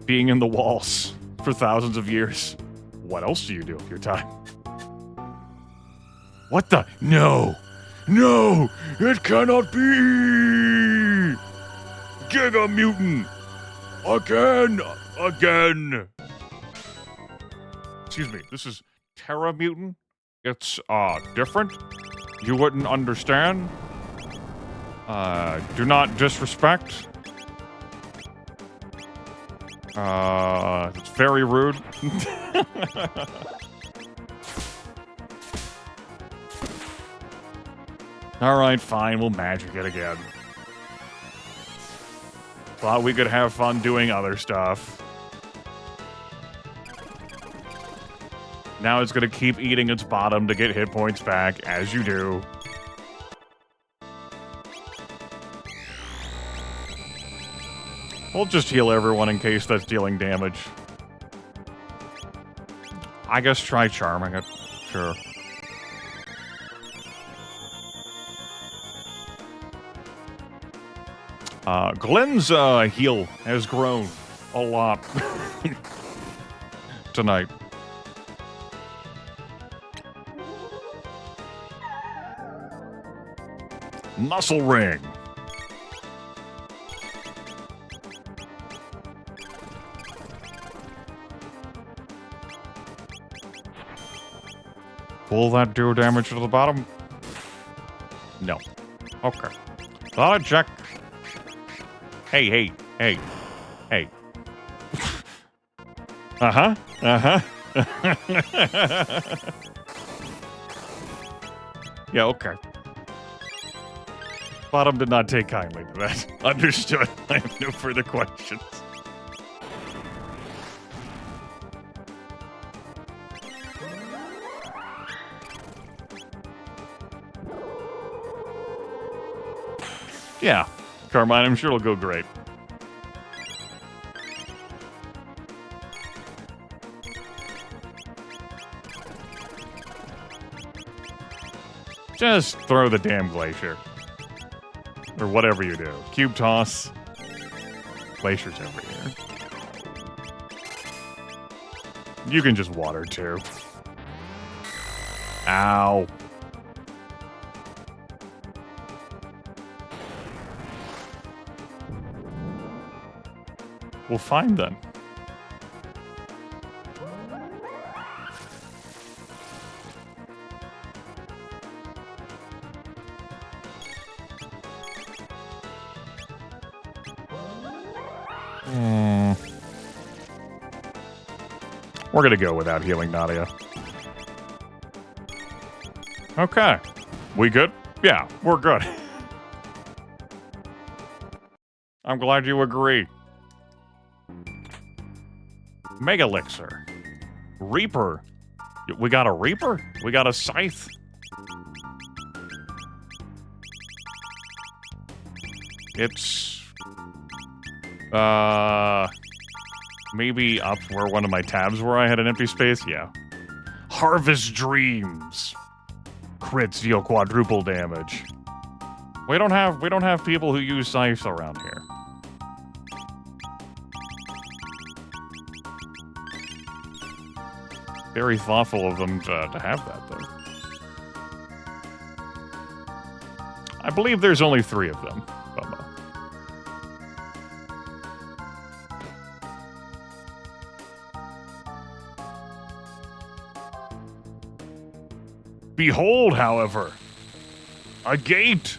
being in the walls for thousands of years. What else do you do with your time? What the? No! No! It cannot be! Giga Mutant! Again! Again! Excuse me, this is Terra Mutant? It's, different? You wouldn't understand? Do not disrespect? It's very rude. Alright, fine, we'll magic it again. Thought we could have fun doing other stuff. Now it's gonna keep eating its bottom to get hit points back, as you do. We'll just heal everyone in case that's dealing damage. I guess try charming it. Sure. Glenn's heal has grown a lot tonight. Muscle ring. Will that do damage to the bottom? No. Okay. Thought I'd check. Hey, hey, hey, hey. Uh-huh, uh-huh. Yeah, okay. Bottom did not take kindly to that. Understood. I have no further questions. Yeah, Carmine, I'm sure it'll go great. Just throw the damn glacier. Or whatever you do. Cube toss. Glacier's over here. You can just water too. Ow. We'll find them. We're gonna go without healing Nadia. Okay. We good? Yeah, we're good. I'm glad you agree. Mega Elixir. Reaper. We got a Reaper? We got a Scythe? It's... maybe up where one of my tabs were I had an empty space? Yeah. Harvest Dreams. Crits deal quadruple damage. We don't have people who use scythes around here. Very thoughtful of them to have that, though. I believe there's only 3 of them, Bubba. Behold, however, a gate.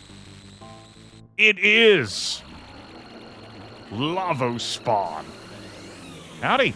It is Lavo Spawn. Howdy.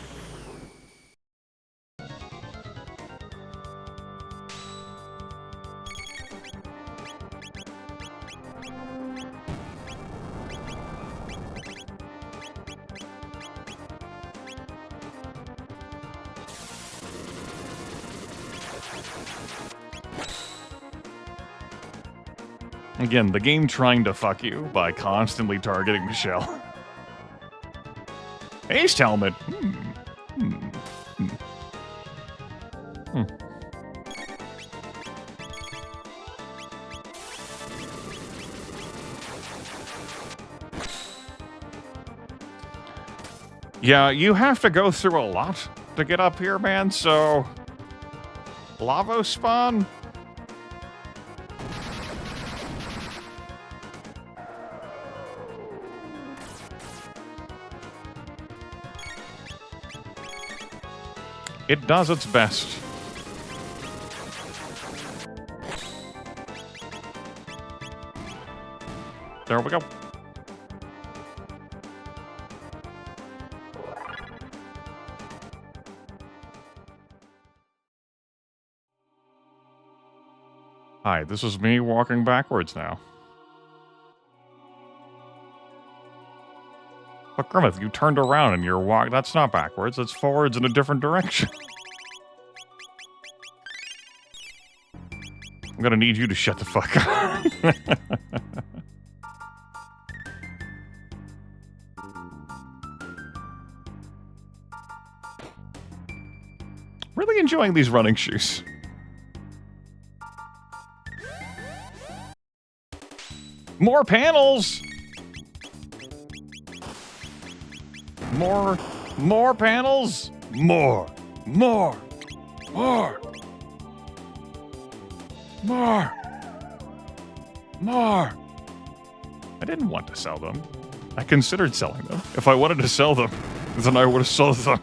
Again, the game trying to fuck you by constantly targeting Michelle. Ace helmet. Yeah, you have to go through a lot to get up here, man, so... Lavo Spawn? It does its best. There we go. Hi, this is me walking backwards now. But Grimith, you turned around and you're walking. That's not backwards. That's forwards in a different direction. I'm gonna need you to shut the fuck up. Really enjoying these running shoes. More panels! More panels! More! More! More! More! More! I didn't want to sell them. I considered selling them. If I wanted to sell them, then I would have sold them.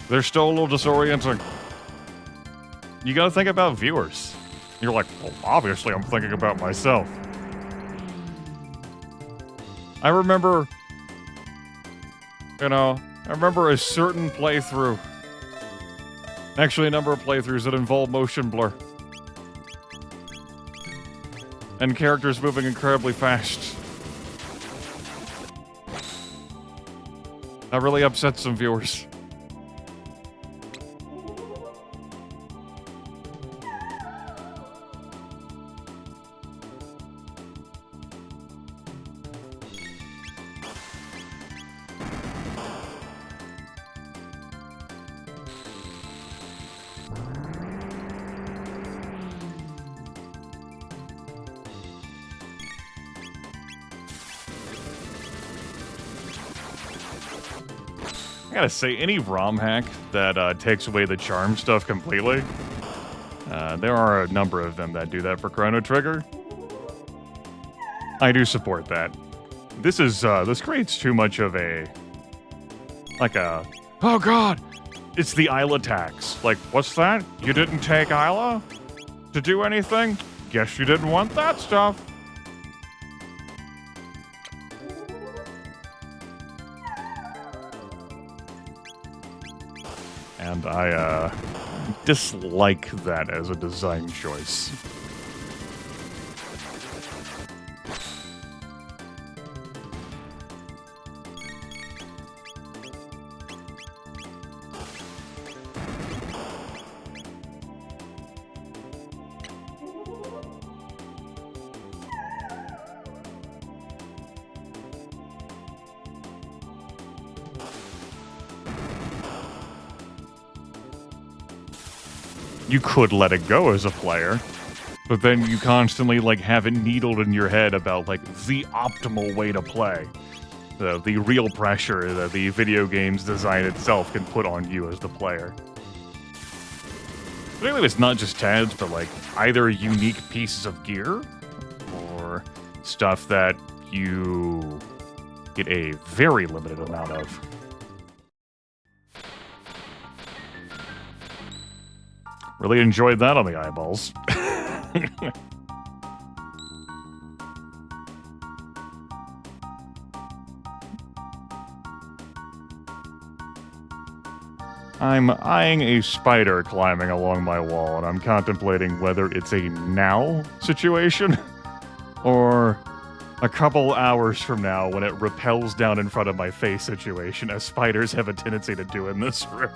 They're still a little disorienting. You gotta think about viewers. You're like, well, obviously I'm thinking about myself. I remember, I remember a certain playthrough. Actually, a number of playthroughs that involve motion blur. And characters moving incredibly fast. That really upset some viewers. I gotta say, any ROM hack that takes away the charm stuff completely, there are a number of them that do that for Chrono Trigger. I do support that. This creates too much of a, oh god, it's the Ayla tax. Like, what's that? You didn't take Ayla to do anything? Guess you didn't want that stuff. And I dislike that as a design choice. You could let it go as a player, but then you constantly, like, have it needled in your head about, like, the optimal way to play. The real pressure that the video game's design itself can put on you as the player. Particularly, it's not just TADs, but, like, either unique pieces of gear, or stuff that you get a very limited amount of. Really enjoyed that on the eyeballs. I'm eyeing a spider climbing along my wall, and I'm contemplating whether it's a now situation or a couple hours from now when it rappels down in front of my face situation, as spiders have a tendency to do in this room.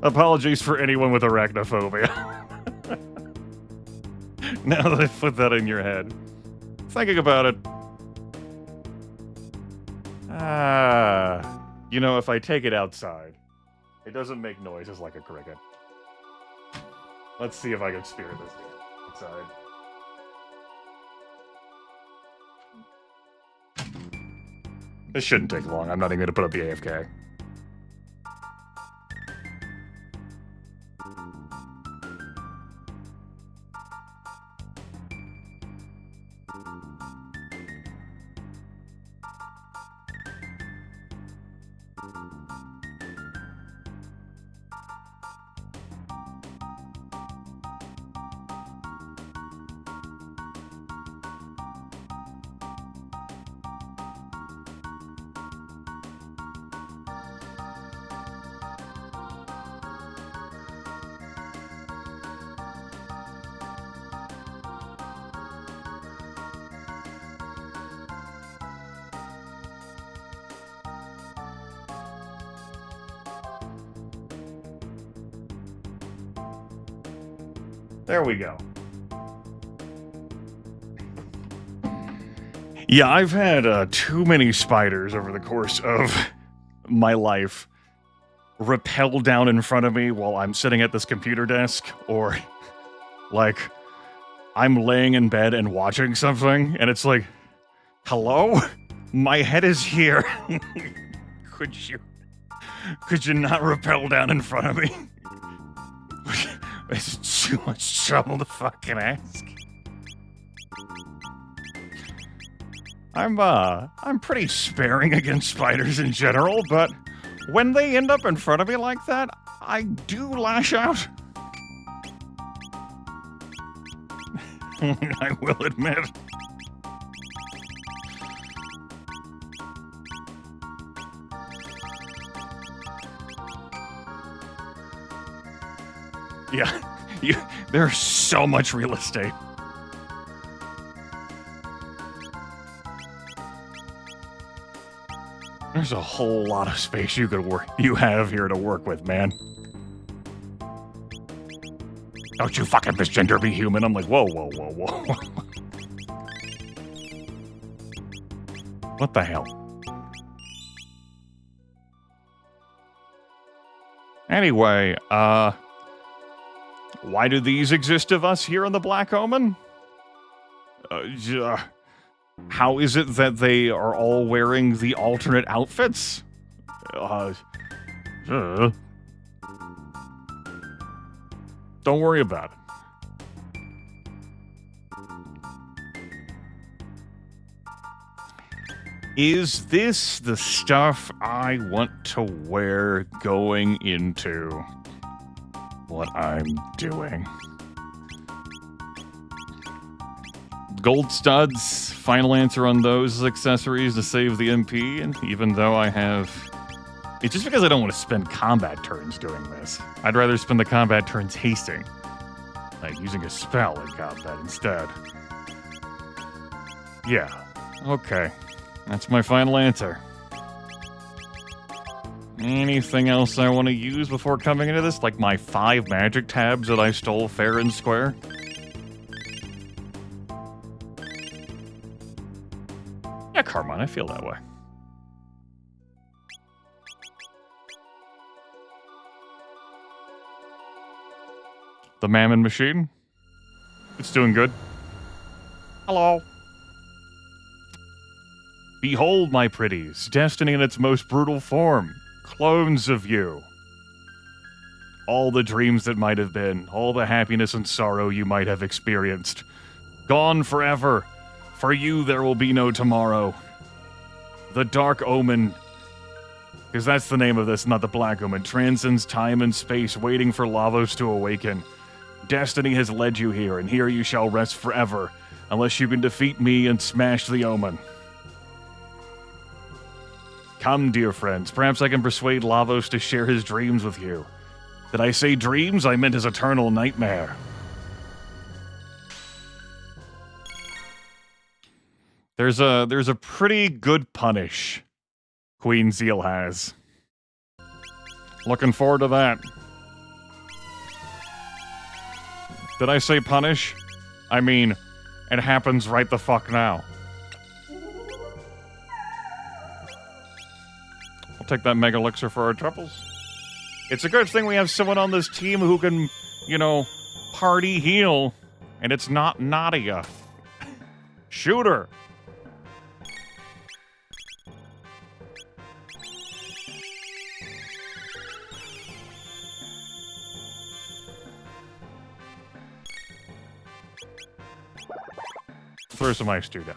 Apologies for anyone with arachnophobia. Now that I've put that in your head. Thinking about it. You know, if I take it outside, it doesn't make noises like a cricket. Let's see if I can spirit this outside. This shouldn't take long. I'm not even going to put up the AFK. There we go. Yeah, I've had too many spiders over the course of my life rappel down in front of me while I'm sitting at this computer desk, or like I'm laying in bed and watching something, and it's like, hello? My head is here. Could you not rappel down in front of me? It's too much trouble to fucking ask. I'm pretty sparing against spiders in general, but when they end up in front of me like that, I do lash out. I will admit. Yeah, there's so much real estate. There's a whole lot of space you have here to work with, man. Don't you fucking misgender be human. I'm like, whoa. What the hell? Anyway, why do these exist of us here in the Black Omen? How is it that they are all wearing the alternate outfits? Don't worry about it. Is this the stuff I want to wear going into what I'm doing? Gold studs, final answer on those accessories to save the MP, and even though I have... It's just because I don't want to spend combat turns doing this. I'd rather spend the combat turns hasting. Like using a spell in combat instead. Yeah, okay. That's my final answer. Anything else I want to use before coming into this? Like my 5 magic tabs that I stole fair and square? Yeah, Carmine, I feel that way. The Mammon Machine? It's doing good. Hello. Behold, my pretties, destiny in its most brutal form. Clones of you. All the dreams that might have been, all the happiness and sorrow you might have experienced. Gone forever. For you there will be no tomorrow. The Dark Omen, because that's the name of this, not the Black Omen, transcends time and space, waiting for Lavos to awaken. Destiny has led you here, and here you shall rest forever, unless you can defeat me and smash the Omen. Come, dear friends, perhaps I can persuade Lavos to share his dreams with you. Did I say dreams? I meant his eternal nightmare. There's a pretty good punish Queen Zeal has. Looking forward to that. Did I say punish? I mean, it happens right the fuck now. I'll take that Mega Elixir for our troubles. It's a good thing we have someone on this team who can, party heal, and it's not Nadia. Shoot her! Throw some ice stew down.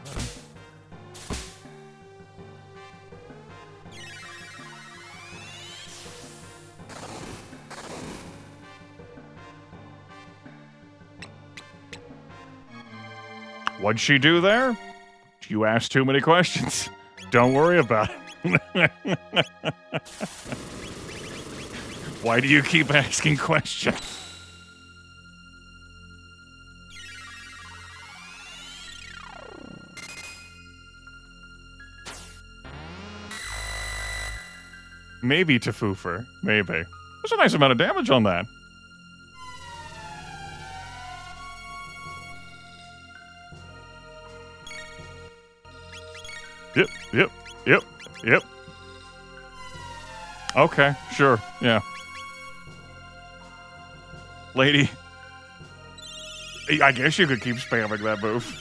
What'd she do there? You asked too many questions. Don't worry about it. Why do you keep asking questions? Maybe Tafoofer. Maybe. There's a nice amount of damage on that. Yep, yep, yep, yep. Okay, sure, yeah. Lady, I guess you could keep spamming that move.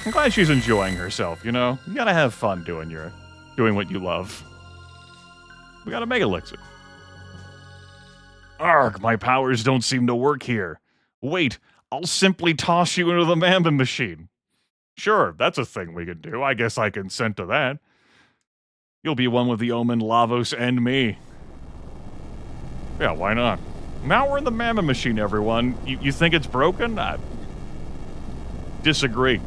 I'm glad she's enjoying herself, you know? You gotta have fun doing what you love. We got a Mega Elixir. Arg, my powers don't seem to work here. Wait, I'll simply toss you into the Mamba machine. Sure, that's a thing we can do. I guess I consent to that. You'll be one with the Omen, Lavos, and me. Yeah, why not? Now we're in the Mamba machine, everyone. You think it's broken? I disagree.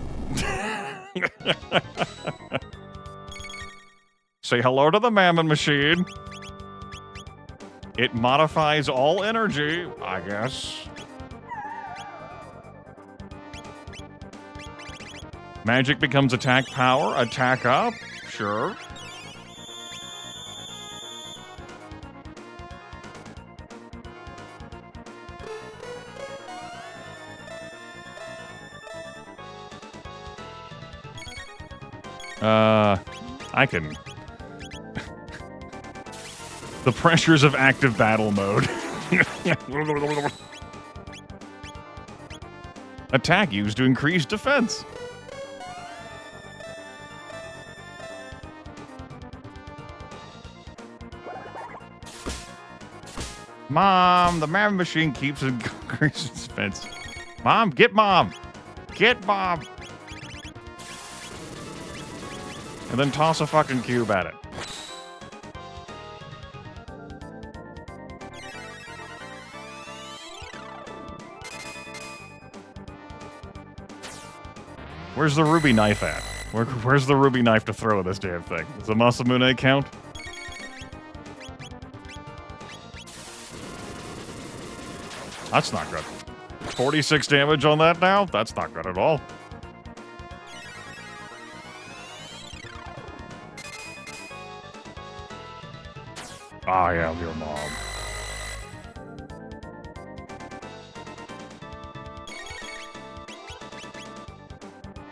Say hello to the Mamba machine. It modifies all energy, I guess. Magic becomes attack power, attack up, sure. I can... The pressures of active battle mode. Attack used to increase defense. Mom, the Mamba machine keeps increasing defense. Mom, get Mom. Get Mom. And then toss a fucking cube at it. Where's the ruby knife at? Where's the ruby knife to throw at this damn thing? Does the Masamune count? That's not good. 46 damage on that now? That's not good at all. I am your mom.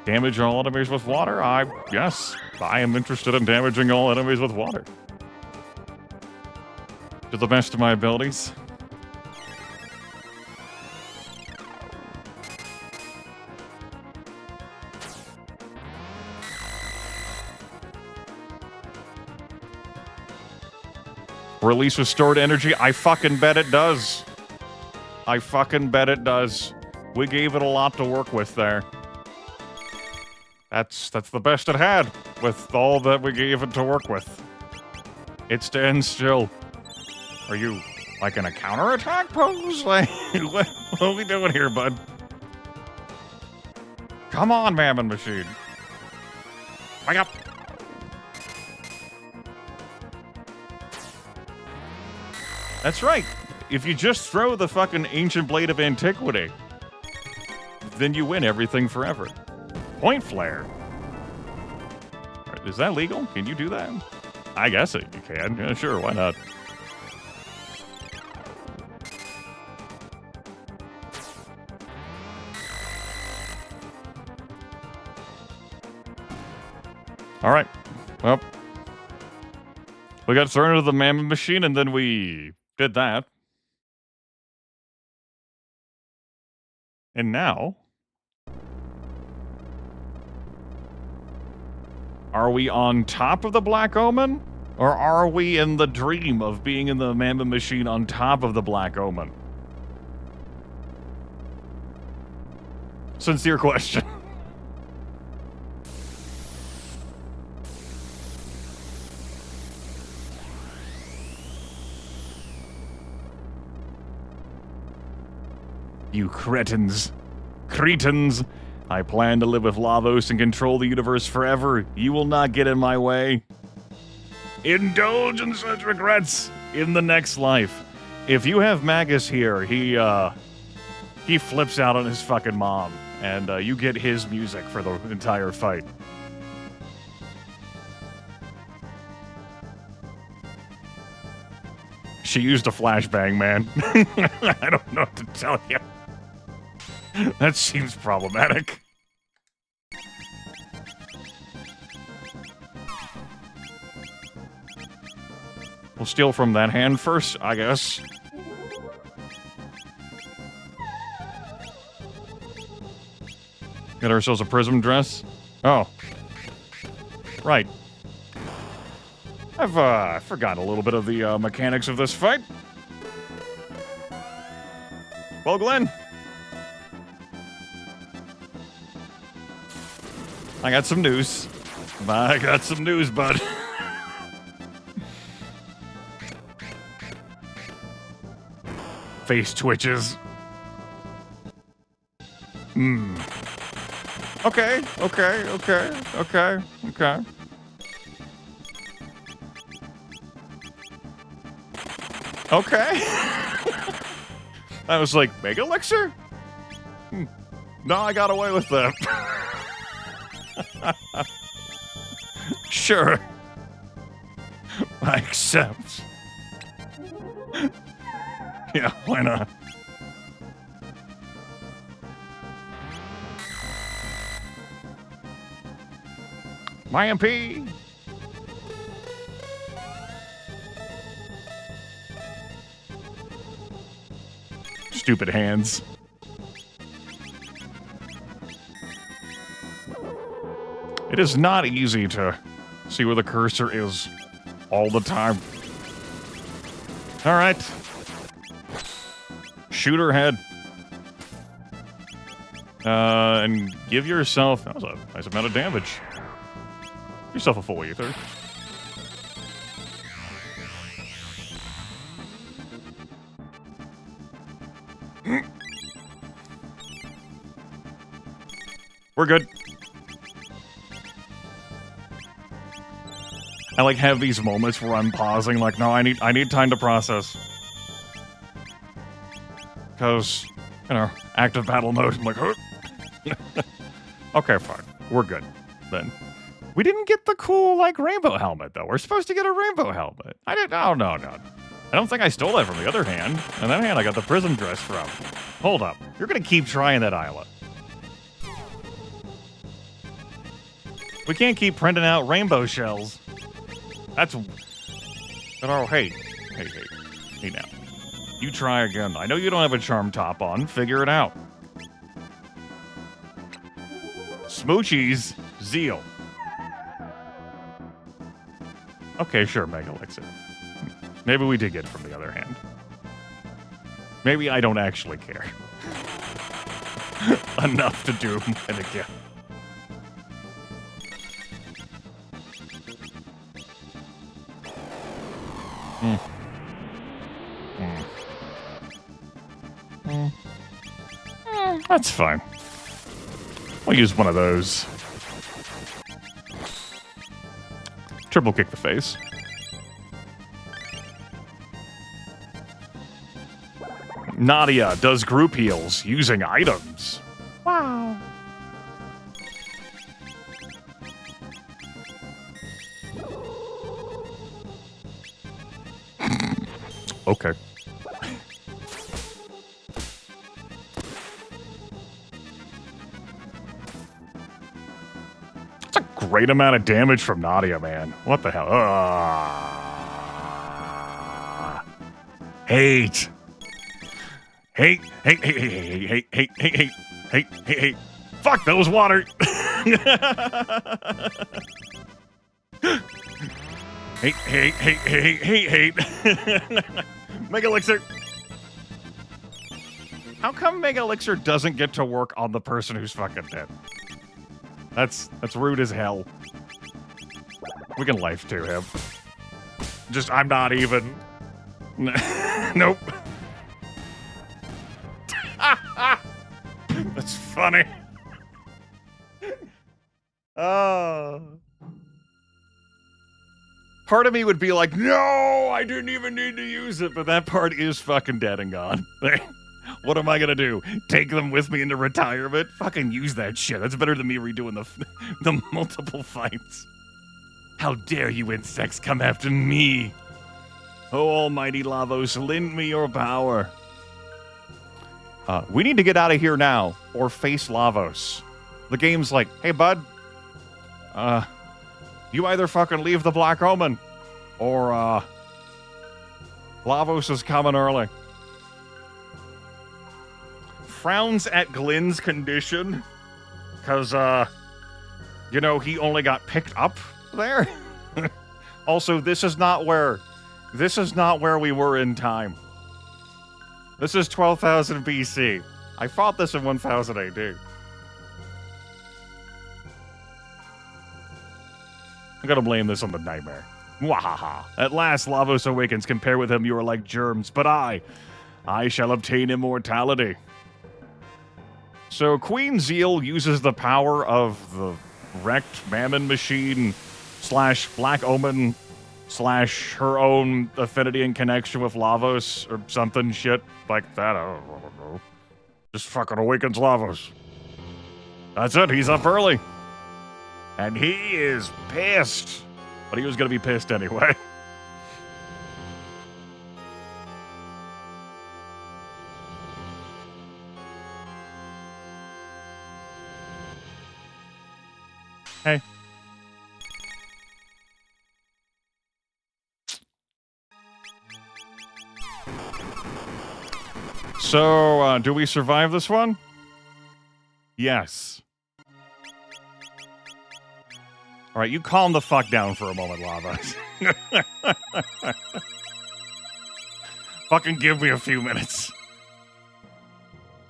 Damage all enemies with water? Yes, I am interested in damaging all enemies with water. To the best of my abilities. Release restored energy? I fucking bet it does. I fucking bet it does. We gave it a lot to work with there. That's the best it had, with all that we gave it to work with. It stands still. Are you, like, in a counterattack pose? Like, what are we doing here, bud? Come on, Mamba machine. Wake up. That's right. If you just throw the fucking Ancient Blade of Antiquity, then you win everything forever. Point Flare. Is that legal? Can you do that? I guess you can. Yeah, sure, why not? All right. Well, we got thrown into the Mamba machine, and then we did that. And now... Are we on top of the Black Omen? Or are we in the dream of being in the Mamba machine on top of the Black Omen? Sincere question. You cretins. Cretins. I plan to live with Lavos and control the universe forever. You will not get in my way. Indulge in such regrets in the next life. If you have Magus here, he flips out on his fucking mom, and you get his music for the entire fight. She used a flashbang, man. I don't know what to tell you. That seems problematic. We'll steal from that hand first, I guess. Get ourselves a prism dress. Oh. Right. I've forgotten a little bit of the mechanics of this fight. Well, Glenn. I got some news. I got some news, bud. Face twitches. Okay. Okay. I was like, Mega Elixir? No, I got away with that. Sure. I accept. Yeah, why not? My MP. Stupid hands. It is not easy to see where the cursor is all the time. All right. Shoot her head. And give yourself... That was a nice amount of damage. Give yourself a full ether. We're good. I like have these moments where I'm pausing, like, no, I need time to process. Because, you know, active battle mode, I'm like, huh? Okay, fine. We're good, then. We didn't get the cool, like, rainbow helmet, though. We're supposed to get a rainbow helmet. I didn't, oh, no. I don't think I stole that from the other hand. And that hand I got the prism dress from. Hold up. You're gonna keep trying that, Ayla. We can't keep printing out rainbow shells. That's... Oh, hey now. You try again. I know you don't have a charm top on. Figure it out. Smoochie's Zeal. Okay, sure, Mega Elixir. Maybe we did get it from the other hand. Maybe I don't actually care. Enough to do it again. That's fine. We'll use one of those. Triple kick the face. Nadia does group heals using items. Wow. Okay. That's a great amount of damage from Nadia, man. What the hell? Hate. Hate. Fuck, that was water. Hate. Mega Elixir. How come Mega Elixir doesn't get to work on the person who's fucking dead? That's rude as hell. We can life to him. Just, I'm not even. Nope. That's funny. Oh. Part of me would be like, no, I didn't even need to use it, but that part is fucking dead and gone. What am I gonna do? Take them with me into retirement? Fucking use that shit. That's better than me redoing the multiple fights. How dare you insects come after me? Oh, almighty Lavos, lend me your power. We need to get out of here now, or face Lavos. The game's like, hey, bud, you either fucking leave the Black Omen, or, Lavos is coming early. Frowns at Glenn's condition, because, you know, he only got picked up there. Also, this is not where we were in time. This is 12,000 BC. I fought this in 1000 AD. I'm gonna blame this on the nightmare. Mwahaha. At last, Lavos awakens. Compare with him, you are like germs. But I shall obtain immortality. So Queen Zeal uses the power of the wrecked Mammon machine / Black Omen / her own affinity and connection with Lavos or something shit like that. I don't know. Just fucking awakens Lavos. That's it. He's up early. And he is pissed. But he was going to be pissed anyway. Hey. So, do we survive this one? Yes. All right, you calm the fuck down for a moment, Lava. Fucking give me a few minutes.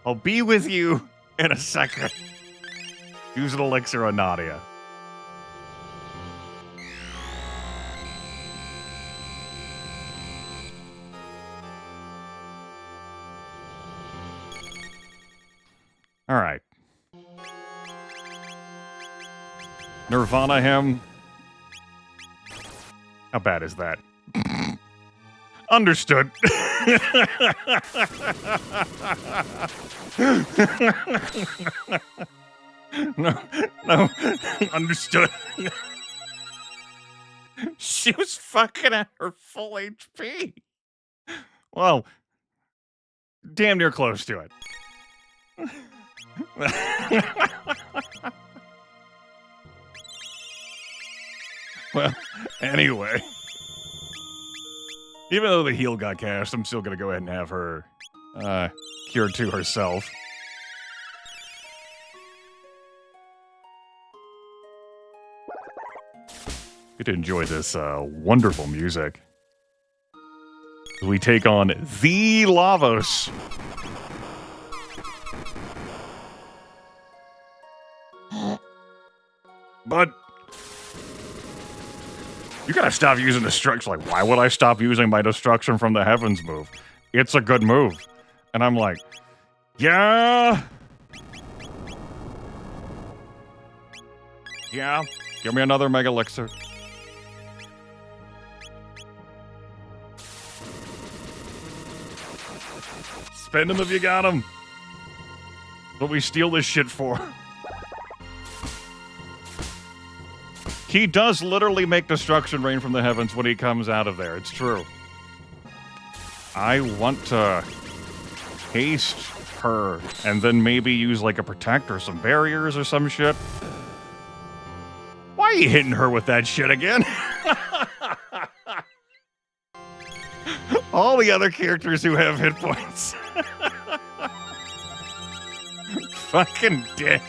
I'll be with you in a second. Use an elixir on Nadia. All right. Nirvana him. How bad is that? Understood. No, understood. She was fucking at her full HP. Well, damn near close to it. Well, anyway. Even though the heal got cast, I'm still gonna go ahead and have her cured to herself. Get to enjoy this wonderful music. We take on the Lavos. But you gotta stop using destruction. Like, why would I stop using my destruction from the heavens move? It's a good move. And I'm like, yeah. Yeah. Give me another Mega Elixir. Spend him if you got him. What we steal this shit for. He does literally make destruction rain from the heavens when he comes out of there. It's true. I want to haste her and then maybe use like a protect or some barriers or some shit. Why are you hitting her with that shit again? All the other characters who have hit points. Fucking dick.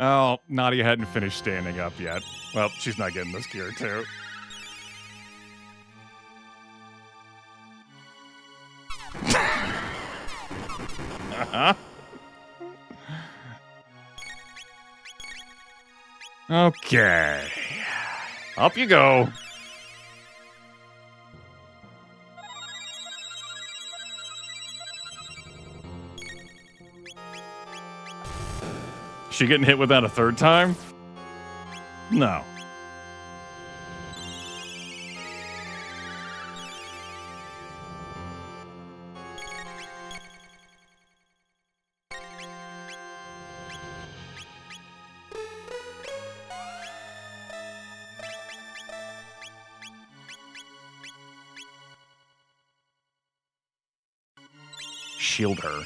Oh, Nadia hadn't finished standing up yet. Well, she's not getting this cure, too. Uh-huh. Okay. Up you go. She getting hit with that a third time? No. shield her.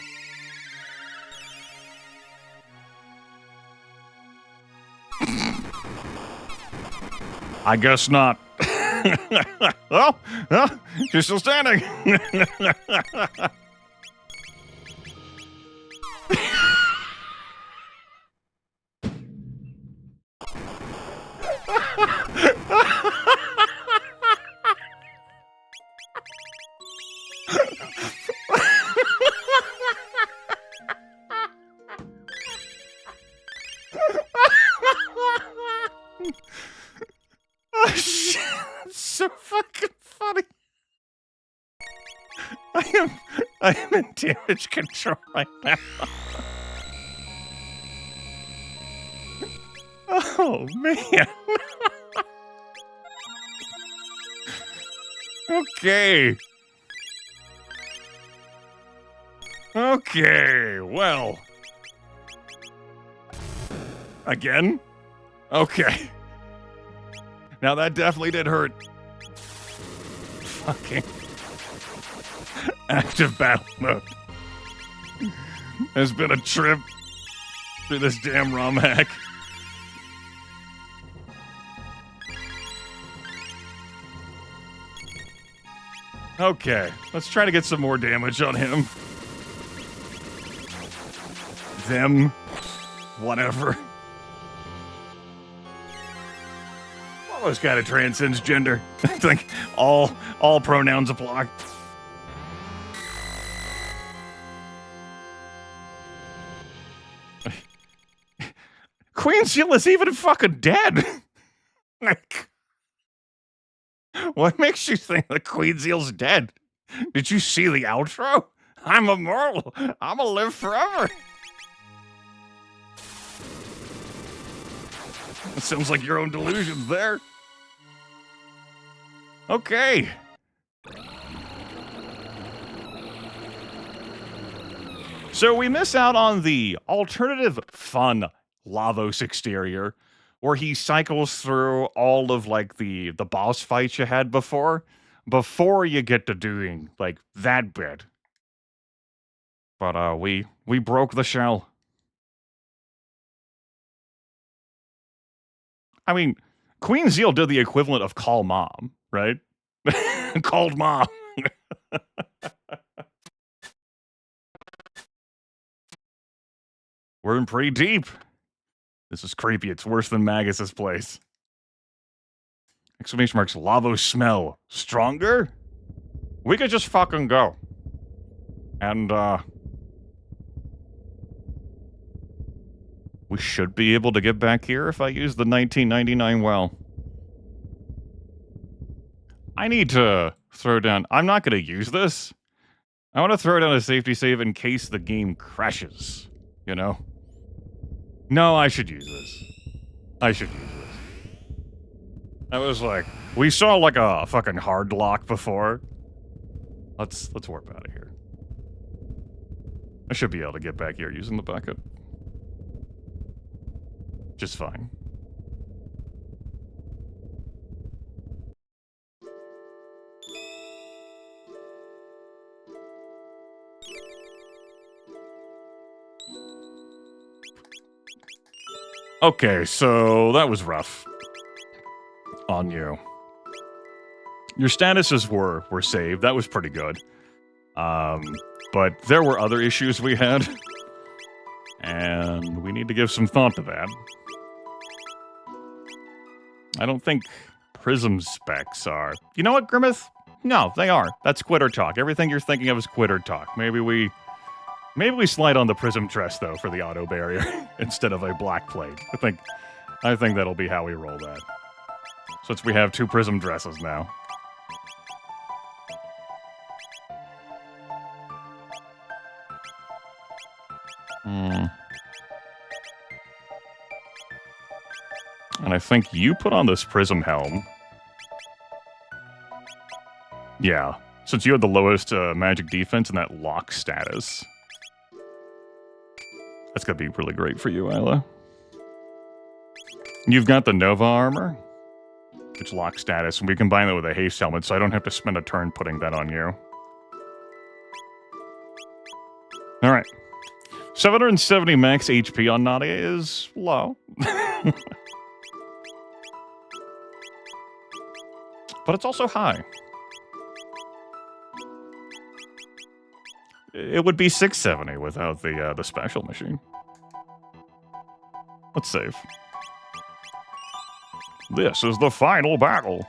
I guess not. Oh, she's still standing. Oh, shit. That's so fucking funny. I am in damage control right now. Oh, man. Okay. Okay, well. Again? Okay. Now that definitely did hurt. Fucking active battle mode. Has been a trip through this damn Romhack. Okay, let's try to get some more damage on him. Them. Whatever. Almost kind of transcends gender. I think all pronouns apply. Queen Seal is even fucking dead. Like, what makes you think the Queen Seal's dead? Did you see the outro? I'm immortal. I'm gonna live forever. It sounds like your own delusions there. Okay. So we miss out on the alternative fun Lavos exterior, where he cycles through all of like the boss fights you had before you get to doing like that bit. But we broke the shell. I mean, Queen Zeal did the equivalent of call mom, right? Called mom. We're in pretty deep. This is creepy. It's worse than Magus's place. Exclamation marks, Lavos smell. Stronger? We could just fucking go. And, we should be able to get back here if I use the 1999 well. I need to throw down... I'm not going to use this. I want to throw down a safety save in case the game crashes. You know? No, I should use this. I should use this. I was like... We saw like a fucking hard lock before. Let's warp out of here. I should be able to get back here using the bucket. Just fine. Okay, so that was rough on you. Your statuses were saved. That was pretty good. But there were other issues we had, and we need to give some thought to that. I don't think Prism specs are. You know what, Grimith? No, they are. That's quitter talk. Everything you're thinking of is quitter talk. Maybe we slide on the Prism dress though for the auto barrier instead of a black plate. I think that'll be how we roll that. Since we have 2 Prism dresses now. And I think you put on this Prism helm. Yeah, since you had the lowest magic defense and that lock status. That's gonna be really great for you, Ayla. You've got the Nova armor, which lock status, and we combine that with a haste helmet, so I don't have to spend a turn putting that on you. All right. 770 max HP on Nadia is low. But it's also high. It would be 670 without the special machine. Let's save. This is the final battle.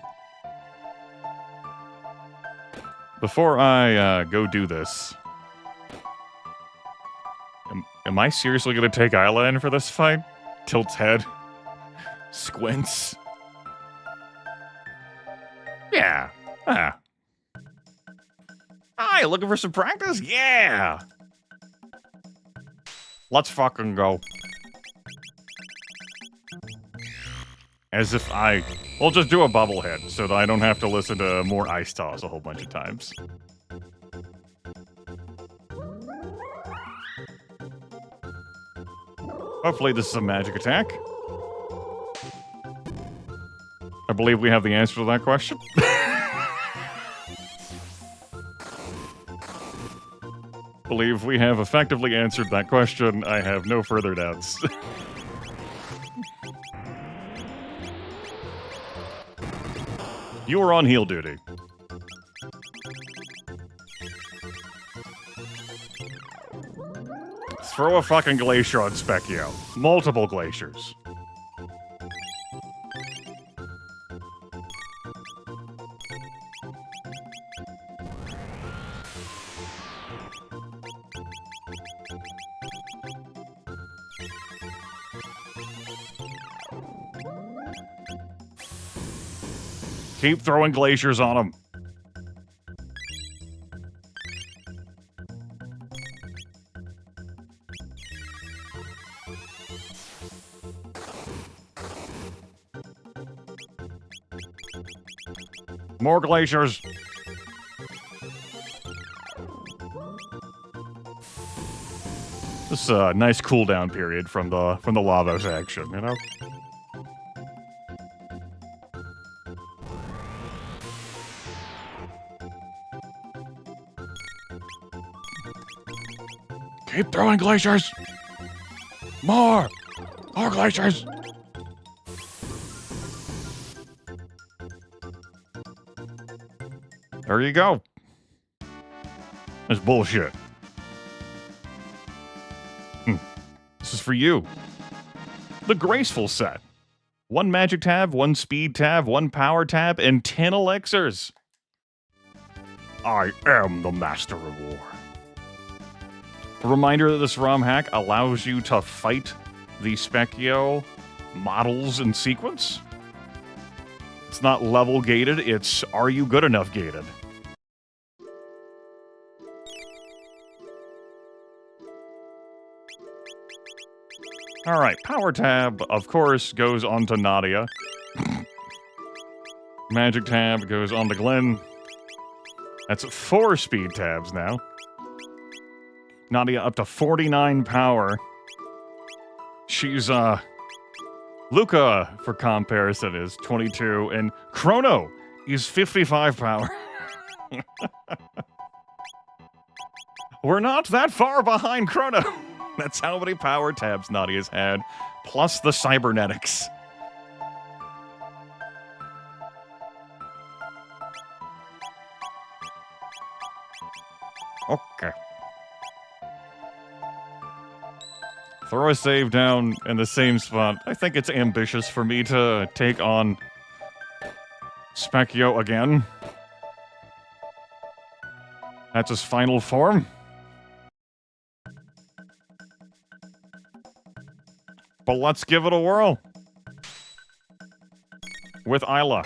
Before I go do this, am I seriously going to take Ayla in for this fight? Tilts head. Squints. Yeah. Ah. Hi, looking for some practice? Yeah! Let's fucking go. As if we'll just do a bubble hit so that I don't have to listen to more ice toss a whole bunch of times. Hopefully this is a magic attack. I believe we have the answer to that question. Believe we have effectively answered that question. I have no further doubts. You are on heal duty. Throw a fucking glacier on Specchio. Multiple glaciers. Keep throwing glaciers on him. More glaciers. This is a nice cooldown period from the lava section, you know? Keep throwing glaciers! More! More glaciers! There you go. That's bullshit. This is for you. The Graceful set. 1 magic tab, 1 speed tab, 1 power tab, and 10 elixirs. I am the master of war. A reminder that this Romhack allows you to fight the Specchio models in sequence. It's not level gated, it's are you good enough gated. Alright, power tab, of course, goes on to Nadia. Magic tab goes on to Glenn. That's 4 speed tabs now. Nadia up to 49 power. She's, Luca, for comparison, is 22, and Chrono is 55 power. We're not that far behind Crono. That's how many power tabs Nadia's had, plus the cybernetics. Okay. Throw a save down in the same spot. I think it's ambitious for me to take on Specchio again. That's his final form. But let's give it a whirl. With Ayla.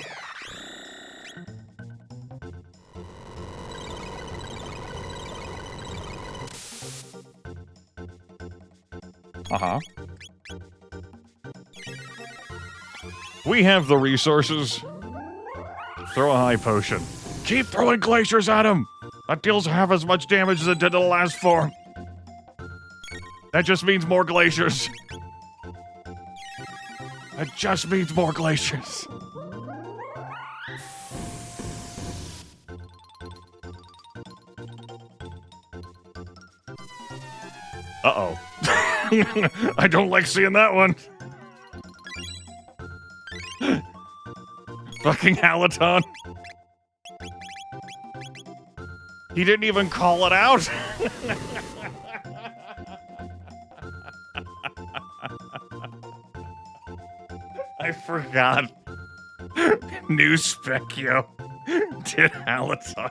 Uh-huh. We have the resources. Throw a high potion. Keep throwing glaciers at him! That deals half as much damage as it did to the last form. That just means more glaciers. That just means more glaciers. Uh-oh. I don't like seeing that one. Fucking Halaton. He didn't even call it out. I forgot. New Specchio did Halaton.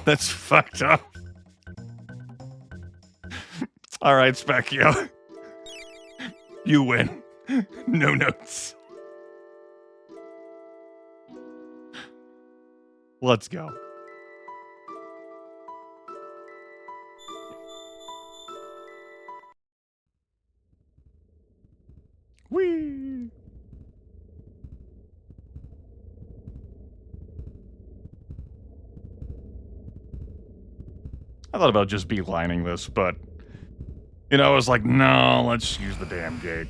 That's fucked up. All right, Specchio. You win. No notes. Let's go. Whee! I thought about just beelining this, but, you know, I was like, no, let's use the damn gate.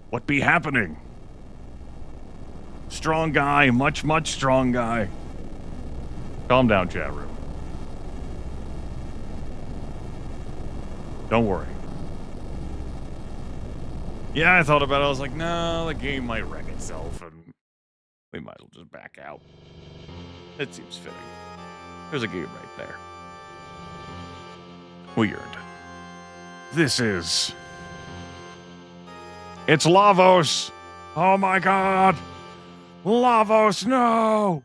What be happening? Strong guy, much strong guy. Calm down, chat room. Don't worry. Yeah, I thought about it. I was like, no, the game might wreck itself, and we might as well just back out. It seems fitting. There's a game right there. Weird. This is... It's Lavos! Oh my god! Lavos, no!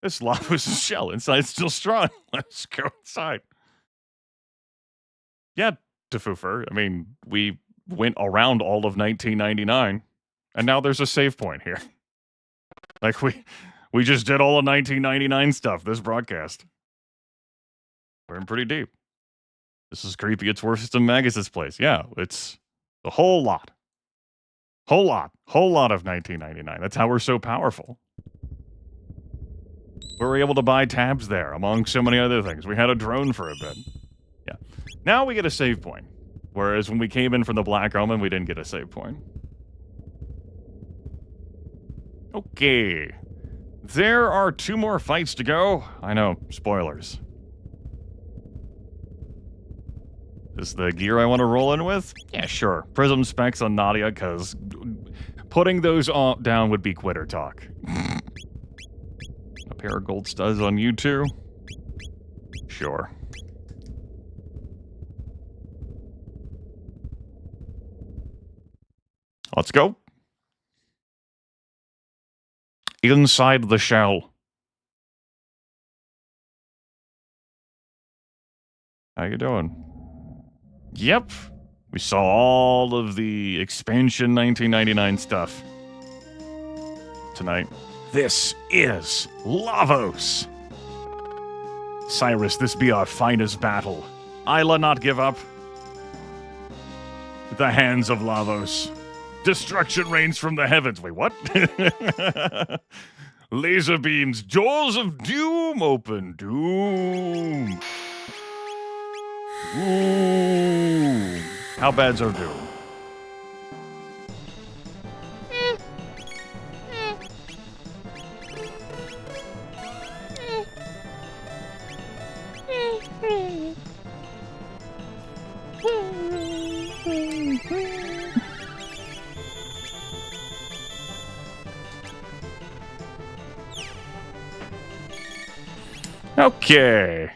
This Lavos' shell inside's still strong. Let's go inside. Yeah, Tefufer. I mean, we went around all of 1999, and now there's a save point here. Like, we just did all of 1999 stuff, this broadcast. We're in pretty deep. This is creepy. It's worse than Magus' place. Yeah, it's a whole lot. Whole lot of 1999. That's how we're so powerful. We were able to buy tabs there, among so many other things. We had a drone for a bit. Yeah. Now we get a save point. Whereas when we came in from the Black Omen, we didn't get a save point. Okay. There are 2 more fights to go. I know, spoilers. Is the gear I want to roll in with? Yeah, sure. Prism specs on Nadia, because putting those down would be quitter talk. A pair of gold studs on you too? Sure. Let's go. Inside the shell. How you doing? Yep. We saw all of the expansion 1999 stuff tonight. This is Lavos. Cyrus, this be our finest battle. Ayla not give up. The hands of Lavos. Destruction rains from the heavens. Wait, what? Laser beams, doors of doom open. Doom. Ooh. How bad's our doom? Okay.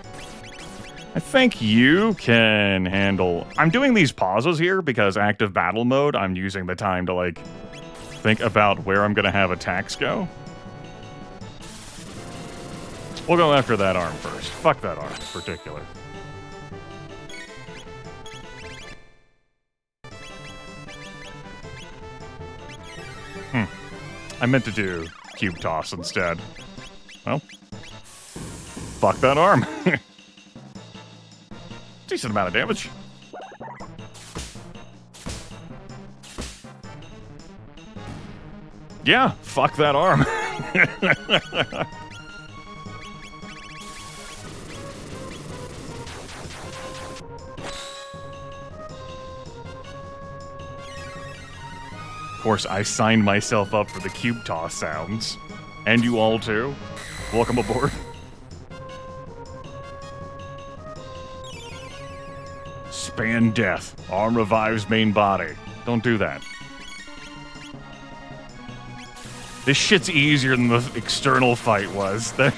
I think you can handle... I'm doing these pauses here because active battle mode, I'm using the time to, like, think about where I'm going to have attacks go. We'll go after that arm first. Fuck that arm in particular. I meant to do cube toss instead. Well, fuck that arm. Decent amount of damage. Yeah, fuck that arm. course, I signed myself up for the cube toss sounds. And you all too. Welcome aboard. Span death. Arm revives main body. Don't do that. This shit's easier than the external fight was. That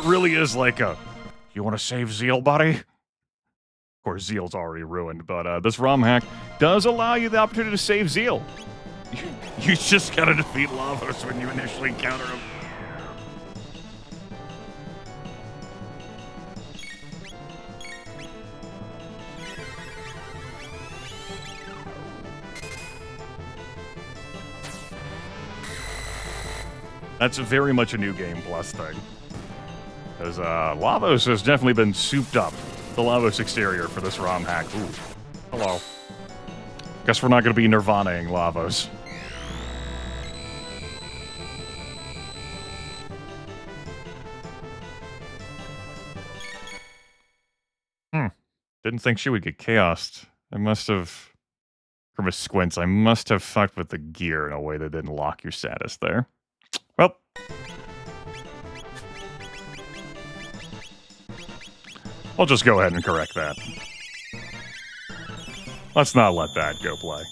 really is like a, you want to save Zeal, buddy? Of course, Zeal's already ruined, but this Romhack does allow you the opportunity to save Zeal. You just gotta defeat Lavos when you initially encounter him. That's very much a new game plus thing. Because Lavos has definitely been souped up. The Lavos exterior for this Romhack. Ooh. Hello. Guess we're not going to be Nirvana-ing Lavos. Didn't think she would get chaosed. I must have... From a squints, I must have fucked with the gear in a way that didn't lock your status there. Well. I'll just go ahead and correct that. Let's not let that go play.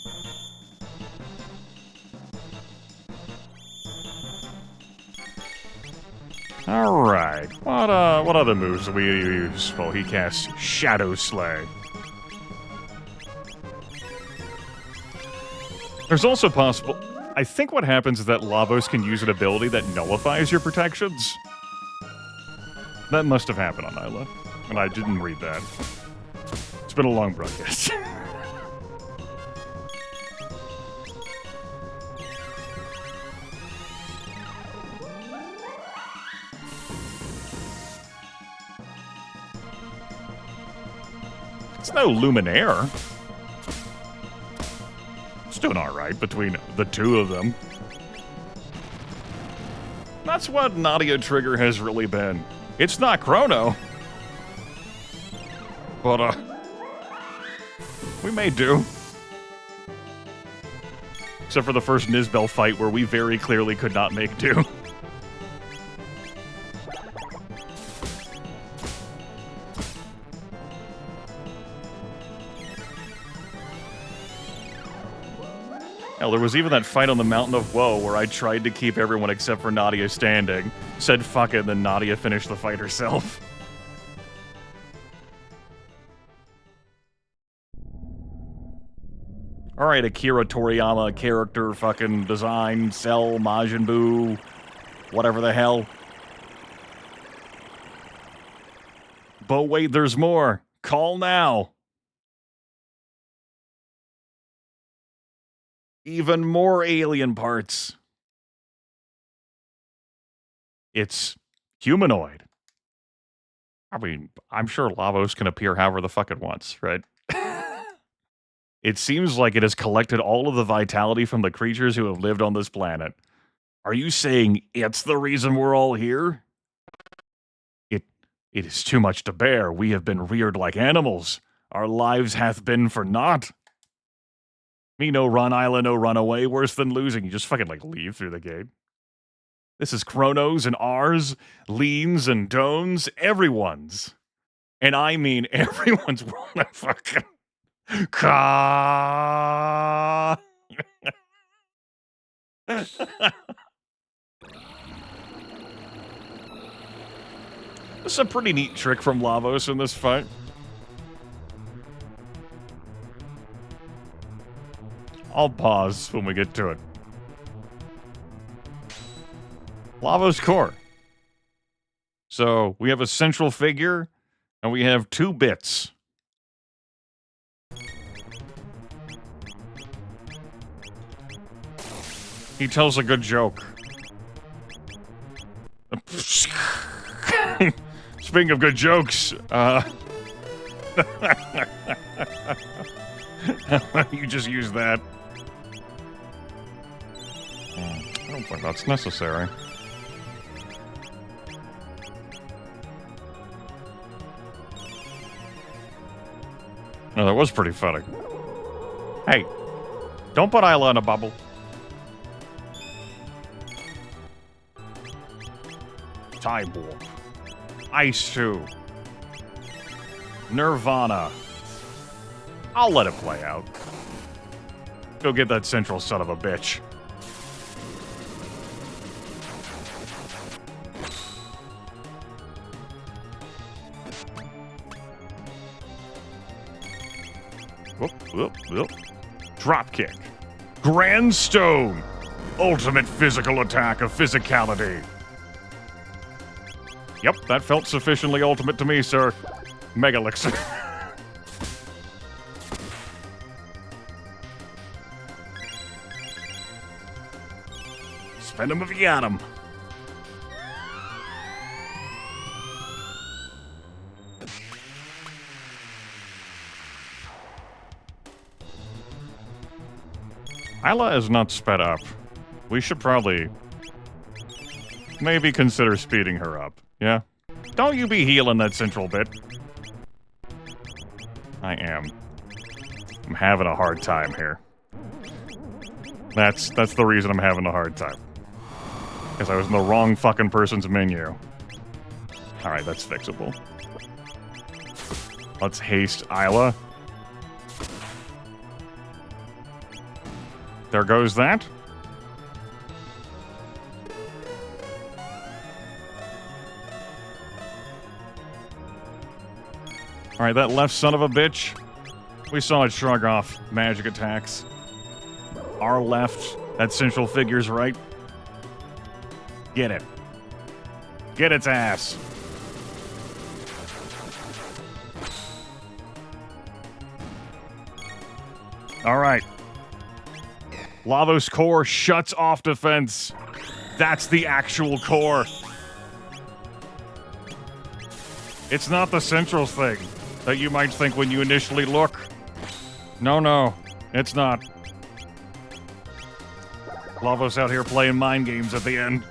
Alright. What other moves do we use? Well, he casts Shadow Slay. There's also possible... I think what happens is that Lavos can use an ability that nullifies your protections. That must have happened on Ayla. And I didn't read that. It's been a long broadcast. It's no Luminaire. It's doing alright between the two of them. That's what Nadia Trigger has really been. It's not Chrono. But, we may do. Except for the first Nizbel fight where we very clearly could not make do. Hell, there was even that fight on the Mountain of Woe where I tried to keep everyone except for Nadia standing. Said fuck it, and then Nadia finished the fight herself. Alright, Akira Toriyama character fucking design, Cell, Majin Buu, whatever the hell. But wait, there's more. Call now. Even more alien parts. It's humanoid. I mean, I'm sure Lavos can appear however the fuck it wants, right? It seems like it has collected all of the vitality from the creatures who have lived on this planet. Are you saying it's the reason we're all here? It is too much to bear. We have been reared like animals. Our lives hath been for naught. Me no run, Ayla no run away. Worse than losing. You just fucking, like, leave through the gate. This is Chrono's and ours, Lean's and Doan's, everyone's. And I mean everyone's world of fucking... Ka. This is a pretty neat trick from Lavos in this fight. I'll pause when we get to it. Lavos core. So we have a central figure, and we have two bits. He tells a good joke. Speaking of good jokes, you just use that. I don't think that's necessary. No, that was pretty funny. Hey, don't put Ayla in a bubble. Time Warp. Ice 2. Nirvana. I'll let it play out. Go get that central son of a bitch. Whoop, whoop, whoop. Drop kick. Grand Stone. Ultimate physical attack of physicality. Yep, that felt sufficiently ultimate to me, sir. Megalix. Spend him if you got him. Ayla is not sped up. We should probably maybe consider speeding her up, yeah? Don't you be healing that central bit. I am. I'm having a hard time here. That's the reason I'm having a hard time. Because I was in the wrong fucking person's menu. Alright, that's fixable. Let's haste Ayla. There goes that. Alright, that left son of a bitch. We saw it shrug off magic attacks. Our left, that central figure's right. Get it. Get its ass. Alright. Lavos core shuts off defense. That's the actual core. It's not the central thing that you might think when you initially look. No, it's not. Lavos out here playing mind games at the end.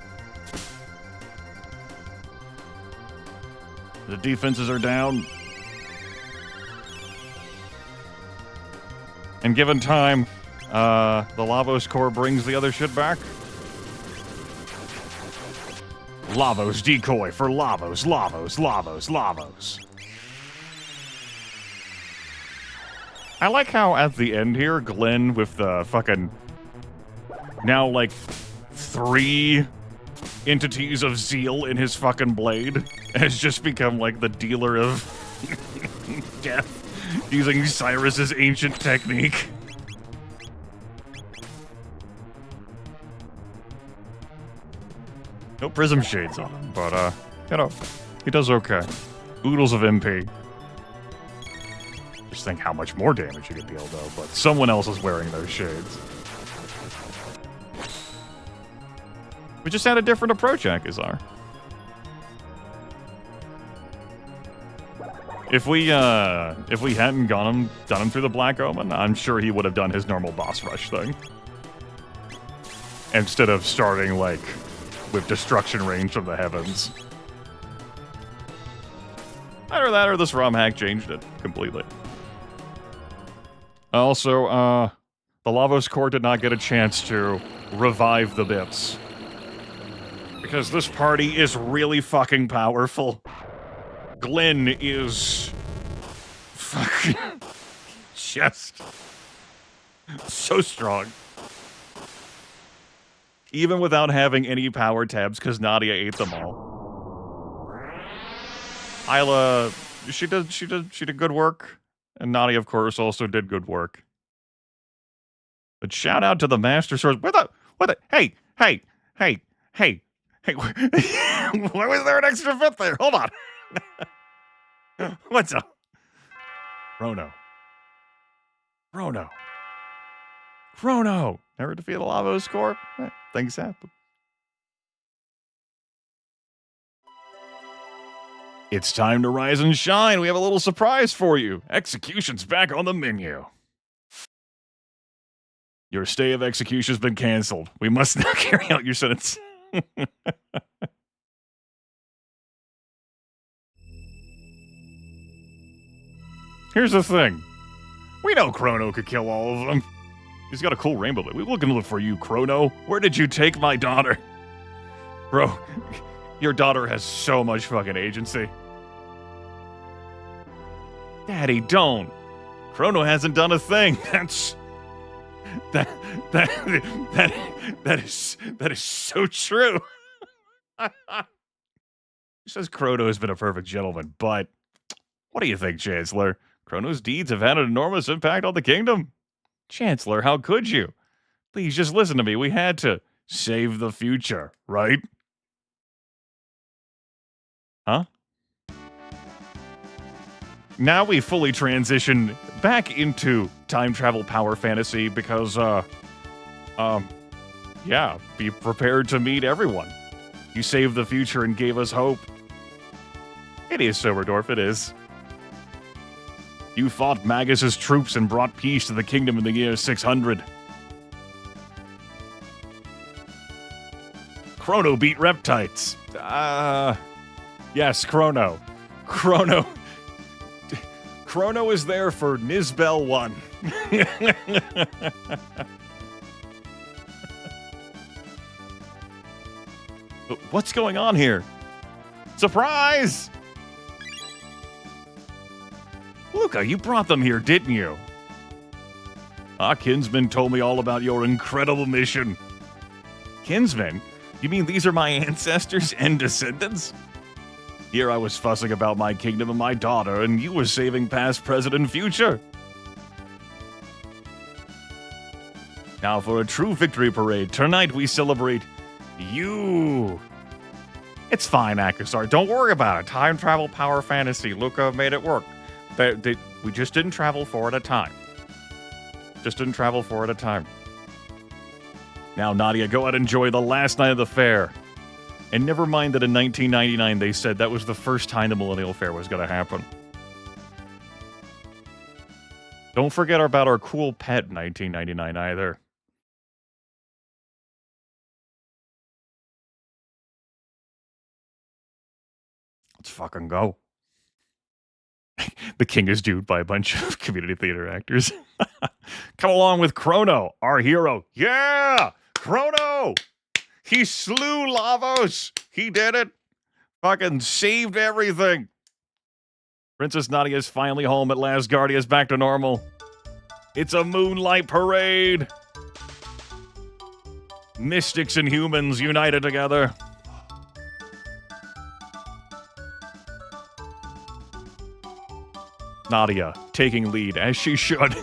The defenses are down. And given time, the Lavos core brings the other shit back. Lavos decoy for Lavos. I like how at the end here, Glenn with the fucking now like 3 entities of zeal in his fucking blade has just become like the dealer of death using Cyrus's ancient technique. No prism shades on him, but, you know, he does okay. Oodles of MP. Just think how much more damage he could deal, though, but someone else is wearing those shades. We just had a different approach, Akazar. If we hadn't done him through the Black Omen, I'm sure he would have done his normal boss rush thing. Instead of starting, like, with destruction range from the heavens. Either that or this Romhack changed it completely. Also, the Lavos core did not get a chance to revive the bits. Because this party is really fucking powerful. Glenn is fucking just so strong. Even without having any power tabs, because Nadia ate them all. Ayla, she did good work, and Nadia, of course, also did good work. But shout out to the Master Swords. Hey, why was there an extra fifth there? Hold on. What's up? Crono. Never defeat a Lavos core? Things happen. It's time to rise and shine. We have a little surprise for you. Execution's back on the menu. Your stay of execution has been canceled. We must now carry out your sentence. Here's the thing. We know Crono could kill all of them. He's got a cool rainbow blade. We're looking for you, Crono. Where did you take my daughter? Bro, Your daughter has so much fucking agency. Daddy, don't. Chrono hasn't done a thing. That is so true. He says Chrono has been a perfect gentleman, but what do you think, Chancellor? Chrono's deeds have had an enormous impact on the kingdom. Chancellor, how could you? Please just listen to me. We had to save the future, right? Huh? Now we fully transition back into time travel power fantasy because, yeah, be prepared to meet everyone. You saved the future and gave us hope. It is, Soberdorf, it is. You fought Magus' troops and brought peace to the kingdom in the year 600. Chrono beat Reptites. Yes, Chrono. Chrono is there for Nizbel 1. What's going on here? Surprise! Luca, you brought them here, didn't you? Our kinsman told me all about your incredible mission. Kinsman? You mean these are my ancestors and descendants? Here I was fussing about my kingdom and my daughter, and you were saving past, present, and future. Now for a true victory parade, tonight we celebrate you. It's fine, Akasar. Don't worry about it. Time travel power fantasy. Luca made it work. We just didn't travel for it at a time. Now, Nadia, go out and enjoy the last night of the fair. And never mind that in 1999 they said that was the first time the Millennial Fair was going to happen. Don't forget about our cool pet in 1999 either. Let's fucking go. The King is Dude by a bunch of community theater actors. Come along with Crono, our hero. Yeah! Crono! He slew Lavos! He did it! Fucking saved everything! Princess Nadia is finally home at last. Guardia's back to normal. It's a moonlight parade! Mystics and humans united together. Nadia taking lead, as she should.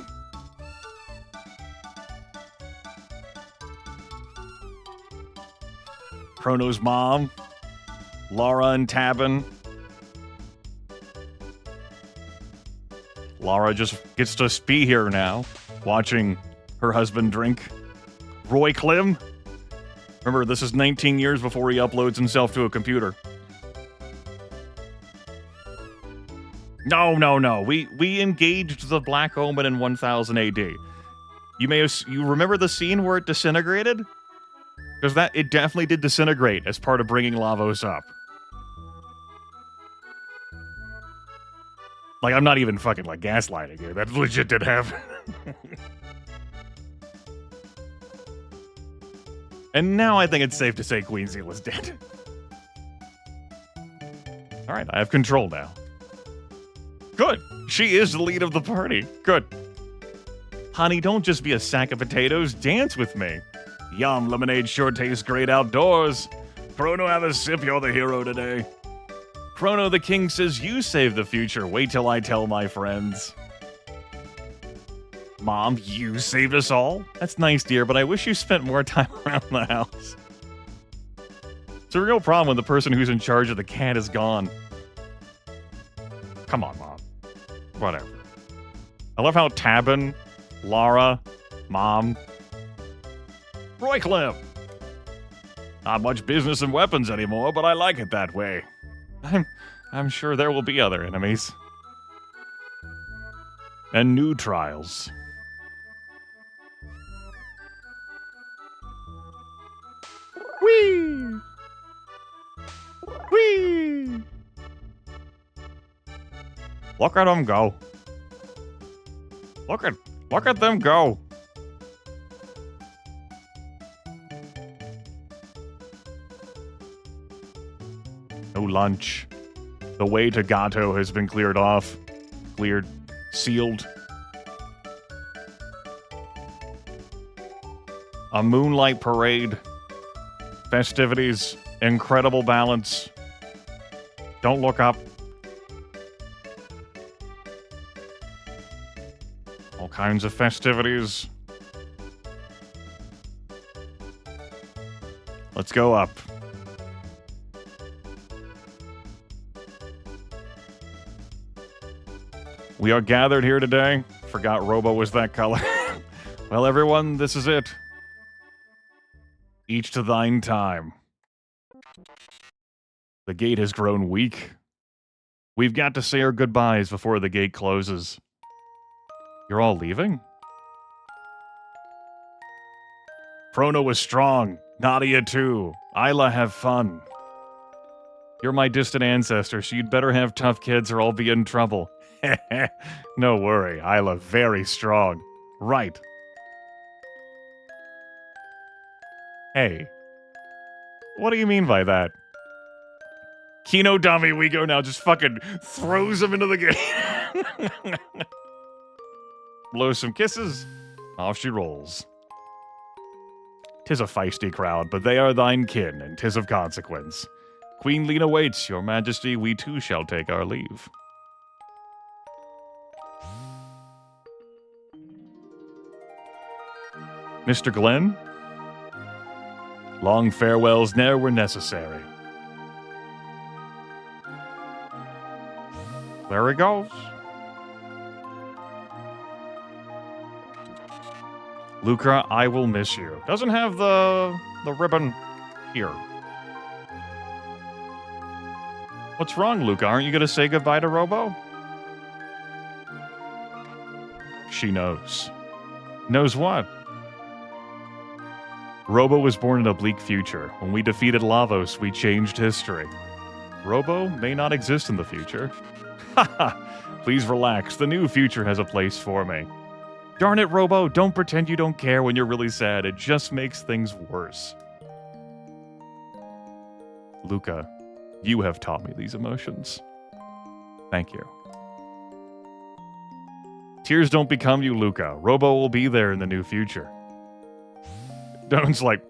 Chrono's mom, Laura and Tabin. Laura just gets to be here now, watching her husband drink. Roy Klim. Remember, this is 19 years before he uploads himself to a computer. No. We engaged the Black Omen in 1000 AD. You remember the scene where it disintegrated? Because it definitely did disintegrate as part of bringing Lavos up. Like, I'm not even fucking, like, gaslighting you. That legit did happen. And now I think it's safe to say Queen Seal is dead. Alright, I have control now. Good. She is the lead of the party. Good. Honey, don't just be a sack of potatoes. Dance with me. Yum, lemonade sure tastes great outdoors. Chrono, have a sip. You're the hero today. Chrono, the king says you save the future. Wait till I tell my friends. Mom, you saved us all? That's nice, dear, but I wish you spent more time around the house. It's a real problem when the person who's in charge of the cat is gone. Come on, Mom. Whatever. I love how Tabin, Lara, Mom, Roy Clem. Not much business and weapons anymore, but I like it that way. I'm sure there will be other enemies. And new trials. Whee! Whee! Look at them go. Look at them go. lunch. The way to Gato has been cleared off. Cleared. Sealed. A moonlight parade. Festivities. Incredible balance. Don't look up. All kinds of festivities. Let's go up. We are gathered here today. Forgot Robo was that color. Well, everyone, this is it. Each to thine time. The gate has grown weak. We've got to say our goodbyes before the gate closes. You're all leaving? Crono was strong. Nadia too. Ayla have fun. You're my distant ancestor, so you'd better have tough kids or I'll be in trouble. No worry, Ayla very strong. Right. Hey. What do you mean by that? Kino dummy, we go now. Just fucking throws him into the game. Blows some kisses. Off she rolls. 'Tis a feisty crowd, but they are thine kin, and 'tis of consequence. Queen Lena waits, your majesty, we too shall take our leave. Mr. Glenn? Long farewells ne'er were necessary. There he goes. Luca, I will miss you. Doesn't have the ribbon here. What's wrong, Luca? Aren't you going to say goodbye to Robo? She knows. Knows what? Robo was born in a bleak future. When we defeated Lavos, we changed history. Robo may not exist in the future. Haha! Please relax. The new future has a place for me. Darn it, Robo, don't pretend you don't care when you're really sad. It just makes things worse. Luca, you have taught me these emotions. Thank you. Tears don't become you, Luca. Robo will be there in the new future. Don's like,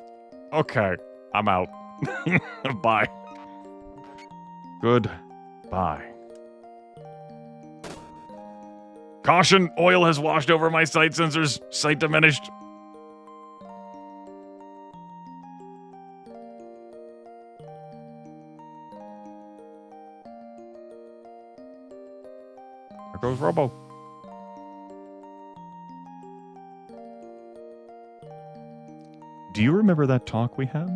okay, I'm out. Bye. Goodbye. Caution! Oil has washed over my sight sensors. Sight diminished. There goes Robo. Do you remember that talk we had?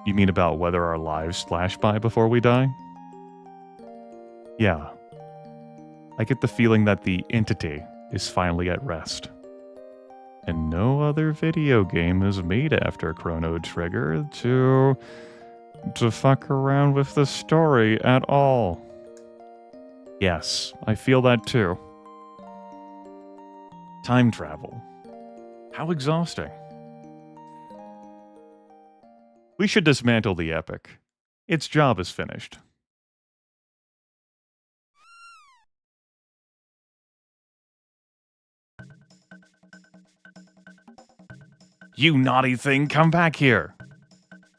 You mean about whether our lives flash by before we die? Yeah. I get the feeling that the entity is finally at rest. And no other video game is made after Chrono Trigger to fuck around with the story at all. Yes, I feel that too. Time travel. How exhausting. We should dismantle the epic. Its job is finished. You naughty thing, come back here.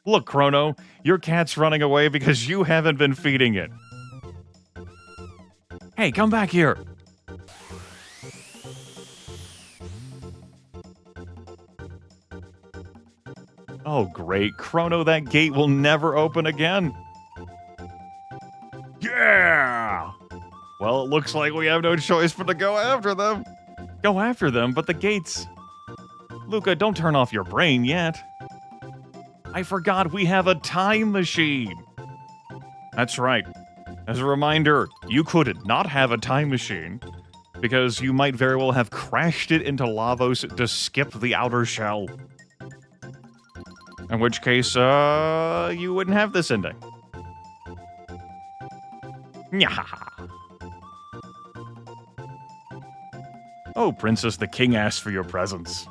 Look, Crono, your cat's running away because you haven't been feeding it. Hey, come back here. Oh, great. Crono, that gate will never open again. Yeah! Well, it looks like we have no choice but to go after them. Go after them, but the gates... Luca, don't turn off your brain yet. I forgot we have a time machine. That's right. As a reminder, you could not have a time machine because you might very well have crashed it into Lavos to skip the outer shell. In which case, you wouldn't have this ending. Nyahaha. Oh, Princess, the king asked for your presence.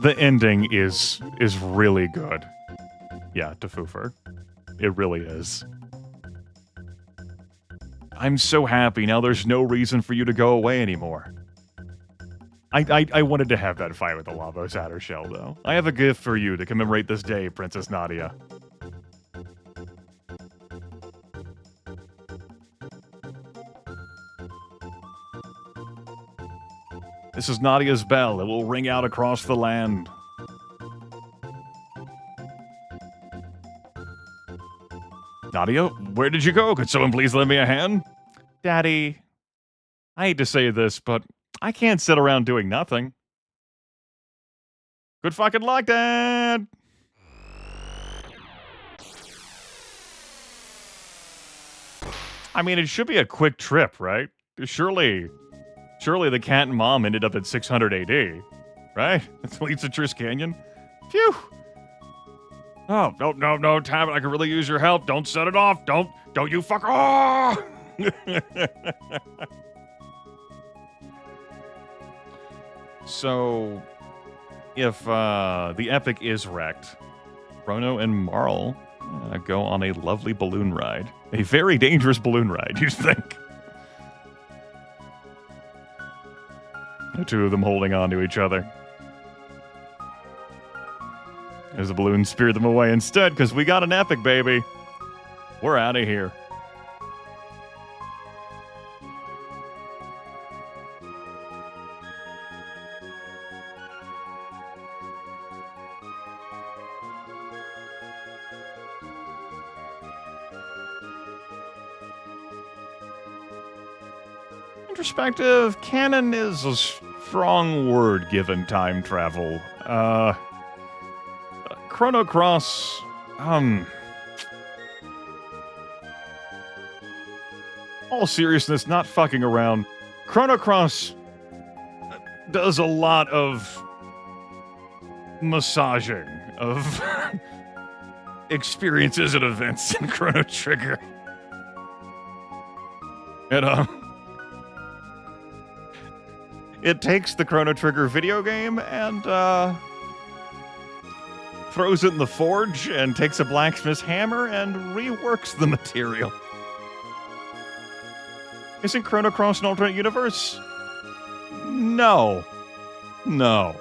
The ending is really good. Yeah, to Foofer. It really is. I'm so happy now there's no reason for you to go away anymore. I wanted to have that fight with the Lavos outer shell, though. I have a gift for you to commemorate this day, Princess Nadia. This is Nadia's bell. It will ring out across the land. Nadia, where did you go? Could someone please lend me a hand? Daddy, I hate to say this, but I can't sit around doing nothing. Good fucking luck, Dad! I mean, it should be a quick trip, right? Surely the cat and mom ended up at 600 AD, right? That leads to Triss Canyon. Phew! Oh, no, Tabit, I could really use your help. Don't set it off. Don't you fuck off! So, if the epic is wrecked, Crono and Marle go on a lovely balloon ride. A very dangerous balloon ride, you'd think. The two of them holding on to each other. As the balloons spear them away instead, because we got an epic, baby. We're out of here. Introspective canon is a strong word given time travel. Chrono Cross, all seriousness, not fucking around. Chrono Cross does a lot of massaging of experiences and events in Chrono Trigger. And, it takes the Chrono Trigger video game and, throws it in the forge and takes a blacksmith's hammer and reworks the material. Isn't Chrono Cross an alternate universe? No. No,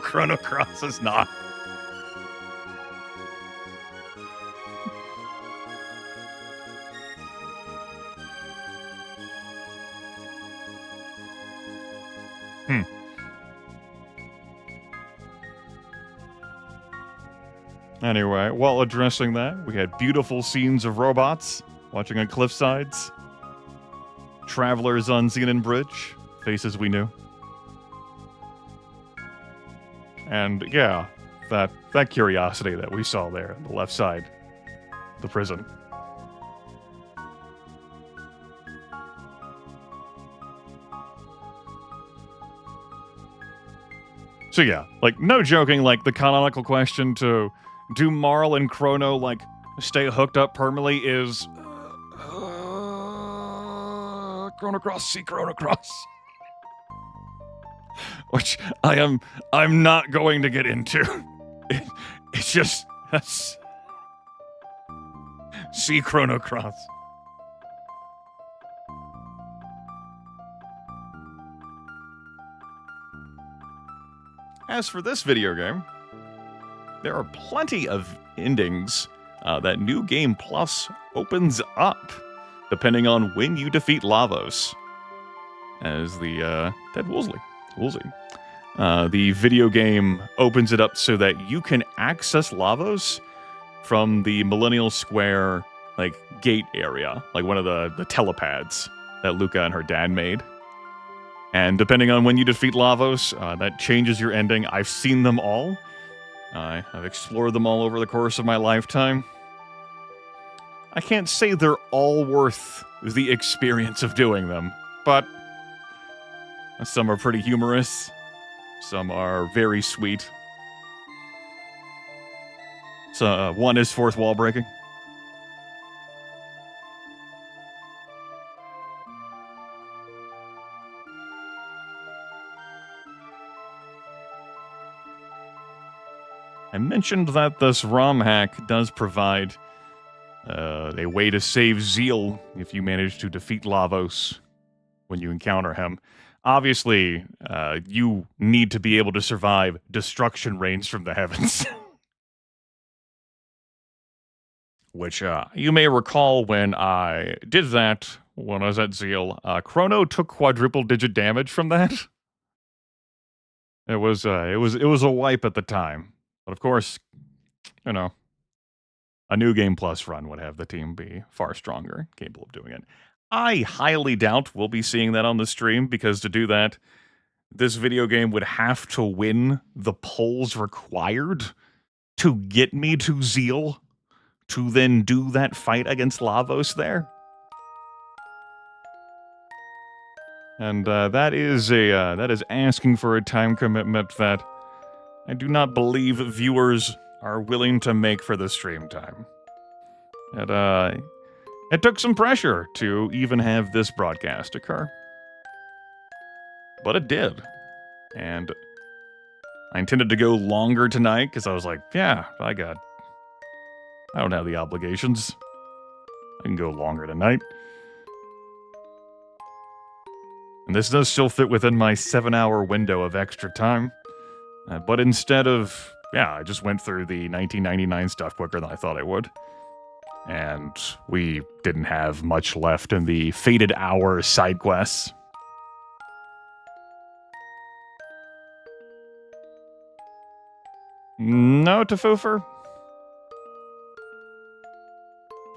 Chrono Cross is not. Anyway, while addressing that, we had beautiful scenes of robots watching on cliffsides, travelers on Xenon Bridge, faces we knew. And yeah, that curiosity that we saw there on the left side, the prison. So yeah, like, no joking, like, the canonical question to do Marle and Crono, like, stay hooked up permanently is... Chrono Cross, see Chrono Cross. Which I'm not going to get into. It's just... see Chrono Cross. As for this video game, there are plenty of endings that New Game Plus opens up, depending on when you defeat Lavos. As the dead Woolsey. The video game opens it up so that you can access Lavos from the Millennial Square, like, gate area, like one of the telepads that Luca and her dad made. And depending on when you defeat Lavos, that changes your ending. I've seen them all. I've explored them all over the course of my lifetime. I can't say they're all worth the experience of doing them, but some are pretty humorous. Some are very sweet. So, one is fourth wall breaking. I mentioned that this Romhack does provide a way to save Zeal if you manage to defeat Lavos when you encounter him. Obviously, you need to be able to survive destruction rains from the heavens. Which you may recall when I did that when I was at Zeal. Crono took quadruple-digit damage from that. It was a wipe at the time, but of course, you know, a new Game Plus run would have the team be far stronger, capable of doing it. I highly doubt we'll be seeing that on the stream, because to do that, this video game would have to win the polls required to get me to Zeal, to then do that fight against Lavos there. And that is asking for a time commitment that I do not believe viewers are willing to make for the stream time. It took some pressure to even have this broadcast occur. But it did. And I intended to go longer tonight, because I was like, yeah, I don't have the obligations. I can go longer tonight. And this does still fit within my 7-hour window of extra time. But instead of, I just went through the 1999 stuff quicker than I thought I would. And we didn't have much left in the Fated Hour side quests. No, Tafoofer.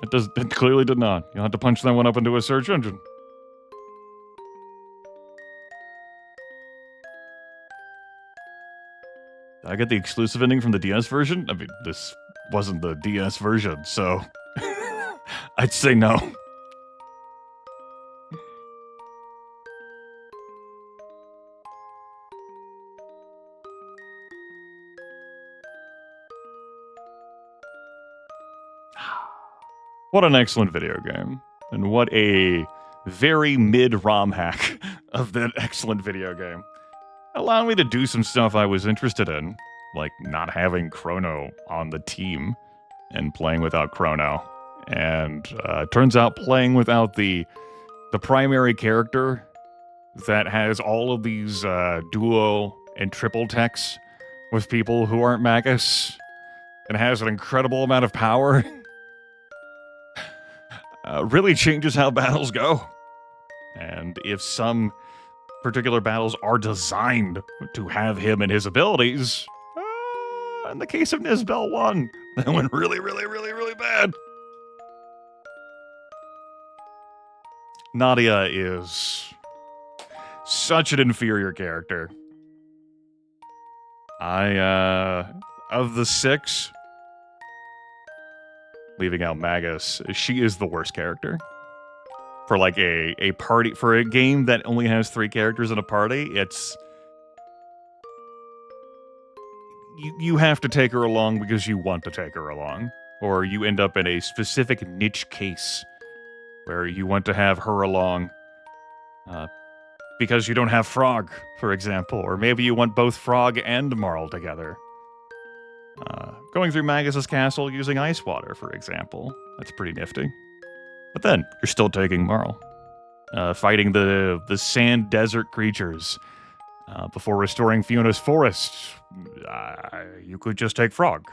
It clearly did not. You'll have to punch that one up into a search engine. Did I get the exclusive ending from the DS version? I mean, this wasn't the DS version, so I'd say no. What an excellent video game. And what a very mid-ROM hack of that excellent video game. Allowed me to do some stuff I was interested in, like not having Chrono on the team and playing without Chrono. And turns out playing without the primary character that has all of these duo and triple techs with people who aren't Magus and has an incredible amount of power really changes how battles go. And if some particular battles are designed to have him and his abilities, in the case of Nisbel 1, that went really, really, really, really bad. Nadia is such an inferior character. Of the 6, leaving out Magus, she is the worst character. For like a party, for a game that only has 3 characters in a party, it's... You have to take her along because you want to take her along. Or you end up in a specific niche case where you want to have her along because you don't have Frog, for example. Or maybe you want both Frog and Marle together. Going through Magus's castle using ice water, for example. That's pretty nifty. But then, you're still taking Marle. Fighting the sand desert creatures before restoring Fiona's forest. You could just take Frog.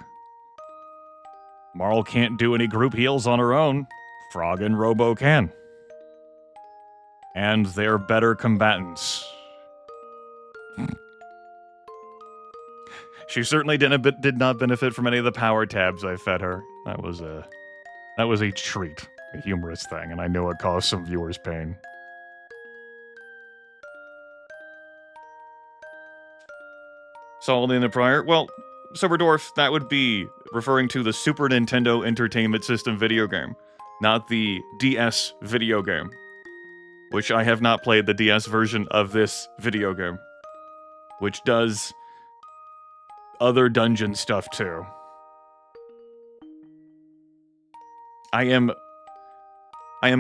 Marle can't do any group heals on her own. Frog and Robo can. And they're better combatants. She certainly did not benefit from any of the power tabs I fed her. That was a treat. A humorous thing, and I know it caused some viewers pain. Solid in the prior? Well, Soberdorf, that would be referring to the Super Nintendo Entertainment System video game, not the DS video game, which I have not played the DS version of this video game, which does other dungeon stuff too. I am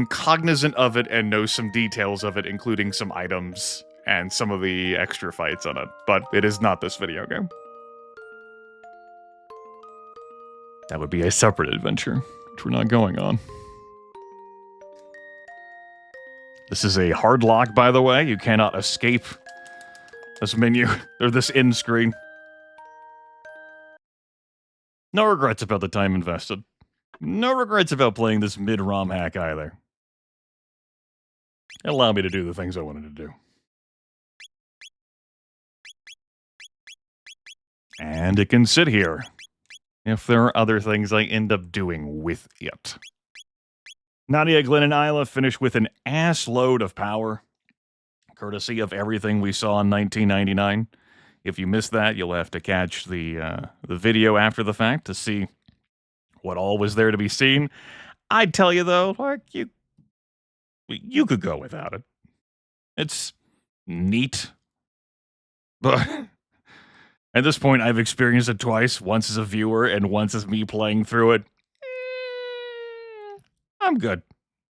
cognizant of it and know some details of it, including some items and some of the extra fights on it, but it is not this video game. That would be a separate adventure, which we're not going on. This is a hard lock, by the way. You cannot escape this menu, or this end screen. No regrets about the time invested. No regrets about playing this mid-Romhack either. It allowed me to do the things I wanted to do. And it can sit here if there are other things I end up doing with it. Nadia, Glenn, and Ayla finish with an ass load of power, courtesy of everything we saw in 1999. If you missed that, you'll have to catch the video after the fact to see what all was there to be seen. I'd tell you, though, like, you could go without it. It's neat. But at this point, I've experienced it twice, once as a viewer and once as me playing through it. I'm good.